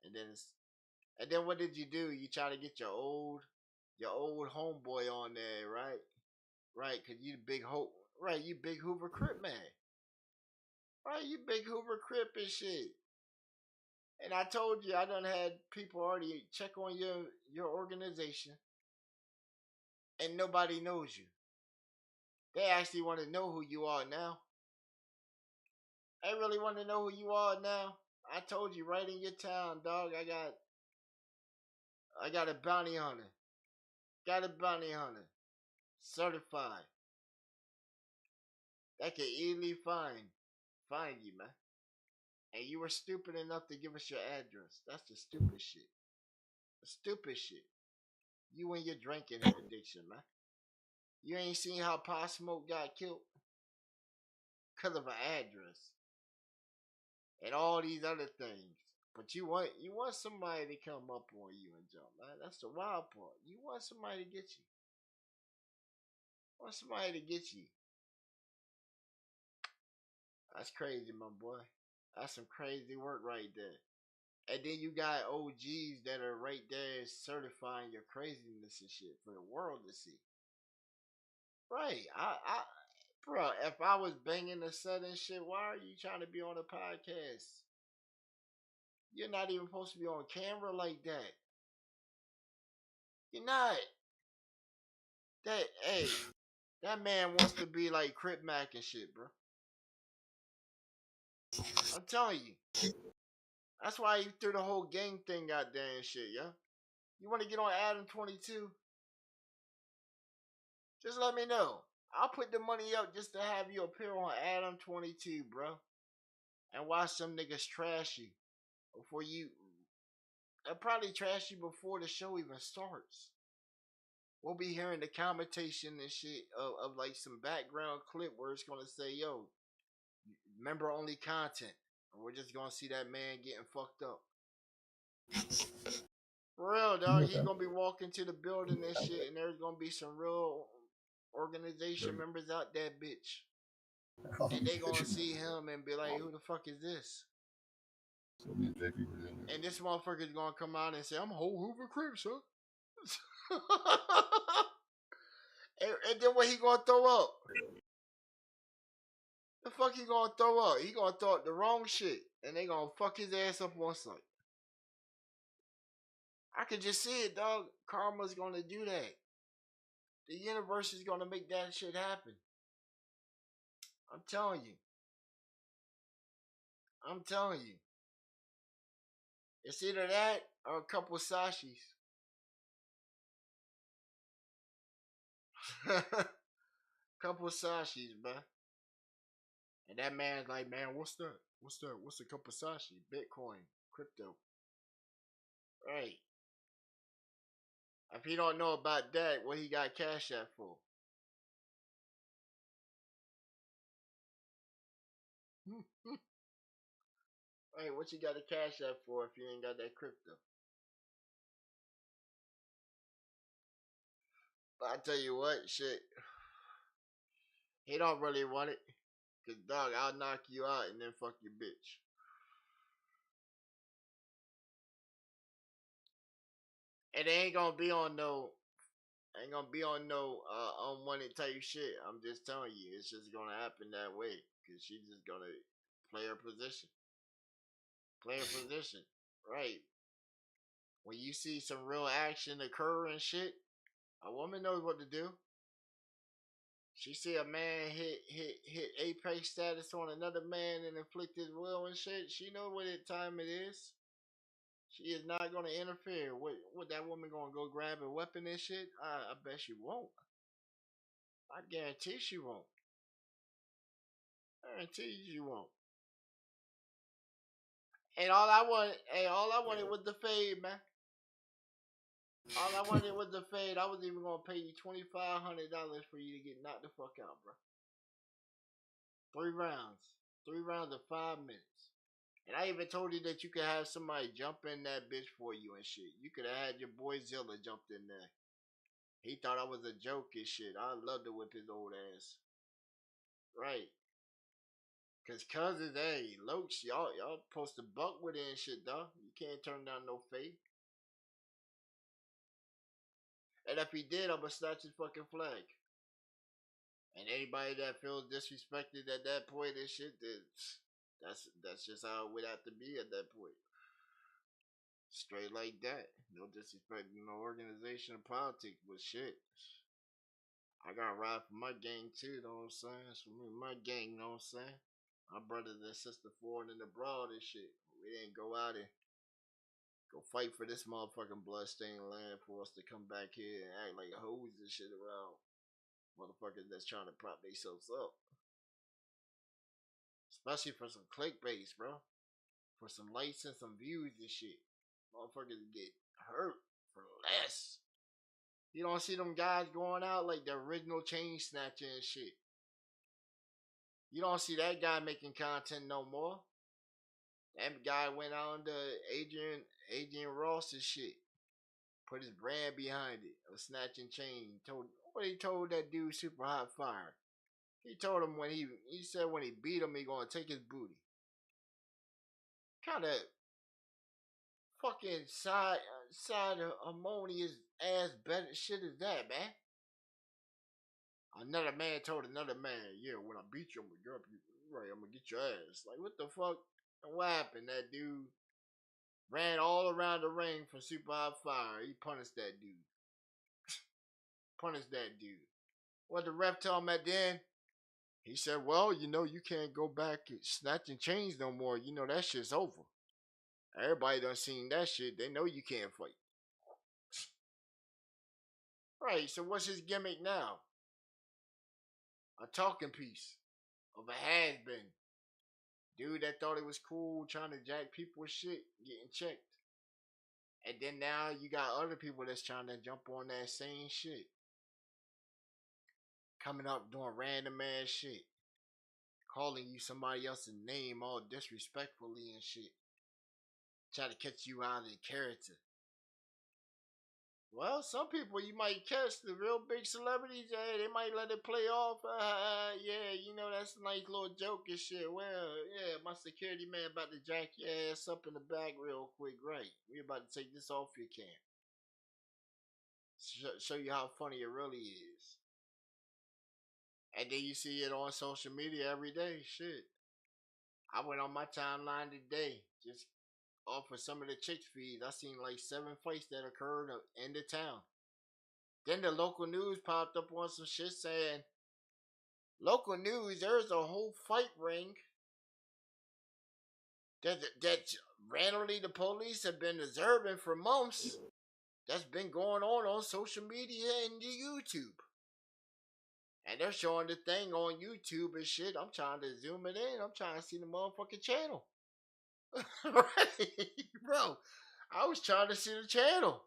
And then what did you do? You try to get your old homeboy on there, right? Right, cause you the big hope. Right, you big Hoover Crip man. Right, you big Hoover Crip and shit. And I told you I done had people already check on your organization, and nobody knows you. They actually want to know who you are now. They really want to know who you are now. I told you right in your town, dog. I got a bounty hunter. Got a bounty hunter. Certified. That can easily find you, man. And you were stupid enough to give us your address. That's the stupid shit. The stupid shit. You and your drinking addiction, man. You ain't seen how Pop Smoke got killed? Because of an address. And all these other things. But you want somebody to come up on you and jump, man. That's the wild part. You want somebody to get you. Want somebody to get you. That's crazy, my boy. That's some crazy work right there. And then you got OGs that are right there certifying your craziness and shit for the world to see. Right. Bro, if I was banging the set and shit, why are you trying to be on a podcast? You're not even supposed to be on camera like that. You're not. That man wants to be like Crip Mac and shit, bro. I'm telling you. That's why he threw the whole gang thing out there and shit, yo. You want to get on Adam 22? Just let me know. I'll put the money up just to have you appear on Adam 22, bro. And watch some niggas trash you before you. They'll probably trash you before the show even starts. We'll be hearing the commentation and shit of like some background clip where it's gonna say, yo, member only content. And we're just gonna see that man getting fucked up. For real, dog. He's gonna be walking to the building and shit, and there's gonna be some real organization members out there, bitch. And they gonna see him and be like, who the fuck is this? So me and JP were in there. And this motherfucker's gonna come out and say, I'm a whole Hoover Crip, son. and then what he gonna throw up? The fuck he gonna throw up? He gonna throw up the wrong shit. And they gonna fuck his ass up on site. I can just see it, dog. Karma's gonna do that. The universe is gonna make that shit happen. I'm telling you. I'm telling you. It's either that or a couple Sashis. Couple Sashis, bro. And that man's like, man, what's that? What's that? What's a couple Sashi? Bitcoin, crypto. Right. If he don't know about that, what he got Cash App for? Hey, what you got a Cash App for if you ain't got that crypto? But I tell you what, shit. He don't really want it. Cause dog, I'll knock you out and then fuck your bitch. And they ain't gonna be on no unwanted type shit. I'm just telling you, it's just gonna happen that way. Cause she's just gonna play her position. Play her position. Right. When you see some real action occur and shit, a woman knows what to do. She see a man hit apex status on another man and inflict his will and shit. She know what time it is. She is not gonna interfere. What that woman gonna go grab a weapon and shit? I bet she won't. I guarantee she won't. I guarantee you won't. And all I wanted was the fade, man. All I wanted was the fade. I was even gonna pay you $2,500 for you to get knocked the fuck out, bro. 3 rounds. 3 rounds of 5 minutes. And I even told you that you could have somebody jump in that bitch for you and shit. You could have had your boy Zilla jumped in there. He thought I was a joke and shit. I love to whip his old ass. Right. Cause cousins, hey, Loach, y'all supposed to buck with it and shit, dog. You can't turn down no fade. And if he did, I'ma snatch his fucking flag. And anybody that feels disrespected at that point and shit, that's just how it would have to be at that point. Straight like that. No disrespect to no organization or politics, but shit. I gotta ride for my gang too, know what I'm saying? It's for me, my gang, know what I'm saying? My brothers and sisters foreign and abroad and shit. We didn't go out and go fight for this motherfucking bloodstained land for us to come back here and act like hoes and shit around motherfuckers that's trying to prop themselves up. Especially for some clickbaits, bro. For some likes and some views and shit. Motherfuckers get hurt for less. You don't see them guys going out like the original chain snatcher and shit. You don't see that guy making content no more. That guy went on to Adrian Ross's shit. Put his brand behind it. A snatching chain. He told that dude Super Hot Fire. He told him he said when he beat him he gonna take his booty. Kind of fucking side harmonious ass better shit is that, man? Another man told another man, yeah, when I beat you, I'm gonna drop you. Right, I'm gonna get your ass. Like, what the fuck? And what happened? That dude ran all around the ring from Super Hot Fire. He punished that dude. Punished that dude. What the ref told him at the end? He said, well, you can't go back and snatching chains no more. That shit's over. Everybody done seen that shit. They know you can't fight. Right, so what's his gimmick now? A talking piece of a has-been. Dude that thought it was cool trying to jack people's shit, getting checked. And then now you got other people that's trying to jump on that same shit. Coming up doing random ass shit. Calling you somebody else's name all disrespectfully and shit. Trying to catch you out of the character. Well, some people you might catch, the real big celebrities, they might let it play off. Yeah, that's a nice little joke and shit. Well, yeah, my security man about to jack your ass up in the back real quick, right? We about to take this off your cam. Show you how funny it really is. And then you see it on social media every day. Shit. I went on my timeline today, just off of some of the chicks feeds. I seen like 7 fights that occurred in the town. Then the local news popped up on some shit saying, local news, there's a whole fight ring that randomly the police have been observing for months. That's been going on social media and YouTube. And they're showing the thing on YouTube and shit. I'm trying to zoom it in. I'm trying to see the motherfucking channel. Right, bro. I was trying to see the channel.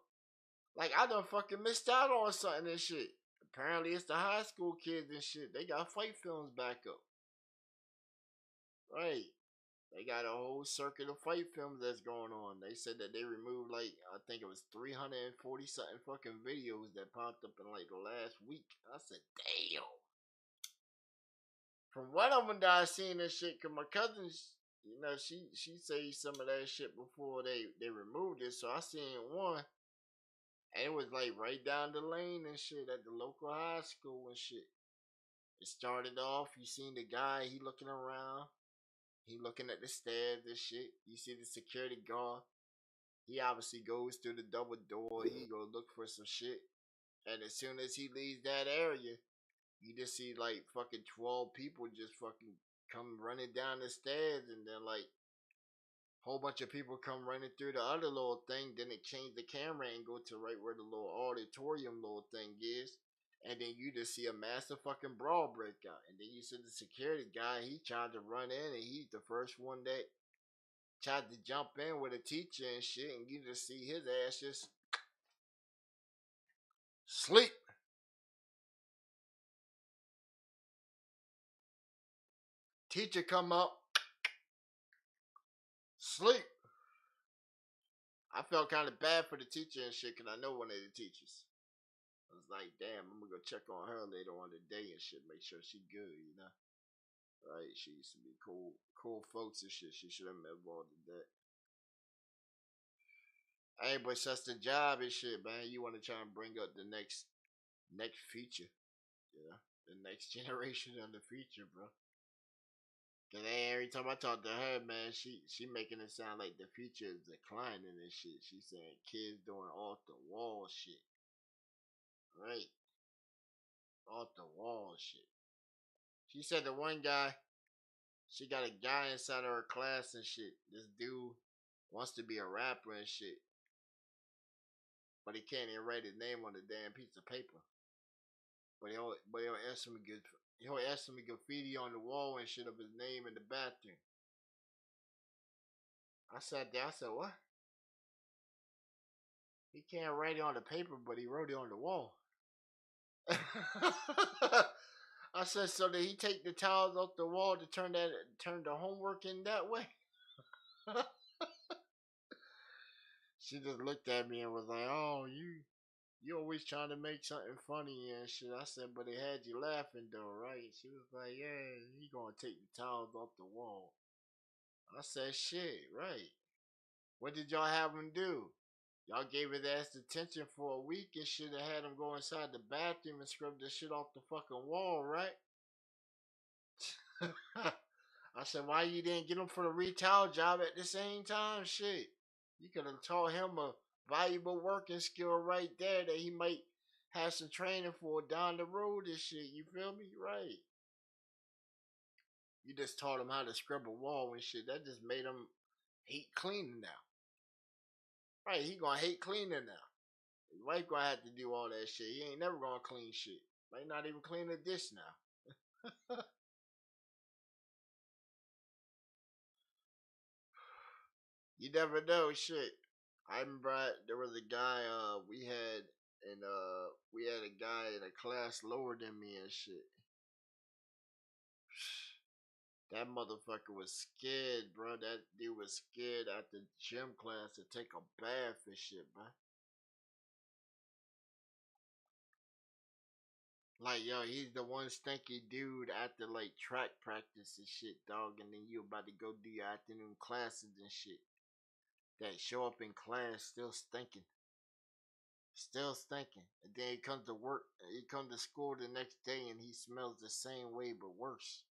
Like, I done fucking missed out on something and shit. Apparently, it's the high school kids and shit. They got fight films back up. Right. They got a whole circuit of fight films that's going on. They said that they removed, like, I think it was 340 something fucking videos that popped up in, like, the last week. I said, damn. From one of them that I seen this shit, cause my cousin, she say some of that shit before they removed it. So I seen one, and it was like right down the lane and shit at the local high school and shit. It started off, you seen the guy, he looking around, he looking at the stairs and shit. You see the security guard, he obviously goes through the double door, he go look for some shit. And as soon as he leaves that area, you just see like fucking 12 people just fucking come running down the stairs, and then like a whole bunch of people come running through the other little thing. Then it changed the camera and go to right where the little auditorium little thing is. And then you just see a massive fucking brawl break out. And then you see the security guy, he tried to run in, and he's the first one that tried to jump in with a teacher and shit. And you just see his ass just sleep. Teacher come up, sleep. I felt kind of bad for the teacher and shit, because I know one of the teachers. I was like, damn, I'm gonna go check on her later on the day and shit, make sure she good. Right? She used to be cool folks and shit. She should have been involved in that. Hey, but that's the job and shit, man. You want to try and bring up the next feature, the next generation of the future, bro. Cause every time I talk to her, man, she making it sound like the future is declining and shit. She saying kids doing off the wall shit, right? Off the wall shit. She said the one guy, she got a guy inside of her class and shit. This dude wants to be a rapper and shit, but he can't even write his name on the damn piece of paper. But he'll add some graffiti on the wall and shit of his name in the bathroom. I sat there. I said, what? He can't write it on the paper, but he wrote it on the wall. I said, so did he take the tiles off the wall to turn the homework in that way? She just looked at me and was like, "Oh, you always trying to make something funny and shit." I said, "But it had you laughing though, right?" She was like, "Yeah, he gonna take the towels off the wall." I said, "Shit, right? What did y'all have him do? Y'all gave his ass detention for a week and shit and had him go inside the bathroom and scrub the shit off the fucking wall, right?" I said, "Why you didn't get him for the retail job at the same time? Shit. You could have taught him a valuable working skill right there that he might have some training for down the road and shit. You feel me? Right. You just taught him how to scrub a wall and shit. That just made him hate cleaning now. Right, he gonna hate cleaning now. His wife gonna have to do all that shit. He ain't never gonna clean shit. Might not even clean a dish now. You never know, shit. I remember there was a guy we had a guy in a class lower than me and shit. That motherfucker was scared, bro. That dude was scared after gym class to take a bath and shit, bro. Like, yo, he's the one stinky dude after like track practice and shit, dog. And then you about to go do your afternoon classes and shit. That show up in class still stinking. Still stinking. And then he comes to work, he comes to school the next day and he smells the same way but worse.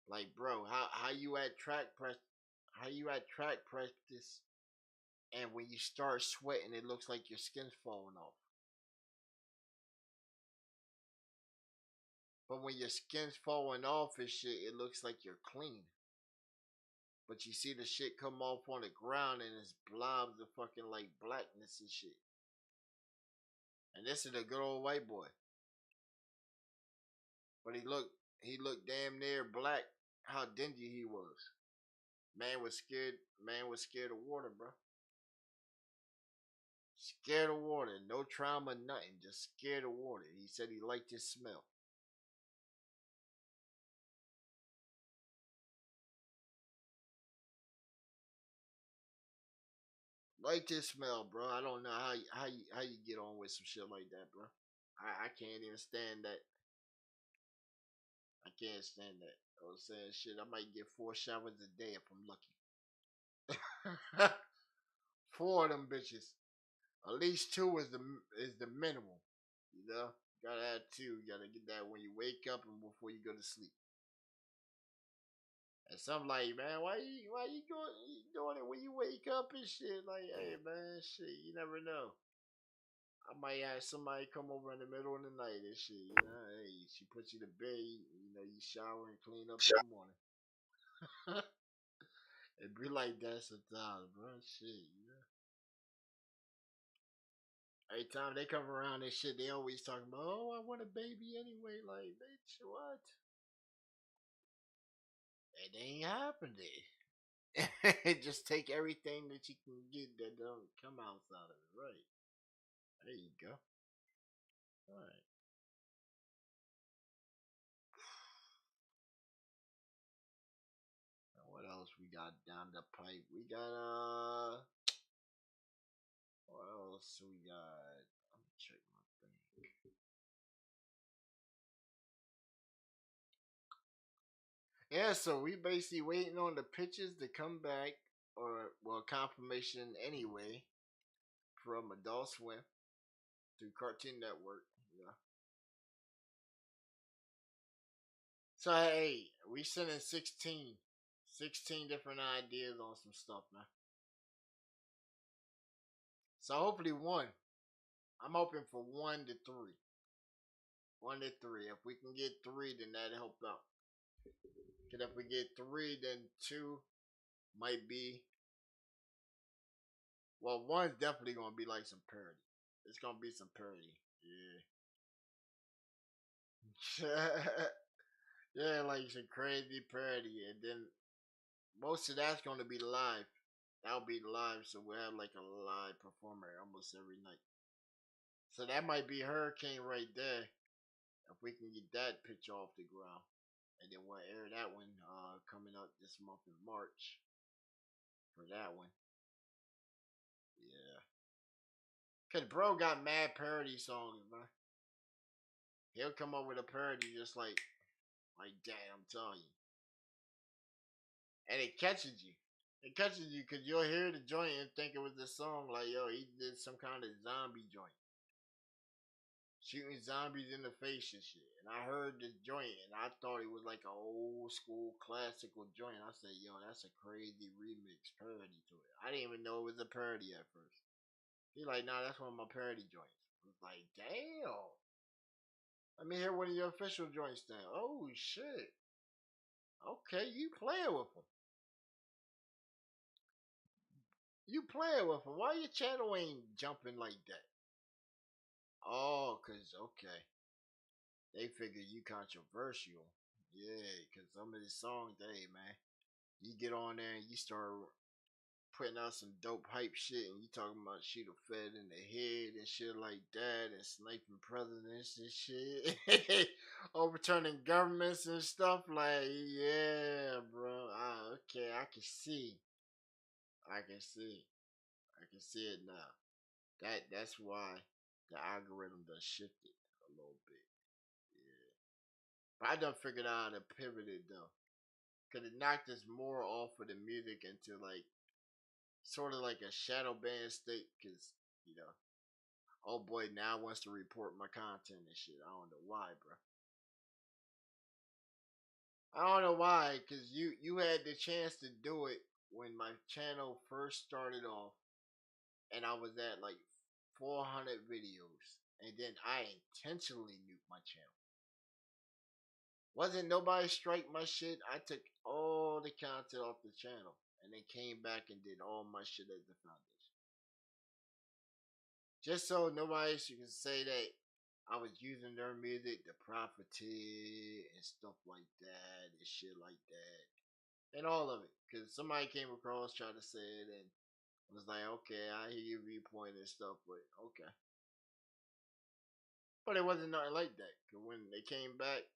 Like, bro, how you at track practice and when you start sweating it looks like your skin's falling off. But when your skin's falling off and shit, it looks like you're clean. But you see the shit come off on the ground and it's blobs of fucking like blackness and shit. And this is a good old white boy. But he looked damn near black how dingy he was. Man was scared. Man was scared of water, bro. Scared of water. No trauma, nothing. Just scared of water. He said he liked his smell. Liked his smell, bro. I don't know how you get on with some shit like that, bro. I can't even stand that. I can't stand that. I was saying shit. I might get 4 showers a day if I'm lucky. Four of them bitches. At least two is the minimum. You know, gotta have two. You gotta get that when you wake up and before you go to sleep. And some like, man, you doing it when you wake up and shit? Like, hey man, shit, you never know. I might have somebody come over in the middle of the night and shit. You know, hey, she puts you to bed. You shower and clean up in the morning. It be like that sometimes, bro. Shit, you know. Every time they come around and shit, they always talking about, oh, I want a baby anyway. Like, bitch, what? It ain't happening. Just take everything that you can get that don't come outside of it, right? There you go. All right. Now what else we got down the pipe? We got what else we got? Let me check my thing. Yeah, so we basically waiting on the pitches to come back, or well, confirmation anyway from Adult Swim through Cartoon Network. Yeah. So hey, we sending 16 different ideas on some stuff, man. So hopefully one. I'm hoping for 1 to 3. 1 to 3. If we can get 3, then that'll help out. Cause if we get 3, then 2 might be. Well, one's definitely gonna be like some parody. It's gonna be some parody. Yeah. Yeah, like some crazy parody, and then most of that's gonna be live. That'll be live, so we'll have like a live performer almost every night. So that might be Hurricane right there. If we can get that pitch off the ground, and then we'll air that one coming up this month in March. for that one. Yeah. Cause bro got mad parody songs, man. He'll come up with a parody just like that, I'm telling you. And it catches you. It catches you because you'll hear the joint and think it was the song. Like, yo, he did some kind of zombie joint. Shooting zombies in the face and shit. And I heard the joint and I thought it was like an old school classical joint. I said, yo, that's a crazy remix parody to it. I didn't even know it was a parody at first. He like, nah, that's one of my parody joints. I was like, damn. Let me hear one of your official joints then. Oh shit. Okay, you playing with them. You playing with them. Why your channel ain't jumping like that? Oh, cause okay. They figure you controversial. Yeah, cause some of the songs, hey man, you get on there and you start putting out some dope hype shit and you talking about shoot a fed in the head and shit like that and sniping presidents and shit. Overturning governments and stuff like yeah, bro. Okay, I can see. I can see. I can see it now. That's why the algorithm done shifted a little bit. Yeah. But I done figured out how to pivot it though. Cause it knocked us more off of the music into like sort of like a shadow band state. Cause you know, oh boy, now wants to report my content and shit. I don't know why, bro. I don't know why. Cause you had the chance to do it when my channel first started off, and I was at like 400 videos, and then I intentionally nuked my channel. Wasn't nobody strike my shit. I took all the content off the channel and then came back and did all my shit as the foundation. Just so nobody can say that I was using their music to profiteer and stuff like that and shit like that. And all of it. Because somebody came across, tried to say it, and was like, okay, I hear your viewpoint and stuff, but okay. But it wasn't nothing like that. Because when they came back,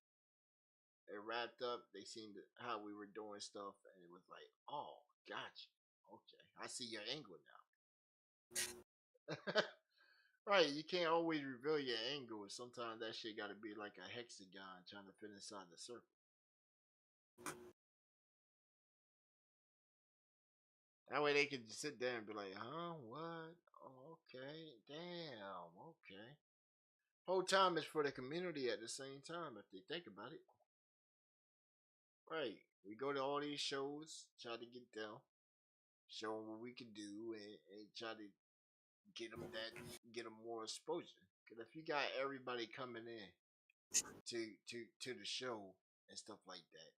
it wrapped up. They seen how we were doing stuff, and it was like, oh, gotcha. Okay, I see your angle now. Right, you can't always reveal your angle. Sometimes that shit got to be like a hexagon trying to fit inside the circle. That way they can just sit there and be like, huh, what? Oh, okay, damn, okay. Whole time is for the community at the same time if they think about it. Right, we go to all these shows, try to get them, show them what we can do, and try to get them more exposure. Cause if you got everybody coming in to the show and stuff like that,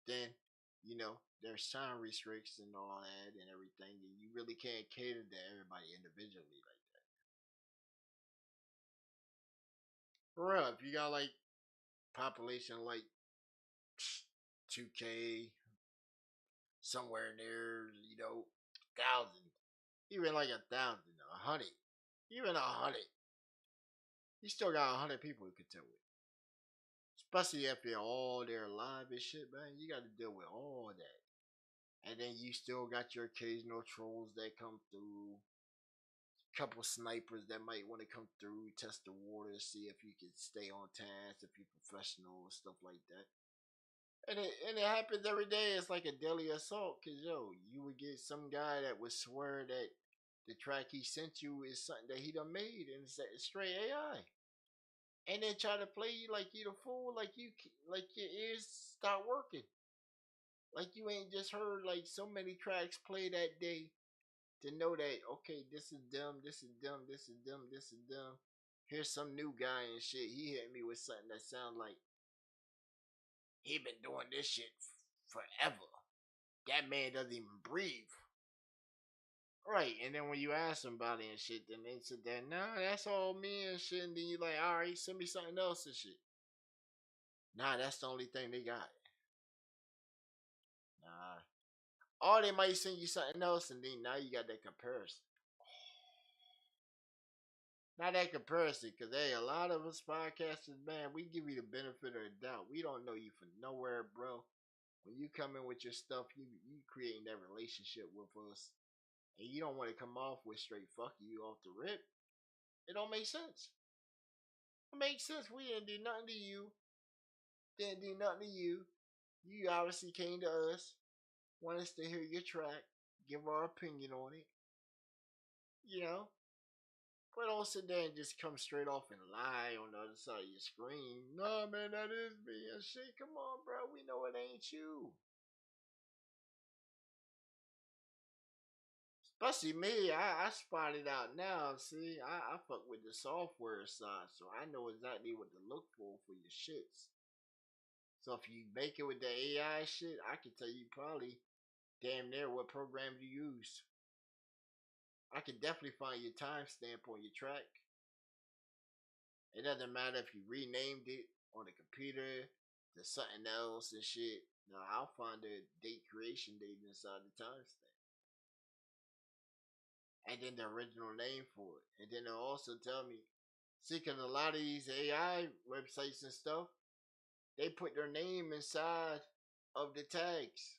then you know there's time restrictions and all that and everything, and you really can't cater to everybody individually like that. For real, if you got like population like 2K somewhere near, thousand, even like 1,000, 100, even 100, you still got 100 people you could tell with. Especially if they're all there alive and shit, man. You got to deal with all that. And then you still got your occasional trolls that come through. Couple snipers that might want to come through, test the water, see if you can stay on task, if you're professional and stuff like that. And it happens every day. It's like a daily assault. Cause yo, you would get some guy that would swear that the track he sent you is something that he done made and it's straight AI. And then try to play you like you the fool, like your ears stop working, like you ain't just heard like so many tracks play that day to know that okay, this is them, this is them, this is them, this is them. Here's some new guy and shit. He hit me with something that sounds like he been doing this shit forever. That man doesn't even breathe. Right, and then when you ask somebody and shit, then they said that nah, that's all me and shit. And then you like, all right, send me something else and shit. Nah, that's the only thing they got. Nah, or they might send you something else, and then now you got that comparison. Not that comparison, because hey, a lot of us podcasters, man, we give you the benefit of the doubt. We don't know you from nowhere, bro. when you come in with your stuff, you creating that relationship with us, and you don't want to come off with straight fuck you off the rip. It don't make sense. It makes sense. We didn't do nothing to you. Didn't do nothing to you. You obviously came to us, want us to hear your track, give our opinion on it. You know, but don't sit there and just come straight off and lie on the other side of your screen. Nah, man, that is me and shit. Come on, bro. We know it ain't you. Especially me, I spot it out now. See, I fuck with the software side, so I know exactly what to look for your shits. So if you make it with the AI shit, I can tell you probably damn near what program you use. I can definitely find your timestamp on your track. It doesn't matter if you renamed it on the computer to something else and shit. No, I'll find the date creation date inside the timestamp. And then the original name for it. And then they'll also tell me, see, because a lot of these AI websites and stuff, they put their name inside of the tags.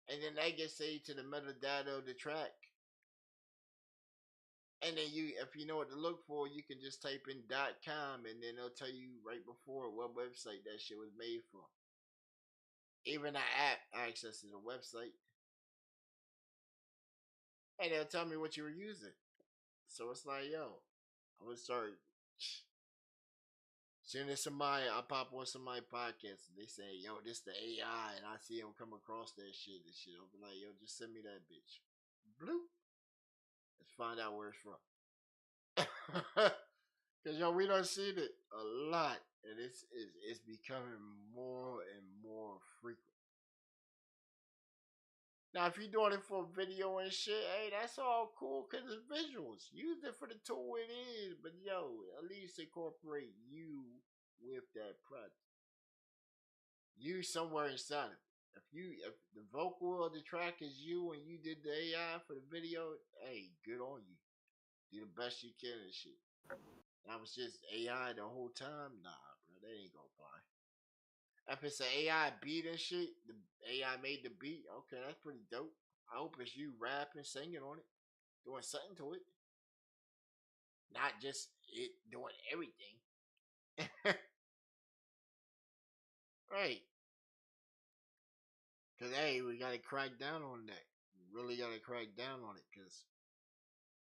And then that gets saved to the metadata of the track. And then if you know what to look for, you can just type in .com and then it'll tell you right before what website that shit was made from. Even the app accesses a website. And they'll tell me what you were using. So it's like, yo, I'm gonna start. Soon as I pop on somebody's podcast and they say, yo, this the AI, and I see them come across that shit and shit, I'll be like, yo, just send me that bitch. Bloop. Let's find out where it's from. Cause yo, we done seen it a lot, and it's becoming more and more frequent. Now, if you're doing it for video and shit, hey, that's all cool because it's visuals. Use it for the tool it is, but yo, at least incorporate you with that project. You somewhere inside of it. If the vocal of the track is you and you did the AI for the video, hey, good on you. Do the best you can and shit. That was just AI the whole time. Nah, bro, that ain't gonna fly. If it's an AI beat and shit, the AI made the beat. Okay, that's pretty dope. I hope it's you rapping, singing on it, doing something to it, not just it doing everything. Right? Cause hey, we gotta crack down on that. We really gotta crack down on it, cause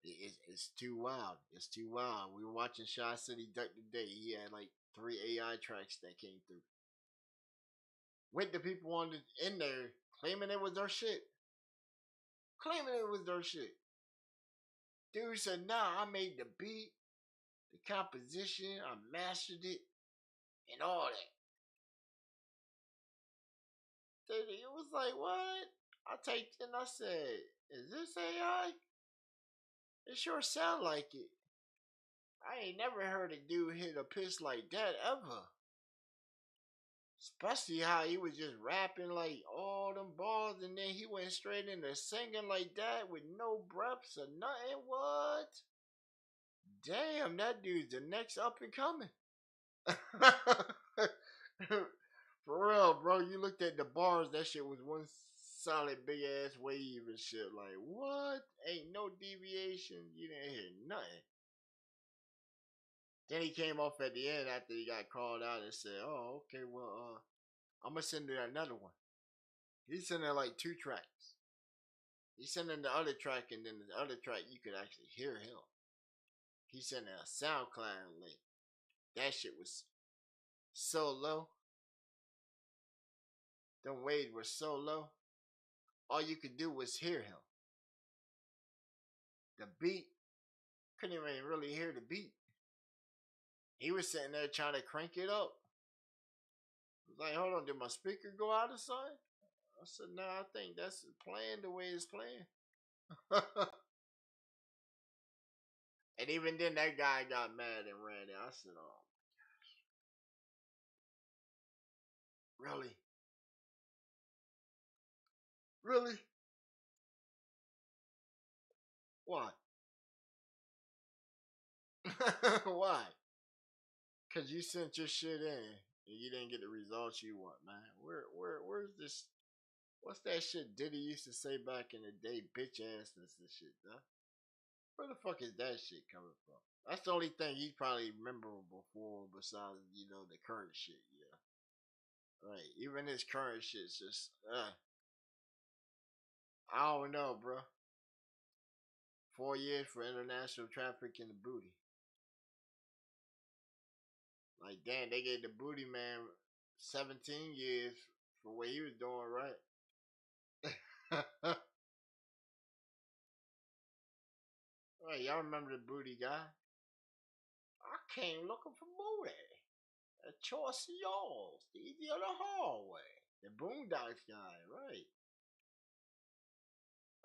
it's too wild. It's too wild. We were watching Shy City Duck today. He had like 3 AI tracks that came through. With the people in there claiming it was their shit. Claiming it was their shit. Dude said, nah, I made the beat, the composition, I mastered it, and all that. It was like, what? I typed in, I said, is this AI? It sure sound like it. I ain't never heard a dude hit a pitch like that ever. Especially how he was just rapping like all them bars and then he went straight into singing like that with no breaths or nothing. What? Damn, that dude's the next up and coming. For real, bro. You looked at the bars, that shit was one solid big ass wave and shit. Like, what? Ain't no deviation. You didn't hear nothing. Then he came off at the end after he got called out and said, oh, okay, well, I'm gonna send you another one. He sent in like 2 tracks. He sent in the other track, and then the other track you could actually hear him. He sent in a SoundCloud link. That shit was so low. Them waves were so low. All you could do was hear him. The beat, couldn't even really hear the beat. He was sitting there trying to crank it up. I was like, hold on, did my speaker go out or something? I said, no, I think that's playing the way it's playing. And even then, that guy got mad and ran out. I said, oh, really? Really? Why? Why? Because you sent your shit in and you didn't get the results you want, man. Where's this? What's that shit Diddy used to say back in the day? Bitch assness and shit, huh? Where the fuck is that shit coming from? That's the only thing he's probably memorable for, besides the current shit. Yeah, right. Even his current shit's just, I don't know, bro. 4 years for international trafficking the booty. Like, damn, they gave the booty man 17 years for what he was doing, right? Right, y'all remember the booty guy? I came looking for booty. A choice of yours. Easy on the hallway. The Boondocks guy, right?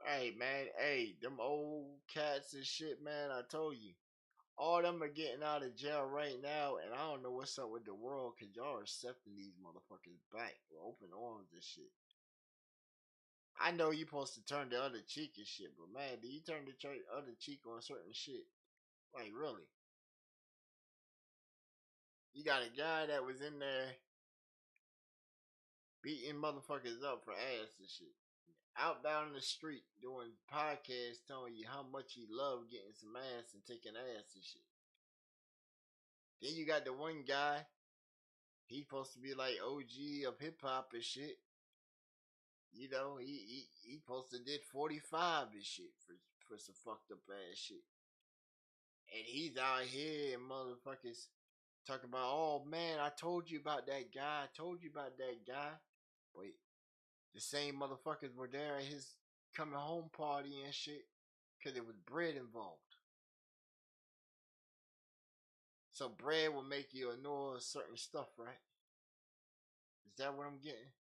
Hey, man. Hey, them old cats and shit, man. I told you. All them are getting out of jail right now, and I don't know what's up with the world, because y'all are accepting these motherfuckers back with open arms and shit. I know you supposed to turn the other cheek and shit, but man, do you turn the other cheek on certain shit? Like, really? You got a guy that was in there beating motherfuckers up for ass and shit. Out down the street doing podcasts telling you how much he loved getting some ass and taking ass and shit. Then you got the one guy, he supposed to be like OG of hip hop and shit. You know, he supposed to did 45 and shit for some fucked up ass shit. And he's out here and motherfuckers talking about, oh man, I told you about that guy. I told you about that guy. But the same motherfuckers were there at his coming home party and shit because there was bread involved. So bread will make you ignore certain stuff, right? Is that what I'm getting?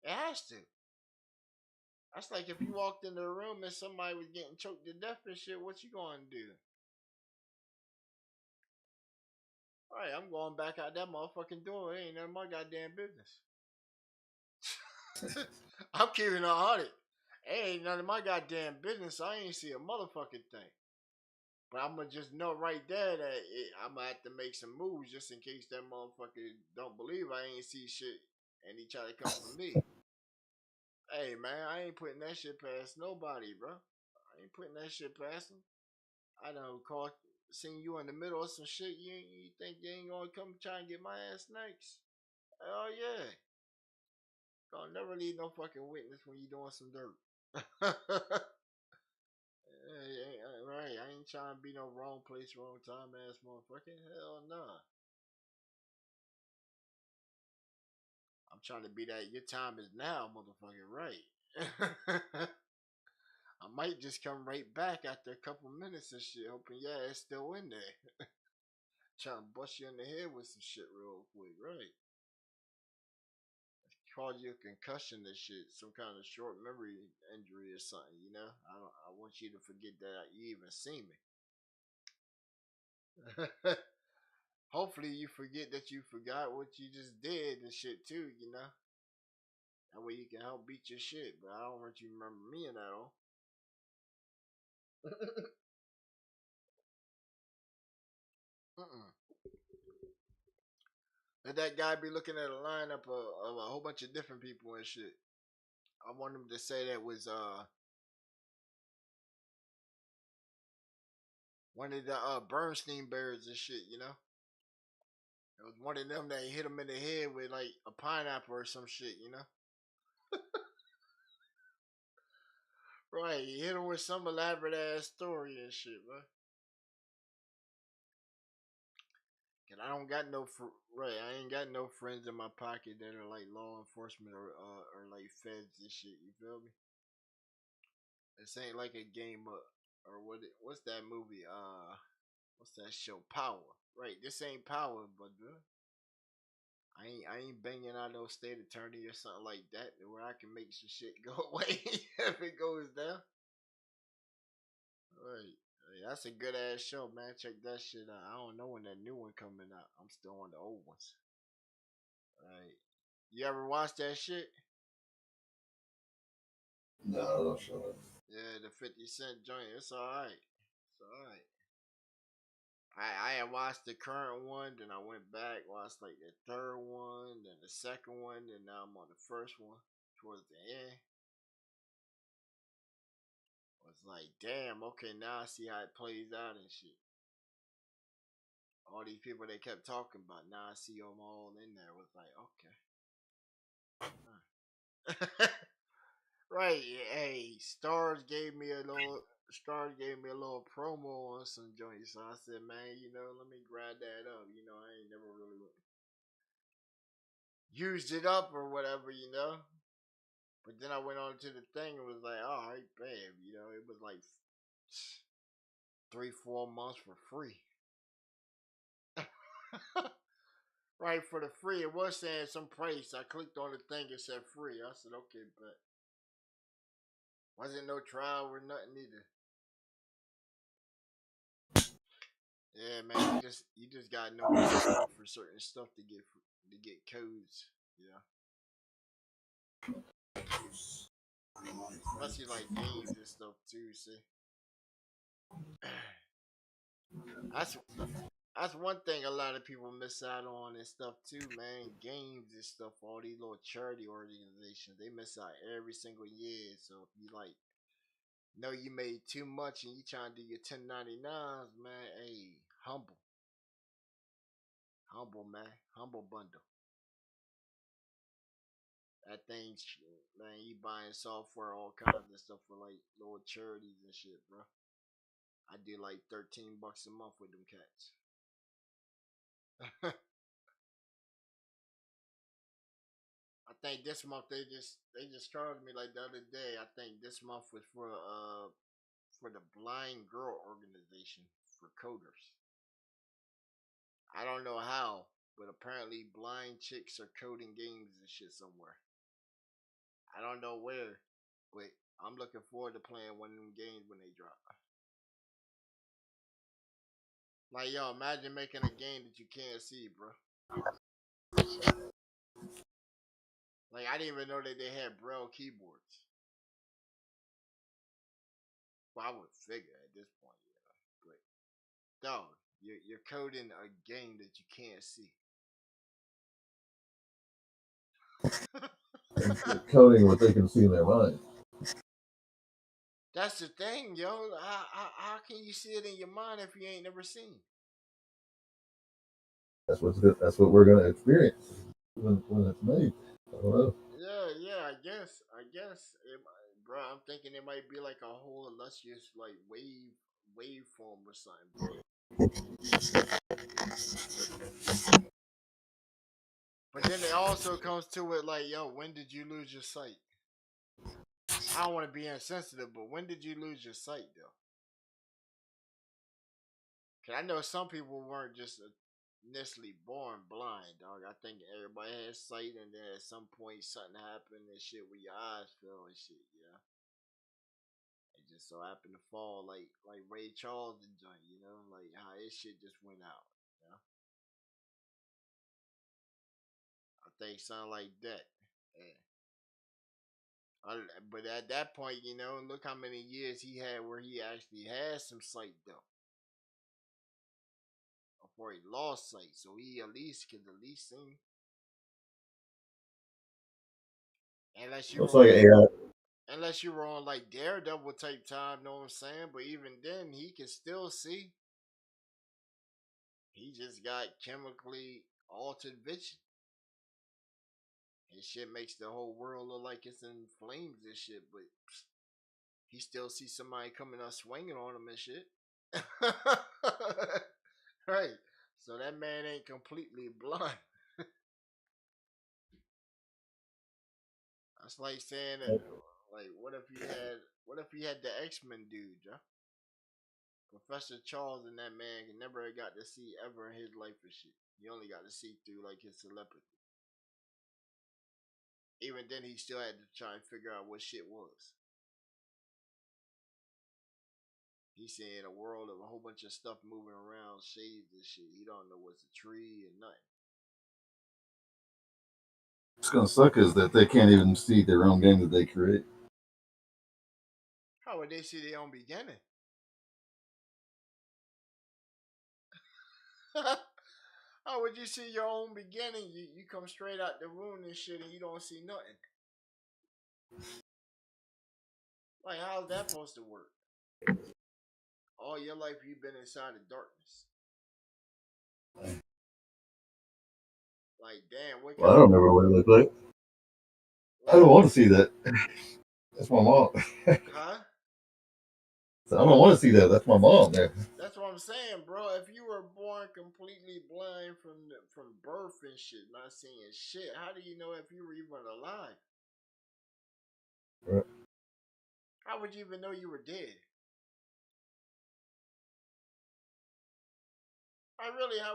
It has to. That's like if you walked into a room and somebody was getting choked to death and shit, what you gonna do? Alright, I'm going back out that motherfucking door. It ain't none of my goddamn business. I'm keeping it 100. It ain't none of my goddamn business. I ain't see a motherfucking thing. But I'm gonna just know right there that I'm gonna have to make some moves just in case that motherfucker don't believe I ain't see shit and he try to come for me. Hey man, I ain't putting that shit past nobody, bro. I ain't putting that shit past him. I done caught seen you in the middle of some shit. You think you ain't gonna come try and get my ass next? Hell yeah. Gonna never leave no fucking witness when you doing some dirt. Right, I ain't trying to be no wrong place, wrong time ass motherfucker. Hell nah. I'm trying to be that your time is now, motherfucker, right? I might just come right back after a couple minutes and shit, hoping your ass still in there. Trying to bust you in the head with some shit real quick, right? Cause you a concussion and shit, some kind of short memory injury or something, you know? I want you to forget that you even see me. Hopefully you forget that you forgot what you just did and shit too, you know? That way you can help beat your shit, but I don't want you to remember me and that all. Let that guy be looking at a lineup of a whole bunch of different people and shit. I want him to say that was one of the Bernstein Bears and shit, you know? It was one of them that hit him in the head with like a pineapple or some shit, you know? Right, he hit him with some elaborate ass story and shit, bro. And I don't got no right. I ain't got no friends in my pocket that are like law enforcement or like feds and shit. You feel me? This ain't like a game or what's that movie? What's that show? Power. Right. This ain't Power, but I ain't banging out no state attorney or something like that where I can make some shit go away if it goes down. Right. Hey, that's a good ass show, man. Check that shit out. I don't know when that new one coming out. I'm still on the old ones. Right. You ever watch that shit? No, sure. Yeah, the 50 Cent joint. It's alright. It's alright. I had watched the current one, then I went back, watched like the third one, then the second one, and now I'm on the first one towards the end. I was like, damn, okay, now I see how it plays out and shit. All these people they kept talking about, now I see them all in there. It was like, okay. Right, hey, Stars gave me a little promo on some joints. So I said, man, let me grab that up. I ain't never really used it up or whatever. But then I went on to the thing and was like, all right, babe, it was like 3-4 months for free. Right, for the free. It was saying some price. I clicked on the thing and said free. I said, okay, but wasn't no trial or nothing either. Yeah, man, you just gotta know where to go for certain stuff to get codes. Yeah, especially like games and stuff too. See, that's that's one thing a lot of people miss out on and stuff too, man. Games and stuff. All these little charity organizations, they miss out every single year. So if you like know you made too much and you trying to do your 1099s, man, hey, humble, man, humble bundle. That thing's man, you buying software, all kinds of stuff for like little charities and shit, bro. I do like $13 a month with them cats. I think this month they just charged me like the other day. I think this month was for the Blind Girl organization for coders. I don't know how, but apparently blind chicks are coding games and shit somewhere. I don't know where, but I'm looking forward to playing one of them games when they drop. Like, yo, imagine making a game that you can't see, bro. Like, I didn't even know that they had Braille keyboards. Well, I would figure at this point, But, dog, you're coding a game that you can't see. They're coding what they can see in their mind. That's the thing, yo. How can you see it in your mind if you ain't never seen? That's what's good. That's what we're gonna experience when it's made. I don't know. Yeah. I guess, bro. I'm thinking it might be like a whole illustrious like waveform or something, bro. But then it also comes to it like, yo, when did you lose your sight? I don't want to be insensitive, but when did you lose your sight, though? Cause I know some people weren't just initially born blind, dog. I think everybody has sight, and then at some point something happened and shit with your eyes fell and shit. Yeah, it just so happened to fall like Ray Charles and joint. Like how his shit just went out. Yeah, I think something like that. Yeah. But at that point, look how many years he had where he actually had some sight though, before he lost sight. So he at least could at least sing, unless you It's were like on, AI. unless you were on like Daredevil type time. Know what I'm saying? But even then, he can still see. He just got chemically altered vision. His shit makes the whole world look like it's in flames and shit. But he still sees somebody coming up swinging on him and shit. Right. So that man ain't completely blind. That's like saying that. Like, what if you had the X-Men dude, yeah? Professor Charles and that man never got to see ever in his life and shit. He only got to see through like his telepathy. Even then, he still had to try and figure out what shit was. He's seeing a world of a whole bunch of stuff moving around, shades and shit. He don't know what's a tree and nothing. What's gonna suck is that they can't even see their own game that they create. How would they see their own beginning? How would you see your own beginning? You come straight out the room and shit, and you don't see nothing. Like, how's that supposed to work? All your life you've been inside of darkness. Like, damn, what Well, I kind don't of remember what it looked like. I like, don't want to see that. That's my mom. huh? So I don't want to see that. That's my mom there. That's what I'm saying, bro. If you were born completely blind from birth and shit, not seeing shit, how do you know if you were even alive? Right. How would you even know you were dead? How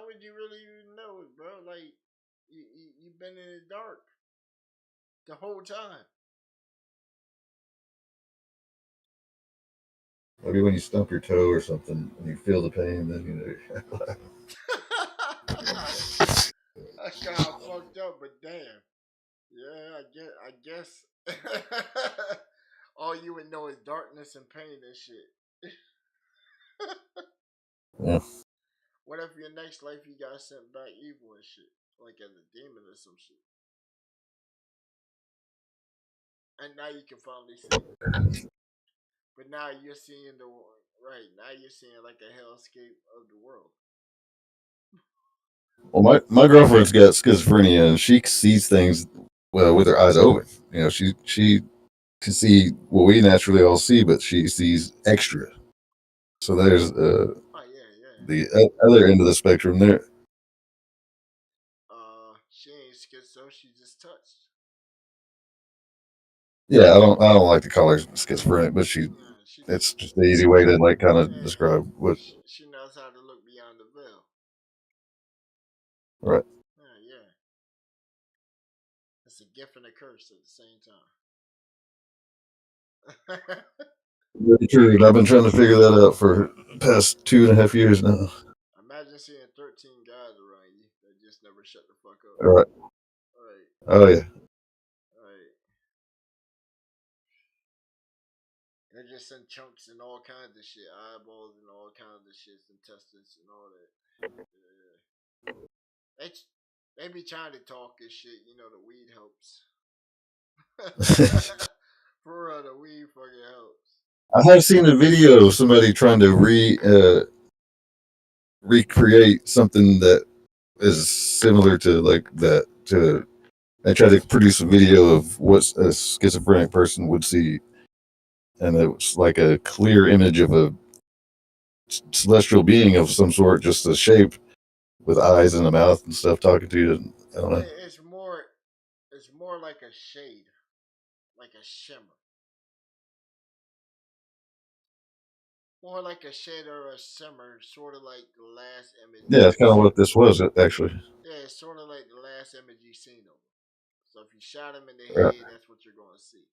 would you really even know it, bro? Like, you've been in the dark the whole time. Maybe when you stump your toe or something and you feel the pain, then you know. That's kind of fucked up, but damn. Yeah, I guess. All you would know is darkness and pain and shit. Yeah. What if your next life you got sent back evil and shit? Like as a demon or some shit. And now you can finally see. But now you're seeing the right. Now you're seeing like a hellscape of the world. Well, my girlfriend's got schizophrenia and she sees things with her eyes open. You know, she can see what we naturally all see, but she sees extra. So there's Oh yeah, yeah. the other end of the spectrum there. She ain't schizo. She just touched. Yeah, I don't like to call her schizophrenic, but Yeah, she it's just just the easy way to like kind of yeah. describe what. She knows how to look beyond the veil. Right. Yeah, yeah. It's a gift and a curse at the same time. Very true. And I've been trying to figure that out for the past 2.5 years now. Imagine seeing 13 guys around you that just never shut the fuck up. All right. Right, Oh yeah. right. They're just in chunks and all kinds of shit, eyeballs and all kinds of shit, intestines and all that. Yeah. They, they be trying to talk and shit, you know, the weed helps. For real, the weed fucking helps. I have seen a video of somebody trying to recreate something that is similar to like that. To I tried to produce a video of what a schizophrenic person would see, and it was like a clear image of a celestial being of some sort, just a shape with eyes and a mouth and stuff talking to you. I don't know. It's more, it's more like a shade, like a shimmer, more like a shade or a shimmer, sort of like the last image Yeah, that it's you kind of see. what this was actually. Yeah, it's sort of like the last image you seen of them. So if you shot him in the Yeah. head, that's what you're gonna see.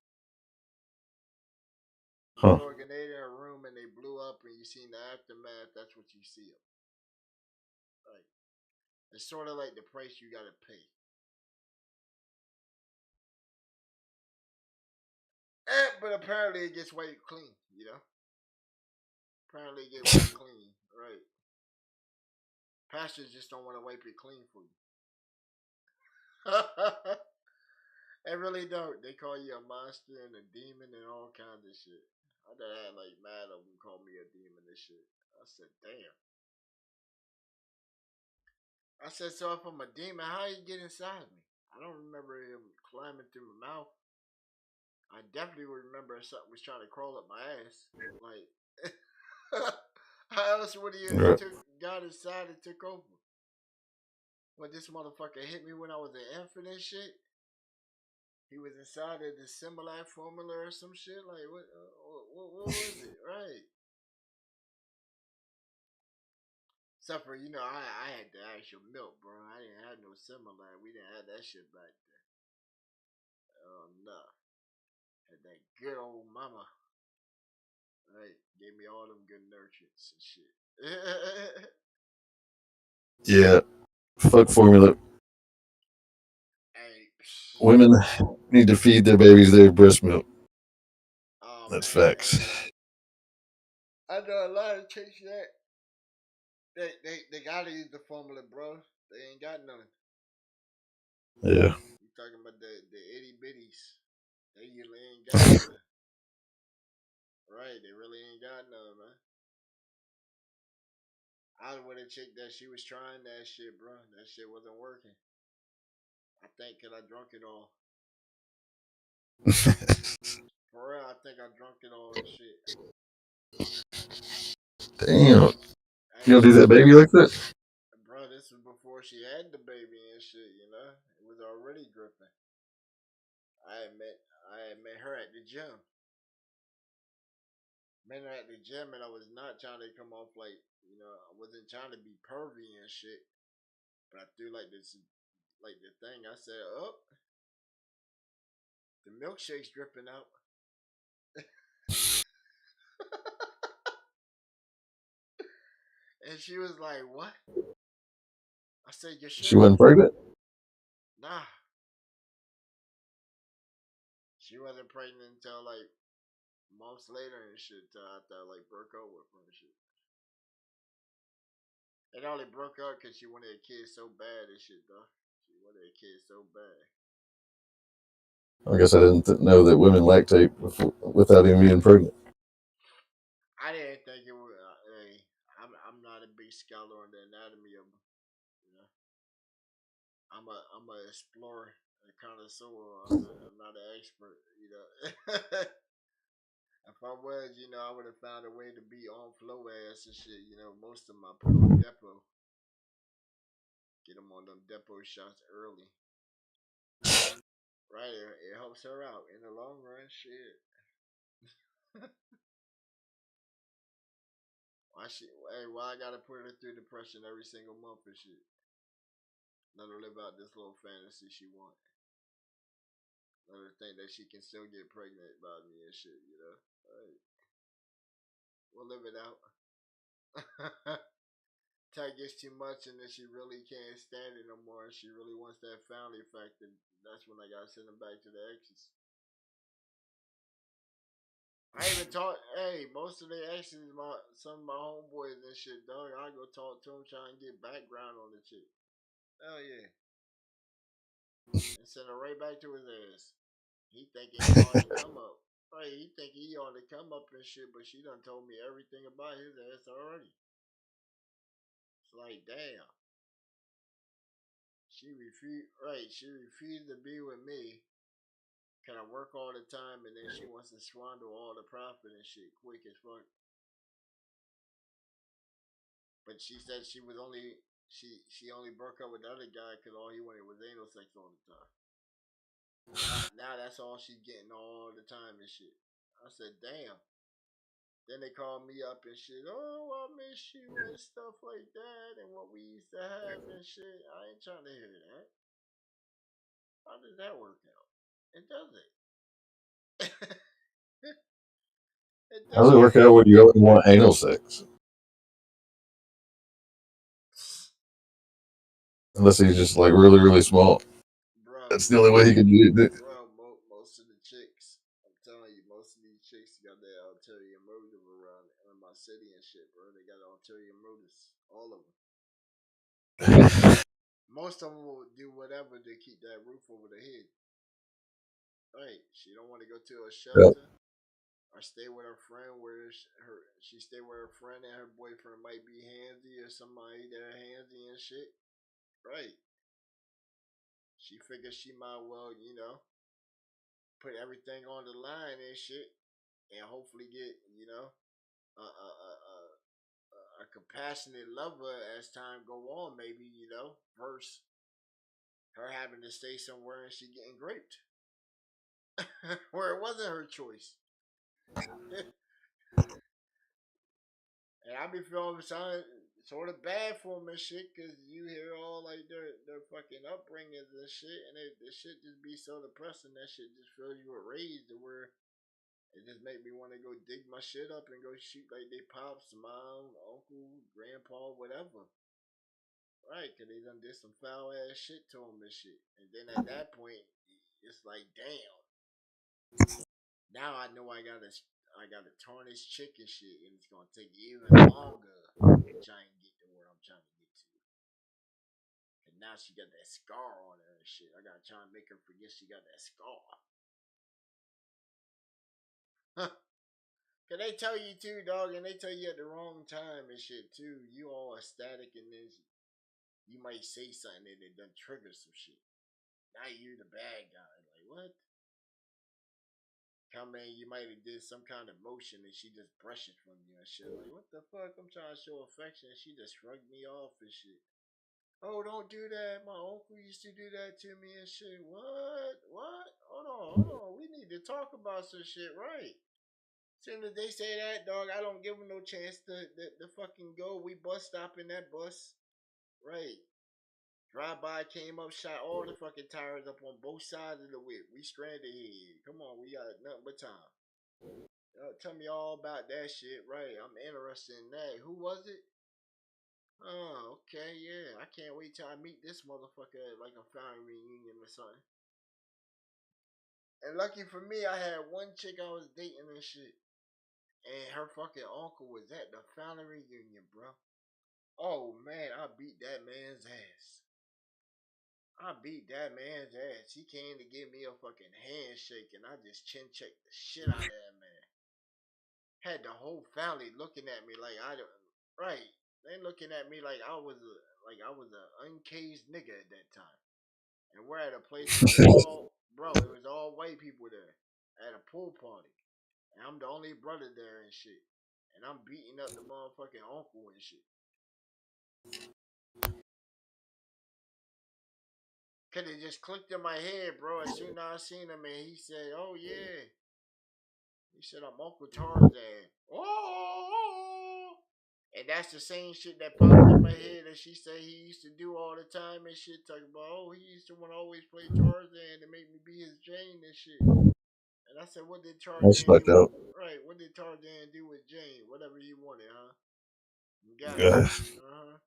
Huh. So if they in a room and they blew up and you seen the aftermath, that's what you see them. Like it's sort of like the price you gotta pay. But apparently it gets wiped clean. You know, apparently it get wiped clean. Right. Pastors just don't want to wipe it clean for you. They really don't. They call you a monster and a demon and all kinds of shit. I done had like mad of them call me a demon and shit. I said, damn. I said, so if I'm a demon, how you get inside me? I don't remember him climbing through my mouth. I definitely remember something was trying to crawl up my ass. Like, how else would he have Right. took got inside and took over? When this motherfucker hit me when I was an infant and shit, he was inside of the Similac formula or some shit. Like, what was it? Right. Except for, I had the actual milk, bro. I didn't have no Similac. We didn't have that shit back then. Oh, no. Had that good old mama. Right. Gave me all them good nutrients and shit. Yeah. Fuck formula. Hey, Women need to feed their babies their breast milk. oh That's man, facts. I know a lot of chicks that They gotta use the formula, bro. They ain't got none. Yeah. You talking about the itty bitties? They usually ain't got none. Right? They really ain't got none, man. I was with a chick that she was trying that shit, bro. That shit wasn't working. I think 'cause I drunk it all. For real, I think I drunk it all and shit. Damn. You Hey, gonna do she that was, baby like that? bro. This was before she had the baby and shit. You know, it was already dripping. I had met her at the gym. Met her at the gym, and I was not trying to come off like, I wasn't trying to be pervy and shit. But I threw like this, like the thing. I said, "Oh, the milkshake's dripping out." And she was like, "What?" I said, "You She should wasn't be." pregnant? Nah, she wasn't pregnant until like months later and shit. Till after I like broke up with her and shit. It only broke up because she wanted a kid so bad and shit, though. She wanted a kid so bad. I guess I didn't know that women lactate without even being pregnant. I didn't think it would. Hey, I'm not a big scholar on the anatomy of them. You know, I'm a explorer, a connoisseur. I'm not an expert. You know, if I was, I would have found a way to be on flow ass and shit. Most of them I put on depot. Get them on them depot shots early. Right, it helps her out in the long run. Shit. Why I gotta put her through depression every single month and shit? Let her live out this little fantasy she want. Let her think that she can still get pregnant by me and shit. Alright, we'll live it out. Till it gets too much and then she really can't stand it no more and she really wants that family factor. That's when I gotta send them back to the exes. I even talk. Hey, most of the exes, some of my homeboys and shit, dog. I go talk to them, try and get background on the chick. Hell yeah, and send her right back to his ass. He thinking he on the come up. Right, he think he on the come up and shit, but she done told me everything about his ass already. It's like, damn. She refused. Right, she refused to be with me. Can I work all the time, and then she wants to swindle all the profit and shit quick as fuck. But she said she only broke up with the other guy because all he wanted was anal sex all the time. Now that's all she getting all the time and shit. I said, damn. Then they called me up and shit. Oh, I miss you and stuff like that, and what we used to have and shit. I ain't trying to hear that. How does that work out? It doesn't. It How does it doesn't. work out when you only want anal sex? Unless he's just like really, really small. Bro, That's the only way he can do it. most of the chicks, I'm telling you, most of these chicks got their ulterior motive around in my city and shit, bro. They got ulterior motives, all of them. Most of them will do whatever to keep that roof over their head. Right? She don't want to go to a Yeah. shelter or stay with her friend where she stay with her friend and her boyfriend might be handsy or somebody that handsy and shit. Right? She figures she might well, put everything on the line and shit, and hopefully get a compassionate lover as time go on, maybe versus her having to stay somewhere and she getting raped, where it wasn't her choice. And I be feeling sort of bad for them and shit, cause you hear all like their fucking upbringings and shit, and the shit just be so depressing. That shit just fills you with rage to where it just make me want to go dig my shit up and go shoot like they pops, mom, uncle, grandpa, whatever. Right, cause they done did some foul ass shit to them and shit. And then at that point, it's like, damn. Now I know I gotta tarnish chick and shit, and it's gonna take even longer to try and get to where I'm now she got that scar on her and shit. I gotta try and make her forget she got that scar. Cause they tell you too, dog, and they tell you at the wrong time and shit too. You all ecstatic and then you might say something and it done trigger some shit. Now you're the bad guy. Like what? Come in, you might have did some kind of motion and she just brushed it from you and shit. Like what the fuck? I'm trying to show affection and she just shrugged me off and shit. Oh, don't do that. My uncle used to do that to me and shit. What? What? Hold on. We need to talk about some shit, right? Soon as they say that, dog, I don't give them no chance to fucking go. We bus stopping that bus. Right. Drive by came up, shot all the fucking tires up on both sides of the whip. We stranded here. Come on, we got nothing but time. Tell me all about that shit. Right. I'm interested in that. Who was it? Oh, okay, yeah. I can't wait till I meet this motherfucker at like a family reunion or something. And lucky for me, I had one chick I was dating and shit. And her fucking uncle was at the family reunion, bro. Oh man, I beat that man's ass. I beat that man's ass. He came to give me a fucking handshake and I just chin checked the shit out of that man. Had the whole family looking at me like I don't right. They looking at me like I was a uncaged nigga at that time. And we're at a place where it's all bro, it was all white people there at a pool party. And I'm the only brother there and shit. And I'm beating up the motherfucking uncle and shit. Cause it just clicked in my head, bro. As soon as I seen him and he said, oh yeah. He said I'm Uncle Tarzan. Oh, and that's the same shit that popped in my head that she said he used to do all the time and shit. Talking about, oh, he used to want to always play Tarzan and make me be his Jane and shit. And I said, what did That's Tarzan fucked do? up. Right, what did Tarzan do with Jane? Whatever he wanted, huh? You got it. Yeah. Uh huh.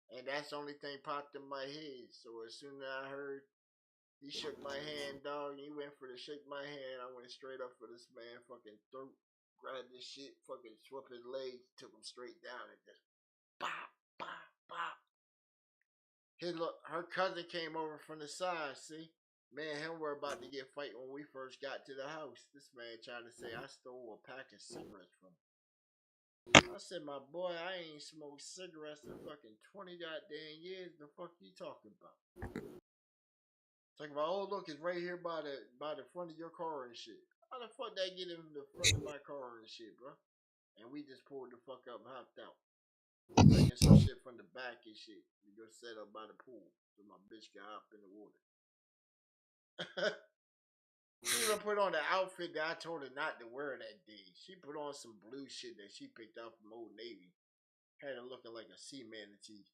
And that's the only thing popped in my head. So as soon as I heard he shook my hand, dog, and he went for to shake my hand, I went straight up for this man fucking throat, grabbed this shit, fucking swept his legs, took him straight down, and just pop, pop, pop. Her cousin came over from the side, see? Me and him were about to get fight when we first got to the house. This man trying to say I stole a pack of cigarettes from him. I said, my boy, I ain't smoked cigarettes in fucking 20 goddamn years. The fuck you talking about? Talking about, oh look, it's right here by the front of your car and shit. How the fuck that get in the front of my car and shit, bro? And we just pulled the fuck up and hopped out. Taking some shit from the back and shit. We go set up by the pool. So my bitch got hop in the water. She even put on the outfit that I told her not to wear that day. She put on some blue shit that she picked up from Old Navy. Had her looking like a sea manatee.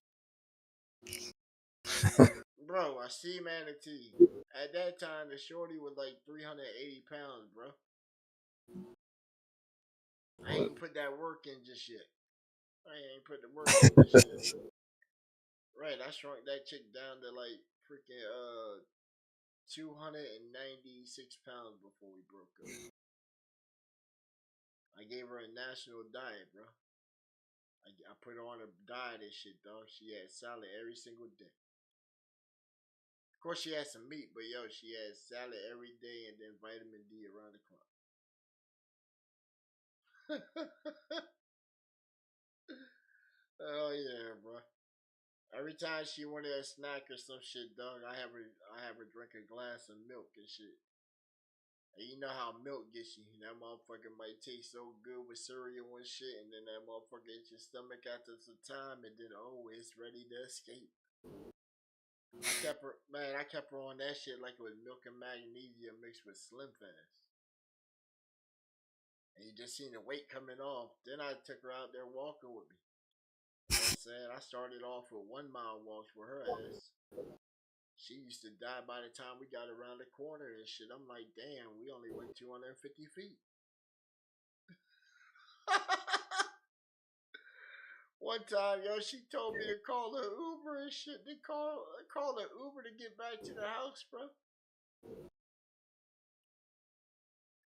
Bro, a sea manatee. At that time, the shorty was like 380 pounds, bro. I ain't put that work in just yet. I ain't put the work in just yet. Right, I shrunk that chick down to like freaking 296 pounds before we broke up. I gave her a national diet, bro. I put her on a diet and shit, dog. She had salad every single day. Of course, she had some meat, but yo, she had salad every day and then vitamin D around the clock. Oh yeah, bro. Every time she wanted a snack or some shit, dog, I have her drink a glass of milk and shit. And you know how milk gets you. That motherfucker might taste so good with cereal and shit, and then that motherfucker hits your stomach after some time, and then oh, it's ready to escape. I kept her on that shit like it was milk and magnesium mixed with Slim Fast. And you just seen the weight coming off. Then I took her out there walking with me. You know what I'm saying? I started off with 1 mile walks with her ass. She used to die by the time we got around the corner and shit. I'm like, damn, we only went 250 feet. One time, yo, she told me to call the Uber and shit. To call the Uber to get back to the house, bro.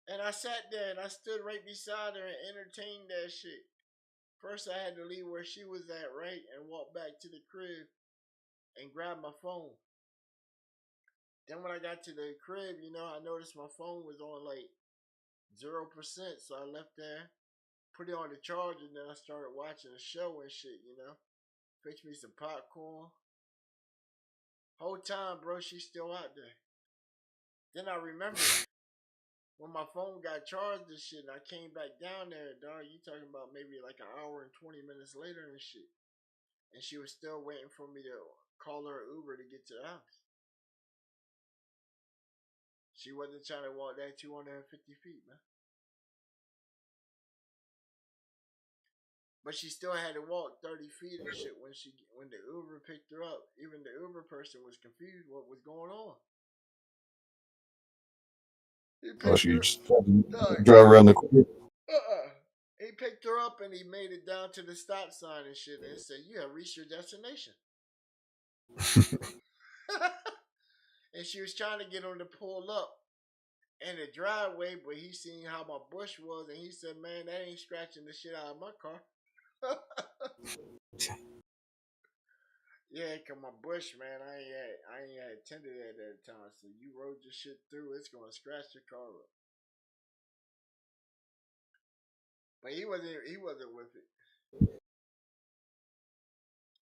And I sat there and I stood right beside her and entertained that shit. First, I had to leave where she was at, right, and walk back to the crib. and grabbed my phone. Then when I got to the crib, I noticed my phone was on like 0%. So I left there, put it on the charger, and then I started watching a show and shit. Fix me some popcorn. Whole time, bro, she's still out there. Then I remembered when my phone got charged and shit, and I came back down there, dog. You talking about maybe like an hour and 20 minutes later and shit. And she was still waiting for me to call her Uber to get to the house. She wasn't trying to walk that 250 feet, man. But she still had to walk 30 feet and shit when the Uber picked her up. Even the Uber person was confused what was going on. He Oh, picked so you her. just Dog, drive around the corner. He picked her up and he made it down to the stop sign and shit and said, "You have reached your destination." And she was trying to get him to pull up in the driveway, but he seen how my bush was and he said, "Man, that ain't scratching the shit out of my car." Yeah, cause my bush, man, I ain't had tended at that time. So you rode your shit through, it's gonna scratch your car up. But he wasn't with it.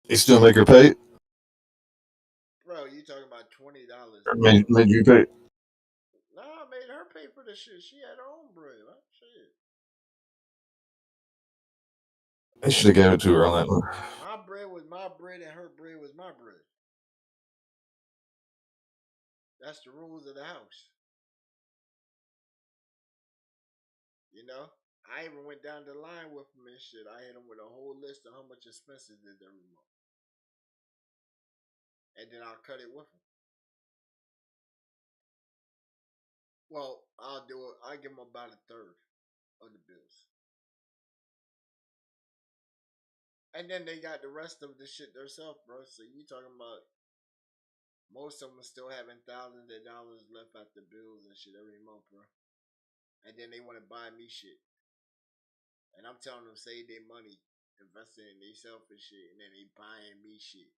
They still make her pay? Bro, you talking about $20 Or a made you pay? Nah, I made her pay for the shit. She had her own bread, man. Shit. They should have gave it to her on that one. My bread was my bread and her bread was my bread. That's the rules of the house. You know? I even went down the line with him and shit. I hit him with a whole list of how much expenses did every month. And then I'll cut it with him. Well, I'll do it. I'll give him about a third of the bills. And then they got the rest of the shit themselves, bro. So you talking about most of them still having thousands of dollars left after bills and shit every month, bro. And then they want to buy me shit. And I'm telling them save their money, investing in themselves and shit, and then they buying me shit.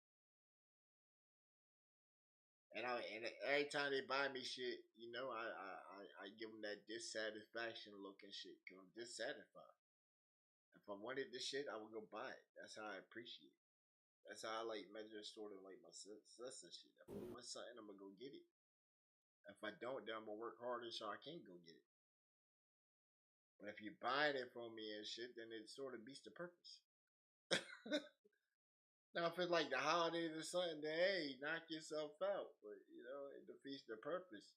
And every time they buy me shit, I give them that dissatisfaction look and shit, cause I'm dissatisfied. If I wanted this shit, I would go buy it. That's how I appreciate it. That's how I like measure sort of like my success and shit. If I want something, I'm gonna go get it. If I don't, then I'm gonna work harder so I can go get it. But if you're buying it from me and shit, then it sort of beats the purpose. Now, if it's like the holidays or something, then hey, knock yourself out. But it defeats the purpose.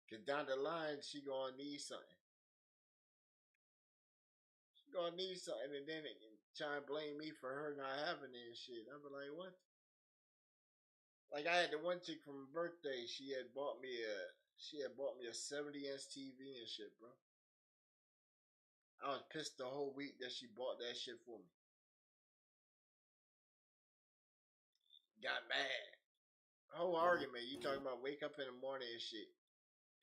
Cause down the line, she gonna need something. She gonna need something, and then it can try and blame me for her not having it and shit. I be like, what? Like I had the one chick from her birthday. She had bought me a 70-inch TV and shit, bro. I was pissed the whole week that she bought that shit for me. Got mad. Whole argument. You talking about wake up in the morning and shit,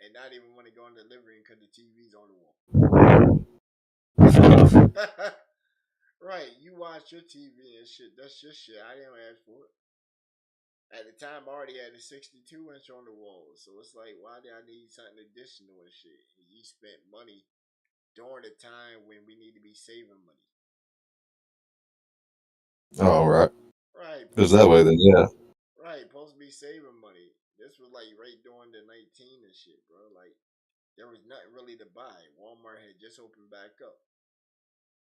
and not even want to go in the living room because the TV's on the wall. Right, you watch your TV and shit. That's your shit. I didn't ask for it. At the time, I already had a 62-inch on the wall, so it's like, why did I need something additional and shit? You spent money during the time when we need to be saving money. Oh, right. Right, If it's that way, then yeah. right, supposed to be saving money. This was like right during the 19 and shit, bro. Like, there was nothing really to buy. Walmart had just opened back up.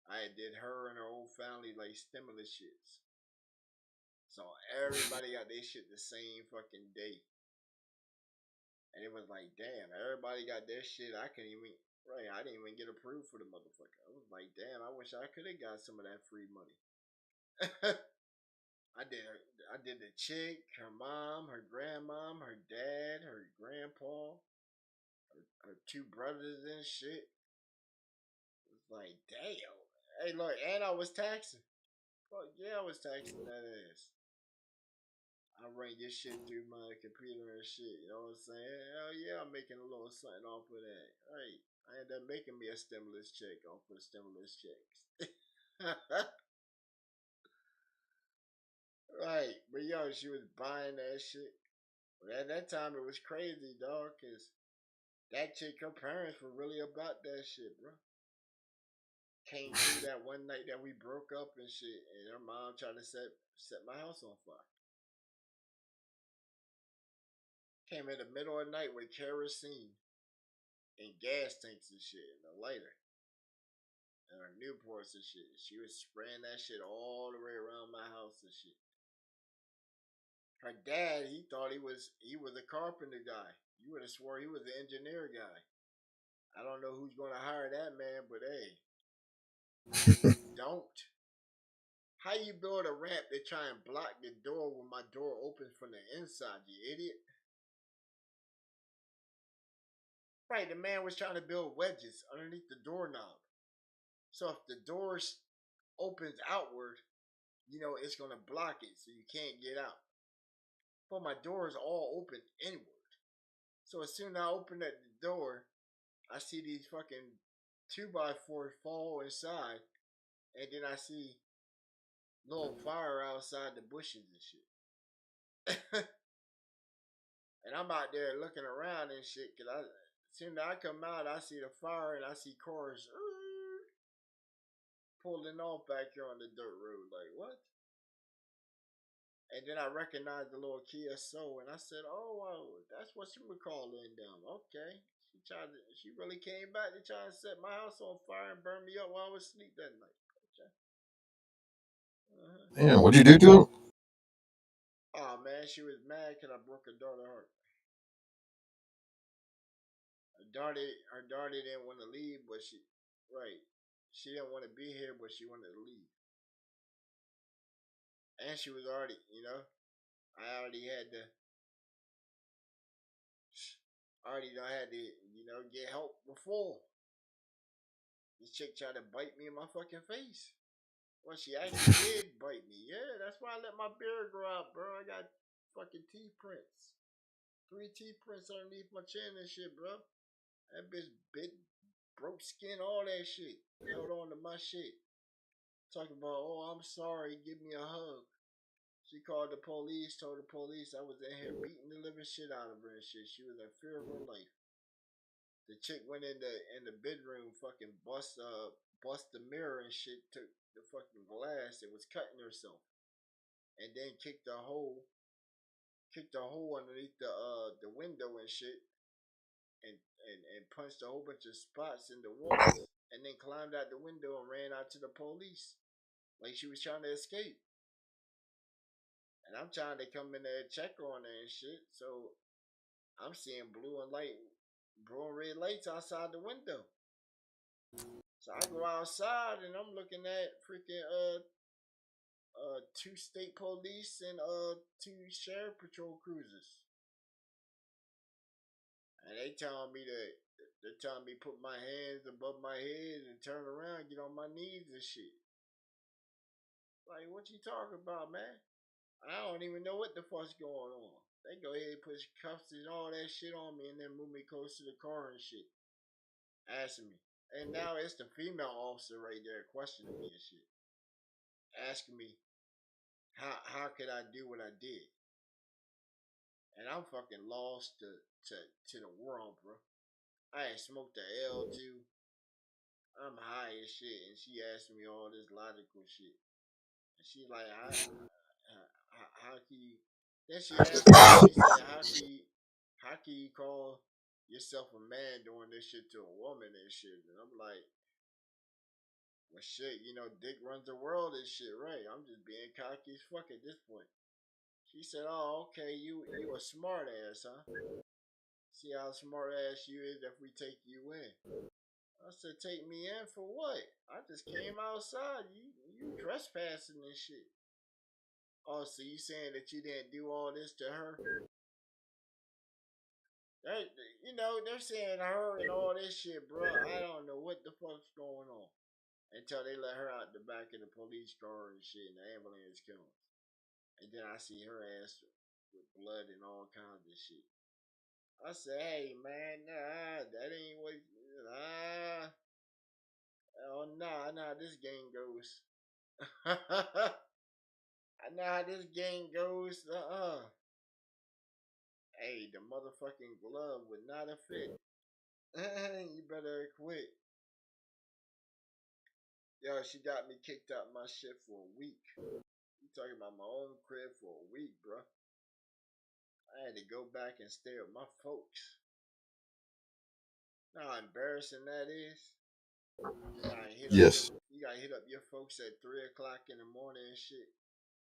I did her and her whole family like stimulus shits. So everybody got their shit the same fucking day. And it was like, damn, everybody got their shit. I couldn't even, right, I didn't even get approved for the motherfucker. I was like, damn, I wish I could have got some of that free money. I did the chick, her mom, her grandmom, her dad, her grandpa, her two brothers and shit. It was like, damn. Hey, look, and I was taxing. Fuck yeah, I was taxing that ass. I run your shit through my computer and shit. You know what I'm saying? Hell yeah, I'm making a little something off of that. Right. I ended up making me a stimulus check off of stimulus checks. Right, but yo, she was buying that shit. But at that time, it was crazy, dog, cause that chick, her parents were really about that shit, bro. Came through that one night that we broke up and shit, and her mom tried to set my house on fire. Came in the middle of the night with kerosene and gas tanks and shit, and a lighter, and her Newports and shit. She was spraying that shit all the way around my house and shit. Her dad, he thought he was a carpenter guy. You would have swore he was an engineer guy. I don't know who's gonna hire that man, but hey, don't. How you build a ramp to try and block the door when my door opens from the inside, you idiot? Right, the man was trying to build wedges underneath the doorknob. So if the door opens outward, it's gonna block it so you can't get out. But my door is all open inward. So as soon as I open the door, I see these fucking 2x4 fall inside, and then I see little fire outside the bushes and shit. And I'm out there looking around and shit, cause as soon as I come out, I see the fire and I see cars pulling off back here on the dirt road. Like, what? And then I recognized the little Kia Soul, and I said, "Oh, well, that's what she would call in them." Okay, she really came back to try and set my house on fire and burn me up while I was asleep that night. Okay. Uh-huh. Yeah, what'd you do to him? Oh man, she was mad because I broke her daughter's heart. Her daughter didn't want to leave, but right, she didn't want to be here, but she wanted to leave, and she was I already done had to, get help before. This chick tried to bite me in my fucking face. Well, she actually did bite me. Yeah, that's why I let my beard grow out, bro. I got fucking teeth prints. 3 teeth prints underneath my chin and shit, bro. That bitch bit, broke skin, all that shit. Held on to my shit. Talking about, oh, I'm sorry, give me a hug. She called the police, told the police I was in here beating the living shit out of her and shit. She was in fear of her life. The chick went in the bedroom, fucking bust the mirror and shit, took the fucking glass and was cutting herself, and then kicked a hole underneath the window and shit, and punched a whole bunch of spots in the walls, and then climbed out the window and ran out to the police like she was trying to escape. And I'm trying to come in there and check on her and shit, so I'm seeing blue and red lights outside the window. So I go outside and I'm looking at freaking two state police and two sheriff patrol cruisers. And they're telling me put my hands above my head and turn around, get on my knees and shit. Like, what you talking about, man? I don't even know what the fuck's going on. They go ahead and put cuffs and all that shit on me and then move me close to the car and shit. Asking me. And now it's the female officer right there questioning me and shit. Asking me how could I do what I did? And I'm fucking lost to the world, bro. I ain't smoked a L2. I'm high as shit, and she asking me all this logical shit. And she like, how can you? Then she asked me, she said, how can you call yourself a man doing this shit to a woman and shit? And I'm like, well, shit, dick runs the world and shit, right? I'm just being cocky as fuck at this point. She said, oh, okay, you a smart ass, huh? See how smart ass you is if we take you in. I said, take me in for what? I just came outside. You trespassing and shit. Oh, so you saying that you didn't do all this to her? They, they're saying her and all this shit, bro. I don't know what the fuck's going on. Until they let her out the back of the police car and shit, and the ambulance comes. And then I see her ass with blood and all kinds of shit. I said, hey, man, nah, that ain't what, nah. Oh, nah, this game goes. I know how this game goes. Hey, the motherfucking glove would not have fit. You better quit. Yo, she got me kicked out my shit for a week. You talking about my own crib for a week, bro? I had to go back and stay with my folks. Know how embarrassing that is. You gotta hit up your Yes. you gotta hit up your folks at 3 o'clock in the morning and shit,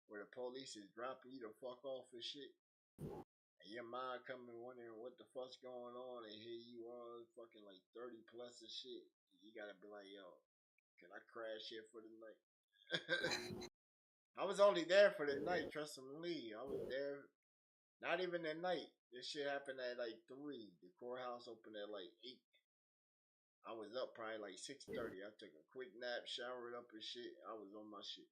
where the police is dropping you the fuck off and shit. And your mom coming wondering what the fuck's going on, and here you are, fucking like 30 plus and shit. You gotta be like, yo, can I crash here for the night? I was only there for the night, trust me. I was there, not even the night. This shit happened at like 3. The courthouse opened at like 8. I was up probably like 6:30. I took a quick nap, showered up and shit. I was on my shit.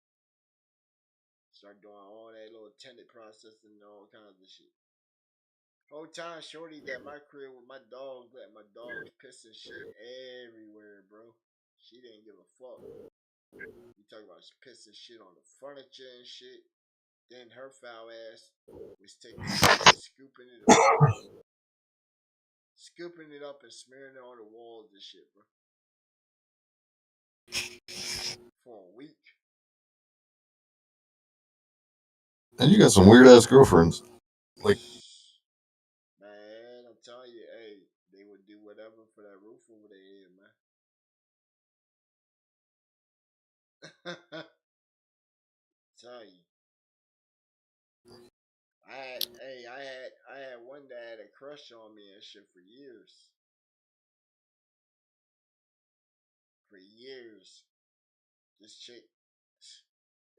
Start doing all that little tenant processing and all kinds of shit. Whole time, shorty at my crib with my dogs, letting my dogs piss and shit everywhere, bro. She didn't give a fuck. You talk about pissing shit on the furniture and shit. Then her foul ass was taking shit and scooping it up and smearing it on the walls and shit, bro. For a week. And you got some weird ass girlfriends. Like, Man, I'm telling you, hey, they would do whatever for that roof over their head, man. Tell you, I had one that had a crush on me and shit for years. For years, this chick,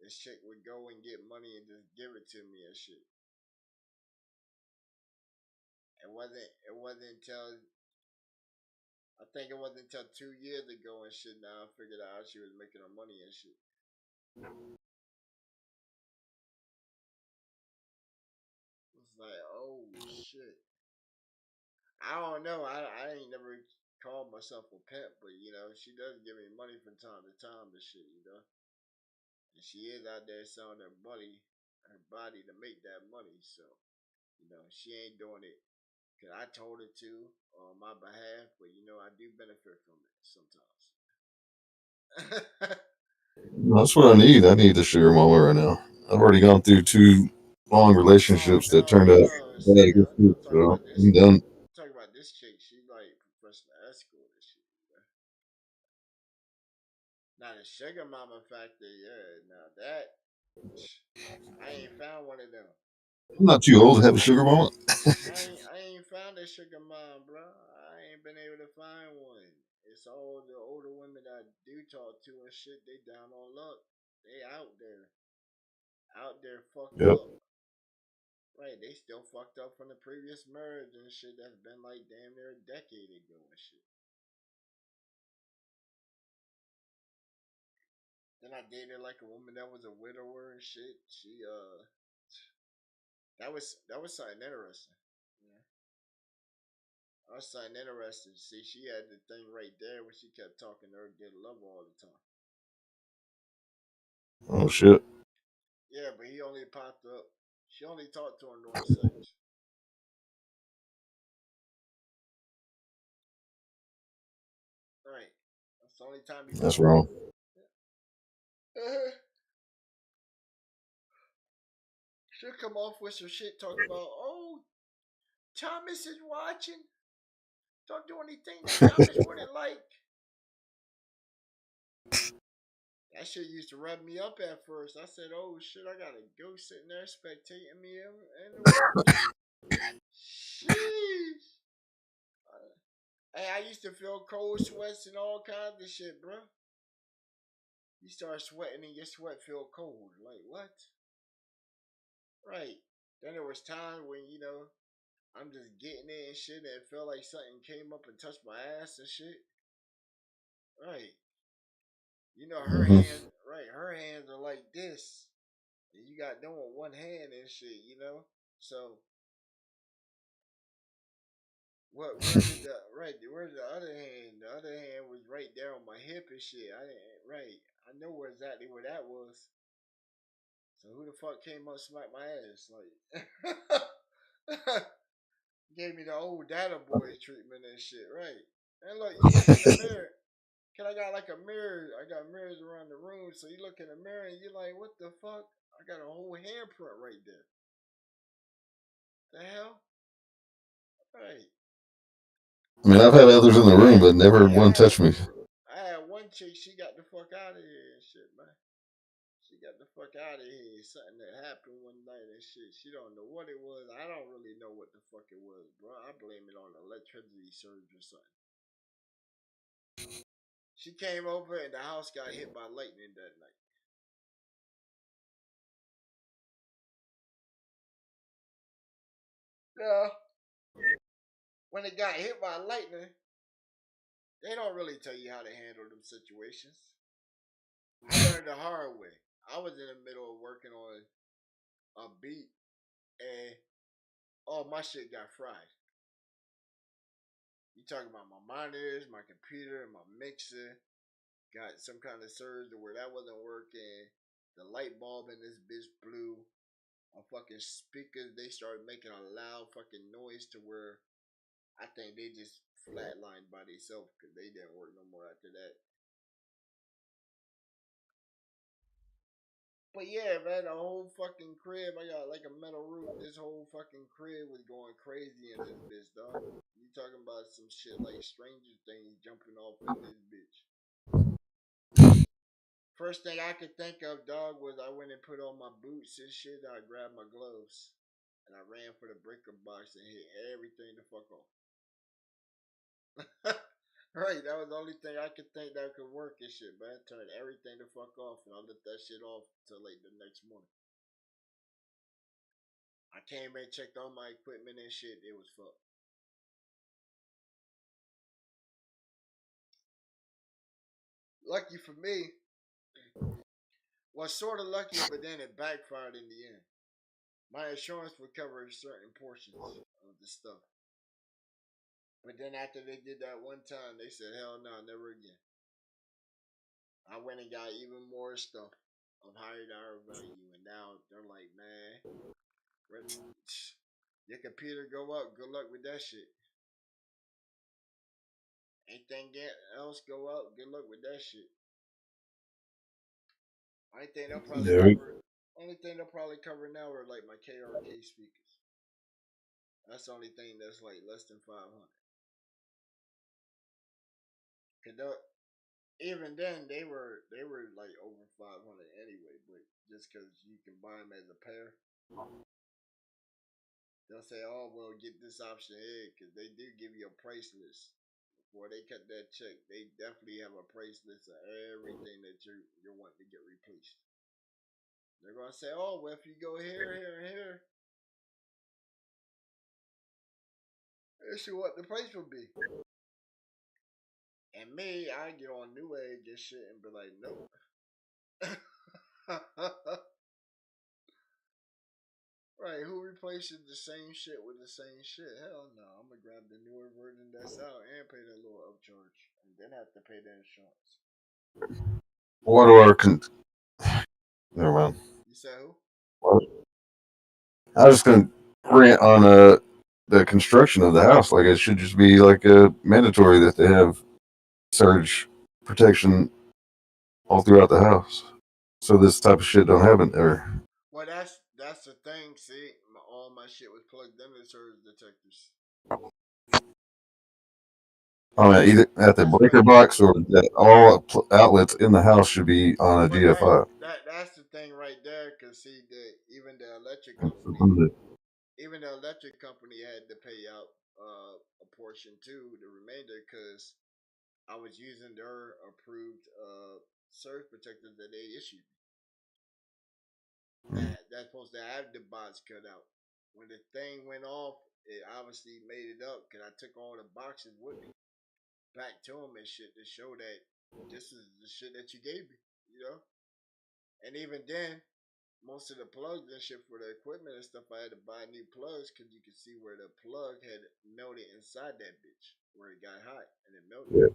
this chick would go and get money and just give it to me and shit. It wasn't until I think it wasn't until 2 years ago and shit. Now I figured out how she was making her money and shit. It's like, oh shit. I don't know. I ain't never called myself a pimp, but she does give me money from time to time and shit. And she is out there selling her body to make that money. So, she ain't doing it because I told her to on my behalf, but I do benefit from it sometimes. that's what I need. I need a sugar mama right now. I've already gone through 2 long Oh relationships that no, turned out no. bad See, against me, I'm talking so about this. I'm done. I'm talking about this chick. She's like professional escort and shit. Now the sugar mama factor, yeah. Now that I ain't found one of them. I'm not too old to have a sugar mama. I ain't found a sugar mom, bro. I ain't been able to find one. It's all the older women that I do talk to and shit. They down on luck. They out there fucked Yep. up. Right, they still fucked up from the previous marriage and shit. That's been like damn near a decade ago and shit. Then I dated like a woman that was a widower and shit. That was something interesting. Yeah. That was something interesting. See, she had the thing right there when she kept talking to her good love all the time. Oh shit. Yeah, but he only popped up. She only talked to him during sex. Right. That's the only time he That's popped up. wrong. Uh-huh. She'll come off with some shit talking about, oh, Thomas is watching. Don't do anything that Thomas wouldn't like. That shit used to rub me up at first. I said, oh shit, I got a ghost sitting there spectating me in the world. Sheesh. Hey, I used to feel cold sweats and all kinds of shit, bro. You start sweating and your sweat feel cold. Like, what? Right. Then there was times when, I'm just getting it and shit and it felt like something came up and touched my ass and shit. Right. Her Hmm. hands, right, her hands are like this. And you got them with one hand and shit. So where's the other hand? The other hand was right there on my hip and shit. I didn't right. I know exactly where that was. So who the fuck came up smacked my ass? Like gave me the old data boy treatment and shit, right? And look, you look in the mirror. Cause I got like a mirror. I got mirrors around the room. So you look in the mirror and you're like, what the fuck? I got a whole handprint right there. The hell? Right. I mean, I've had others in the room, but never Like one touched me. I had one chick, she got the fuck out of here and shit, man. She got the fuck out of here. Something that happened one night and shit. She don't know what it was. I don't really know what the fuck it was, bro. I blame it on electricity surge or something. She came over and the house got hit by lightning that night. Yeah. When it got hit by lightning, they don't really tell you how to handle them situations. I learned the hard way. I was in the middle of working on a beat and all my shit got fried. You talking about my monitors, my computer, my mixer, got some kind of surge to where that wasn't working. The light bulb in this bitch blew. My fucking speakers, they started making a loud fucking noise to where I think they just flatlined by themselves because they didn't work no more after that. But yeah, man, the whole fucking crib, I got like a metal roof. This whole fucking crib was going crazy in this bitch, dog. You talking about some shit like Stranger Things jumping off in this bitch. First thing I could think of, dog, was I went and put on my boots and shit. I grabbed my gloves and I ran for the breaker box and hit everything the fuck off. Right, that was the only thing I could think that could work and shit, man. Turned everything the fuck off and I let that shit off till like the next morning. I came and checked all my equipment and shit. It was fucked. Lucky for me, was sort of lucky, but then it backfired in the end. My insurance would cover certain portions of the stuff. But then after they did that one time, they said, hell no, never again. I went and got even more stuff of higher dollar value. And now they're like, man, your computer go up. Good luck with that shit. Anything else go up. Good luck with that shit. Only thing they'll probably Yeah. cover. Only thing they'll probably cover now are like my KRK speakers. That's the only thing that's like less than 500. Cause even then they were like over 500 anyway. But just because you can buy them as a pair, they'll say, "Oh, well, get this option here," because they do give you a price list before they cut that check. They definitely have a price list of everything that you're wanting to get replaced. They're gonna say, "Oh, well, if you go here, here, and here, this is what the price will be." And me, I get on New Age and shit and be like, "Nope." Right, who replaces the same shit with the same shit? Hell no, I'm gonna grab the newer version that's out and pay that little upcharge, and then have to pay the insurance. What do our never mind. You say who? What? I was just gonna rant on the construction of the house. Like it should just be like a mandatory that they have surge protection all throughout the house, so this type of shit don't happen there. Well, that's the thing. See, all my shit was plugged into surge detectors. I mean, either at the That's what. breaker box or that all outlets in the house should be on a But that GFI. that that's the thing right there. Cause see, even the electric That's company, the had to pay out a portion too, the remainder, cause I was using their approved surge protector that they issued. That's supposed to have the box cut out. When the thing went off, it obviously made it up because I took all the boxes with me back to them and shit to show that this is the shit that you gave me, you know. And even then, most of the plugs and shit for the equipment and stuff, I had to buy new plugs because you could see where the plug had melted inside that bitch, where it got hot and it melted. Yeah.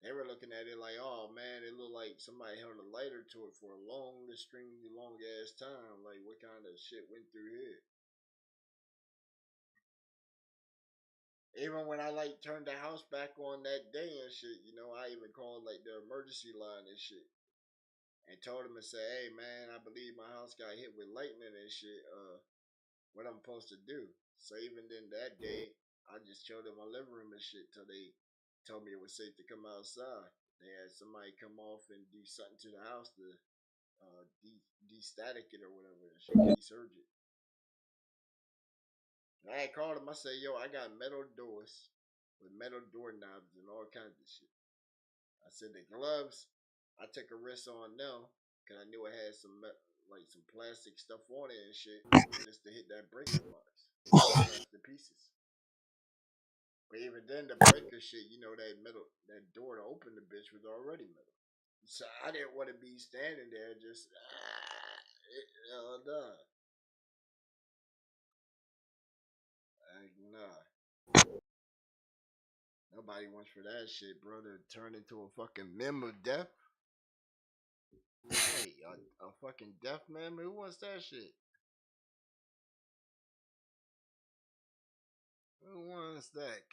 They were looking at it like, oh man, it looked like somebody held a lighter to it for a long, extremely long ass time. Like, what kind of shit went through here? Even when I like turned the house back on that day and shit, you know, I even called like the emergency line and shit, and told them to say, hey man, I believe my house got hit with lightning and shit. What I'm supposed to do? So even then that day, I just chilled in my living room and shit till they told me it was safe to come outside. They had somebody come off and do something to the house to de-static it or whatever and shit, de-surge it. And I had called him. I said, yo, I got metal doors with metal doorknobs and all kinds of shit. I said the gloves, I took a risk on them because I knew it had like some plastic stuff on it and shit, just to hit that breaker box, smash the pieces. But even then, the breaker shit, you know, that door to open the bitch was already metal. So I didn't want to be standing there just, nah. Nah. Nobody wants for that shit, bro, to turn into a fucking meme of death. Hey, a fucking death meme? Who wants that shit? Who wants that?